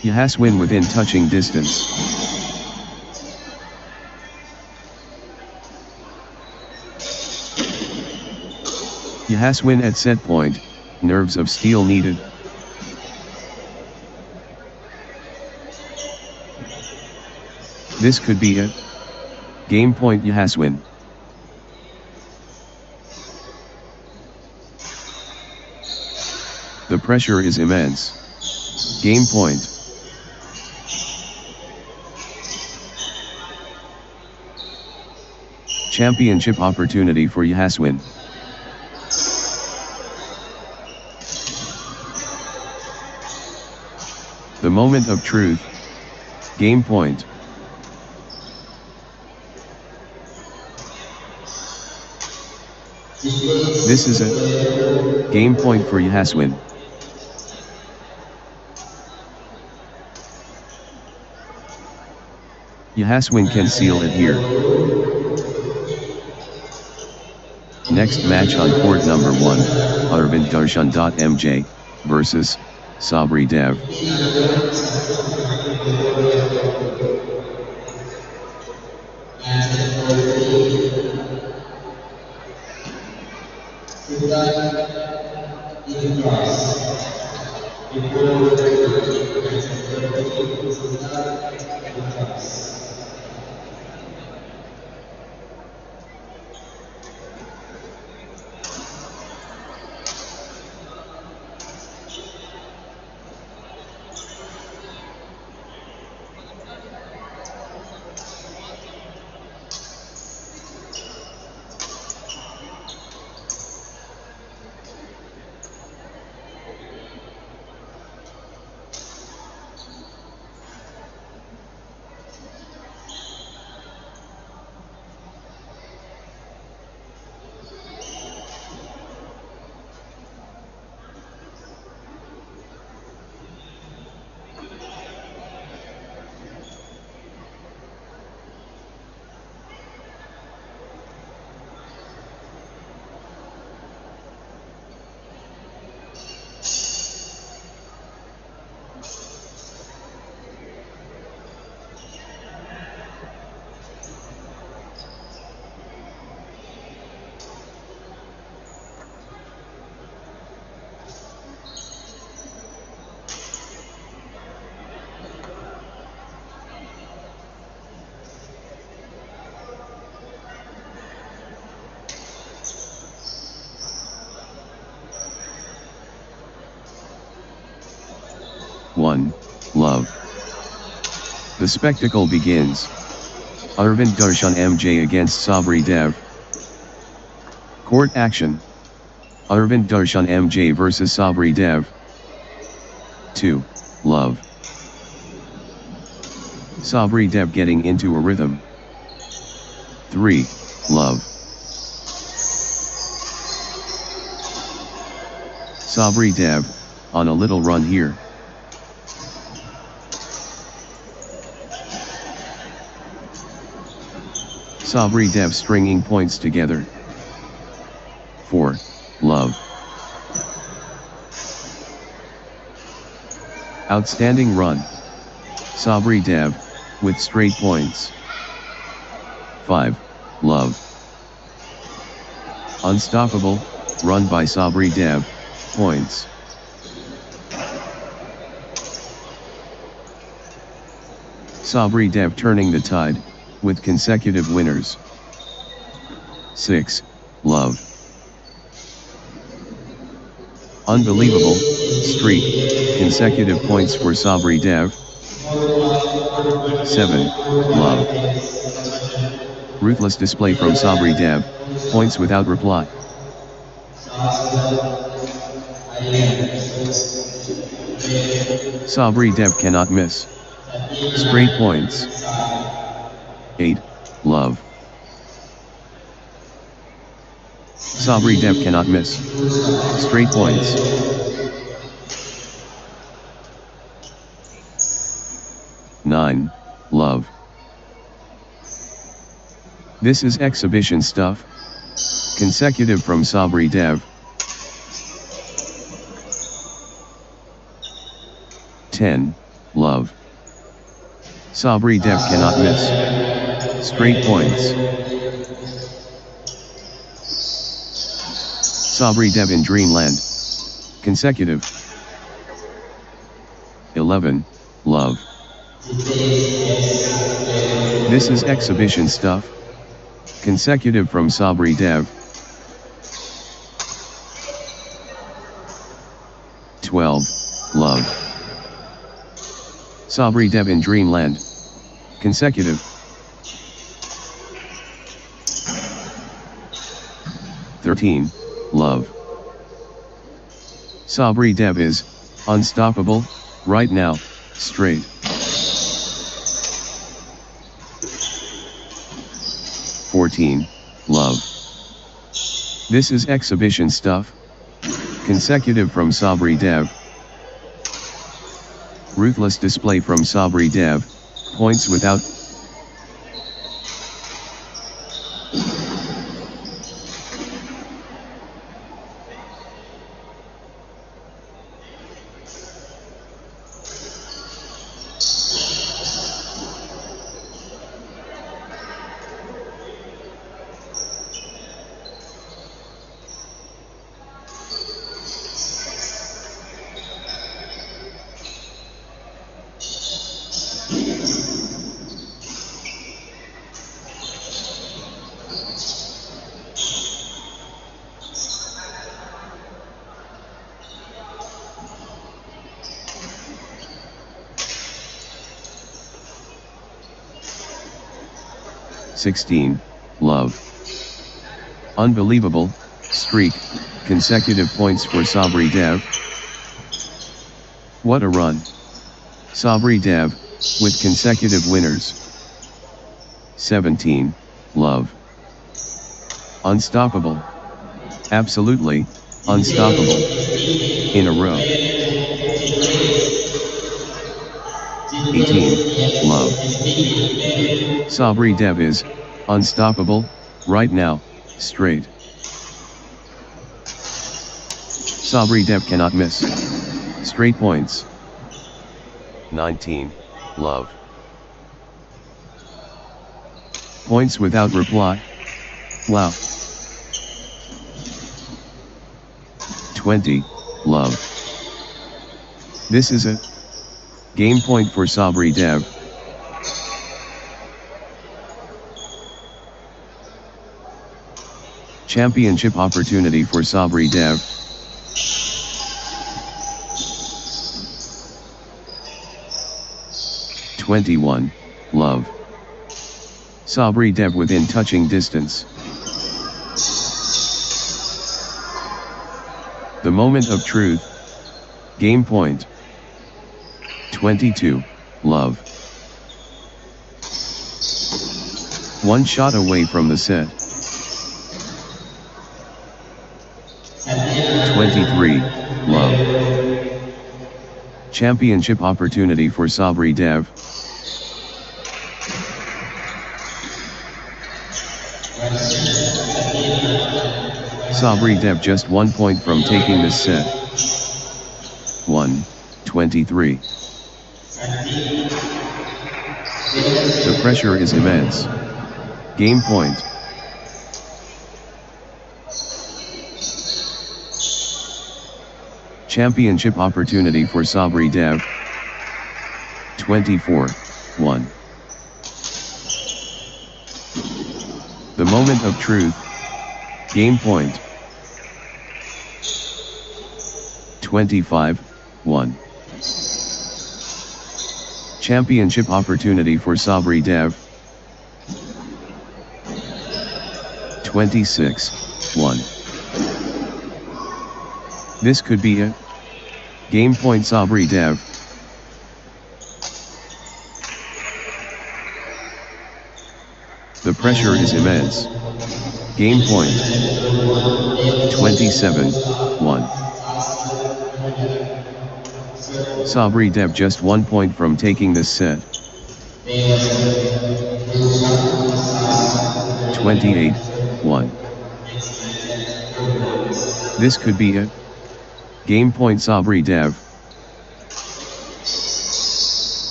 Yaswin within touching distance. Yaswin at set point, nerves of steel needed. This could be it. Game point Yaswin. The pressure is immense. Game point. Championship opportunity for Yaswin. The moment of truth. Game point. This is it. Game point for Yaswin. Yaswin can seal it here. Next match on court number 1, Arvind Darshan.mj versus Sabri Dev. One, love. The spectacle begins. Arvind Darshan MJ against Sabri Dev. Court action. Arvind Darshan MJ versus Sabri Dev. 2, love. Sabri Dev getting into a rhythm. 3, love. Sabri Dev, on a little run here. Sabri Dev stringing points together. 4, love. Outstanding run. Sabri Dev, with straight points. 5, love. Unstoppable, run by Sabri Dev, points. Sabri Dev turning the tide, with consecutive winners. 6, love. Unbelievable, streak, consecutive points for Sabri Dev. 7, love. Ruthless display from Sabri Dev, points without reply. Sabri Dev cannot miss. Straight points. 8, love. Sabri Dev cannot miss. Straight points. 9, love. This is exhibition stuff. Consecutive from Sabri Dev. 10, love. Sabri Dev cannot miss. Straight points. Sabri Dev in Dreamland. Consecutive. 11, love. This is exhibition stuff. Consecutive from Sabri Dev. 12, love. Sabri Dev in Dreamland. Consecutive. 13, love. Sabri Dev is unstoppable right now, straight. 14, love. This is exhibition stuff. Consecutive from Sabri Dev. Ruthless display from Sabri Dev. Points without. (16) Love. Unbelievable streak, consecutive points for Sabri Dev. What a run. Sabri Dev, with consecutive winners. 17, love. Unstoppable. Absolutely, unstoppable. In a row. 18, love. Sabri Dev is unstoppable right now, straight. Sabri Dev cannot miss. Straight points. 19, love. Points without reply. Wow. 20, love. This is a game point for Sabri Dev. Championship opportunity for Sabri Dev. (21) Love. Sabri Dev within touching distance. The moment of truth. Game point. 22, love. One shot away from the set. 23, love. Championship opportunity for Sabri Dev. Sabri Dev just 1 point from taking this set. 1-23. The pressure is immense. Game point. Championship opportunity for Sabri Dev. 24-1. The moment of truth. Game point. 25-1. Championship opportunity for Sabri Dev. 26-1. This could be a game point Sabri Dev. The pressure is immense. Game point. 27-1. Sabri Dev just 1 point from taking this set. 28-1. This could be it. Game point Sabri Dev.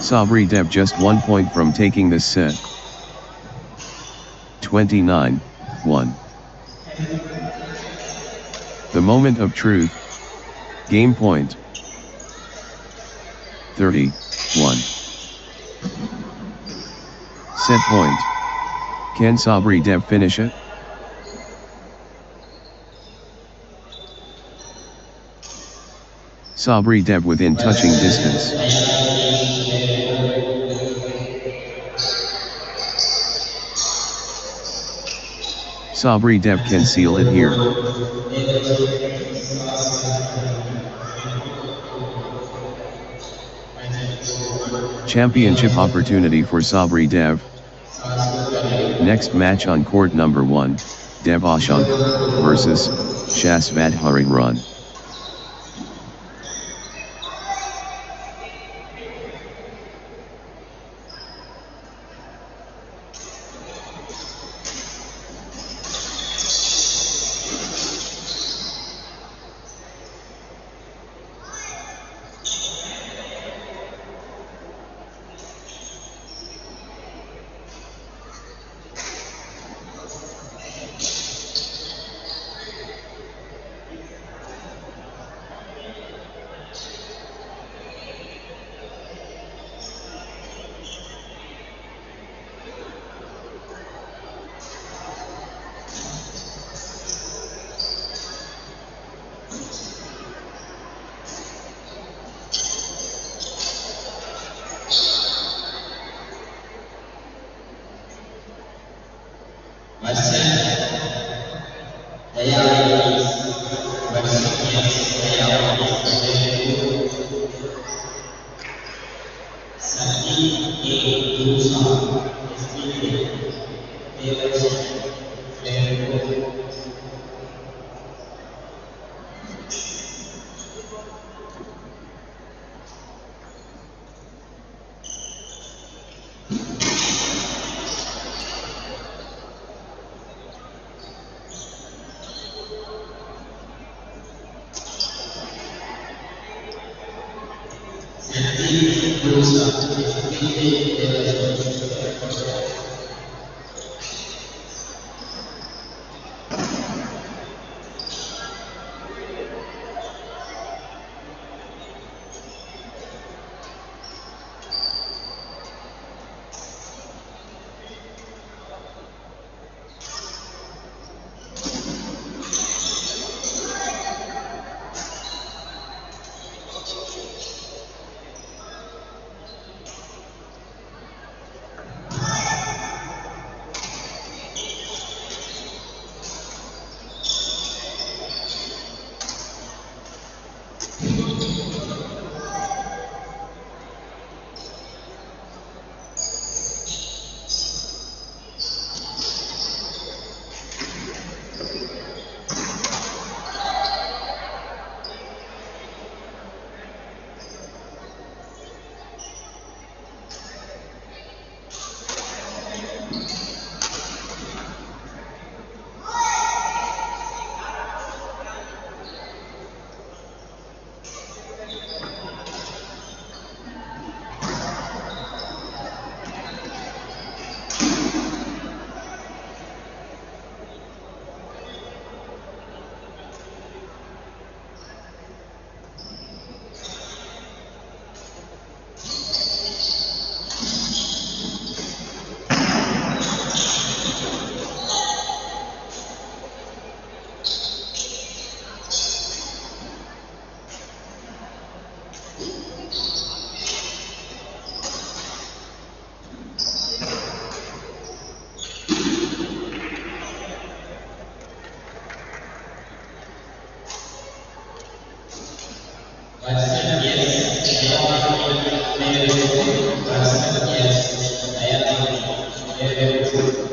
Sabri Dev just 1 point from taking this set. 29-1. The moment of truth. Game point. 30-1. Set point. Can Sabri Dev finish it? Sabri Dev within touching distance. Sabri Dev can seal it here. Championship opportunity for Sabri Dev. Next match on court number 1, Dev Ashank versus Vaighai.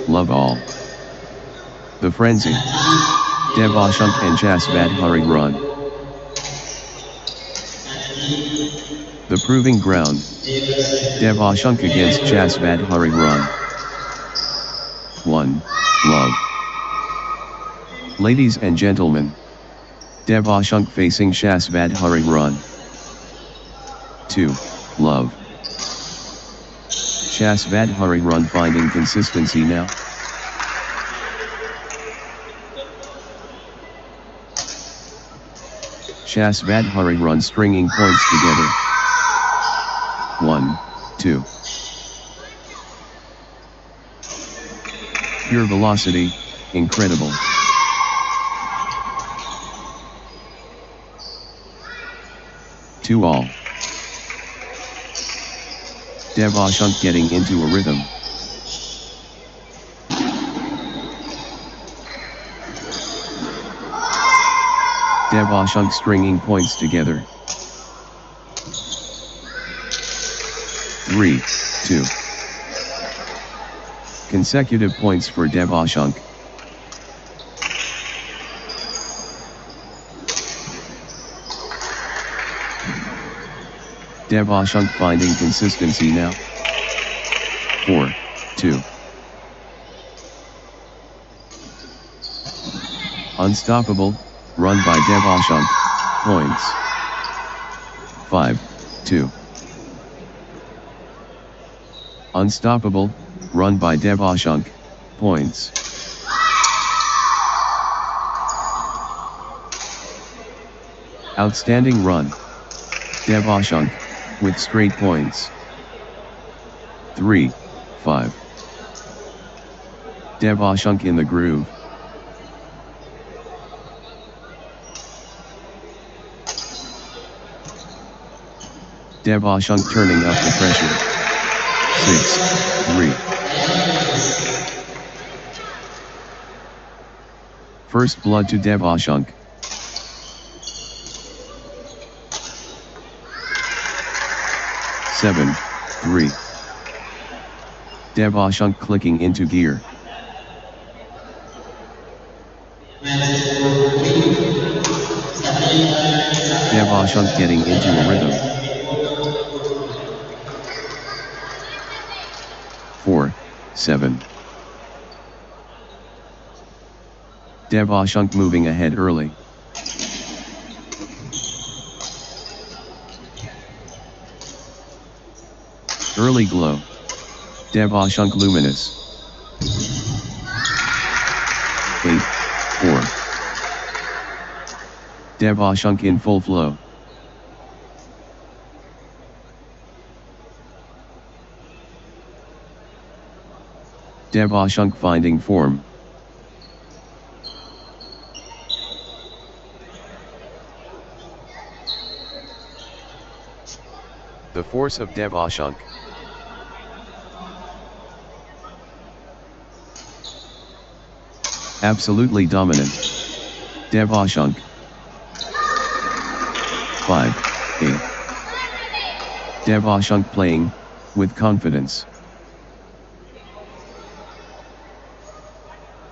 Love all. The Frenzy. Dev Ashank and Vaighai run. The Proving Ground. Devashunk against Jasvad Hariharan. 1. Love. Ladies and gentlemen. Devashunk facing Jasvad Hariharan. 2. Love. Jasvad Hariharan finding consistency now. Jasvad Hariharan stringing points together. 1, 2. Pure velocity, incredible. Two all. Devashunk getting into a rhythm. Devashunk stringing points together. 3, 2. Consecutive points for Devashunk. Devashunk finding consistency now. 4, 2. Unstoppable, run by Devashunk, points. 5, 2. Unstoppable, run by Devashunk, points. Outstanding run. Devashunk, with straight points. 3, 5. Devashunk in the groove. Devashunk turning up the pressure. 6, 3. First blood to Devashunk. 7, 3. Devashunk clicking into gear. Devashunk getting into a rhythm. 4, 7. Devashunk moving ahead early. Early glow. Devashunk luminous. 8, 4. Devashunk in full flow. Devashunk finding form. The force of Devashunk. Absolutely dominant. Devashunk. 5, 8. Devashunk playing, with confidence.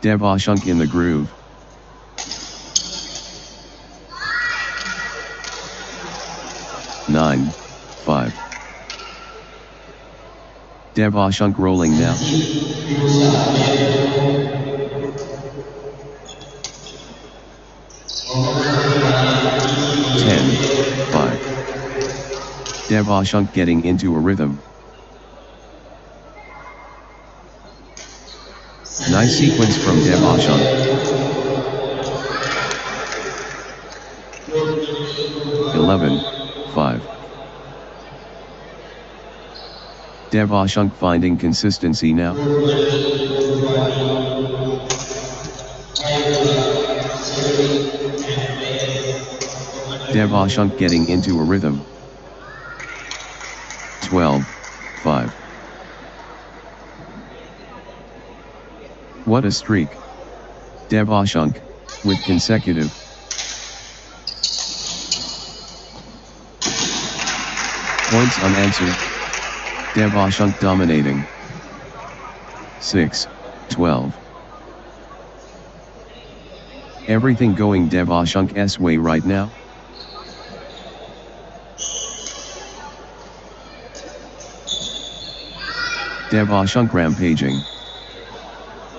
Devashunk in the groove. Nine, 5. Devashunk rolling now. 10, 5. Devashunk getting into a rhythm. Nice sequence from Devashunk. 11, 5. Devashunk finding consistency now. 3. Devashunk getting into a rhythm. 12, 5. What a streak. Devashunk, with consecutive. Points unanswered. Devashunk dominating. 6, 12. Everything going Devashunk's way right now. Devashunk rampaging.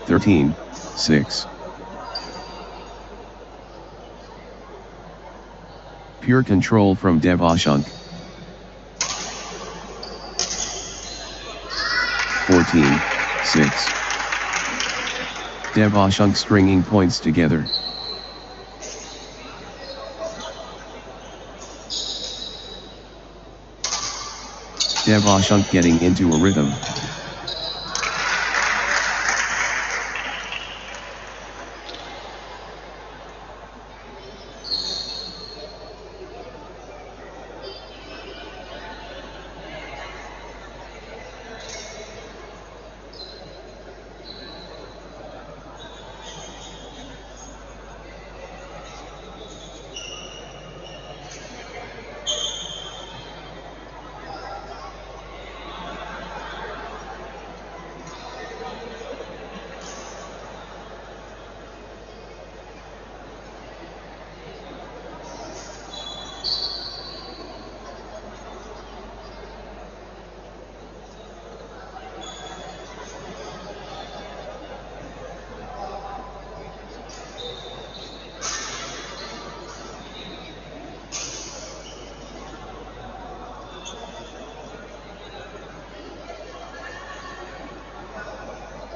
13-6. Pure control from Devashunk. 14-6. Devashunk stringing points together. Devashunk getting into a rhythm.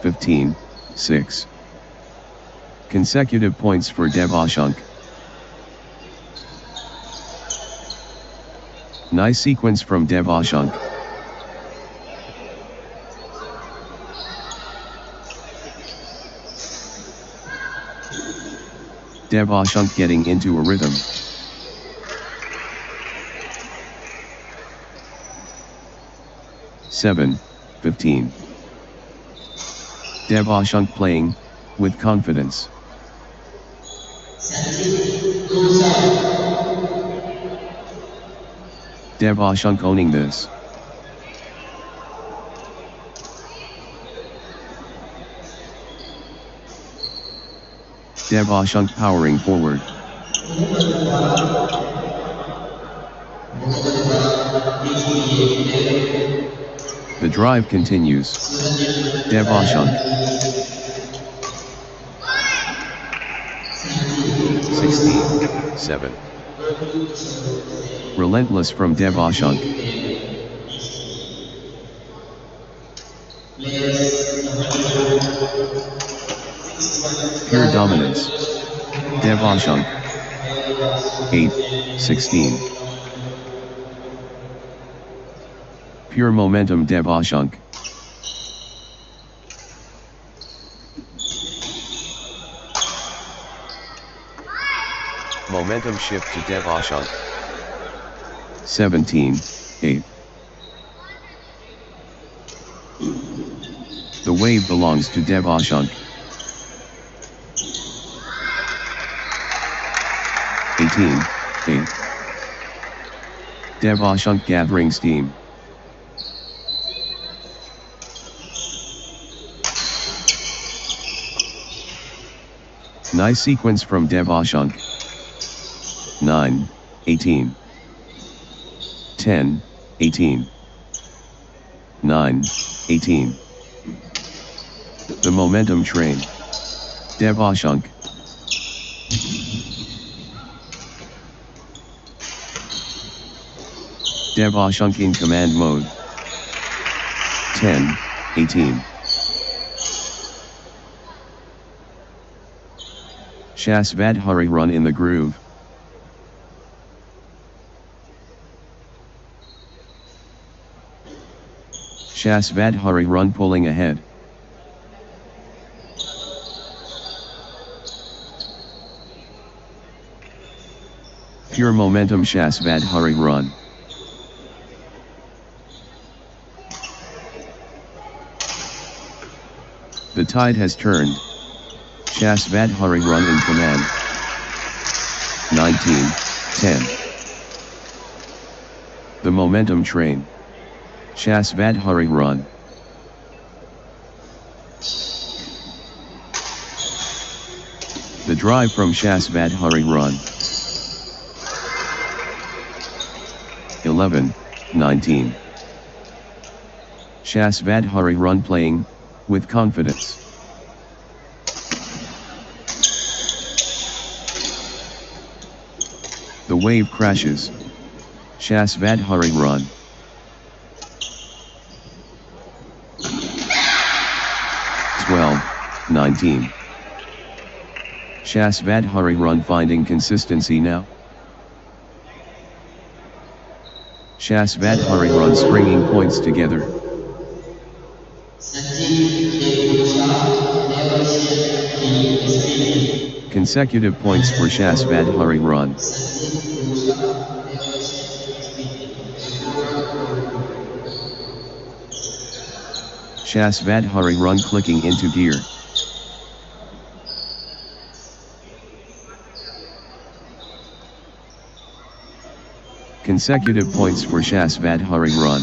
(15, 6). Consecutive points for Devashunk. Nice sequence from Devashunk. Devashunk getting into a rhythm. (7, 15). Devashunk playing with confidence. Devashunk owning this. Devashunk powering forward. The drive continues. Devashunk. 16, 7. Relentless from Devashunk. Pure dominance. Devashunk. 8, 16. Pure momentum Devashunk. Momentum shift to Devashunk. 17, 8. The wave belongs to Devashunk. 18, 8. Devashunk gathering steam. Nice sequence from Devashunk. 9, 18. 10, 18. 9, 18. The momentum train. Devashunk. Devashunk in command mode. 10, 18. Shasvadhari run in the groove. Shasvadhari run pulling ahead. Pure momentum Shasvadhari run. The tide has turned. Shasvadhari run in command. 19, 10. The momentum train. Shasvadhari run. The drive from Shasvadhari run. 11, 19. Shasvadhari run playing, with confidence. The wave crashes. Shasvadhari run. (12, 19). Shasvadhari run finding consistency now. Shasvadhari run stringing points together. Consecutive points for Shasvadhari run. Shasvadhari run clicking into gear. Consecutive points for Shasvadhari run.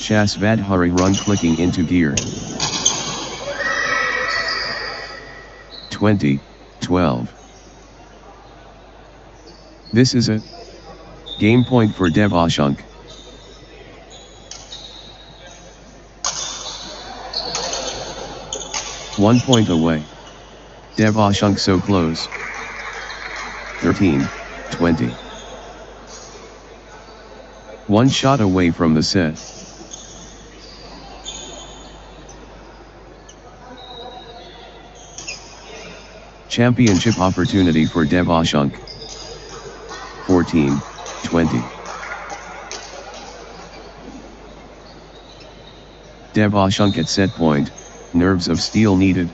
Shasvadhari run clicking into gear. 20, 12. This is a game point for Devashank. One point away. Devashank so close. 13, 20. One shot away from the set. Championship opportunity for Devashank. 14, 20. Devashank at set point, nerves of steel needed.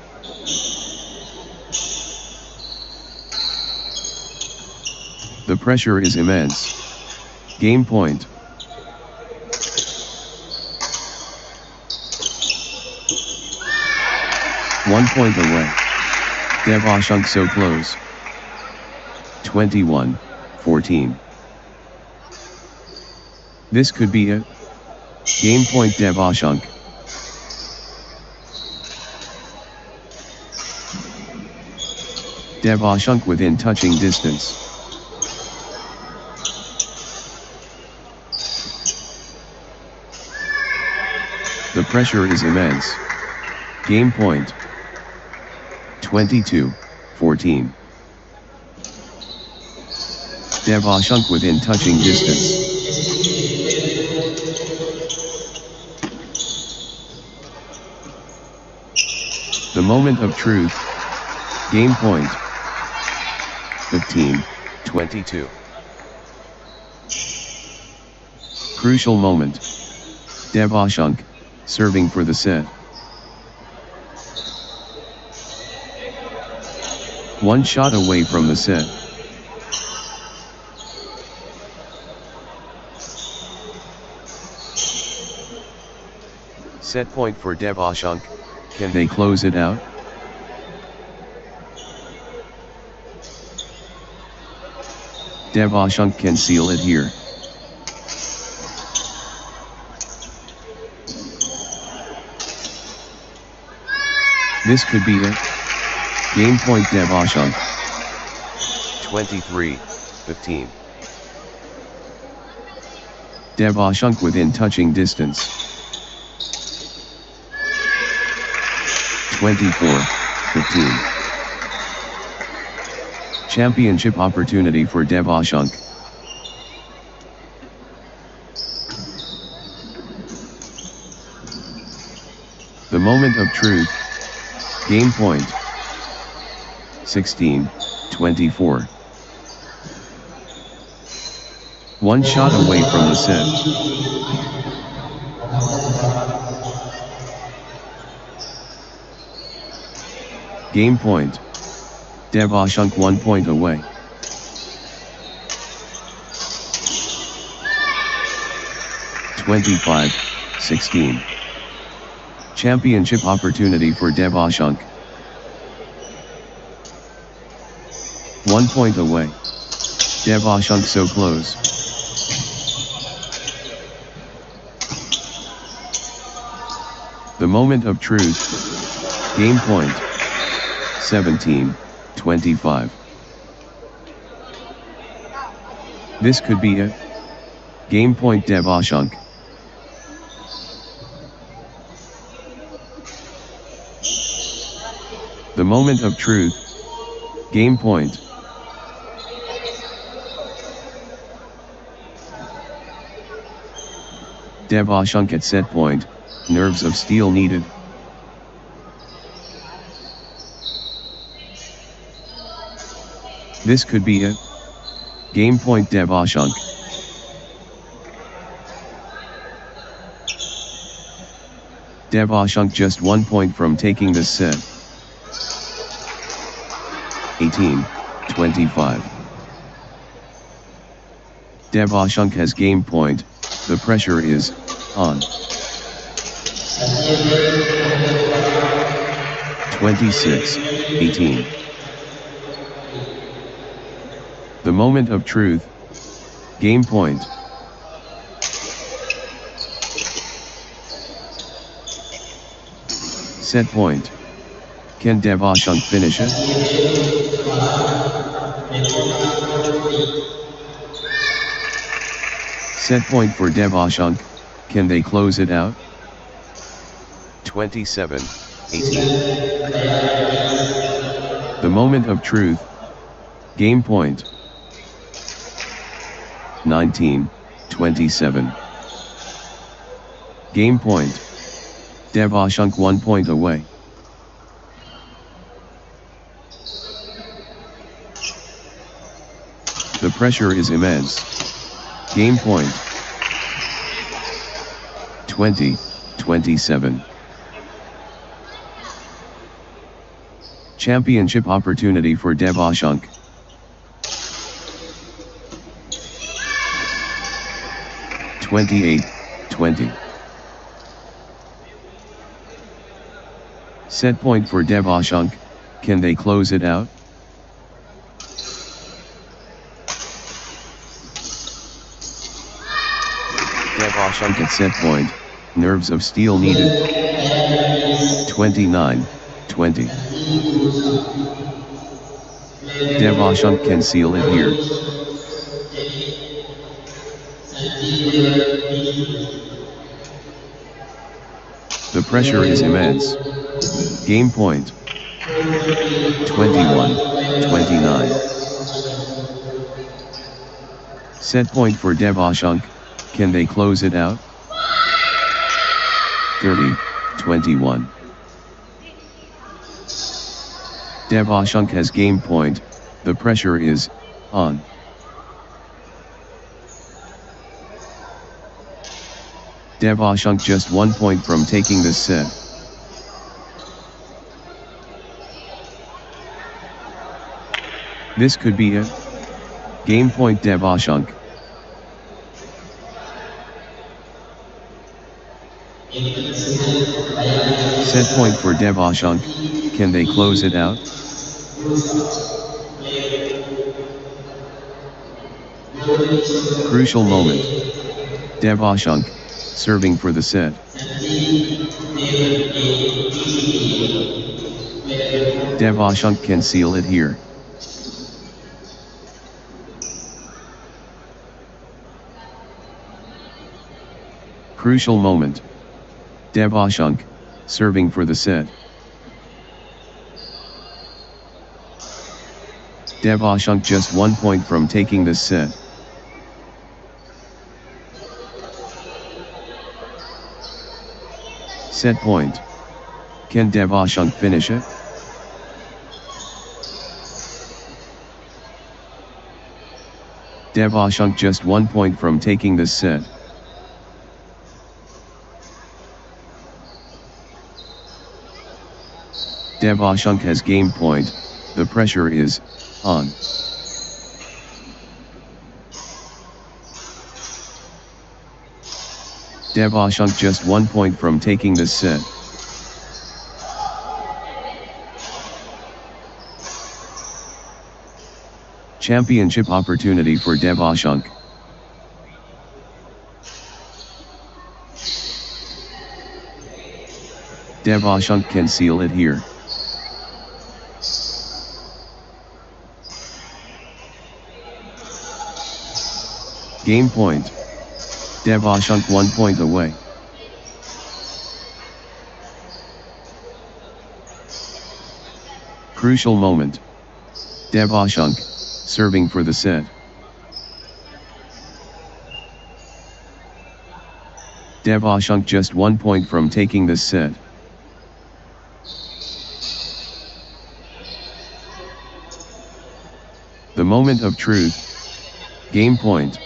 The pressure is immense. Game point. One point away. Devashank so close. 21, 14. This could be it. Game point Devashank. Devashank within touching distance. The pressure is immense. Game point. 22, 14. Devashank within touching distance. The moment of truth. Game point. 15, 22. Crucial moment. Devashank, serving for the set. One shot away from the set. Set point for Devashank. Can they close it out? Devashank can seal it here. This could be it. Game point Devashank. 23, 15. Devashank within touching distance. 24, 15. Championship opportunity for Devashank. The moment of truth. Game point. 16, 24. One shot away from the set. Game point. Devashank 1 point away. (25, 16). Championship opportunity for Devashank. 1 point away. Devashank so close. The moment of truth. Game point. 17, 25. This could be it. Game point Devashank. The moment of truth. Game point. Devashank at set point, nerves of steel needed. This could be it. Game point Devashank. Devashank just 1 point from taking this set. 18-25. Devashank has game point, the pressure is on. 26-18. The moment of truth. Game point. Set point. Can Devashank finish it? Set point for Devashank. Can they close it out? 27-18. The moment of truth. Game point. 19-27. Game point. Devashank 1 point away. The pressure is immense. Game point. 20-27. Championship opportunity for Devashank. (28-20). Set point for Devashank. Can they close it out? Devashank at set point, nerves of steel needed. 29-20. Devashank can seal it here. The pressure is immense. Game point. 21-29. Set point for Devashank. Can they close it out? 30-21. Devashank has game point. The pressure is on. Devashank just 1 point from taking this set. This could be it. Game point Devashank. Set point for Devashank. Can they close it out? Crucial moment. Devashank, serving for the set. Devashank can seal it here. Crucial moment. Devashank, serving for the set. Devashank just 1 point from taking this set. Set point. Can Devashank finish it? Devashank just 1 point from taking this set. Devashank has game point. The pressure is on. Devashank just 1 point from taking this set. Championship opportunity for Devashank. Devashank can seal it here. Game point. Devashunk 1 point away. Crucial moment. Devashunk, serving for the set. Devashunk just 1 point from taking this set. The moment of truth. Game point.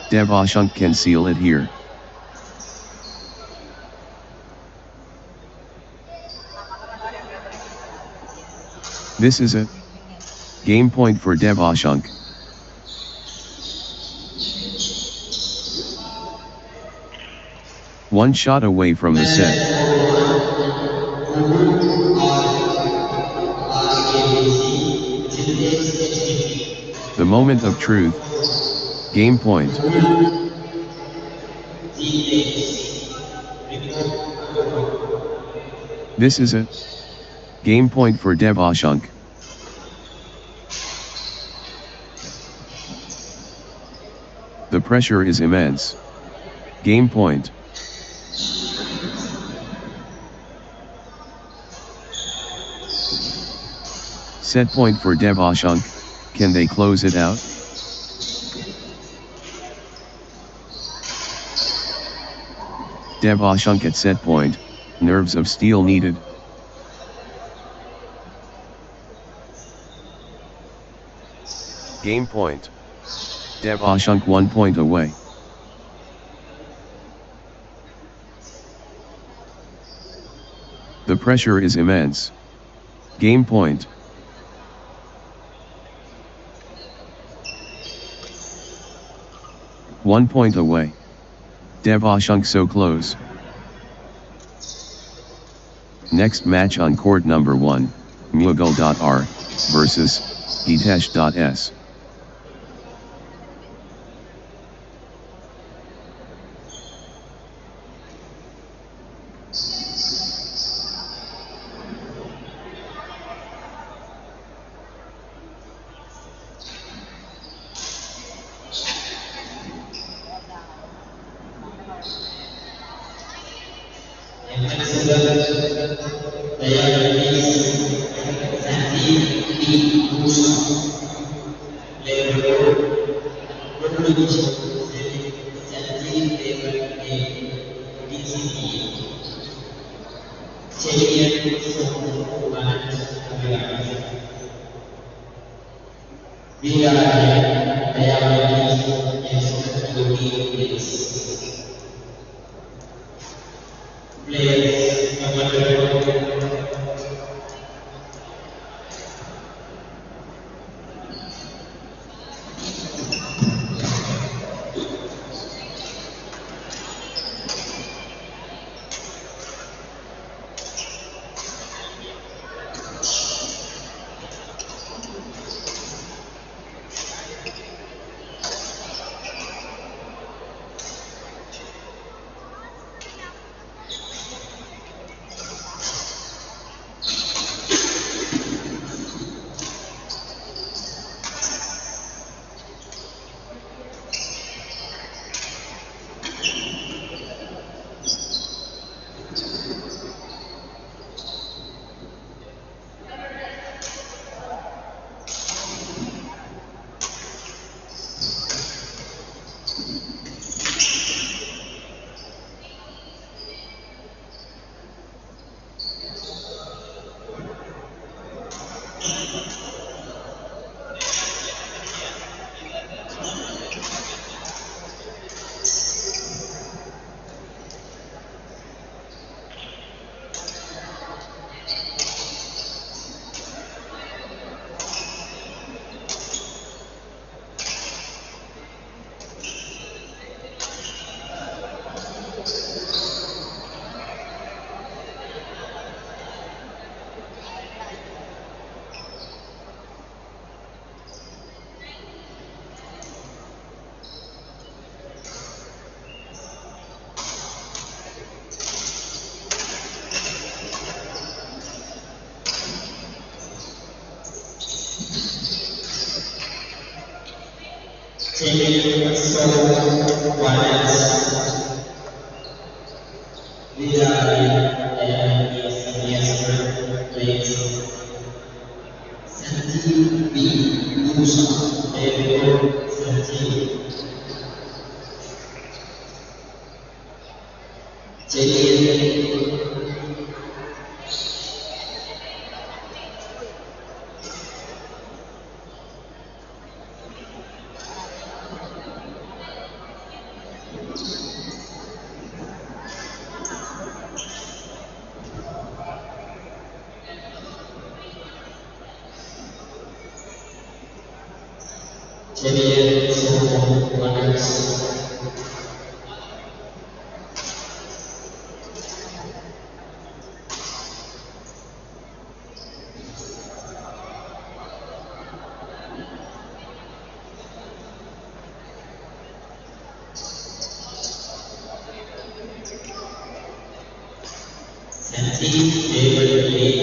Devashunk can seal it here. This is it. Game point for Devashunk. One shot away from the set. The moment of truth. Game point. This is it. Game point for Devashunk. The pressure is immense. Game point. Set point for Devashunk. Can they close it out? Devashunk at set point. Nerves of steel needed. Game point. Devashunk 1 point away. The pressure is immense. Game point. One point away. Devashunk so close. Next match on court number 1, Mughal.R versus Zeetius.S. Taking so balance, Vaighai and Zeetius plays Santi B. Musa, Edward Santi, Jenny, Jenny, so balance.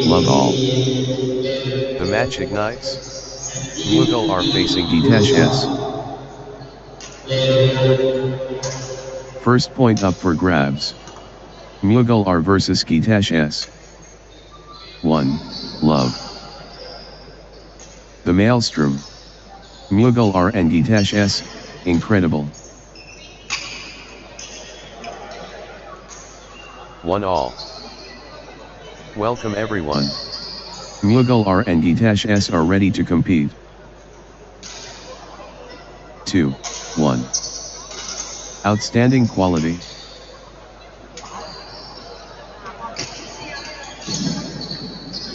Love all. The match ignites. Mughal are facing Zeetius S. First point up for grabs. Mughal R versus Zeetius S. 1. Love. The Maelstrom. Mughal R and Zeetius S. Incredible. 1-all. Welcome everyone. Mughal R and Zeetius S are ready to compete. 2-1. Outstanding quality.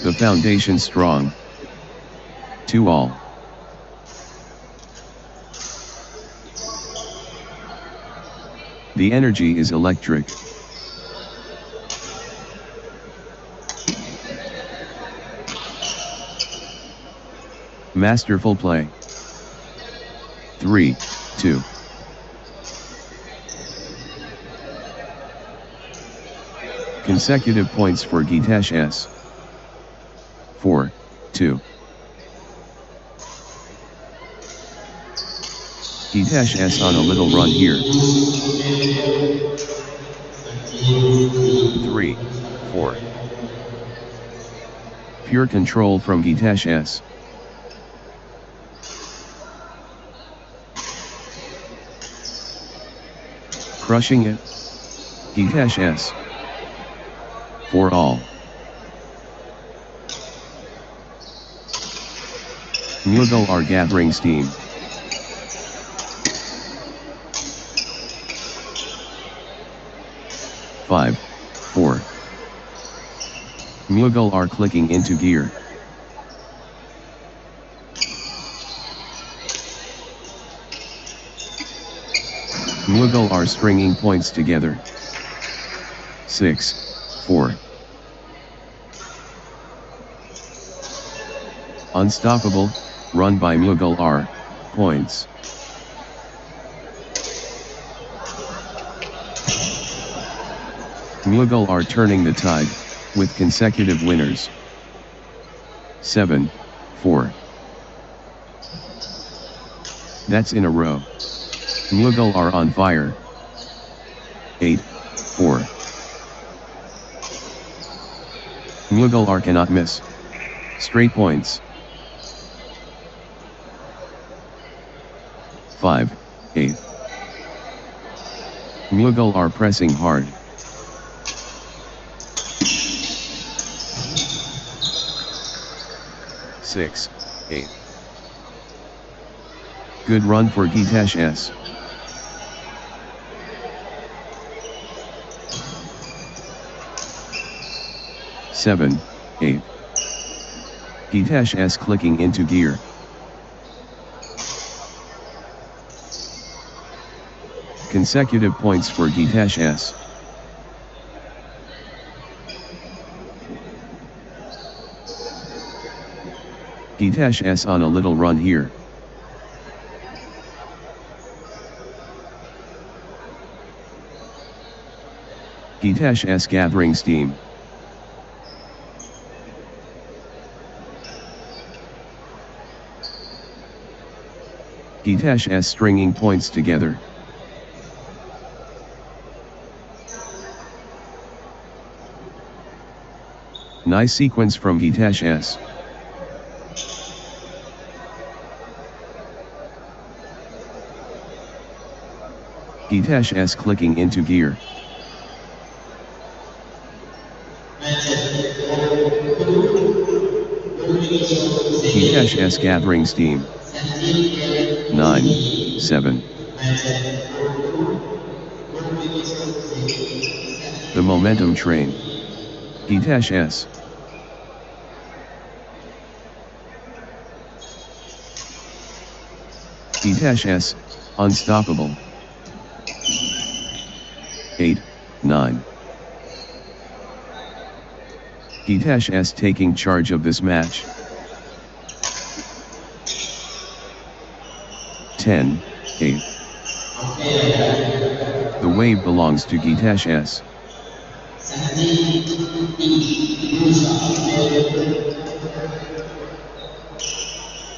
The foundation strong. 2-all. The energy is electric. Masterful play. 3-2. Consecutive points for Zeetius S. 4-2. Zeetius S on a little run here. 3-4. Pure control from Zeetius S. Crushing it. Zeetius S. 4-all. Mughal are gathering steam. Five, 4. Mughal are clicking into gear. Mughal are stringing points together. 6-4. Unstoppable, run by Mughal R, points. Mughal are turning the tide, with consecutive winners. 7-4. That's in a row. Mughal are on fire. 8-4. Mughal are cannot miss. Straight points. 5-8. Mughal are pressing hard. 6-8. Good run for Zeetius S. 7-8. Zeetius S clicking into gear. Consecutive points for Zeetius S. Zeetius S on a little run here. Zeetius S gathering steam. Hitesh S stringing points together. Nice sequence from Hitesh S. Hitesh S clicking into gear. Hitesh S gathering steam. 9-7. The momentum train. Hitesh S. Hitesh S, unstoppable. 8-9. Hitesh S taking charge of this match. 10-8. The wave belongs to Hitesh S.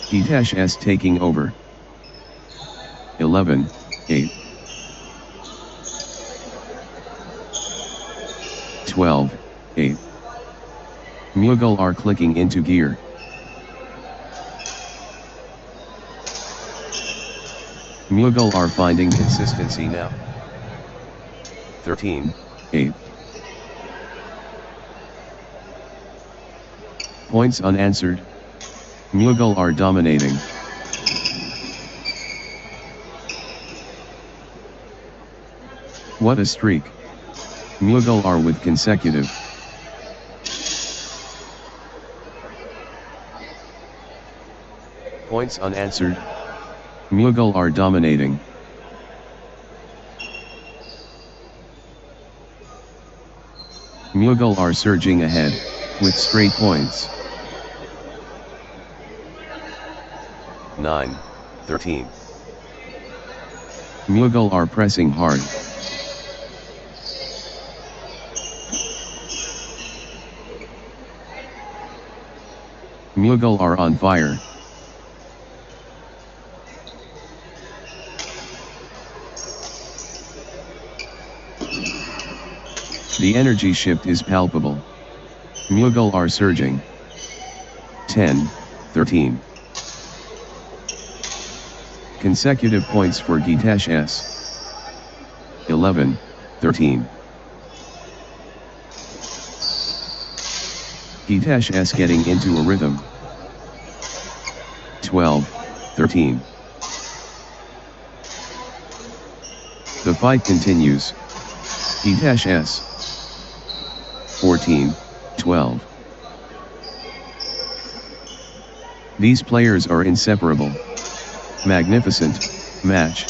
Hitesh S taking over. 11-8. 12-8. Mughal are clicking into gear. Mughal are finding consistency now. 13-8. Points unanswered. Mughal are dominating. What a streak. Mughal are with consecutive. Points unanswered. Mughal are dominating. Mughal are surging ahead, with straight points. 9-13. Mughal are pressing hard. Mughal are on fire. The energy shift is palpable. Mughal are surging. 10-13. Consecutive points for Hitesh S. 11-13. Hitesh S getting into a rhythm. 12-13. The fight continues. Hitesh S. 14-12. These players are inseparable. Magnificent match.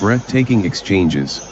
Breathtaking exchanges.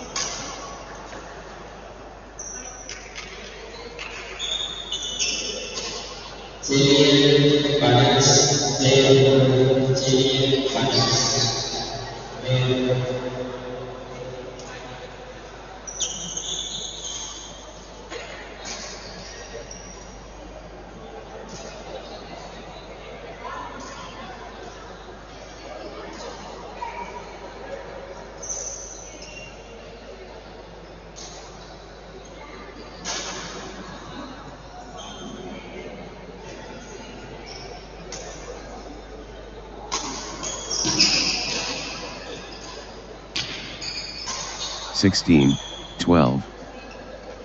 (16, 12).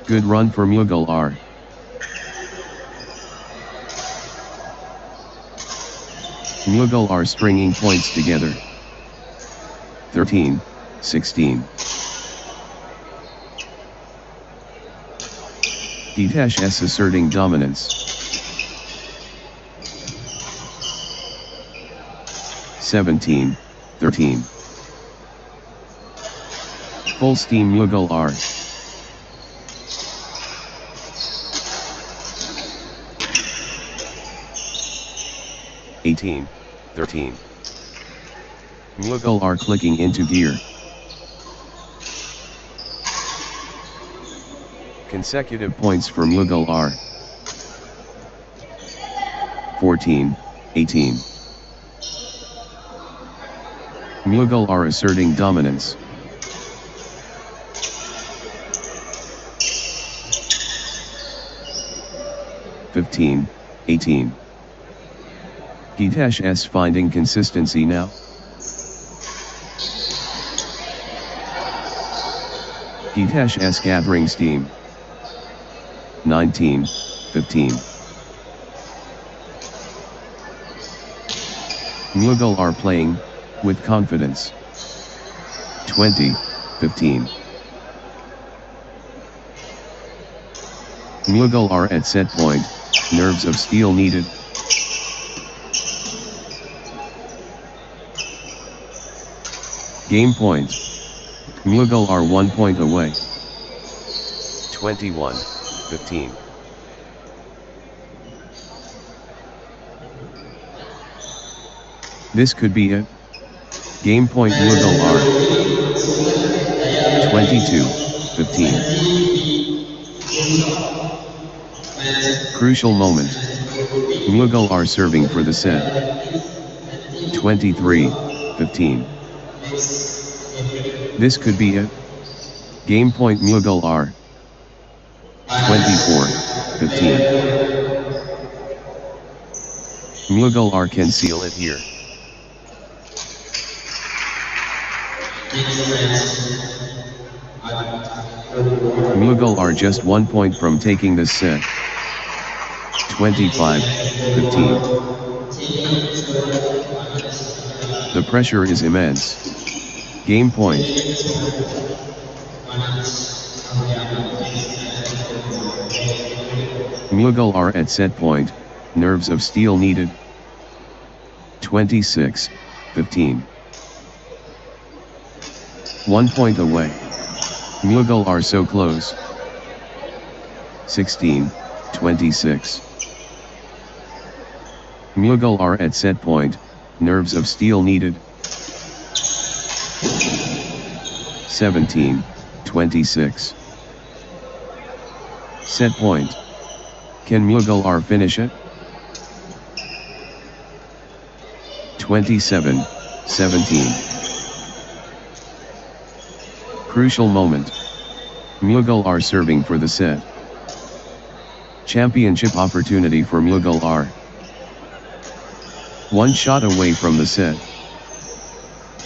Good run for Mughal R. Mughal are stringing points together. 13, 16. Hitesh S asserting dominance. 17, 13. Full steam Mughal R. (18, 13). Mughal are clicking into gear. Consecutive points for Mughal R. 14, 18. Mughal are asserting dominance. (15, 18). Zeetius is finding consistency now. Zeetius is gathering steam. 19, 15. Mughal are playing with confidence. 20, 15. Mughal are at set point, nerves of steel needed. Game point. Mughal are 1 point away. 21, 15. This could be it. Game point Mughal are 22, 15. Crucial moment. Mughal are serving for the set. 23, 15. This could be it. Game point Mughal are 24, 15. Mughal are can seal it here. Mughal are just 1 point from taking this set. 25, 15. The pressure is immense. Game point. Mughal are at set point, nerves of steel needed. 26, 15. 1 point away. Mughal are so close. 16, 26. Mughal are at set point, nerves of steel needed. 17, 26. Set point. Can Mughal are finish it? 27, 17. Crucial moment. Mughal are serving for the set. Championship opportunity for Mughal are 1 shot away from the set.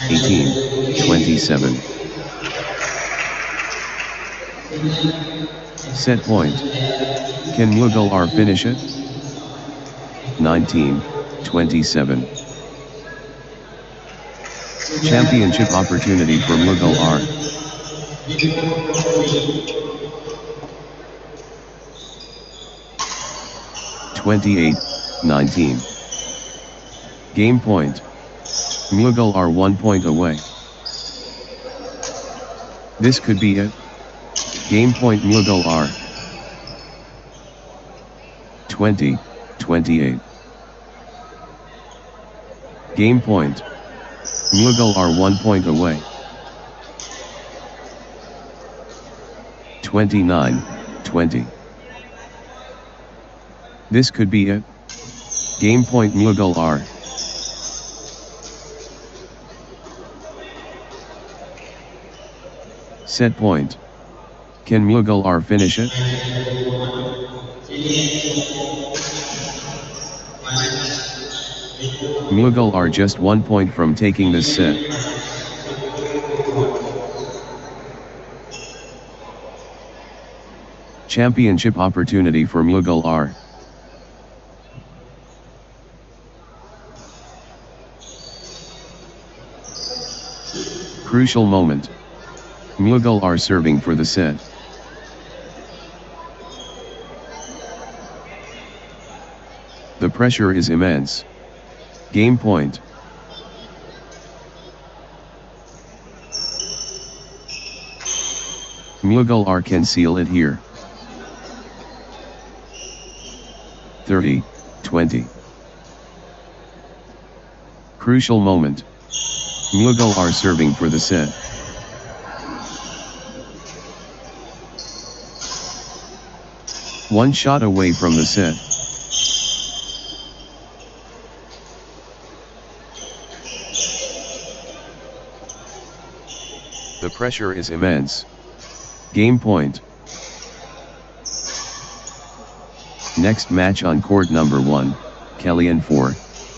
18, 27. Set point. Can Mughal are finish it? 19, 27. Championship opportunity for Mughal are 28, 19. Game point. Mughal are 1 point away. This could be it. Game point Mughal are 20, 28. Game point. Mughal are 1 point away. 29, 20. This could be it. Game point Mughal are set point. Can Mughal are finish it? Mughal are just 1 point from taking this set. Championship opportunity for Mughal are crucial moment. Mughal are serving for the set. The pressure is immense. Game point. Mughal are can seal it here. 30, 20. Crucial moment. Mughal are serving for the set. One shot away from the set. pressure is immense. Game point. Next match on court number 1, Kellyan 4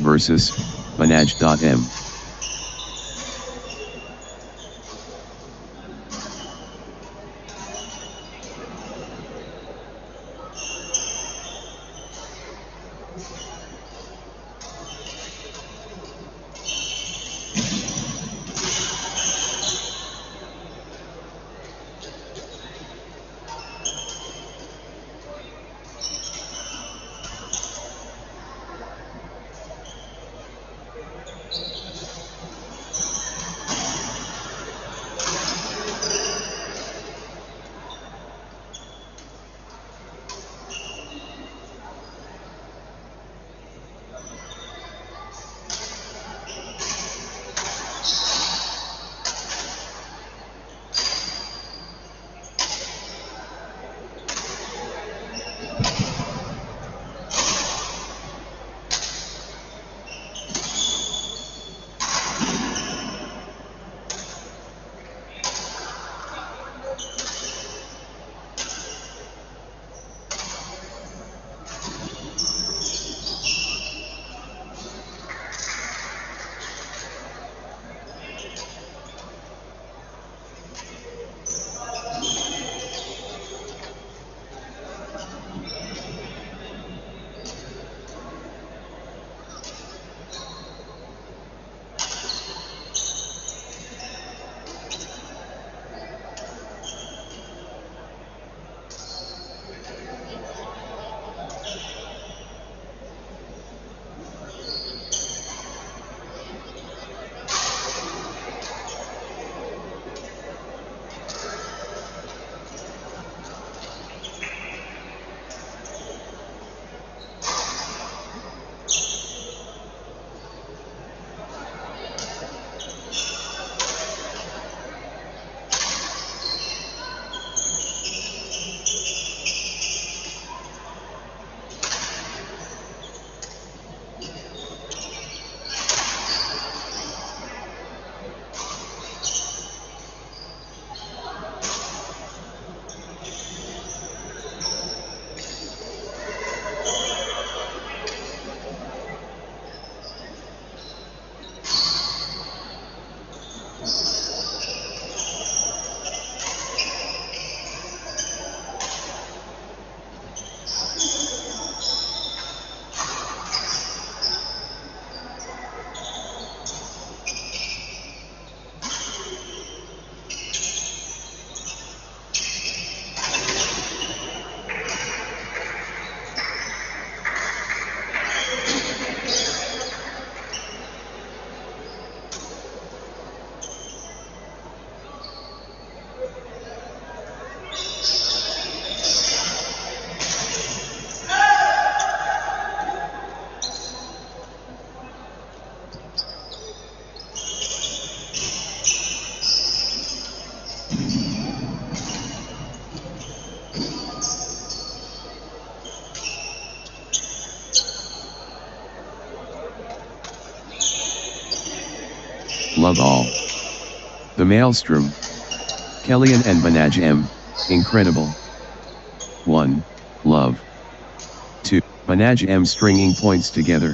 versus Manaj.m. Love all. The Maelstrom. Kellyan and Manaj M. Incredible. 1. Love. 2. Manaj M stringing points together.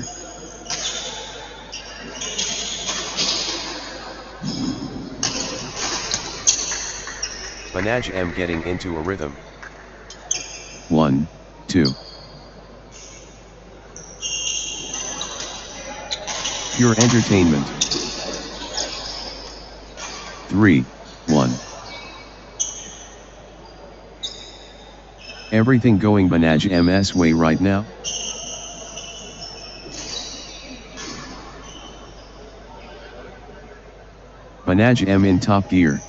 Manaj M getting into a rhythm. 1, 2. Pure entertainment. 3, 1. Everything going Manaj M's way right now? Manaj M in top gear.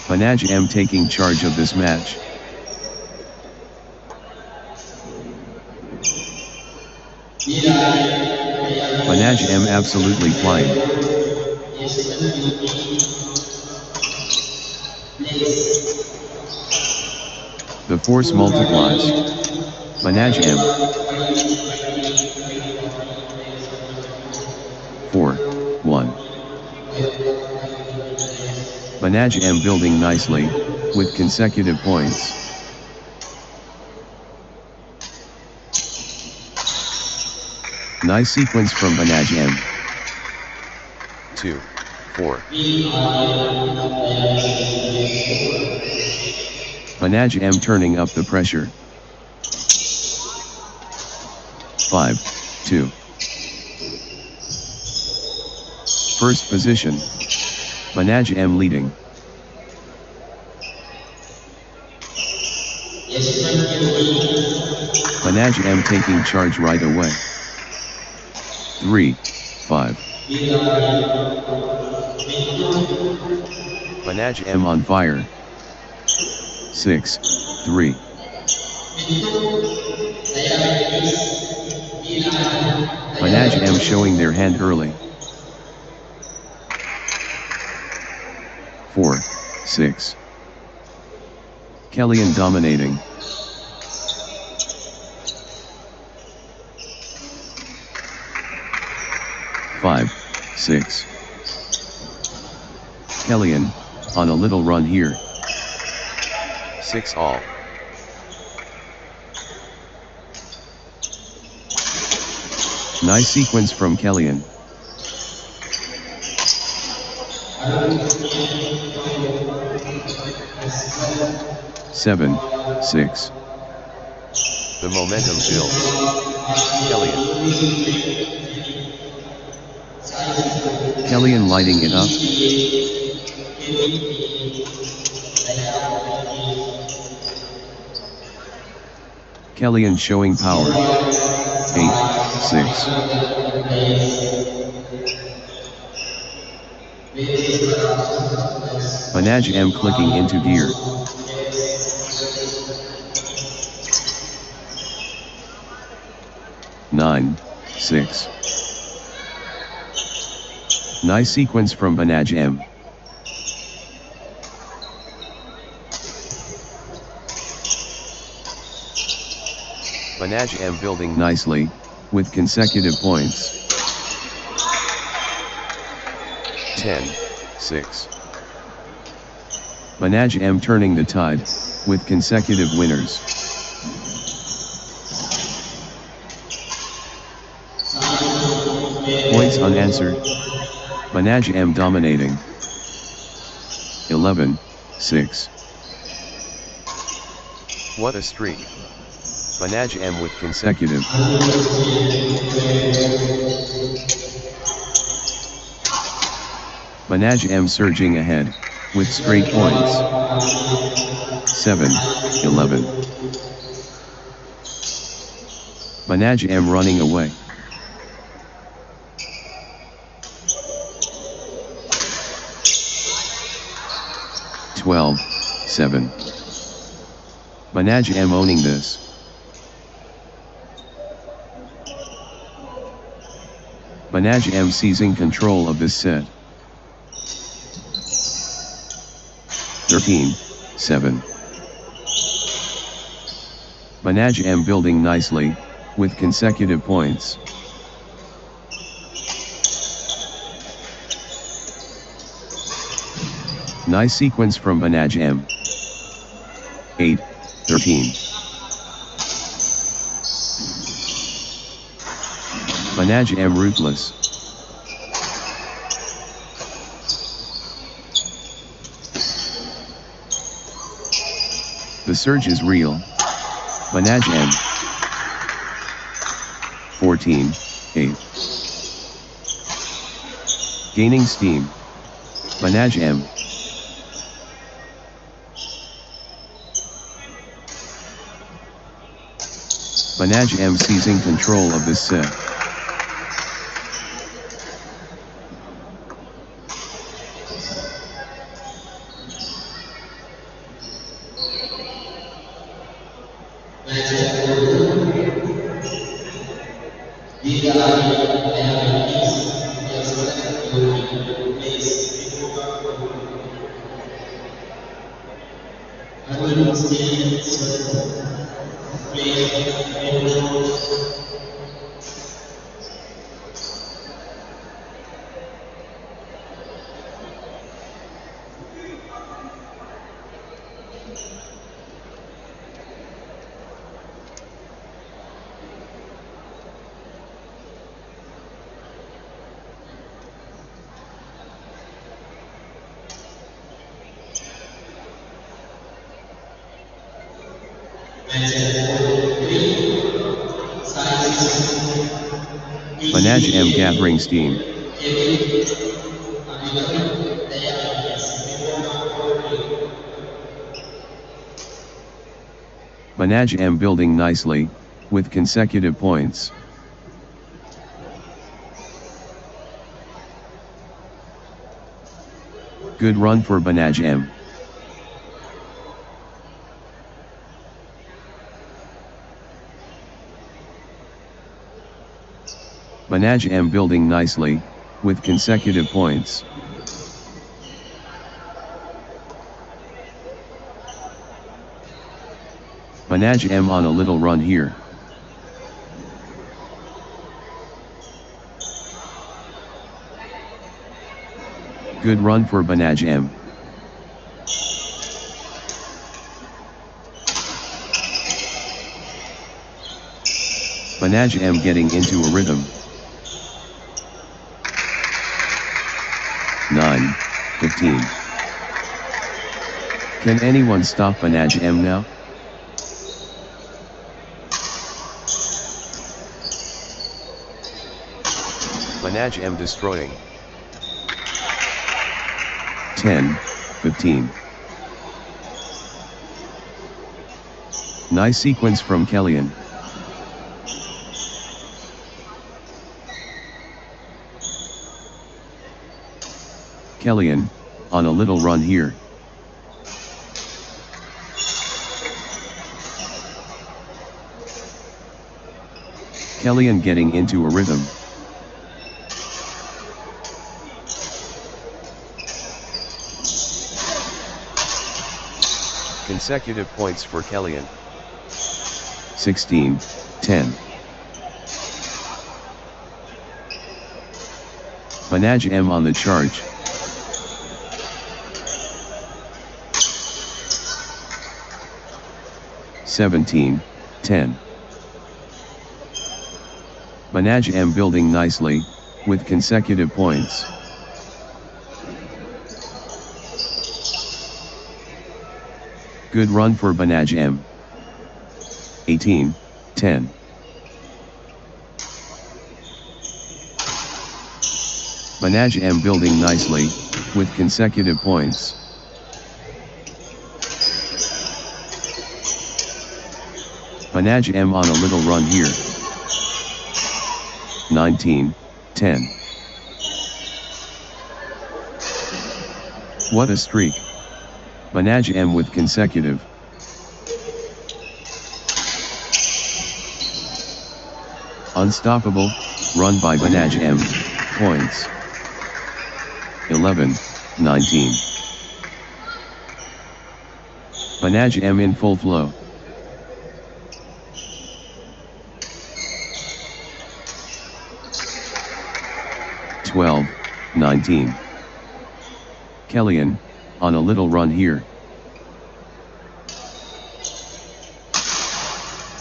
Manaj M taking charge of this match. Manaj M absolutely flying. The force multiplies. Manaj M. 4-1. Manaj M building nicely, with consecutive points. Nice sequence from Manaj M. 2-4. Manaj M turning up the pressure. 5-2. First position. Manaj M leading. Manaj M taking charge right away. 3-5. Manaj M on fire. 6-3. Manaj M showing their hand early. 4-6. Kellyan dominating. 5-6. Kellyan, on a little run here. 6-all. Nice sequence from Kellyan. 7-6. The momentum builds. Kellyan. Kellyan lighting it up. Kellyan showing power. 8-6. Manaj M clicking into gear. 9-6. Nice sequence from Manaj M. Manaj M building nicely, with consecutive points. 10-6. Manaj M turning the tide, with consecutive winners. Points unanswered. Manaj M dominating. 11-6. What a streak. Manaj M with Consecutive. Manaj M surging ahead, with straight points. 7-11. Manaj M running away. 12-7. Manaj M owning this. Manaj M seizing control of this set. 13-7. Manaj M building nicely, with consecutive points. Nice sequence from Manaj M. 8-13. Manaj M ruthless. The surge is real. Manaj M. 14-8. Gaining steam. Manaj M. Manaj M seizing control of this set. Manaj M gathering steam. Manaj M building nicely, with consecutive points. Good run for Manaj M. Manaj M building nicely, with consecutive points. Manaj M on a little run here. Good run for Manaj M. Manaj M getting into a rhythm. 9-15. Can anyone stop Manaj M now? Manaj M destroying. 10-15. Nice sequence from Kellyan. Kellyan, on a little run here. Kellyan getting into a rhythm. Consecutive points for Kellyan. 16-10. Manaj M on the charge. (17-10). Manaj M building nicely, with consecutive points. Good run for Manaj M. 18-10. Manaj M building nicely, with consecutive points. Manaj M on a little run here. 19-10. What a streak. Manaj M with consecutive. Unstoppable, run by Manaj M, points. 11-19. Manaj M in full flow. (12-19). Kellyan, on a little run here.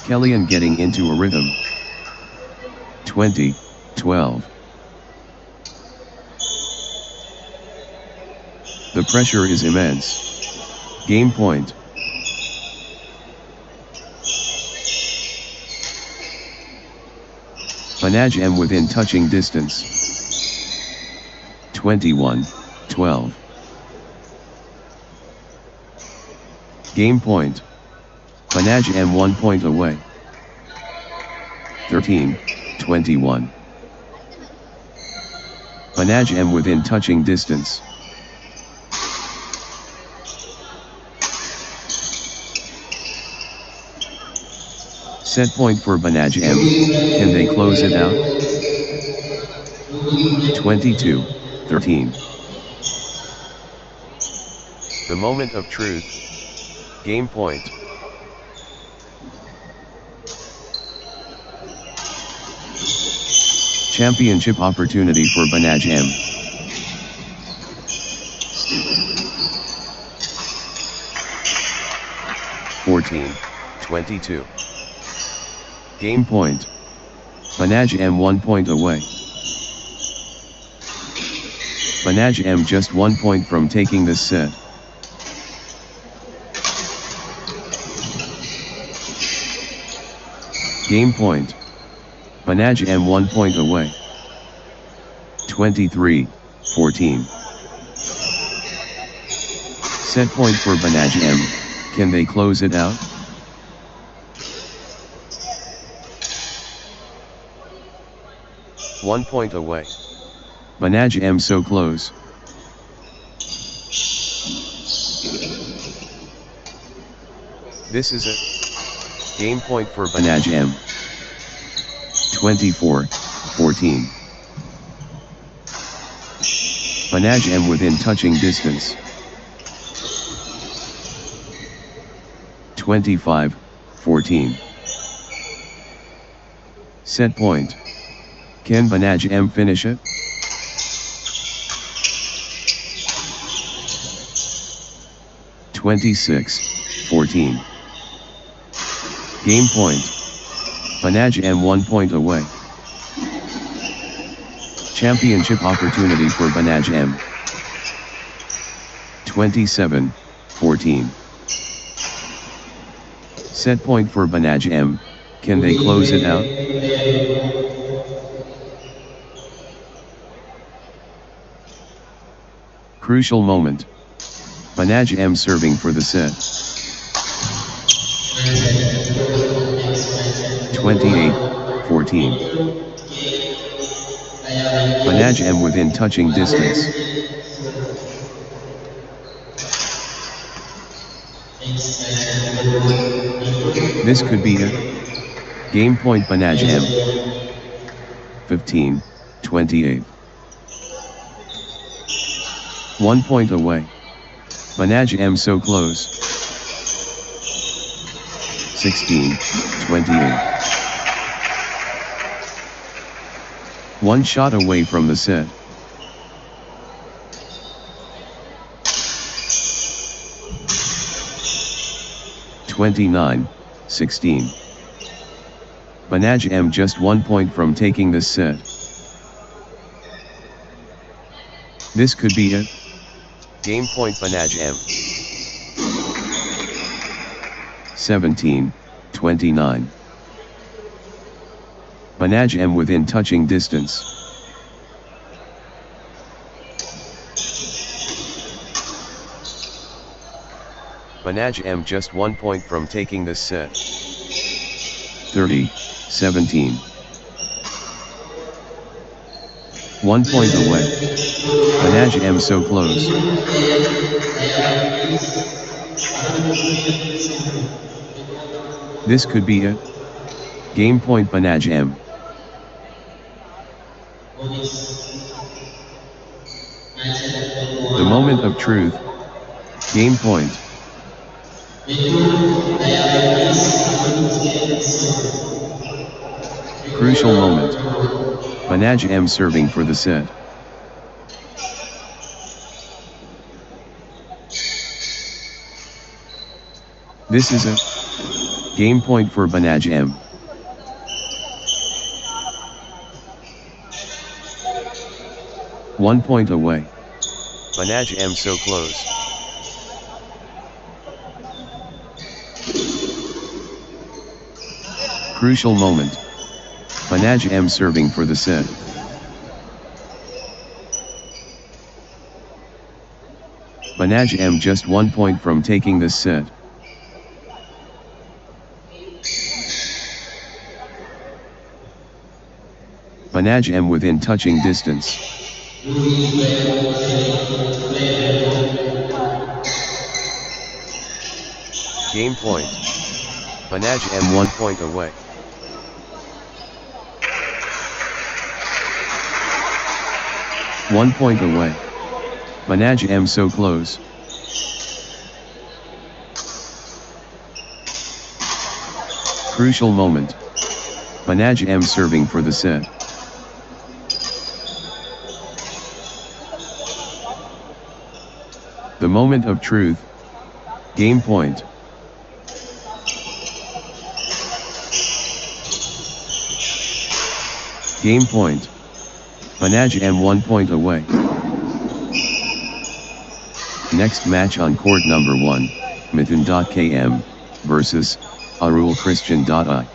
Kellyan getting into a rhythm. 20-12. The pressure is immense. Game point. Manaj M within touching distance. 21-12. Game point. Manaj M 1 point away. 13-21. Manaj M within touching distance. Set point for Manaj M. Can they close it out? 22-13. The moment of truth. Game point. Championship opportunity for Manaj M. (14-22). Game point. Manaj M 1 point away. Manaj M just 1 point from taking this set. Game point. Manaj M 1 point away. 23-14. Set point for Banaj M. Can they close it out? One point away. Banaj M so close. This is a game point for Banaj M. 24-14. Banaj M within touching distance. 25-14. Set point. Can Banaj M finish it? (26-14). Game point. Banaj M 1 point away. Championship opportunity for Banaj M. 27-14. Set point for Banaj M. Can they close it out? Crucial moment. Banaj M serving for the set. 28-14. Banaj M within touching distance. This could be it. Game point Banaj M. 15-28. 1 point away. Banaj M so close. 16-28. 1 shot away from the set. (29-16). Banaj M just 1 point from taking this set. This could be it. Game point Banaj M. 17-29. Banaj M within touching distance. Banaj M just 1 point from taking this set. 30-17. 1 point away. Banaj M so close. This could be it. Game point Banaj M. The moment of truth. Game point. Crucial moment. Banaj M serving for the set. This is a game point for Banaj M. One point away. Banaj M so close. Crucial moment. Banaj M serving for the set. Banaj M just 1 point from taking this set. Banaj M within touching distance. Game point. Banaj M 1 point away. One point away. Banaj M so close. Crucial moment. Banaj M serving for the set. The moment of truth. Game point. Game point. Banaj M 1 point away. Next match on court number 1, Mithun.km versus Arul Christian.I.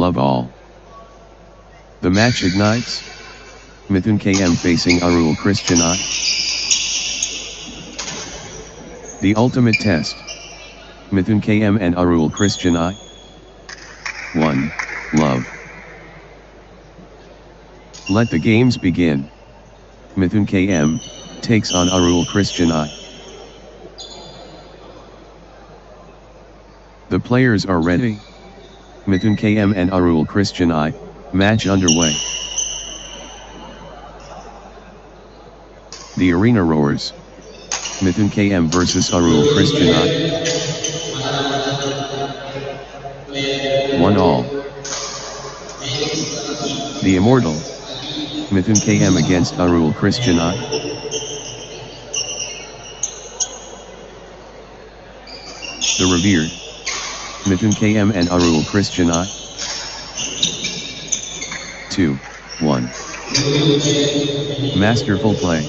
love all. The match ignites. Mithun KM facing Arul Christian I. The ultimate test. Mithun KM and Arul Christian I. 1. Love. Let the games begin. Mithun KM takes on Arul Christian I. The players are ready. Mithun KM and Arul Christian I. Match underway. The arena roars. Mithun KM versus Arul Christian I. 1-all. The immortal. Mithun KM against Arul Christian I. The revered. Mithun KM and Arul Christian I. 2-1. Masterful play.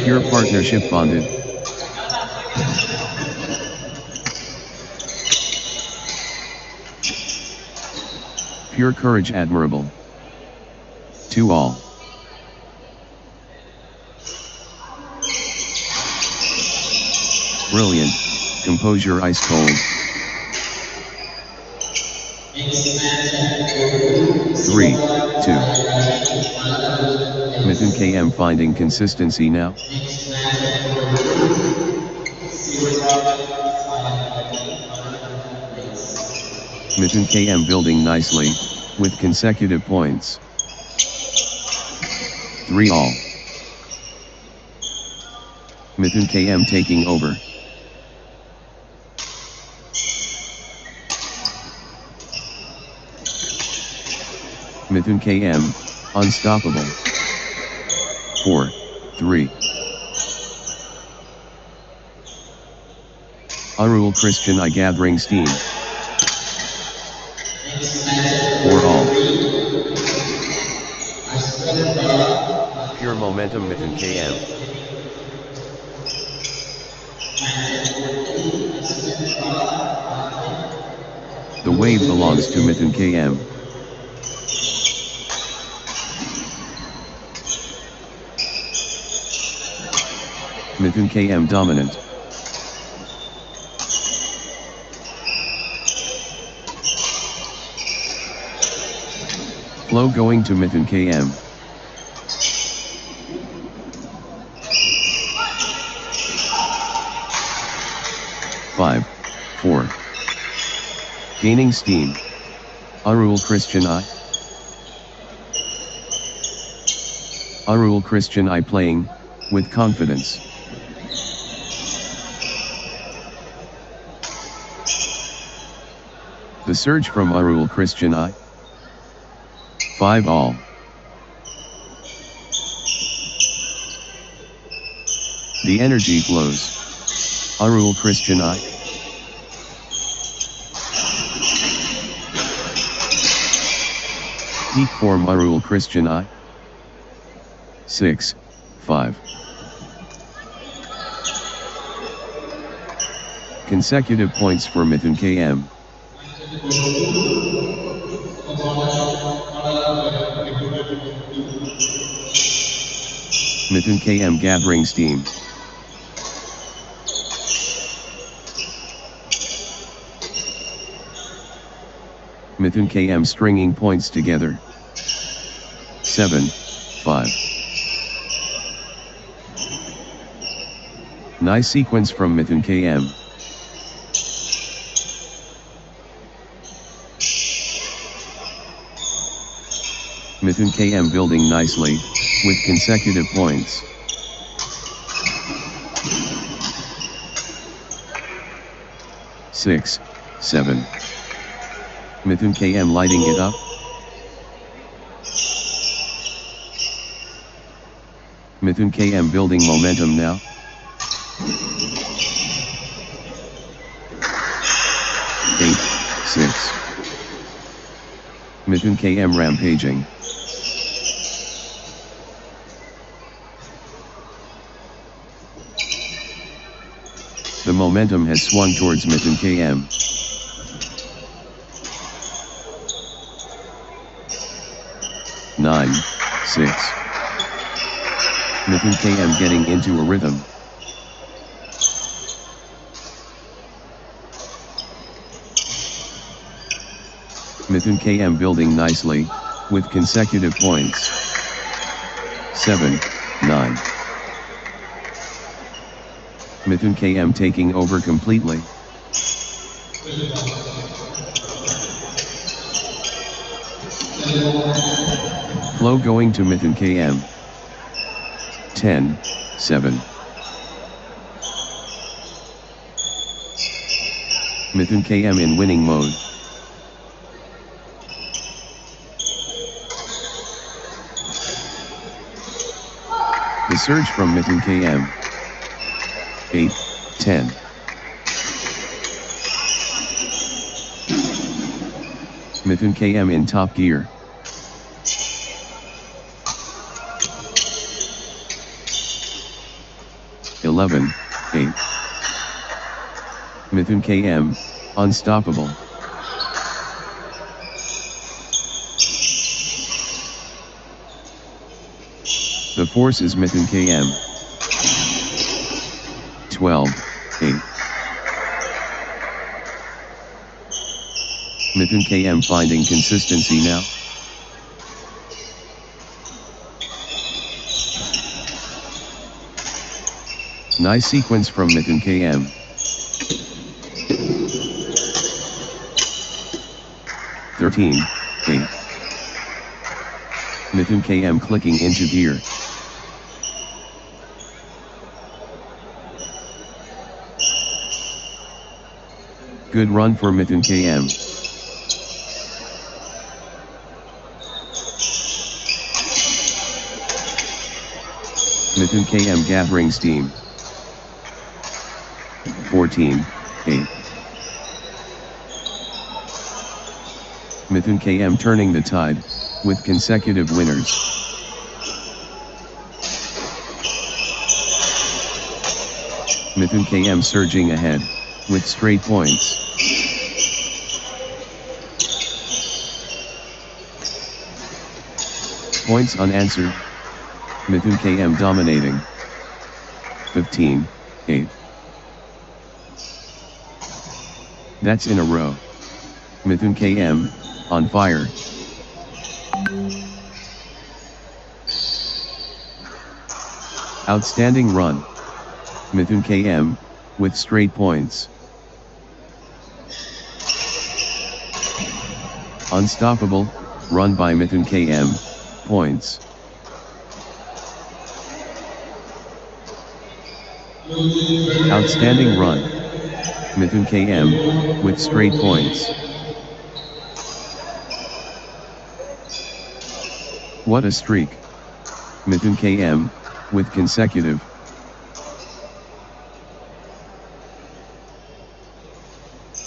Pure partnership bonded. Pure courage admirable. 2-all. Brilliant, composure ice cold. 3-2. Mithun KM finding consistency now. Mithun KM building nicely, with consecutive points. 3-all. Mithun KM taking over. Mithun KM, unstoppable. 4-3. Arul Christian I gathering steam. 4-all. Pure momentum Mithun KM. The wave belongs to Mithun KM. Mithun KM dominant. Flow going to Mithun KM. Five, 4. Gaining steam. Arul Christian I. Arul Christian I playing, with confidence. The surge from Arul Christian I. 5-all. The energy flows. Arul Christian I. Peak form Arul Christian I. 6-5. Consecutive points for Mithun KM. Mithun KM gathering steam. Mithun KM stringing points together. 7-5. Nice sequence from Mithun KM. Mithun KM building nicely, with consecutive points. Six, 7. Mithun KM lighting it up. Mithun KM building momentum now. 8-6. Mithun KM rampaging. momentum has swung towards Mithun KM. Nine, 6. Mithun KM getting into a rhythm. Mithun KM building nicely, with consecutive points. 7, 9. Mithun KM taking over completely. Flow going to Mithun KM. 10, 7. Mithun KM in winning mode. The surge from Mithun KM. 8, 10. Mithun KM in top gear. (11, 8). Mithun KM, unstoppable. The force is Mithun KM. 12, 8. Mithun KM finding consistency now. Nice sequence from Mithun KM. (13, 8). Mithun KM clicking into gear. Good run for Mithun KM. Mithun KM gathering steam. 14, 8. Mithun KM turning the tide, with consecutive winners. Mithun KM surging ahead, with straight points. Points unanswered. Mithun KM dominating. 15, 8. That's in a row. Mithun KM, on fire. Outstanding run. Mithun KM, with straight points. Unstoppable, run by Mithun KM, points. Outstanding run. Mithun KM, with straight points. What a streak. Mithun KM, with consecutive.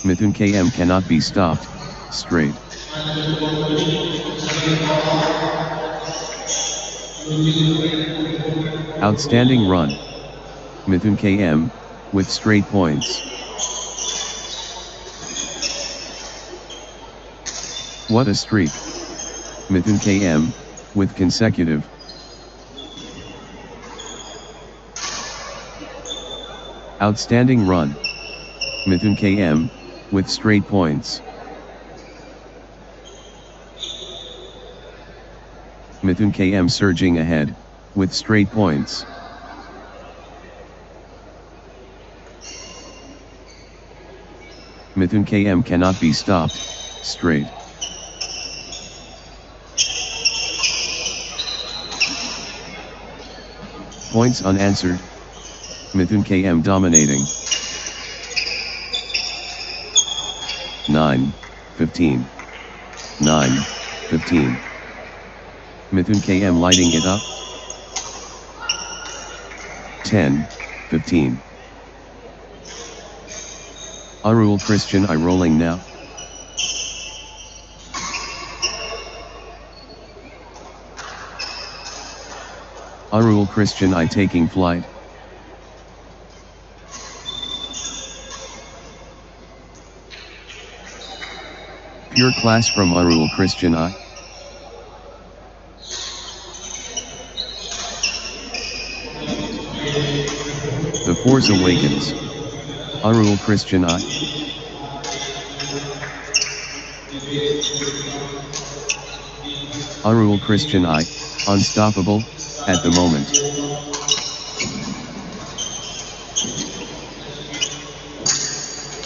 Mithun KM cannot be stopped, straight. Outstanding run. Mithun KM, with straight points. What a streak. Mithun KM, with consecutive. Outstanding run. Mithun KM, with straight points. Mithun KM surging ahead, with straight points. Mithun KM cannot be stopped, straight. Points unanswered. Mithun KM dominating. 9, 15. 9, 15. Mithun KM lighting it up. 10, 15. Arul Christian I rolling now. Arul Christian I taking flight. Pure class from Arul Christian I. The Force Awakens. Arul Christian I. Arul Christian I, unstoppable, at the moment.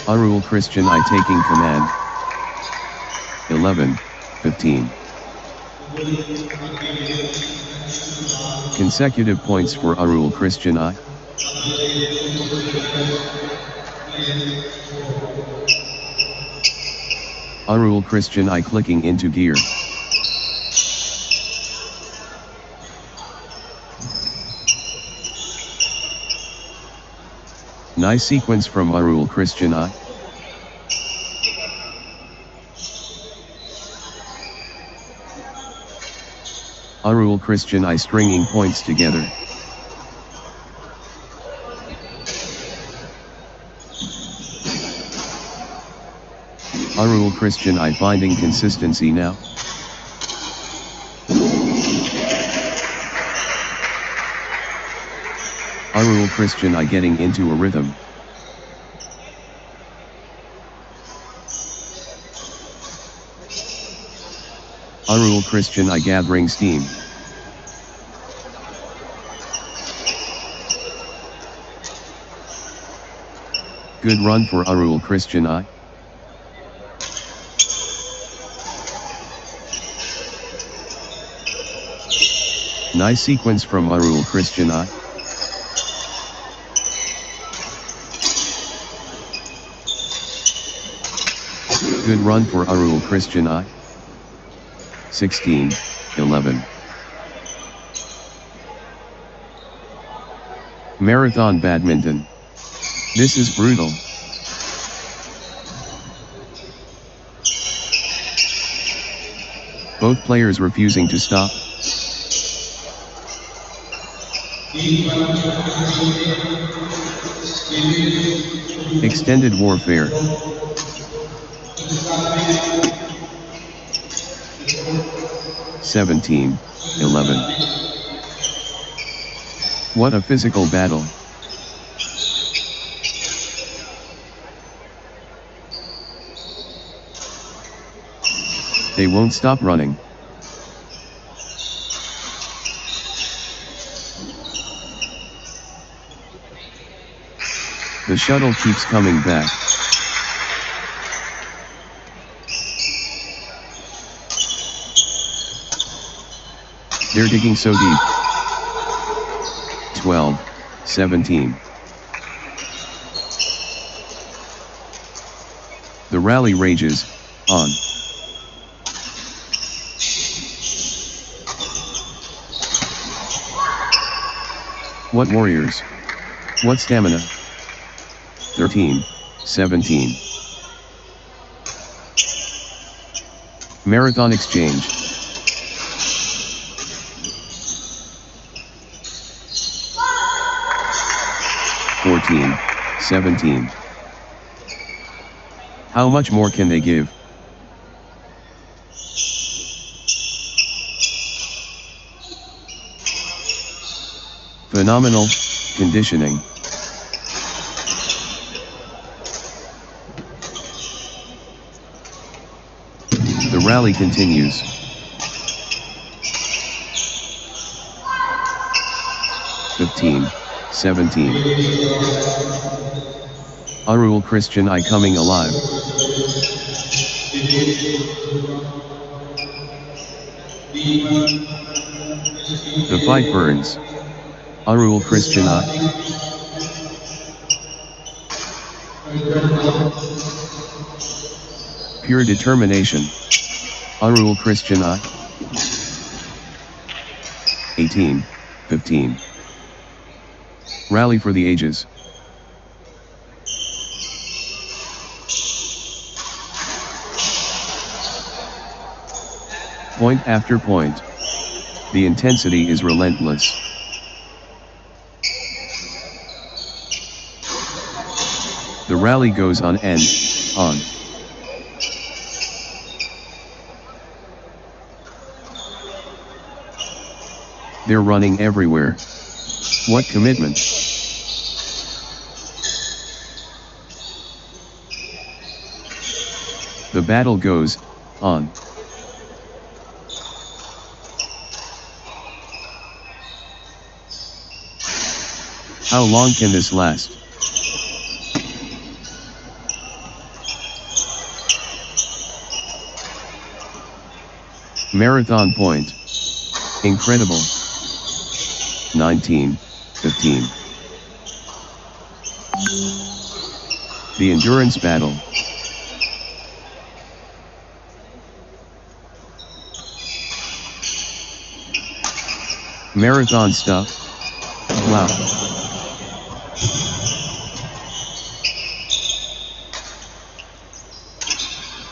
Arul Christian I taking command. 11-15. Consecutive points for Arul Christian I. Arul Christian I clicking into gear. Nice sequence from Arul Christian I. Arul Christian I stringing points together. Arul Christian I finding consistency now. Arul Christian I getting into a rhythm. Arul Christian I gathering steam. Good run for Arul Christian I. Nice sequence from Arul Christian I. Good run for Arul Christian I. 16-11. Marathon Badminton. This is brutal. Both players refusing to stop. Extended warfare. (17-11). What a physical battle. They won't stop running. The shuttle keeps coming back. They're digging so deep. 12-17. The rally rages on. What warriors! What stamina! 13-17. Marathon exchange. (14-17). How much more can they give? Phenomenal conditioning. The rally continues. (15-17). Arul Christian I coming alive. The fight burns. Arul Christian I. Pure determination. Arul Christian I. 18-15. Rally for the ages. Point after point. The intensity is relentless. The rally goes on and on. They're running everywhere. What commitment! The battle goes on. How long can this last? Marathon point. Incredible. 19-15. The endurance battle. Marathon stuff. Wow.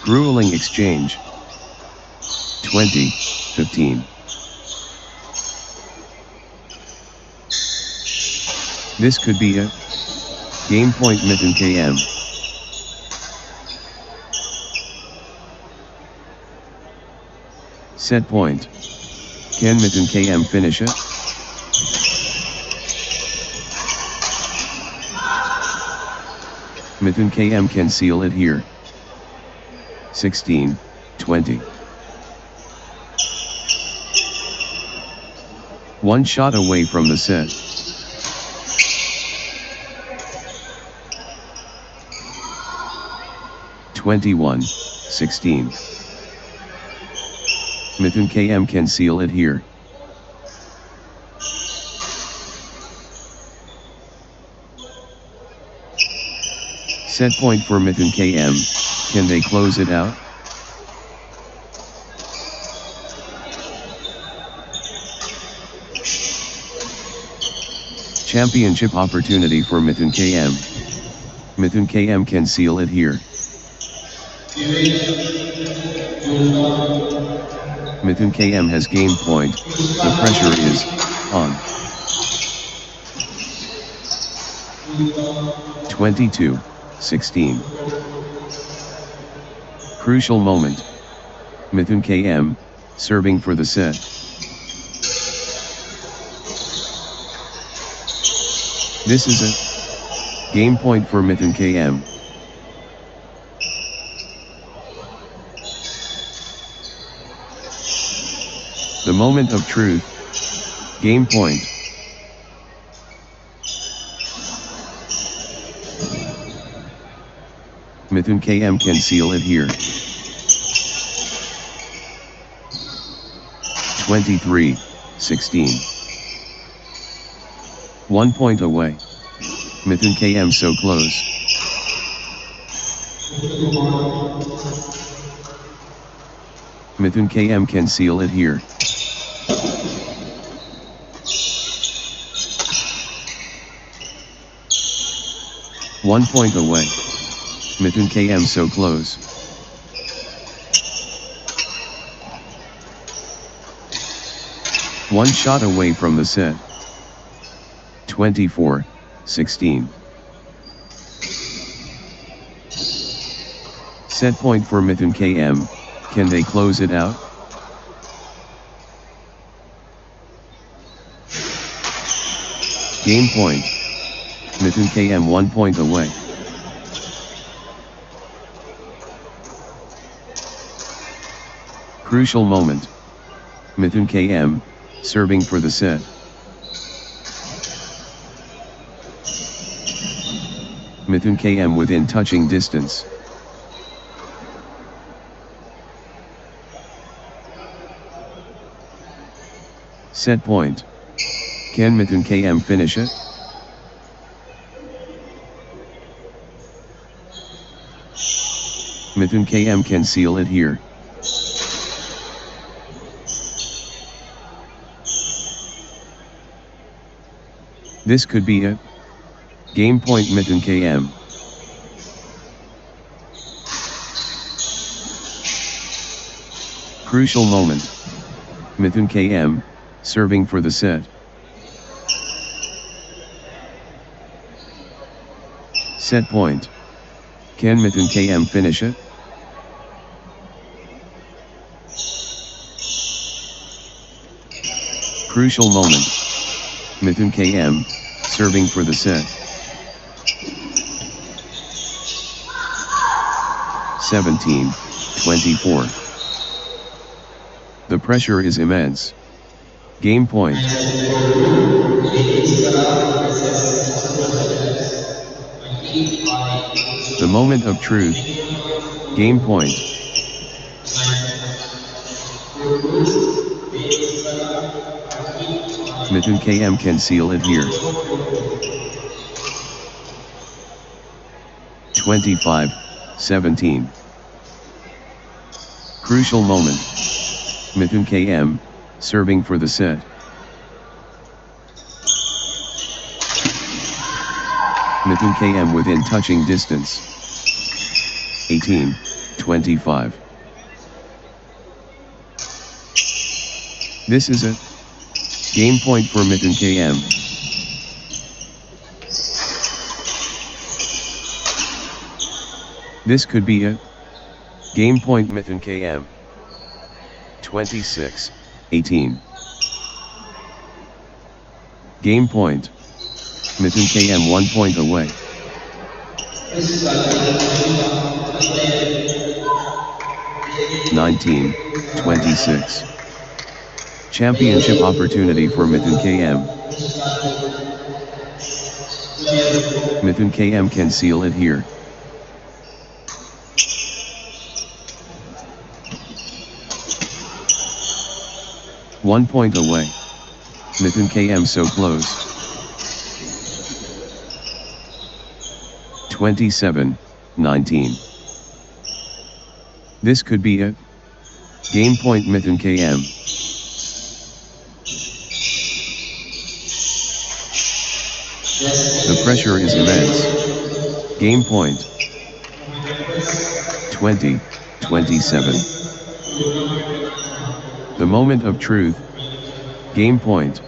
Grueling exchange. 20-15. This could be a game point. Mitten KM. Set point. Can Mitten KM finish it? Mitten KM can seal it here. 16-20. One shot away from the set. (21-16). Mitten KM can seal it here. Set point for Mitten KM. Can they close it out? Championship opportunity for Mitten KM. Mitten KM can seal it here. Mitten KM has game point. The pressure is on. 22-16. Crucial moment. Mitten KM, serving for the set. This is a game point for Mitten KM. The moment of truth. Game point. Mitten KM can seal it here. 23-16. 1 point away. Mitten KM so close. Mitten KM can seal it here. One point away. Mitten KM so close. One shot away from the set. 24-16. Set point for Mitten KM. Can they close it out? Game point. Mitten KM 1 point away. Crucial moment. Mitten KM, serving for the set. Mitten KM within touching distance. Set point. Can Mitten KM finish it? Mitten KM can seal it here. This could be a game point. Mitten KM. Crucial moment. Mitten KM, serving for the set. Set point. Can Mitten KM finish it? Crucial moment. Mithun KM, serving for the set. 17-24. The pressure is immense. Game point. The moment of truth. Game point. Mithun KM can seal it here. 25-17. Crucial moment. Mithun KM, serving for the set. Mithun KM within touching distance. 18-25. This is it. Game point for Mithun KM. This could be it. Game point Mithun KM. 26-18. Game point. Mithun KM 1 point away. (19, 26). Championship opportunity for Mithun KM. Mithun KM can seal it here. One point away. Mithun KM so close. 27-19. This could be it. Game point Mithun KM. The pressure is immense. Game point. 20-27. The moment of truth. Game point.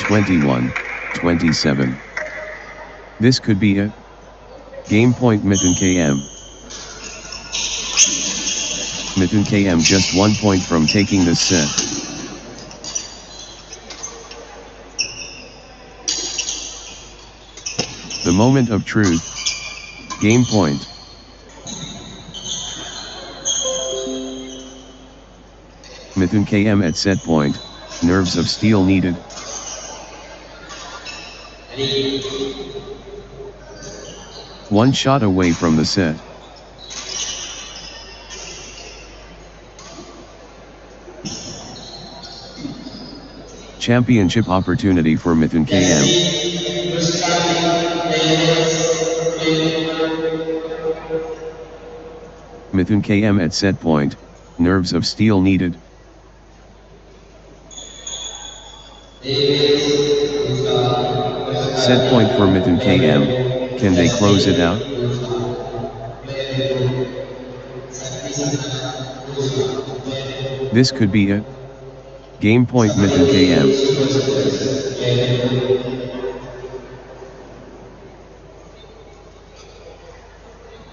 (21-27). This could be it. Game point Mithun KM. Mithun KM just 1 point from taking this set. The moment of truth. Game point. Mithun KM at set point. Nerves of steel needed. One shot away from the set. Championship opportunity for Mithun KM. Mithun KM at set point. Nerves of steel needed. Set point for Mithun KM. Can they close it out? This could be it. Game point Mithun KM.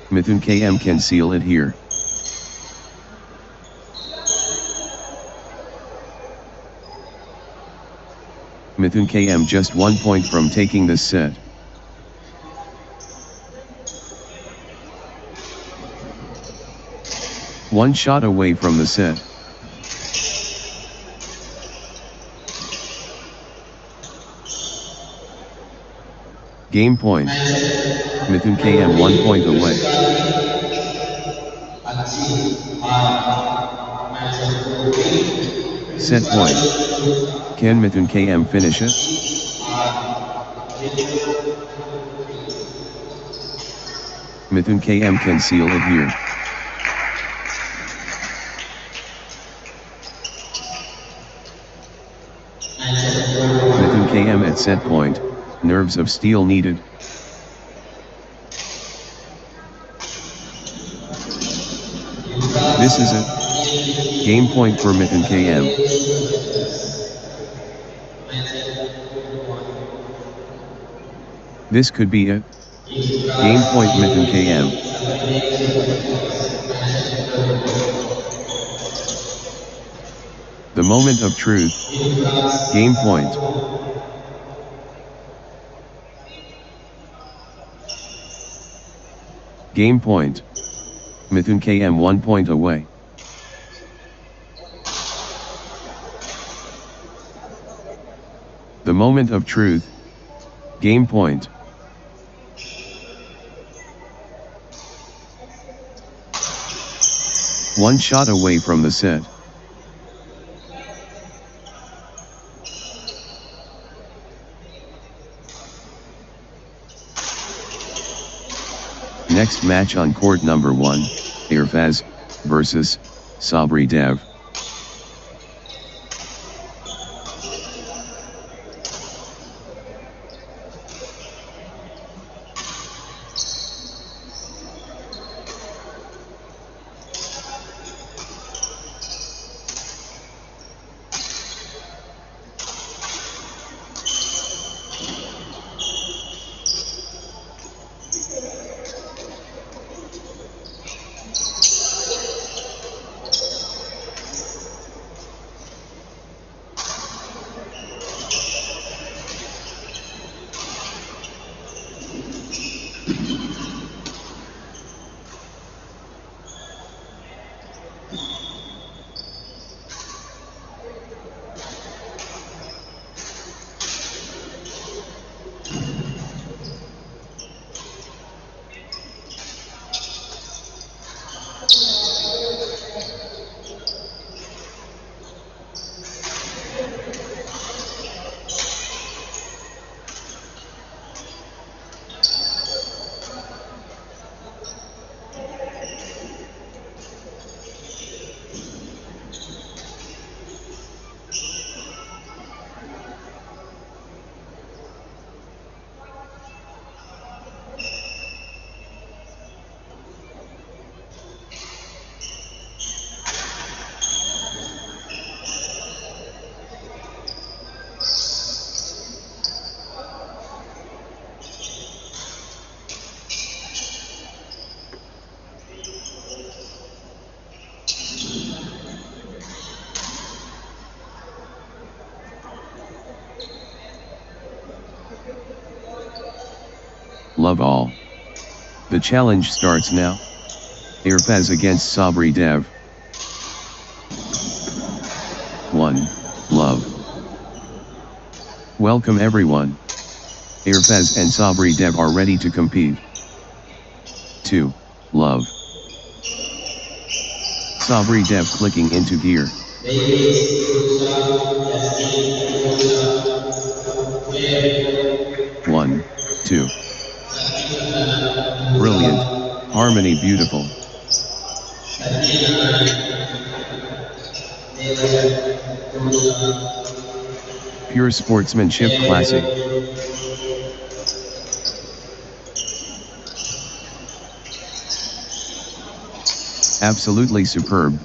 Mithun KM can seal it here. Mithun KM just 1 point from taking this set. One shot away from the set. Game point. Mithun KM 1 point away. Set point. Can Mithun KM finish it? Mithun KM can seal it here. Mithun KM at set point. Nerves of steel needed. This is it. Game point for Mithun KM. This could be it. Game point Mithun KM. The moment of truth. Game point. Game point. Mithun KM 1 point away. The moment of truth. Game point. One shot away from the set. Next match on court number 1, Irfaz versus Sabri Dev. Love all. The challenge starts now. Irfaz against Sabri Dev. 1. Love. Welcome everyone. Irfaz and Sabri Dev are ready to compete. 2. Love. Sabri Dev clicking into gear. 1, 2. Brilliant, harmony beautiful. Pure sportsmanship classic. Absolutely superb.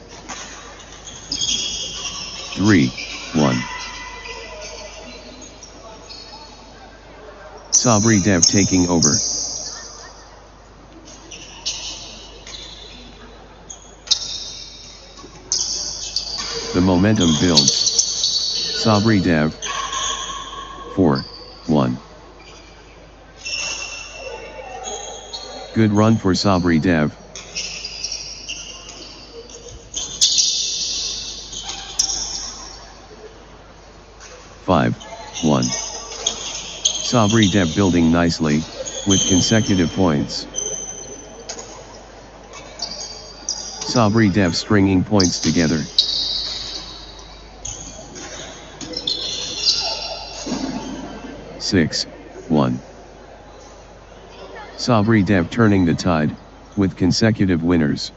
3, 1. Sabri Dev taking over. The momentum builds. Sabri Dev. 4, 1. Good run for Sabri Dev. Five, 1. Sabri Dev building nicely, with consecutive points. Sabri Dev stringing points together. 6, 1. Sabri Dev turning the tide, with consecutive winners.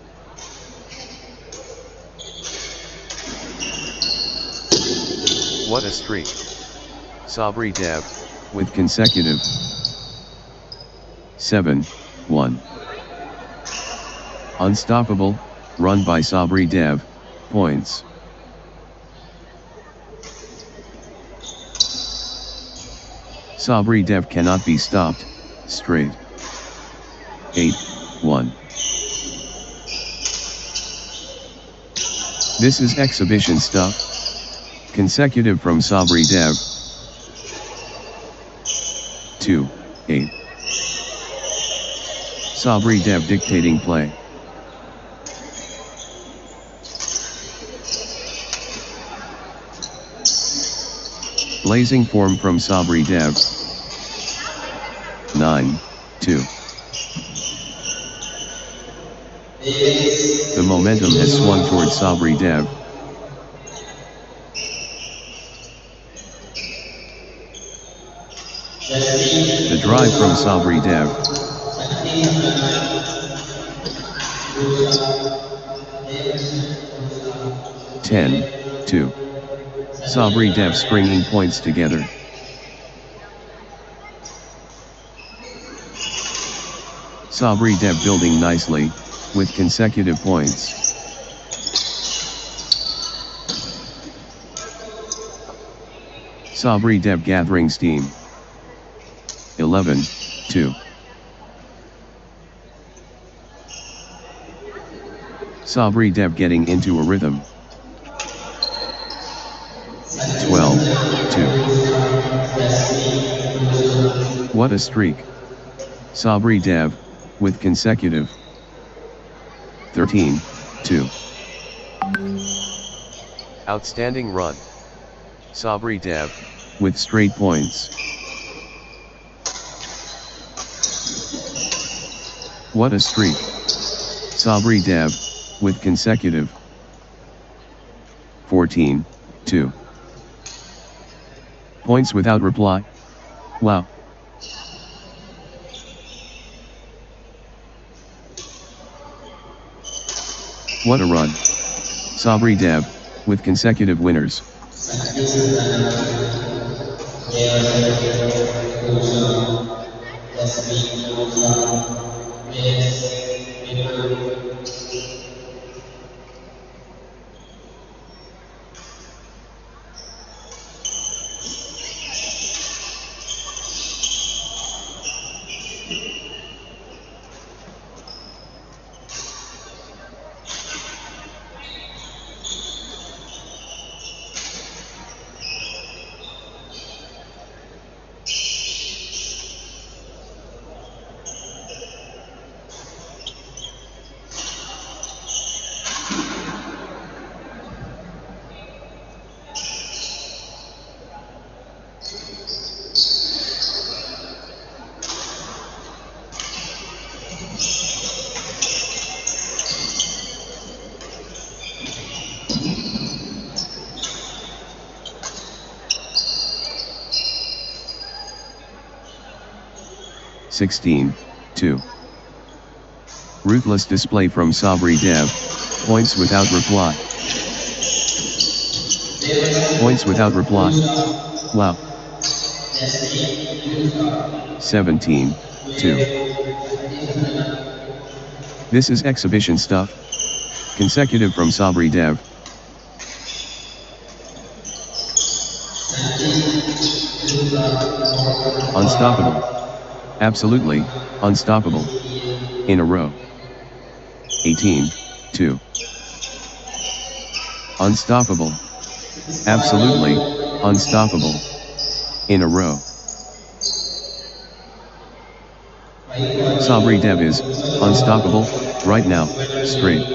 What a streak. Sabri Dev, with consecutive. 7, 1. Unstoppable, run by Sabri Dev, points. Sabri Dev cannot be stopped, straight. 8, 1. This is exhibition stuff. Consecutive from Sabri Dev. 2-8. Sabri Dev dictating play. Blazing form from Sabri Dev. 9-2. The momentum has swung towards Sabri Dev. The drive from Sabri Dev. 10-2. Sabri Dev stringing points together. Sabri Dev building nicely, with consecutive points. Sabri Dev gathering steam. 11-2. Sabri Dev getting into a rhythm. 12-2. What a streak. Sabri Dev, with consecutive. 13-2. Outstanding run. Sabri Dev, with straight points. What a streak. Sabri Dev, with consecutive. 14-2. Points without reply. Wow. What a run. Sabri Dev, with consecutive winners. (16-2). Ruthless display from Sabri Dev. Points without reply. Points without reply. Wow. 17-2. This is exhibition stuff. Consecutive from Sabri Dev. Unstoppable. Absolutely, unstoppable. In a row. 18-2. Unstoppable. Absolutely, unstoppable. In a row. Sabri Dev is unstoppable right now, straight.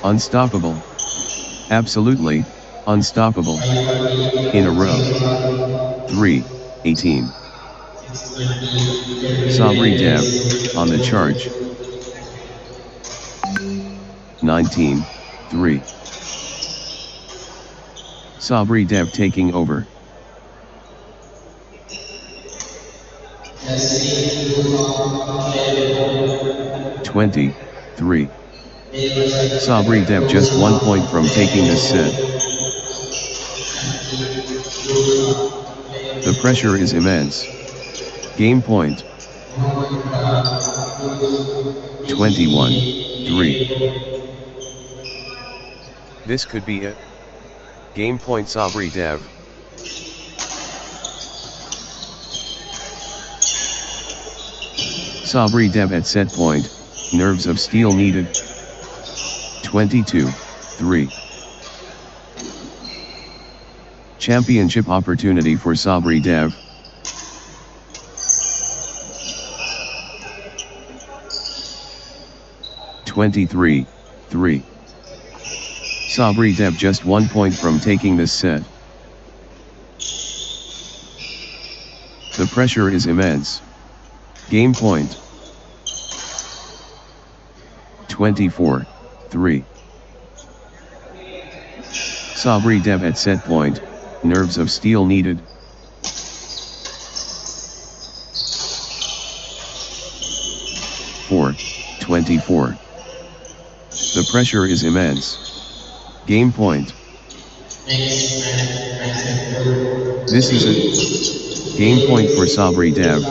Unstoppable. Absolutely, unstoppable. In a row. 3-18. Sabri Dev, on the charge. 19-3. Sabri Dev taking over. 23. Sabri Dev just 1 point from taking this set. The pressure is immense. Game point. 21-3. This could be it. Game point Sabri Dev. Sabri Dev at set point. nerves of steel needed. 22-3. Championship opportunity for Sabri Dev. (23-3). Sabri Dev just 1 point from taking this set. The pressure is immense. Game point. 24-3. Sabri Dev at set point, nerves of steel needed. (4, 24). The pressure is immense. Game point. This is it. Game point for Sabri Dev.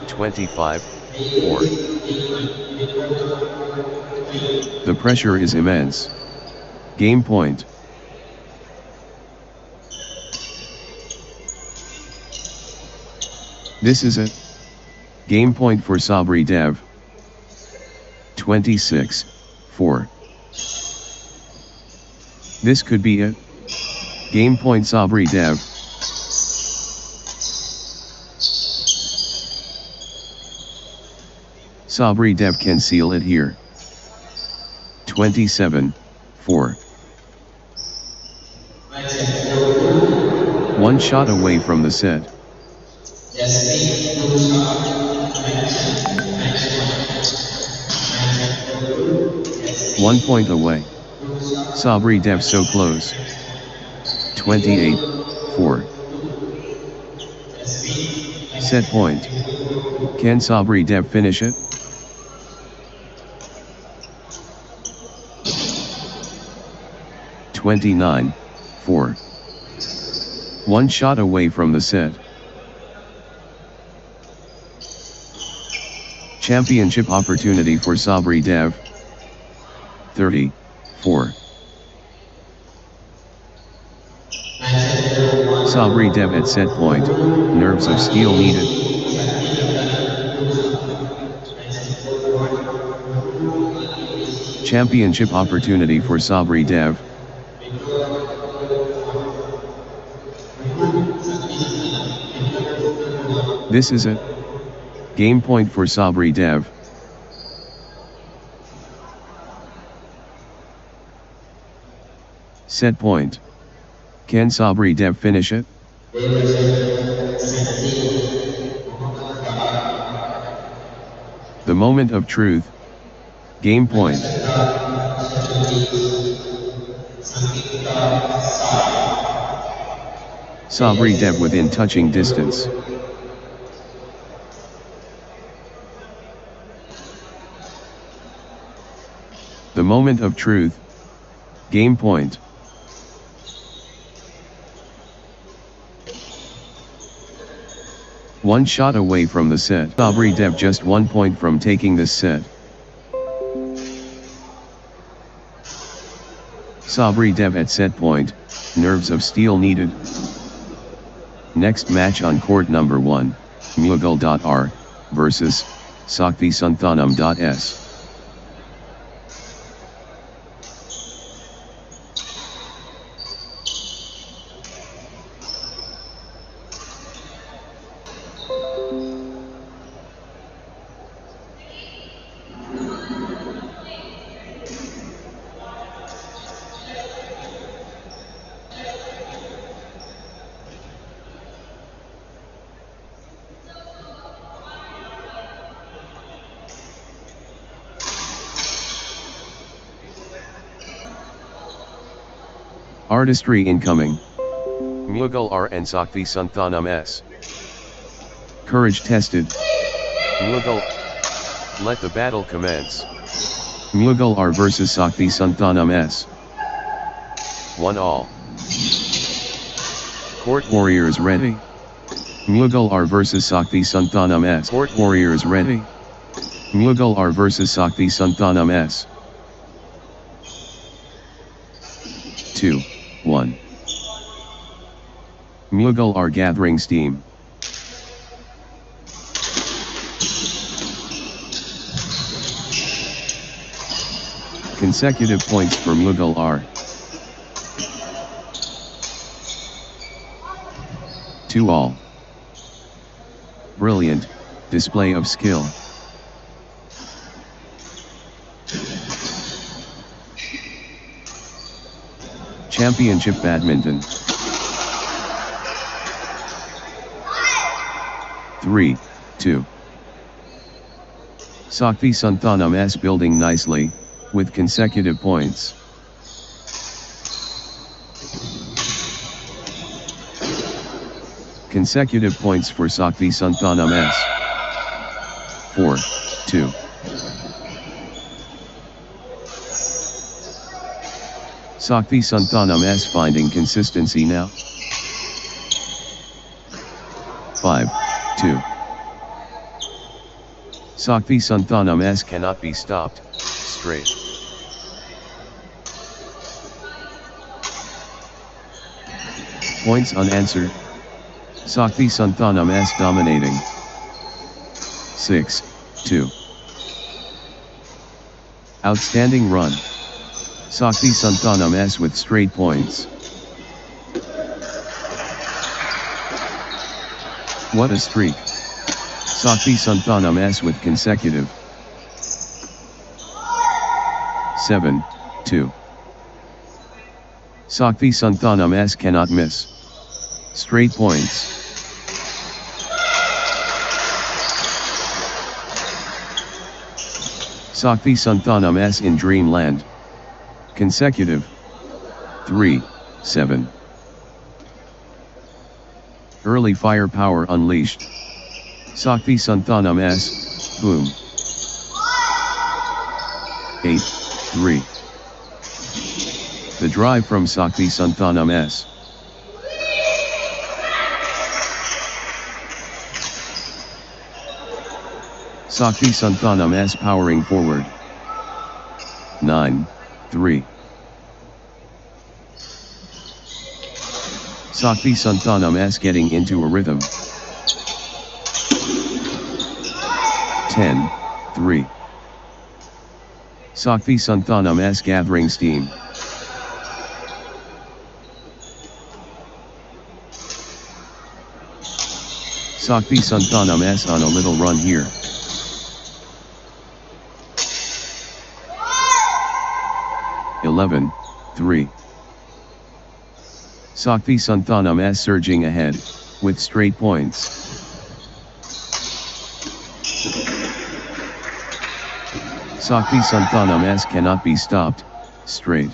25-4. The pressure is immense. Game point. This is it. Game point for Sabri Dev. 26-4. This could be it. Game point Sabri Dev. Sabri Dev can seal it here. 27-4. 1 shot away from the set. 1 point away. Sabri Dev so close. 28-4. Set point. Can Sabri Dev finish it? (29-4). 1 shot away from the set. Championship opportunity for Sabri Dev. 30-4. Sabri Dev at set point, nerves of steel needed. Championship opportunity for Sabri Dev. This is it. Game point for Sabri Dev. Set point. Can Sabri Dev finish it? The moment of truth. Game point. Sabri Dev within touching distance. The moment of truth. Game point. One shot away from the set. Sabri Dev just 1 point from taking this set. Sabri Dev at set point, nerves of steel needed. Next match on court number 1, Mughal.R versus Sakthi Santhanam.S. Artistry incoming. Mughal R and Sakthi Santhanam S. Courage tested. Mughal. Let the battle commence. Mughal R versus Sakthi Santhanam S. 1-all. Court warriors ready. Mughal R versus Sakthi Santhanam S. Court warriors ready. Mughal R versus Sakthi Santhanam S. 2-1. Mughal are gathering steam. Consecutive points for Mughal are 2-all. Brilliant display of skill. Championship Badminton. 3-2. Sakthi Santhanam S building nicely, with consecutive points. Consecutive points for Sakthi Santhanam S. 4-2. Sakthi Santhanam S finding consistency now. 5-2. Sakthi Santhanam S Cannot be stopped. Straight. Points unanswered. Sakthi Santhanam S dominating. 6-2. Outstanding run. Sakthi Santhanam S with straight points. What a streak. Sakthi Santhanam S with consecutive. 7-2. Sakthi Santhanam S cannot miss. Straight points. Sakthi Santhanam S in dreamland. Consecutive. 3-7. Early firepower unleashed. Sakthi Santhanam S, boom. 8-3. The drive from Sakthi Santhanam S. Sakthi Santhanam S powering forward. 9-3. Sakthi Santhanam S getting into a rhythm. 10-3. Sakthi Santhanam S gathering steam. Sakthi Santhanam S on a little run here. 11-3. Sakthi Santhanam S surging ahead, with straight points. Sakthi Santhanam S cannot be stopped, straight.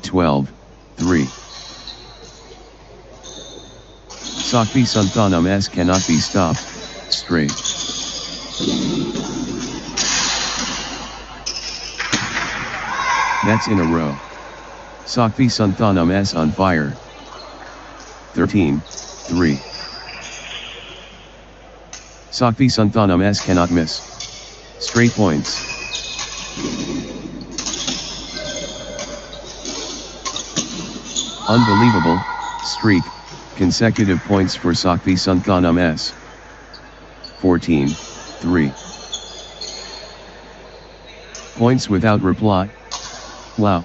12-3. Sakthi Santhanam S cannot be stopped, straight. That's in a row. Sakthi Santhanam S on fire. 13-3. Sakthi Santhanam S cannot miss. Straight points. Unbelievable streak. Consecutive points for Sakthi Santhanam S. 14-3. Points without reply. Wow.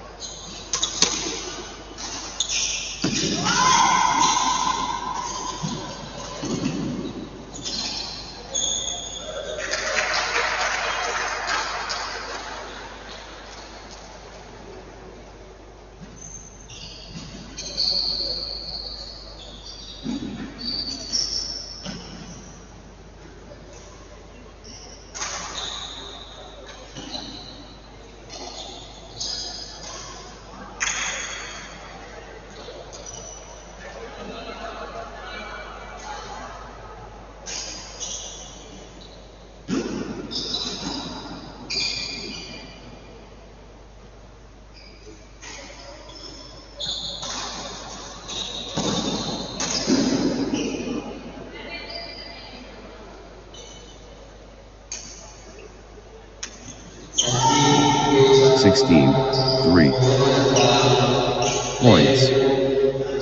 Points.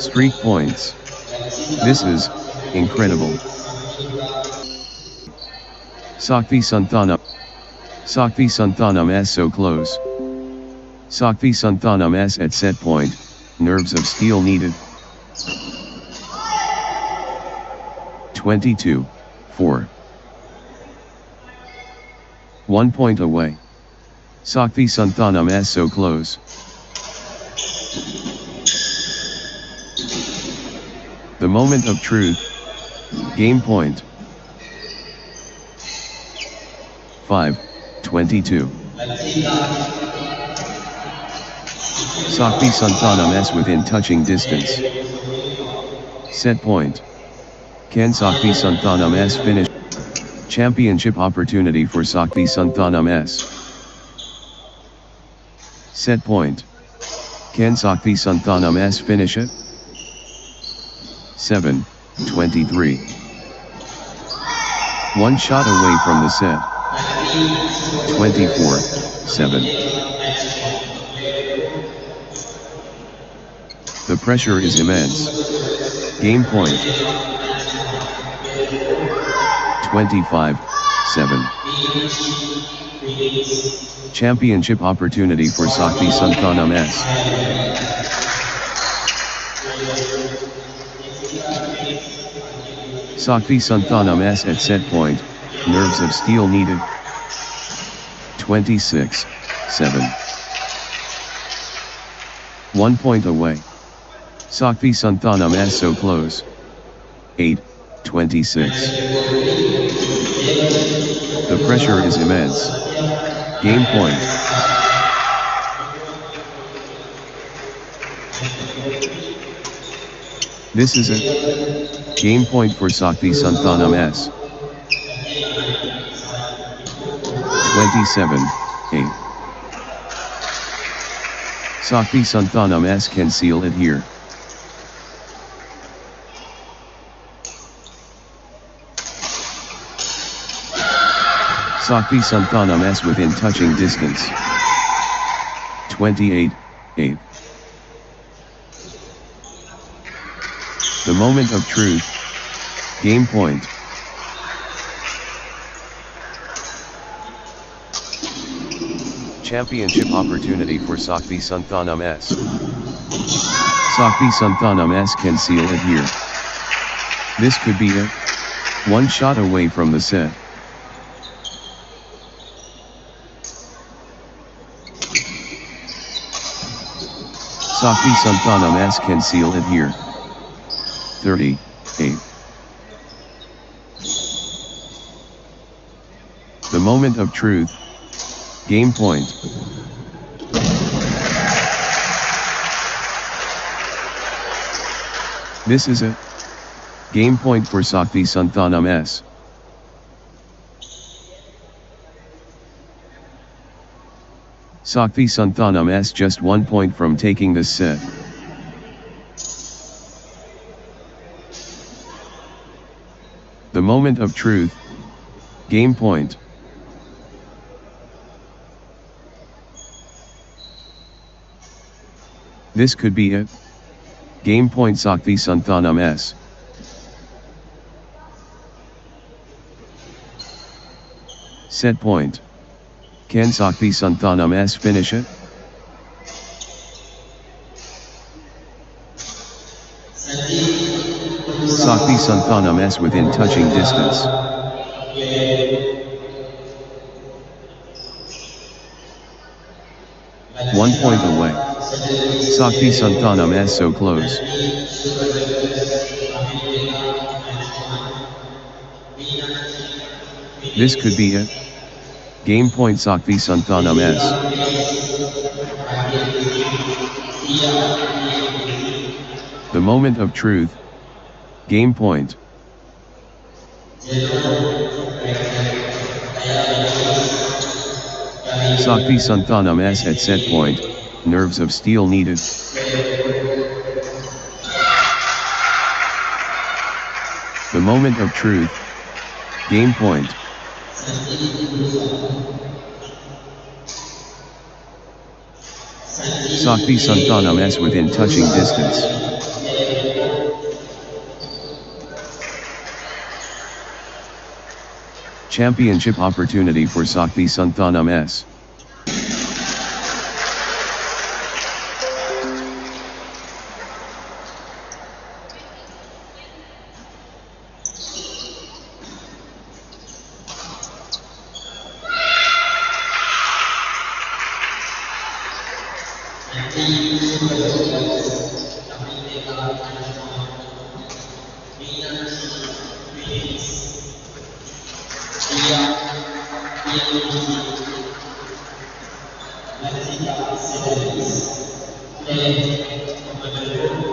Streak points. This is incredible. Sakthi Santhanam S so close. Sakti Santhanam S at set point, nerves of steel needed. 22-4. 1 point away. Sakti Santhanam S so close. The moment of truth. Game point. 5-22. Sakti Santhanam S within touching distance. Set point. Can Sakti Santhanam S finish? Championship opportunity for Sakti Santhanam S. Set point. Can Sakti Santhanam S finish it? 7-23. 1 shot away from the set. 24-7. The pressure is immense. Game point. 25-7. Championship opportunity for Sakti Santhanam S. Sakti Santhanam S at set point, nerves of steel needed. 26-7. 1 point away. Sakti Santhanam S so close. 8-26. The pressure is immense. Game point. This is it. Game point for Sakti Santhanam S. 27-8. Sakti Santhanam S can seal it here. Sakti Santhanam S within touching distance. 28-8. The moment of truth. Game point. Championship opportunity for Sakti Santhanam S. Sakti Santhanam S can seal it here. This could be it. 1 shot away from the set. Sakti Santhanam S can seal it here. 38. The moment of truth. Game point. This is it. Game point for Sakti Santhanam S. Sakti Santhanam S just 1 point from taking this set. The moment of truth. Game point. This could be it. Game point Sakti Santhanam S. Set point. Can Sakti Santhanam S finish it? Sakti Santhanam S within touching distance. One point away. Sakti Santhanam S so close. This could be it. Game point Sakti Santhanam S. The moment of truth. Game point. Sakti Santhanam S at set point, nerves of steel needed. The moment of truth. Game point. Sakti Santhanam S within touching distance. Championship opportunity for Sakti Santhanam S. Nanti supervisors kami mereka akan minat Felix dia nanti dapat Zeetius dan Madurai.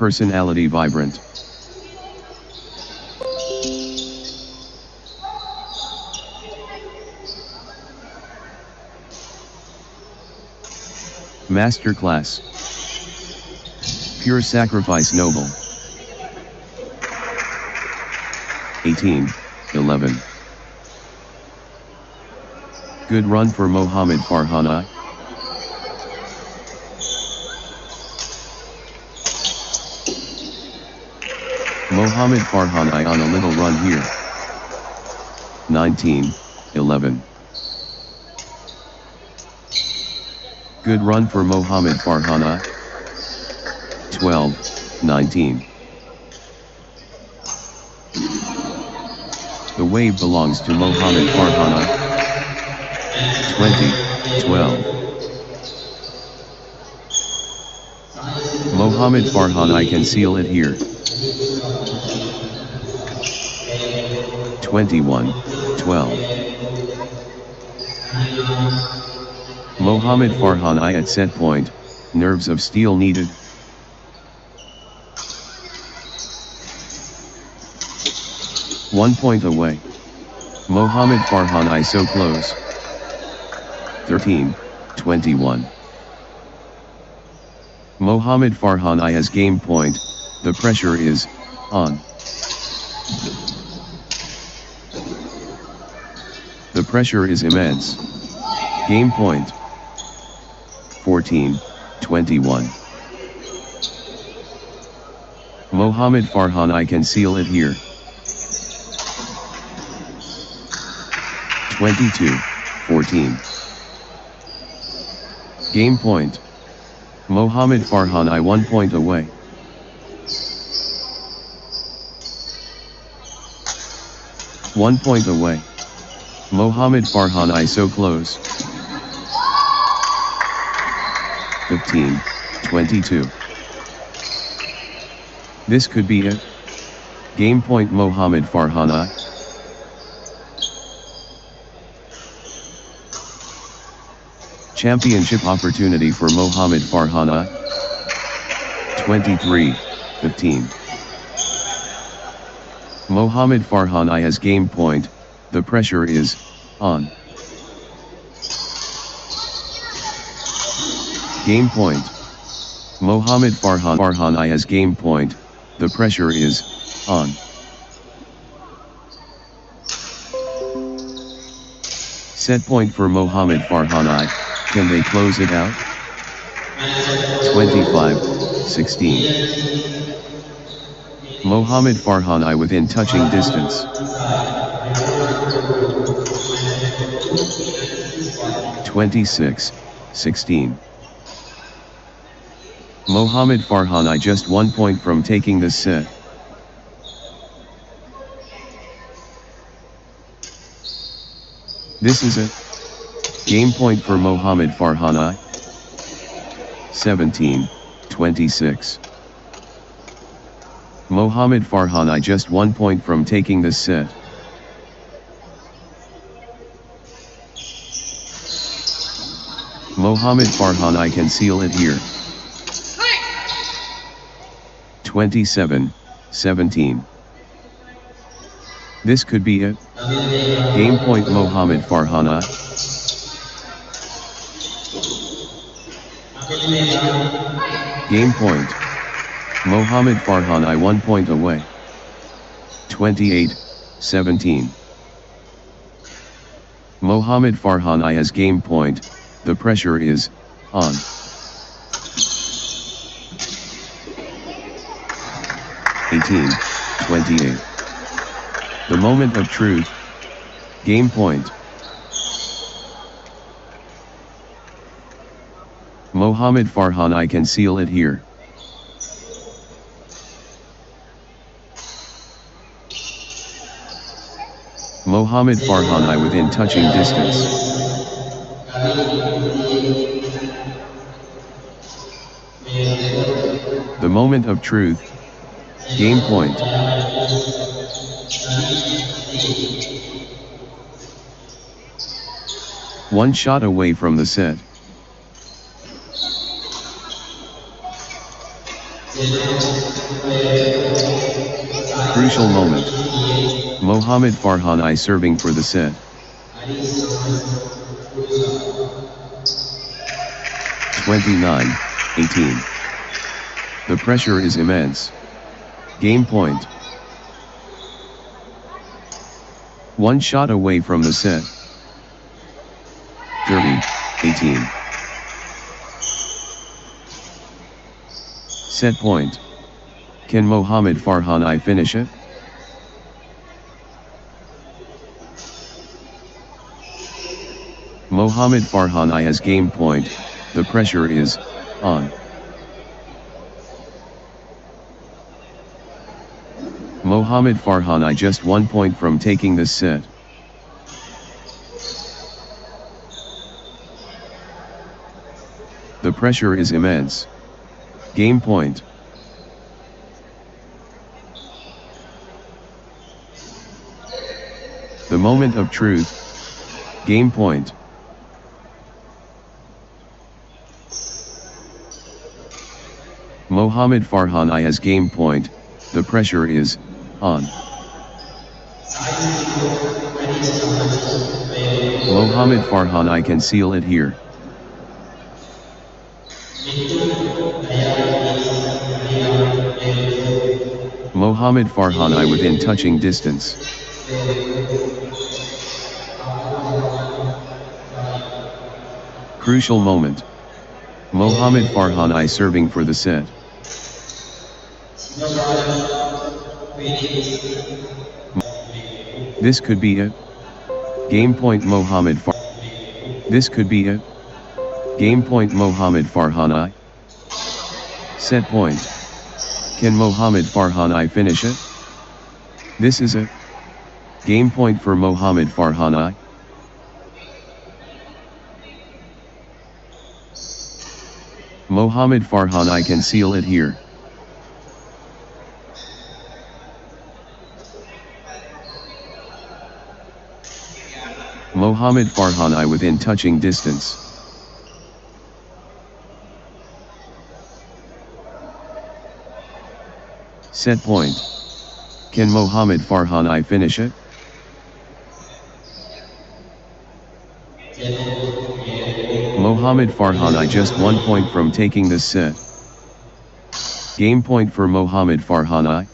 personality vibrant. Masterclass. Pure sacrifice noble. 18-11. Good run for Mohammad Farhana. Mohammad Farhana on a little run here. 19-11. Good run for Mohammad Farhana. 12-19. The wave belongs to Mohammad Farhana. 20-12. Mohammad Farhana can seal it here. 21-12. Mohammad Farhana at set point, nerves of steel needed. One point away. Mohammad Farhana so close. 13-21. Mohammad Farhana has game point, the pressure is on. The pressure is immense. Game point. 14-21. Mohammad Farhana can seal it here. 22-14. Game point. Mohammad Farhana 1 point away. One point away. Mohammad Farhana so close. 15-22. This could be it. Game point Mohammad Farhana. Championship opportunity for Mohammad Farhana. 23-15. Mohammad Farhana has game point, the pressure is on. Game point. Mohammad Farhana has game point, the pressure is on. Set point for Mohammad Farhana, can they close it out? 25-16. Mohammad Farhana within touching distance. 26-16. Mohammad Farhana just 1 point from taking this set. This is it. Game point for Mohammad Farhana. 17-26. Mohammad Farhana just 1 point from taking this set. Mohammad Farhana can seal it here. 27-17. This could be it. Game point Mohammad Farhana. Game point. Mohammad Farhana 1 point away. 28-17. Mohammad Farhana has game point, the pressure is on. 18-28. The moment of truth. Game point. Mohammad Farhana can seal it here. Mohammad Farhana within touching distance. The moment of truth. Game point. One shot away from the set. Crucial moment. Mohammad Farhani serving for the set. 29-18. The pressure is immense. Game point. One shot away from the set. 30-18. Set point. Can Mohammad Farhani finish it? Mohammad Farhani has game point. The pressure is on. Mohammad Farhani just 1 point from taking this set. The pressure is immense. Game point. The moment of truth. Game point. Mohammad Farhani has game point. The pressure is on. Mohammad Farhani can seal it here. Mohammad Farhani within touching distance. Crucial moment. Mohammad Farhani serving for the set. This could be it. Game point Mohammad Farhani. This could be it. Game point Mohammad Farhani. Set point. Can Mohammad Farhani finish it? This is it. Game point for Mohammad Farhani. Mohammad Farhani can seal it here. Mohammad Farhani within touching distance. Set point. Can Mohammad Farhani finish it? Mohammad Farhani just 1 point from taking this set. Game point for Mohammad Farhani.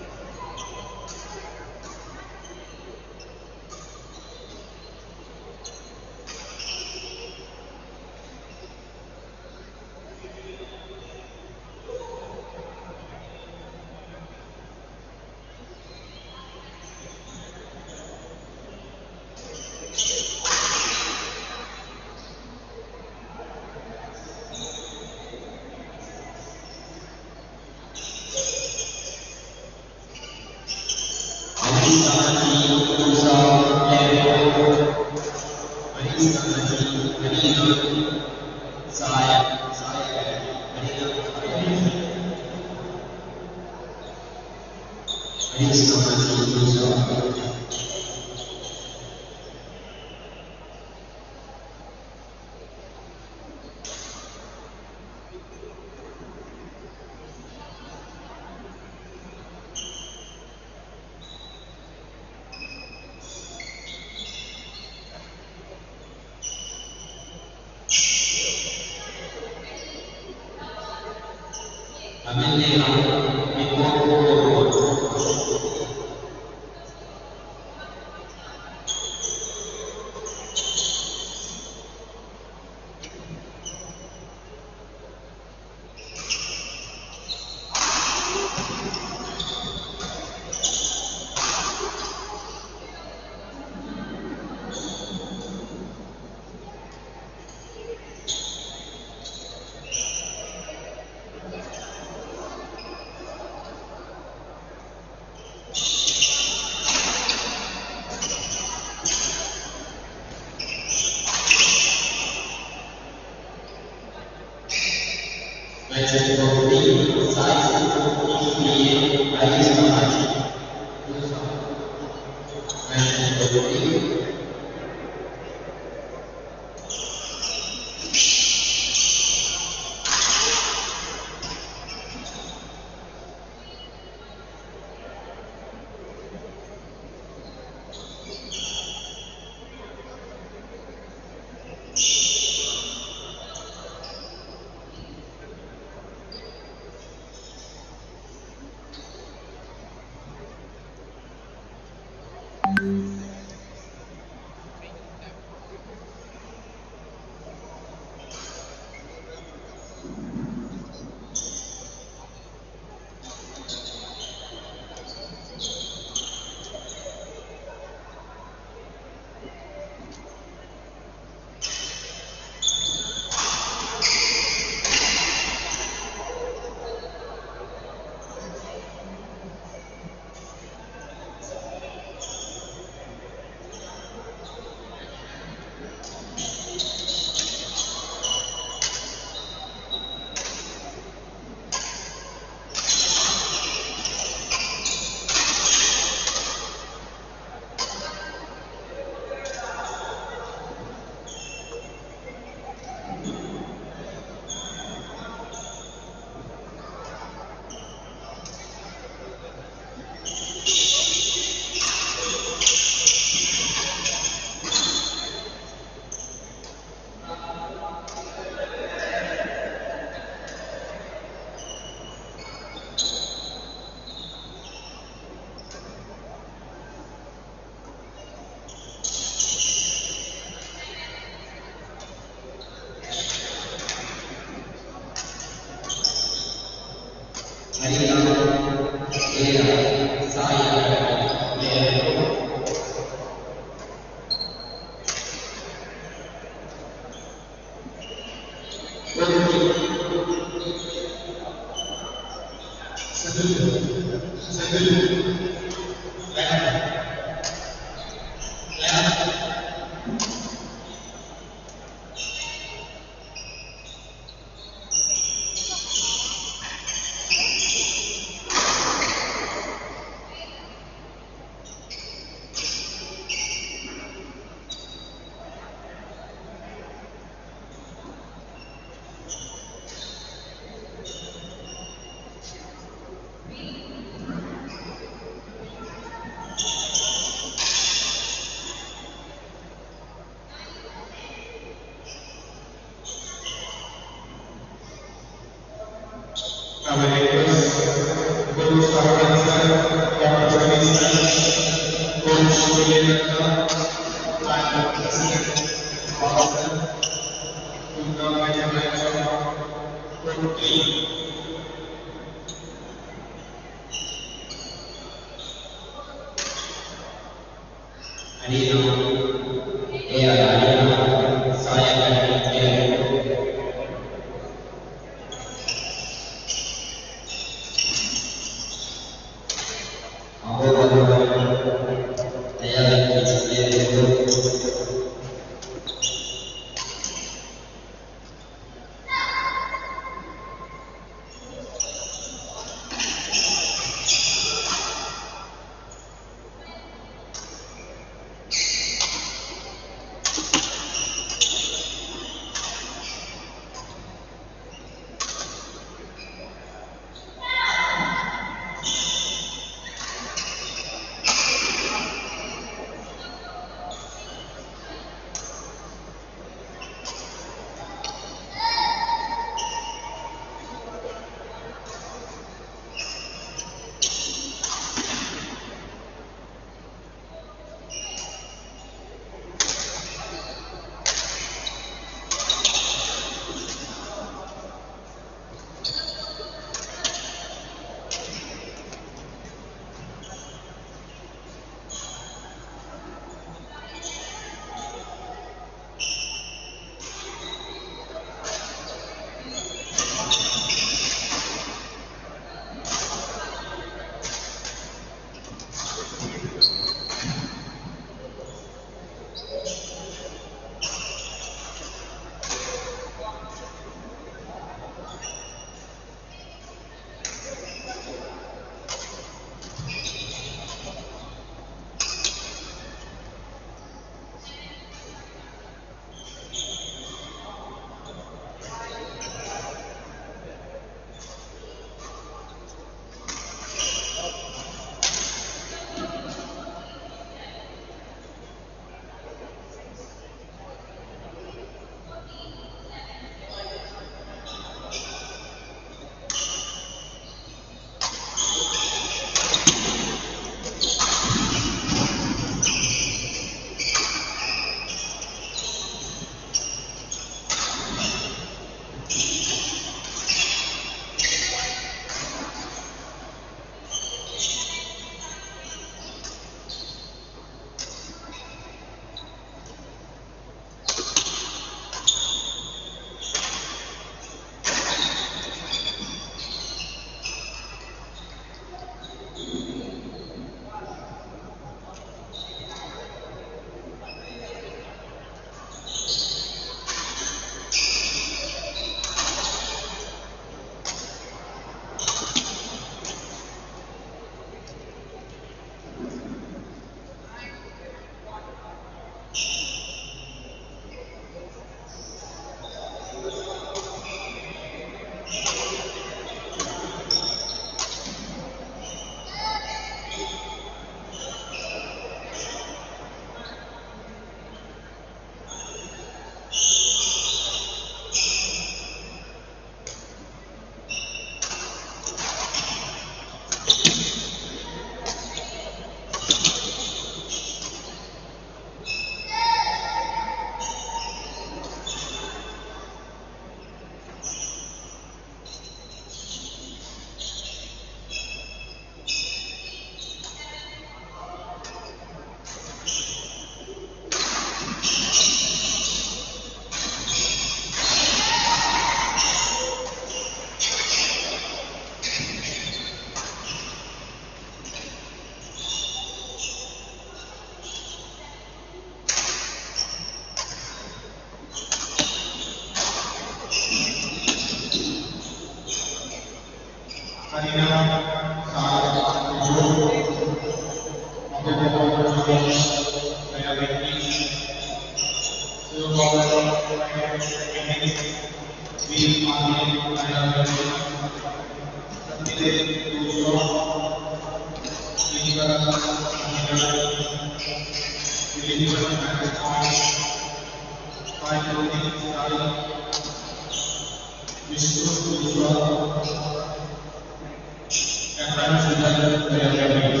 Akan sudah terjadi.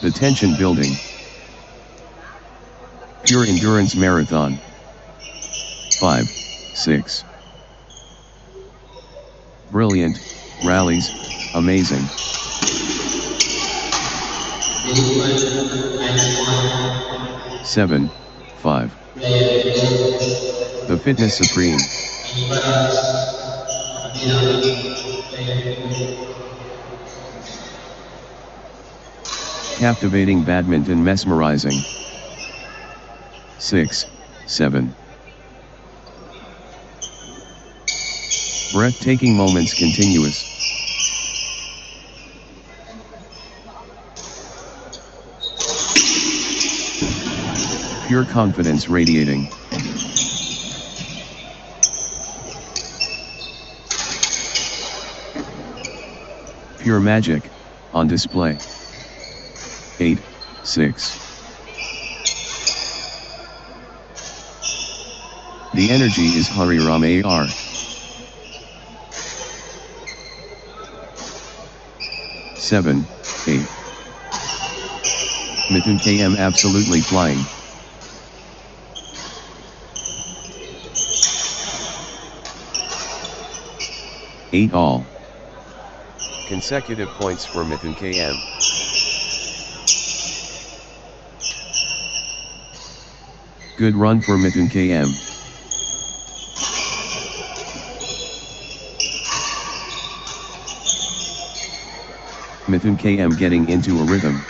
The tension building. Pure endurance marathon. 5, 6. Brilliant, rallies, amazing. Seven, 5. The fitness supreme. Captivating badminton mesmerizing. 6, 7. Breathtaking moments continuous. Pure confidence radiating. Pure magic, on display. 8, 6. The energy is Hariram AR. 7, 8. Mithun KM absolutely flying. Eight all. Consecutive points for Mithun KM. Good run for Mithun KM. Mithun KM getting into a rhythm.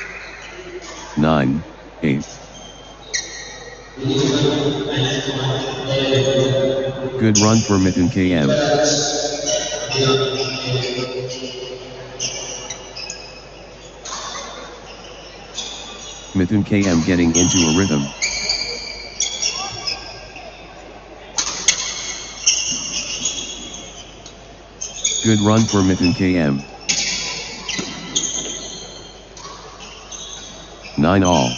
9, 8. Good run for Mithun KM. Mithun KM getting into a rhythm. Good run for Mithun KM. 9 all.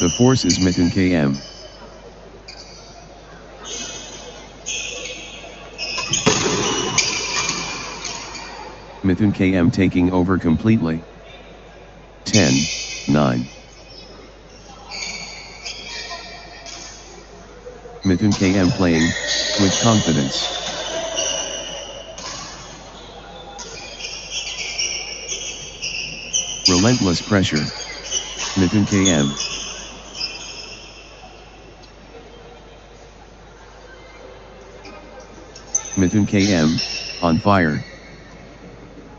The force is Mithun KM. Mithun KM taking over completely. 10, 9. Mithun KM playing with confidence. Relentless pressure. Mithun KM. Mithun KM, on fire.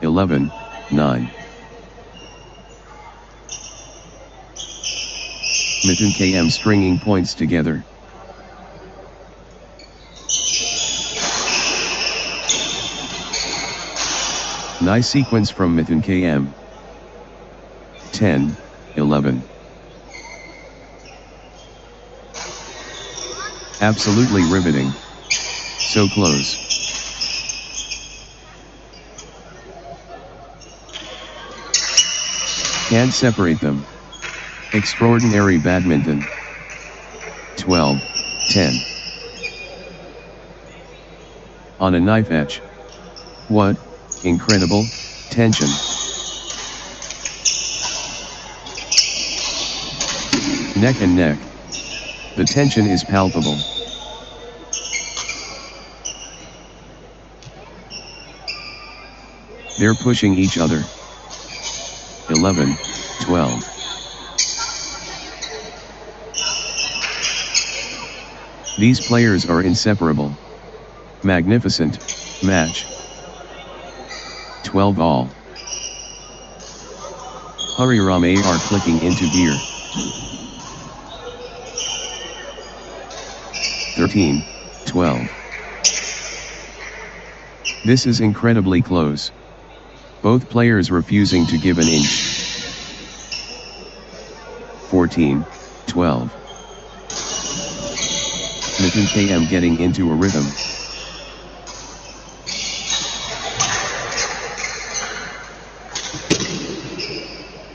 11, 9. Mithun KM stringing points together. Nice sequence from Mithun KM. 10, 11. Absolutely riveting. So close. Can't separate them. Extraordinary badminton. 12, 10. On a knife edge. What? Incredible tension. Neck and neck. The tension is palpable. They're pushing each other. 11, 12. These players are inseparable. Magnificent match. 12 all. Hariram are clicking into gear. 13, 12. This is incredibly close. Both players refusing to give an inch. 14, 12. Mithun KM getting into a rhythm.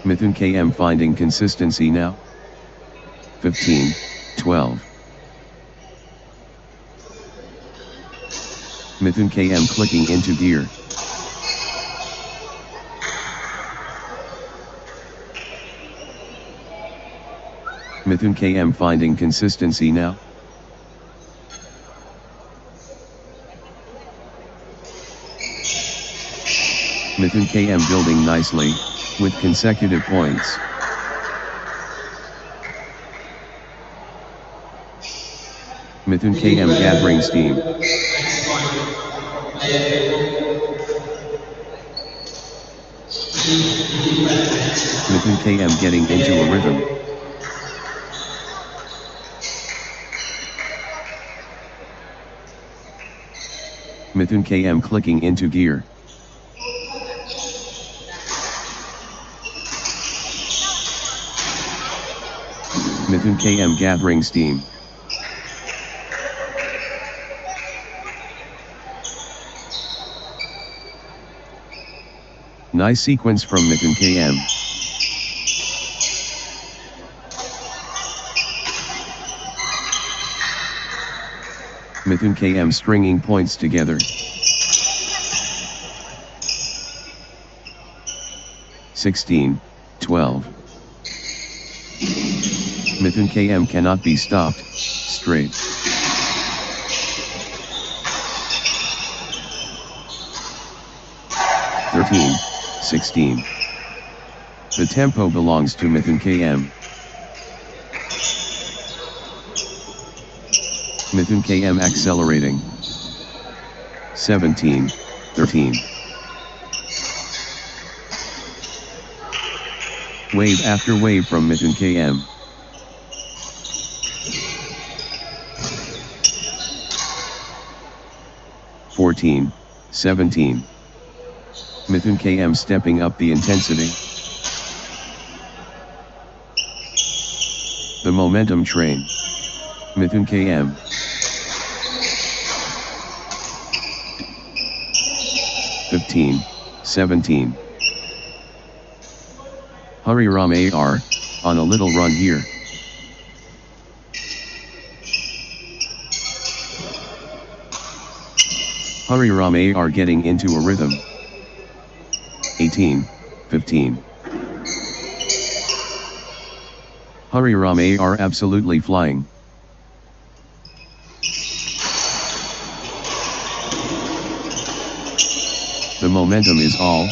Mithun KM finding consistency now. 15, 12. Mithun KM clicking into gear. Mithun KM finding consistency now. Mithun KM building nicely, with consecutive points. Mithun KM gathering steam. Mithun KM getting into a rhythm. Mithun KM clicking into gear. Mithun KM gathering steam. Nice sequence from Mithun KM. Mithun KM stringing points together. 16, 12. Mithun KM cannot be stopped, straight. (13, 16). The tempo belongs to Mithun KM. Mithun KM accelerating. 17, 13. Wave after wave from Mithun KM. (14, 17). Mithun KM stepping up the intensity. The momentum train. Mithun KM. (15, 17). Hariram AR, on a little run here. Hariram AR getting into a rhythm. 18, 15. Hariram AR absolutely flying. The momentum is all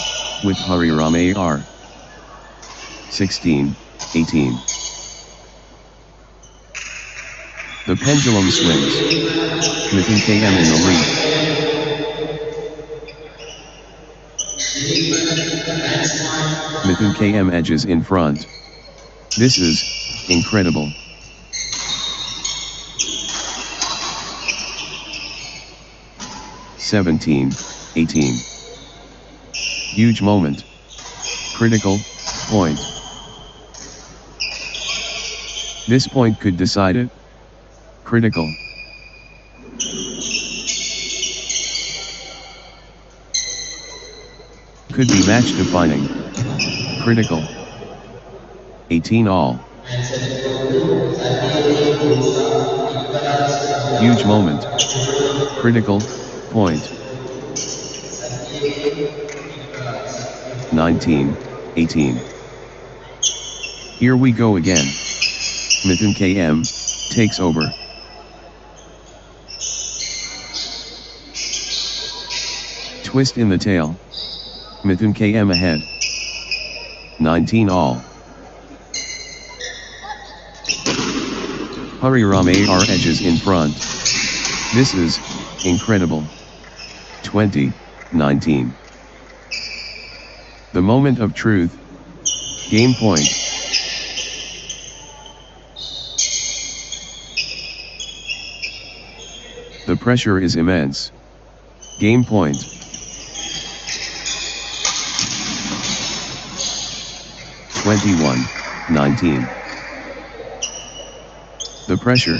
with Hariram AR. 16, 18. The pendulum swings. Mithun KM in the lead. Mithun KM edges in front. This is incredible. (17, 18). Huge moment. Critical point. This point could decide it. Critical. Could be match defining. Critical. 18 all. Huge moment. Critical point. 19, 18. Here we go again. Mithun KM takes over. Twist in the tail. Mithun KM ahead. 19 all. Karupayurani AR edges in front. This is incredible. 20, 19. The moment of truth. Game point. The pressure is immense. Game point. (21, 19). The pressure.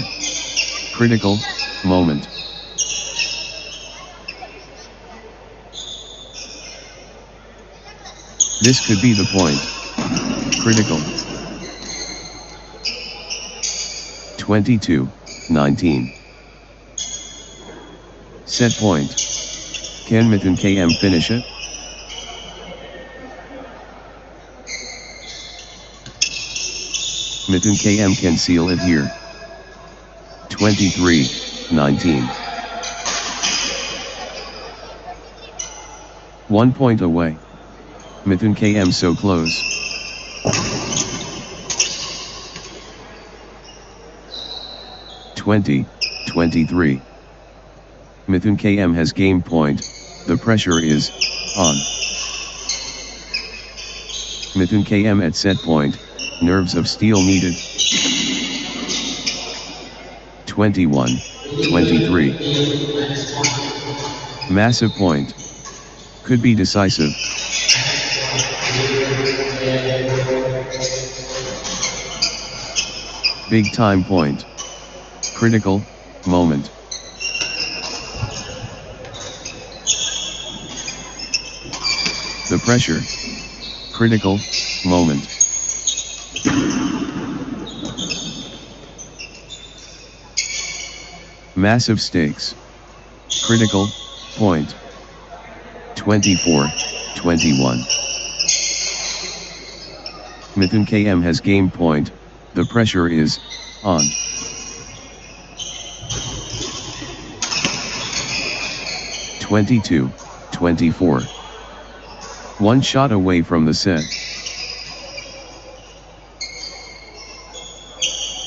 Critical moment. This could be the point. Critical. 22, 19. Set point. Can Mithun KM finish it? Mithun KM can seal it here. 23, 19. 1 point away. Mithun KM so close. (20, 23). Mithun KM has game point. The pressure is on. Mithun KM at set point. Nerves of steel needed. 21, 23. Massive point. Could be decisive. Big time point. Critical moment. The pressure. Critical moment. Massive stakes. Critical point. 24, 21. Mithun KM has game point. The pressure is on. (22, 24). 1 shot away from the set.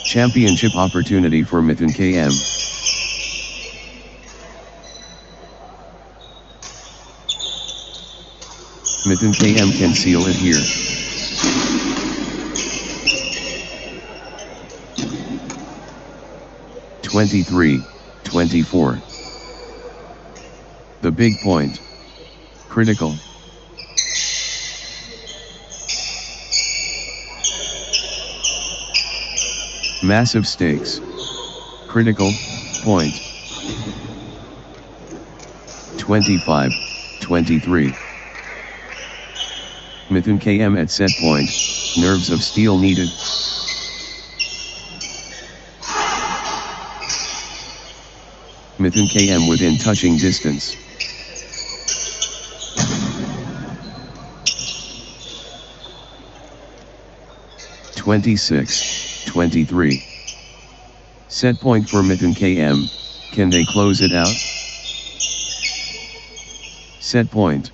Championship opportunity for Mithun KM. Mithun KM can seal it here. (23, 24). The big point. Critical. Massive stakes. Critical point. 25, 23. Mithun KM at set point. Nerves of steel needed. Mithun KM within touching distance. (26, 23). Set point for Mithun KM. Can they close it out? Set point.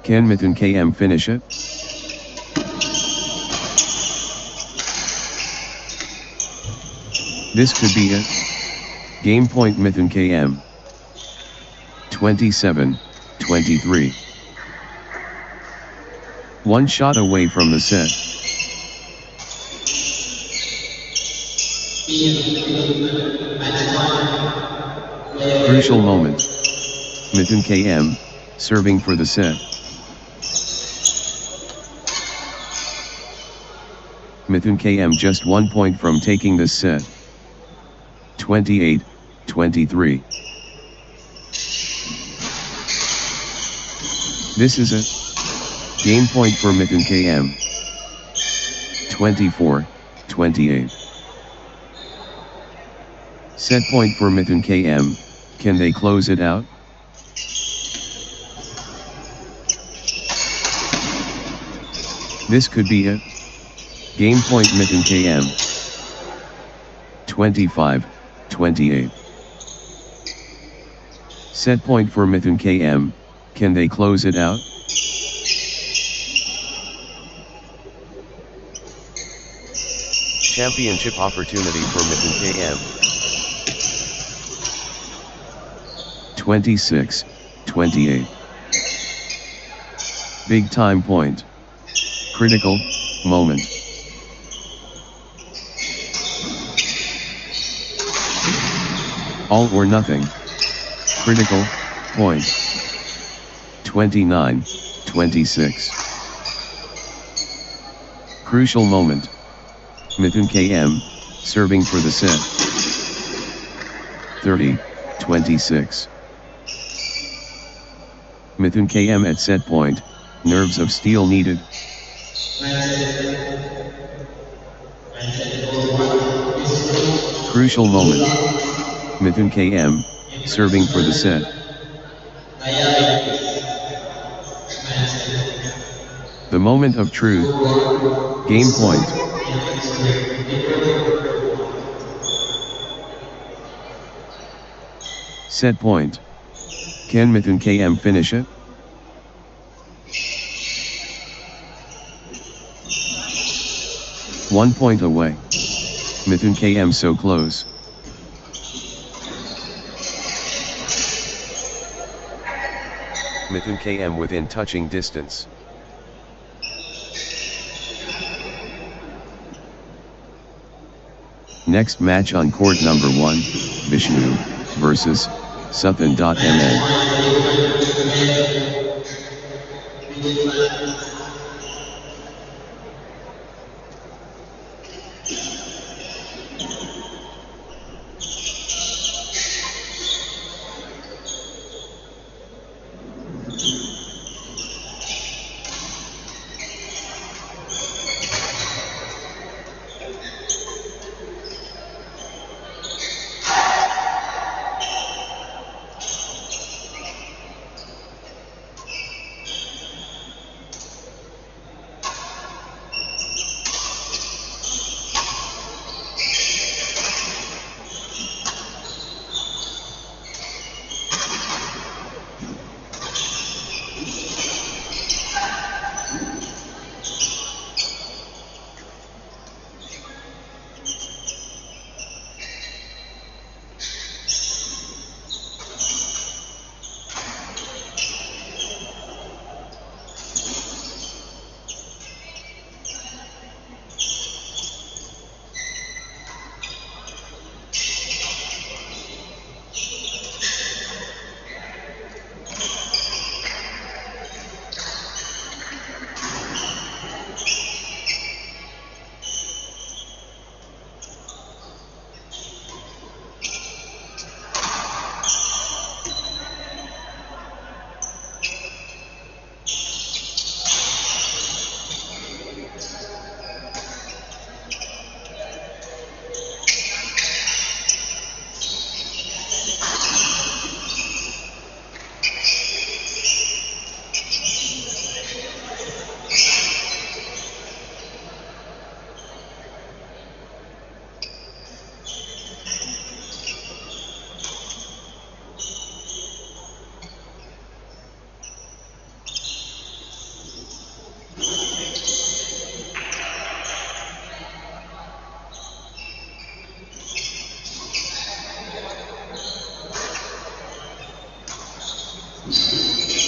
Can Mithun KM finish it? This could be it. Game point Mithun KM. 27-23. One shot away from the set. Crucial moment. Mithun KM, serving for the set. Mithun KM just 1 point from taking this set. 28-23. This is it. Game point for Mithun KM. 24-28. Set point for Mithun KM, can they close it out? This could be it. Game point Mithun KM. 25-28. Set point for Mithun KM, can they close it out? Championship opportunity for Mithun KM. 26-28. Big time point. Critical moment. All or nothing. Critical point. 29-26. Crucial moment. Mithun KM, serving for the set. 30-26. Mithun KM at set point, nerves of steel needed. Crucial moment. Mithun KM, serving for the set. The moment of truth. Game point. Set point. Can Mithun KM finish it? One point away. Mithun KM so close. Mithun KM within touching distance. Next match on court number 1, Vishnu versus Suthan.mn.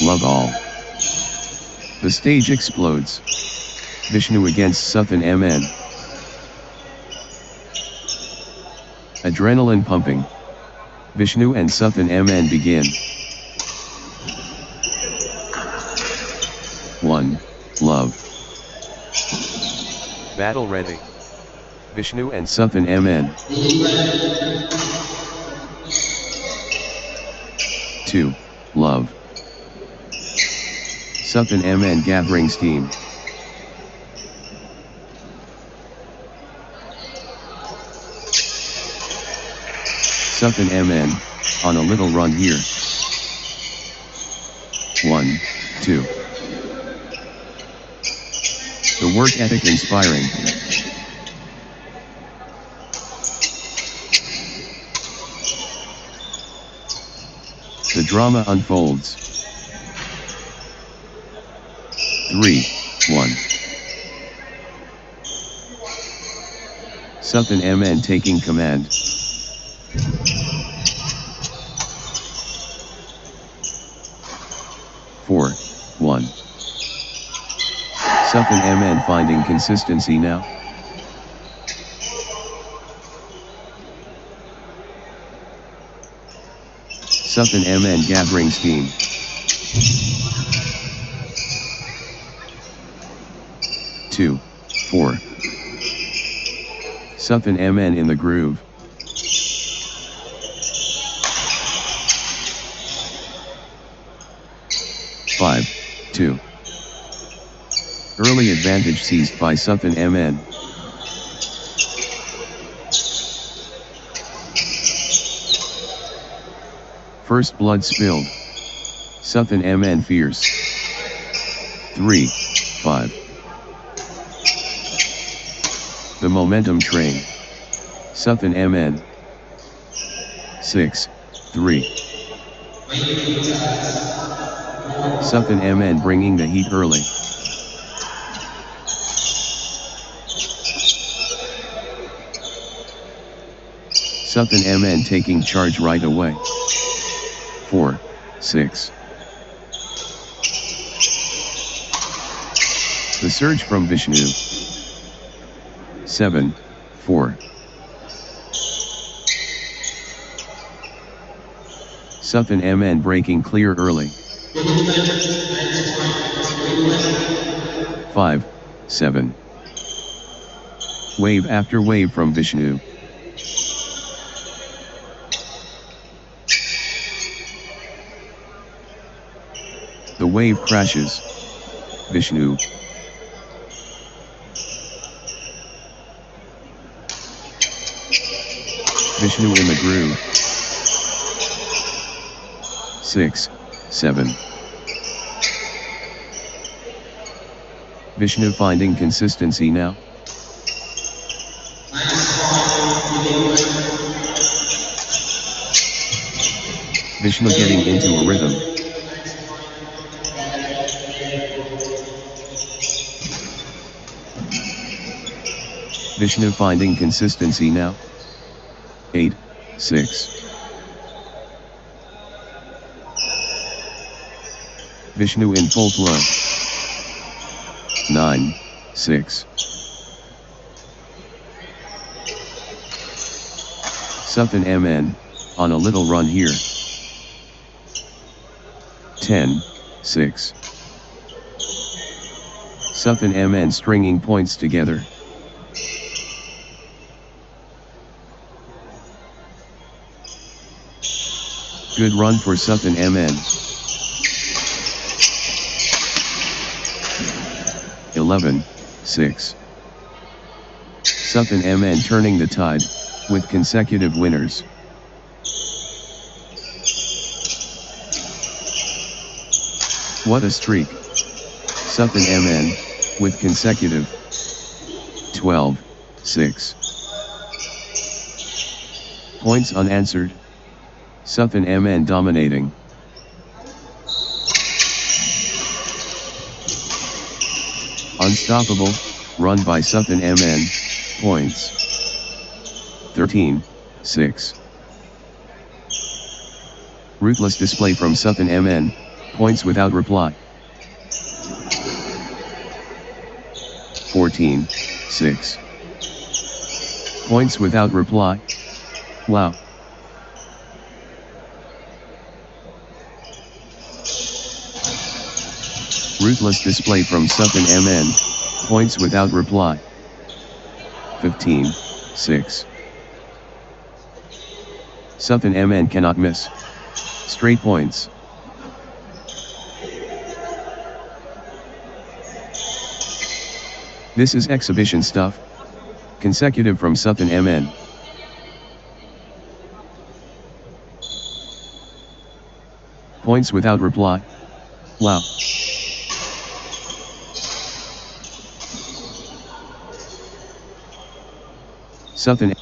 Love all. The stage explodes. Vishnu against Suthan MN. Adrenaline pumping. Vishnu and Suthan MN begin. 1. Love. Battle ready. Vishnu and Suthan MN. 2. Love. Suthan MN gathering steam. Suthan MN, on a little run here. 1, 2. The work ethic inspiring. The drama unfolds. 3, 1. Suthan MN taking command. 4, 1. Suthan MN finding consistency now. Suthan MN gathering steam. 2, 4. Suthan MN in the groove. 5, 2. Early advantage seized by Suthan MN. First blood spilled. Suthan MN fierce. 3, 5. The momentum train. Suthan MN. 6, 3. Suthan MN bringing the heat early. Suthan MN taking charge right away. 4, 6. The surge from Vishnu. 7, 4. Suthan MN breaking clear early. 5, 7. Wave after wave from Vishnu. The wave crashes. Vishnu. Vishnu in the groove. 6, 7. Vishnu finding consistency now. Vishnu getting into a rhythm. Vishnu finding consistency now. 8, 6. Vishnu in full flow. 9, 6. Suthan MN, on a little run here. 10, 6. Suthan MN stringing points together. Good run for Suthan MN. 11, 6. Suthan MN turning the tide, with consecutive winners. What a streak. Suthan MN, with consecutive. 12, 6. Points unanswered. Suthan MN dominating. Unstoppable, run by Suthan MN, points. 13, 6. Ruthless display from Suthan MN, Points without reply. 14-6. Points without reply. Wow. Ruthless display from Sutton MN. Points without reply. 15-6. Sutton MN cannot miss. Straight points. This is exhibition stuff. Consecutive from Sutton MN. Points without reply. Wow. Sutton.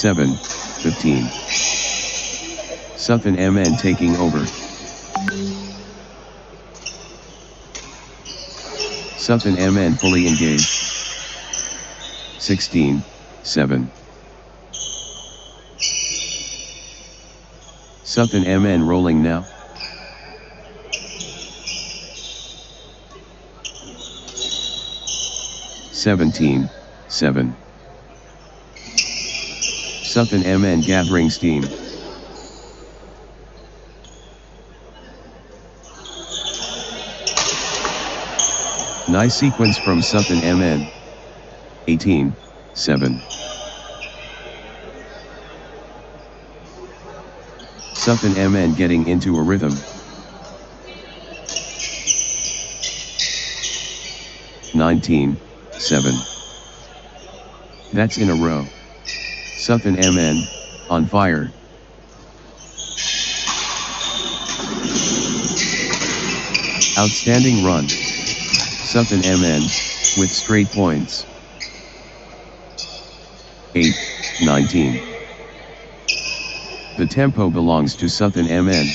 Seven, 15. Sutton MN taking over. Sutton MN fully engaged. 16-7. Sutton MN rolling now. Seventeen, 7. Sutton MN gathering steam. Nice sequence from Sutton MN. 18-7. Sutton MN getting into a rhythm. 19-7. That's in a row. Sutton MN, on fire. Outstanding run. Sutton MN, with straight points. 8-19. The tempo belongs to Sutton MN.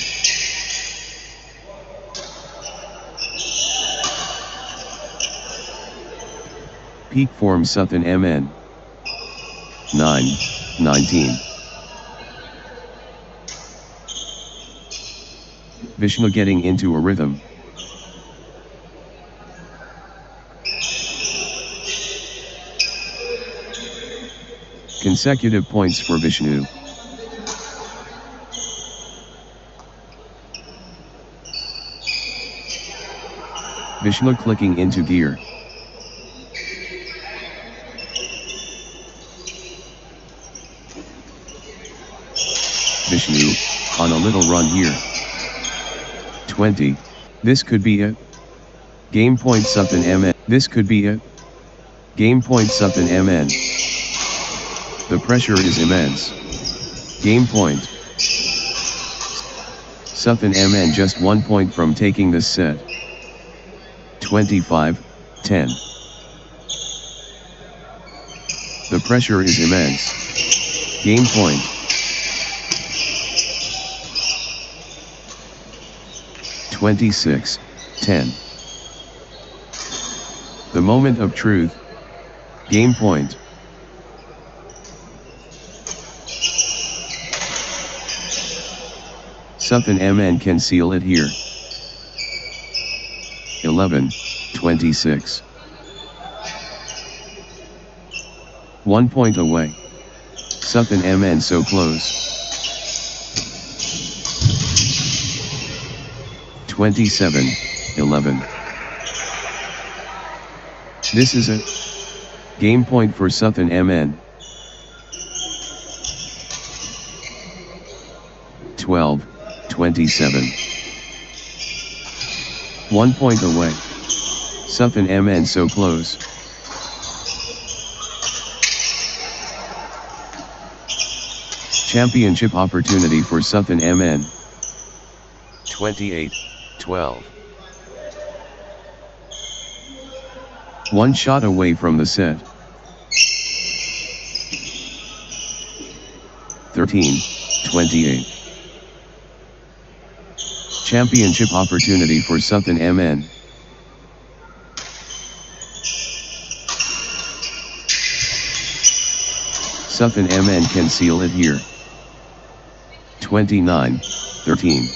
Peak form Sutton MN. 9-19. Vishnu getting into a rhythm. Consecutive points for Vishnu. Vishnu clicking into gear. Vishnu, on a little run here. 20. This could be it. Game point Sutton MN. This could be it. Game point Sutton MN. The pressure is immense. Game point. Sutton MN just 1 point from taking this set. 25-10. The pressure is immense. Game point. (26-10). The moment of truth. Game point. Sutton MN can seal it here. 11-26. 1 point away. Sutton MN so close. 27-11. This is it. Game point for Sutton MN. 12, 27. 1 point away. Sutton MN so close. Championship opportunity for Sutton MN. 28, 12. 1 shot away from the set. 13, 28. Championship opportunity for Sutton MN. Sutton MN can seal it here. 29, 13.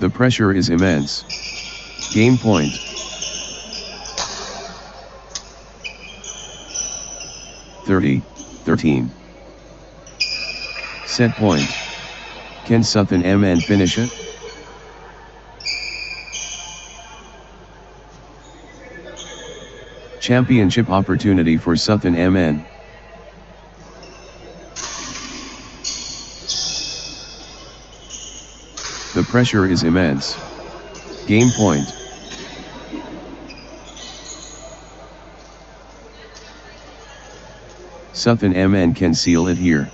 The pressure is immense. Game point. (30, 13). Set point. Can Sutton MN finish it? Championship opportunity for Sutton MN. The pressure is immense. Game point. Sutton MN can seal it here.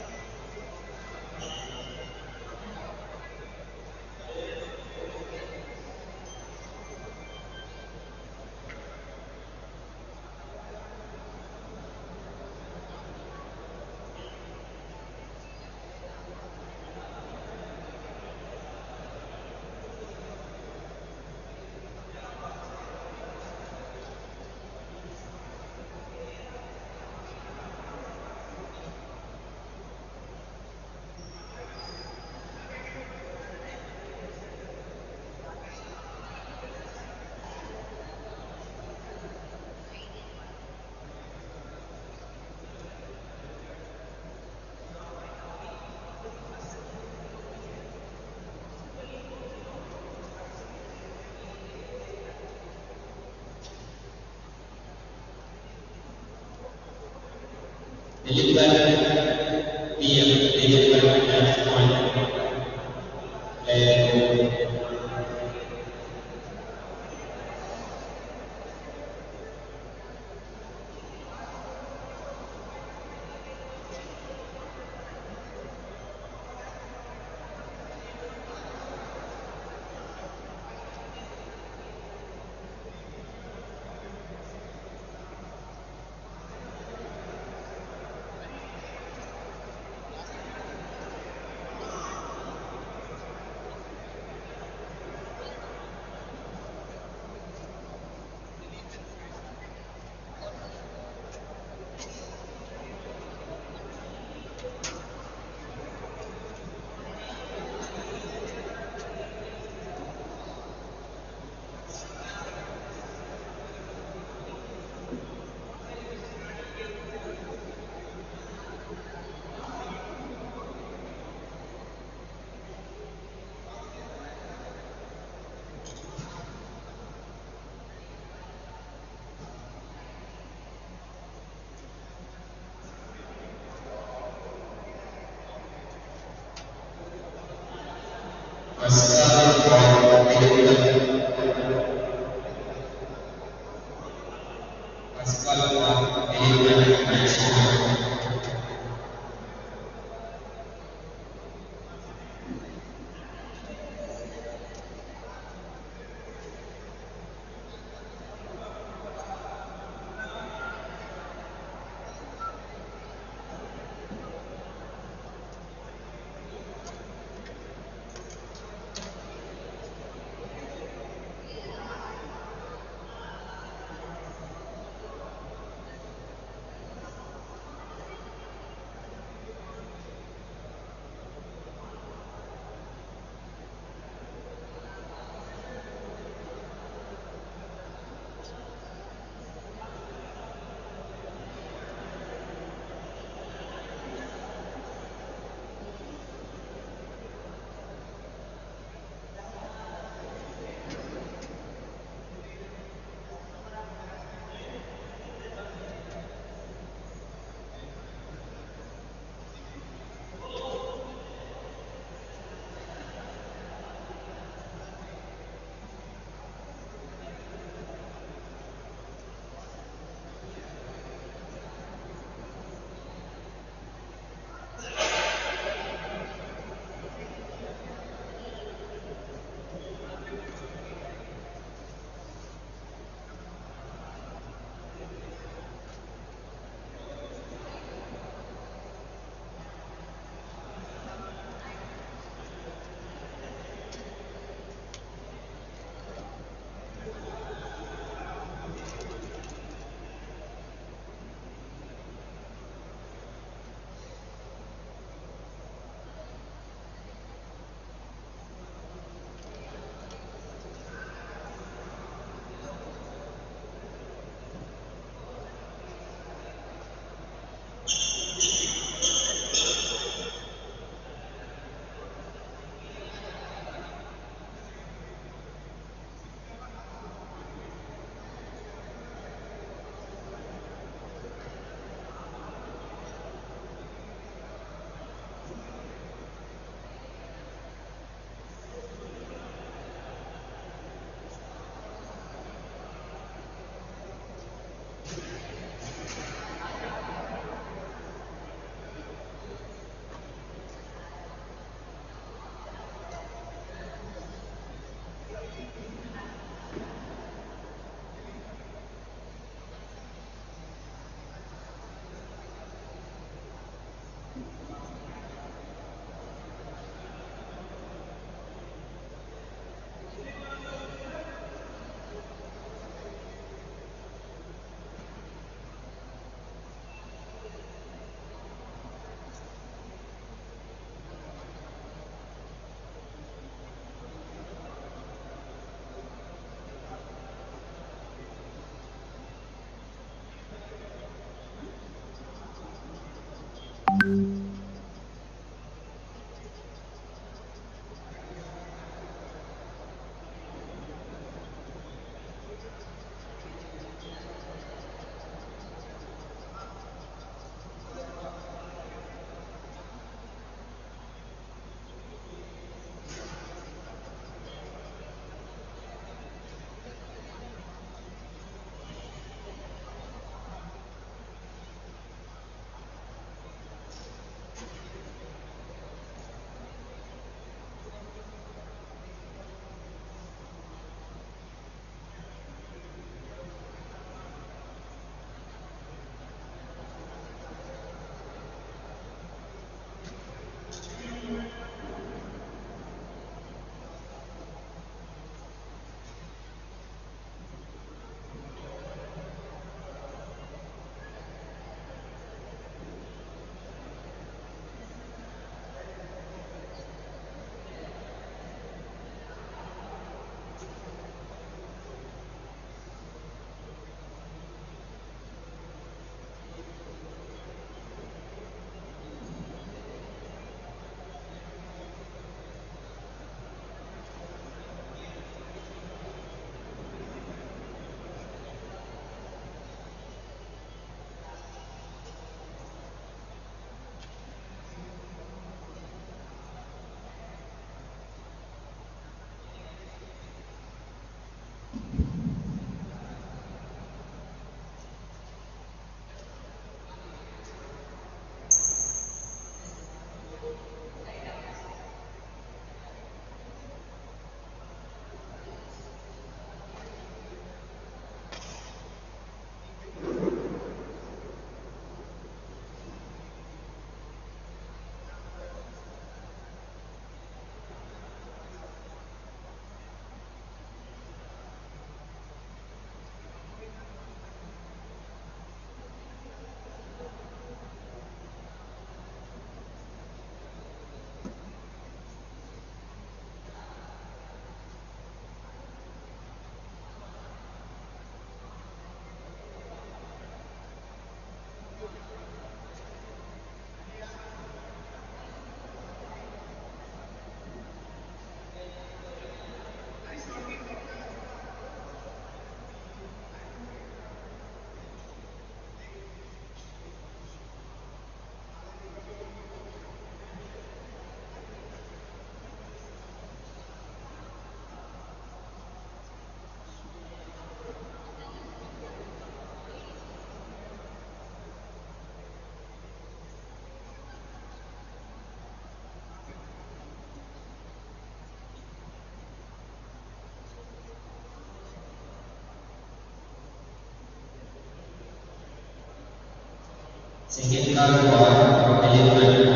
Second card for 11.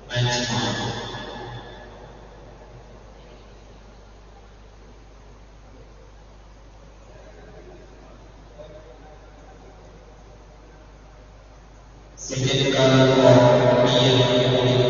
Match point. Second card for 11.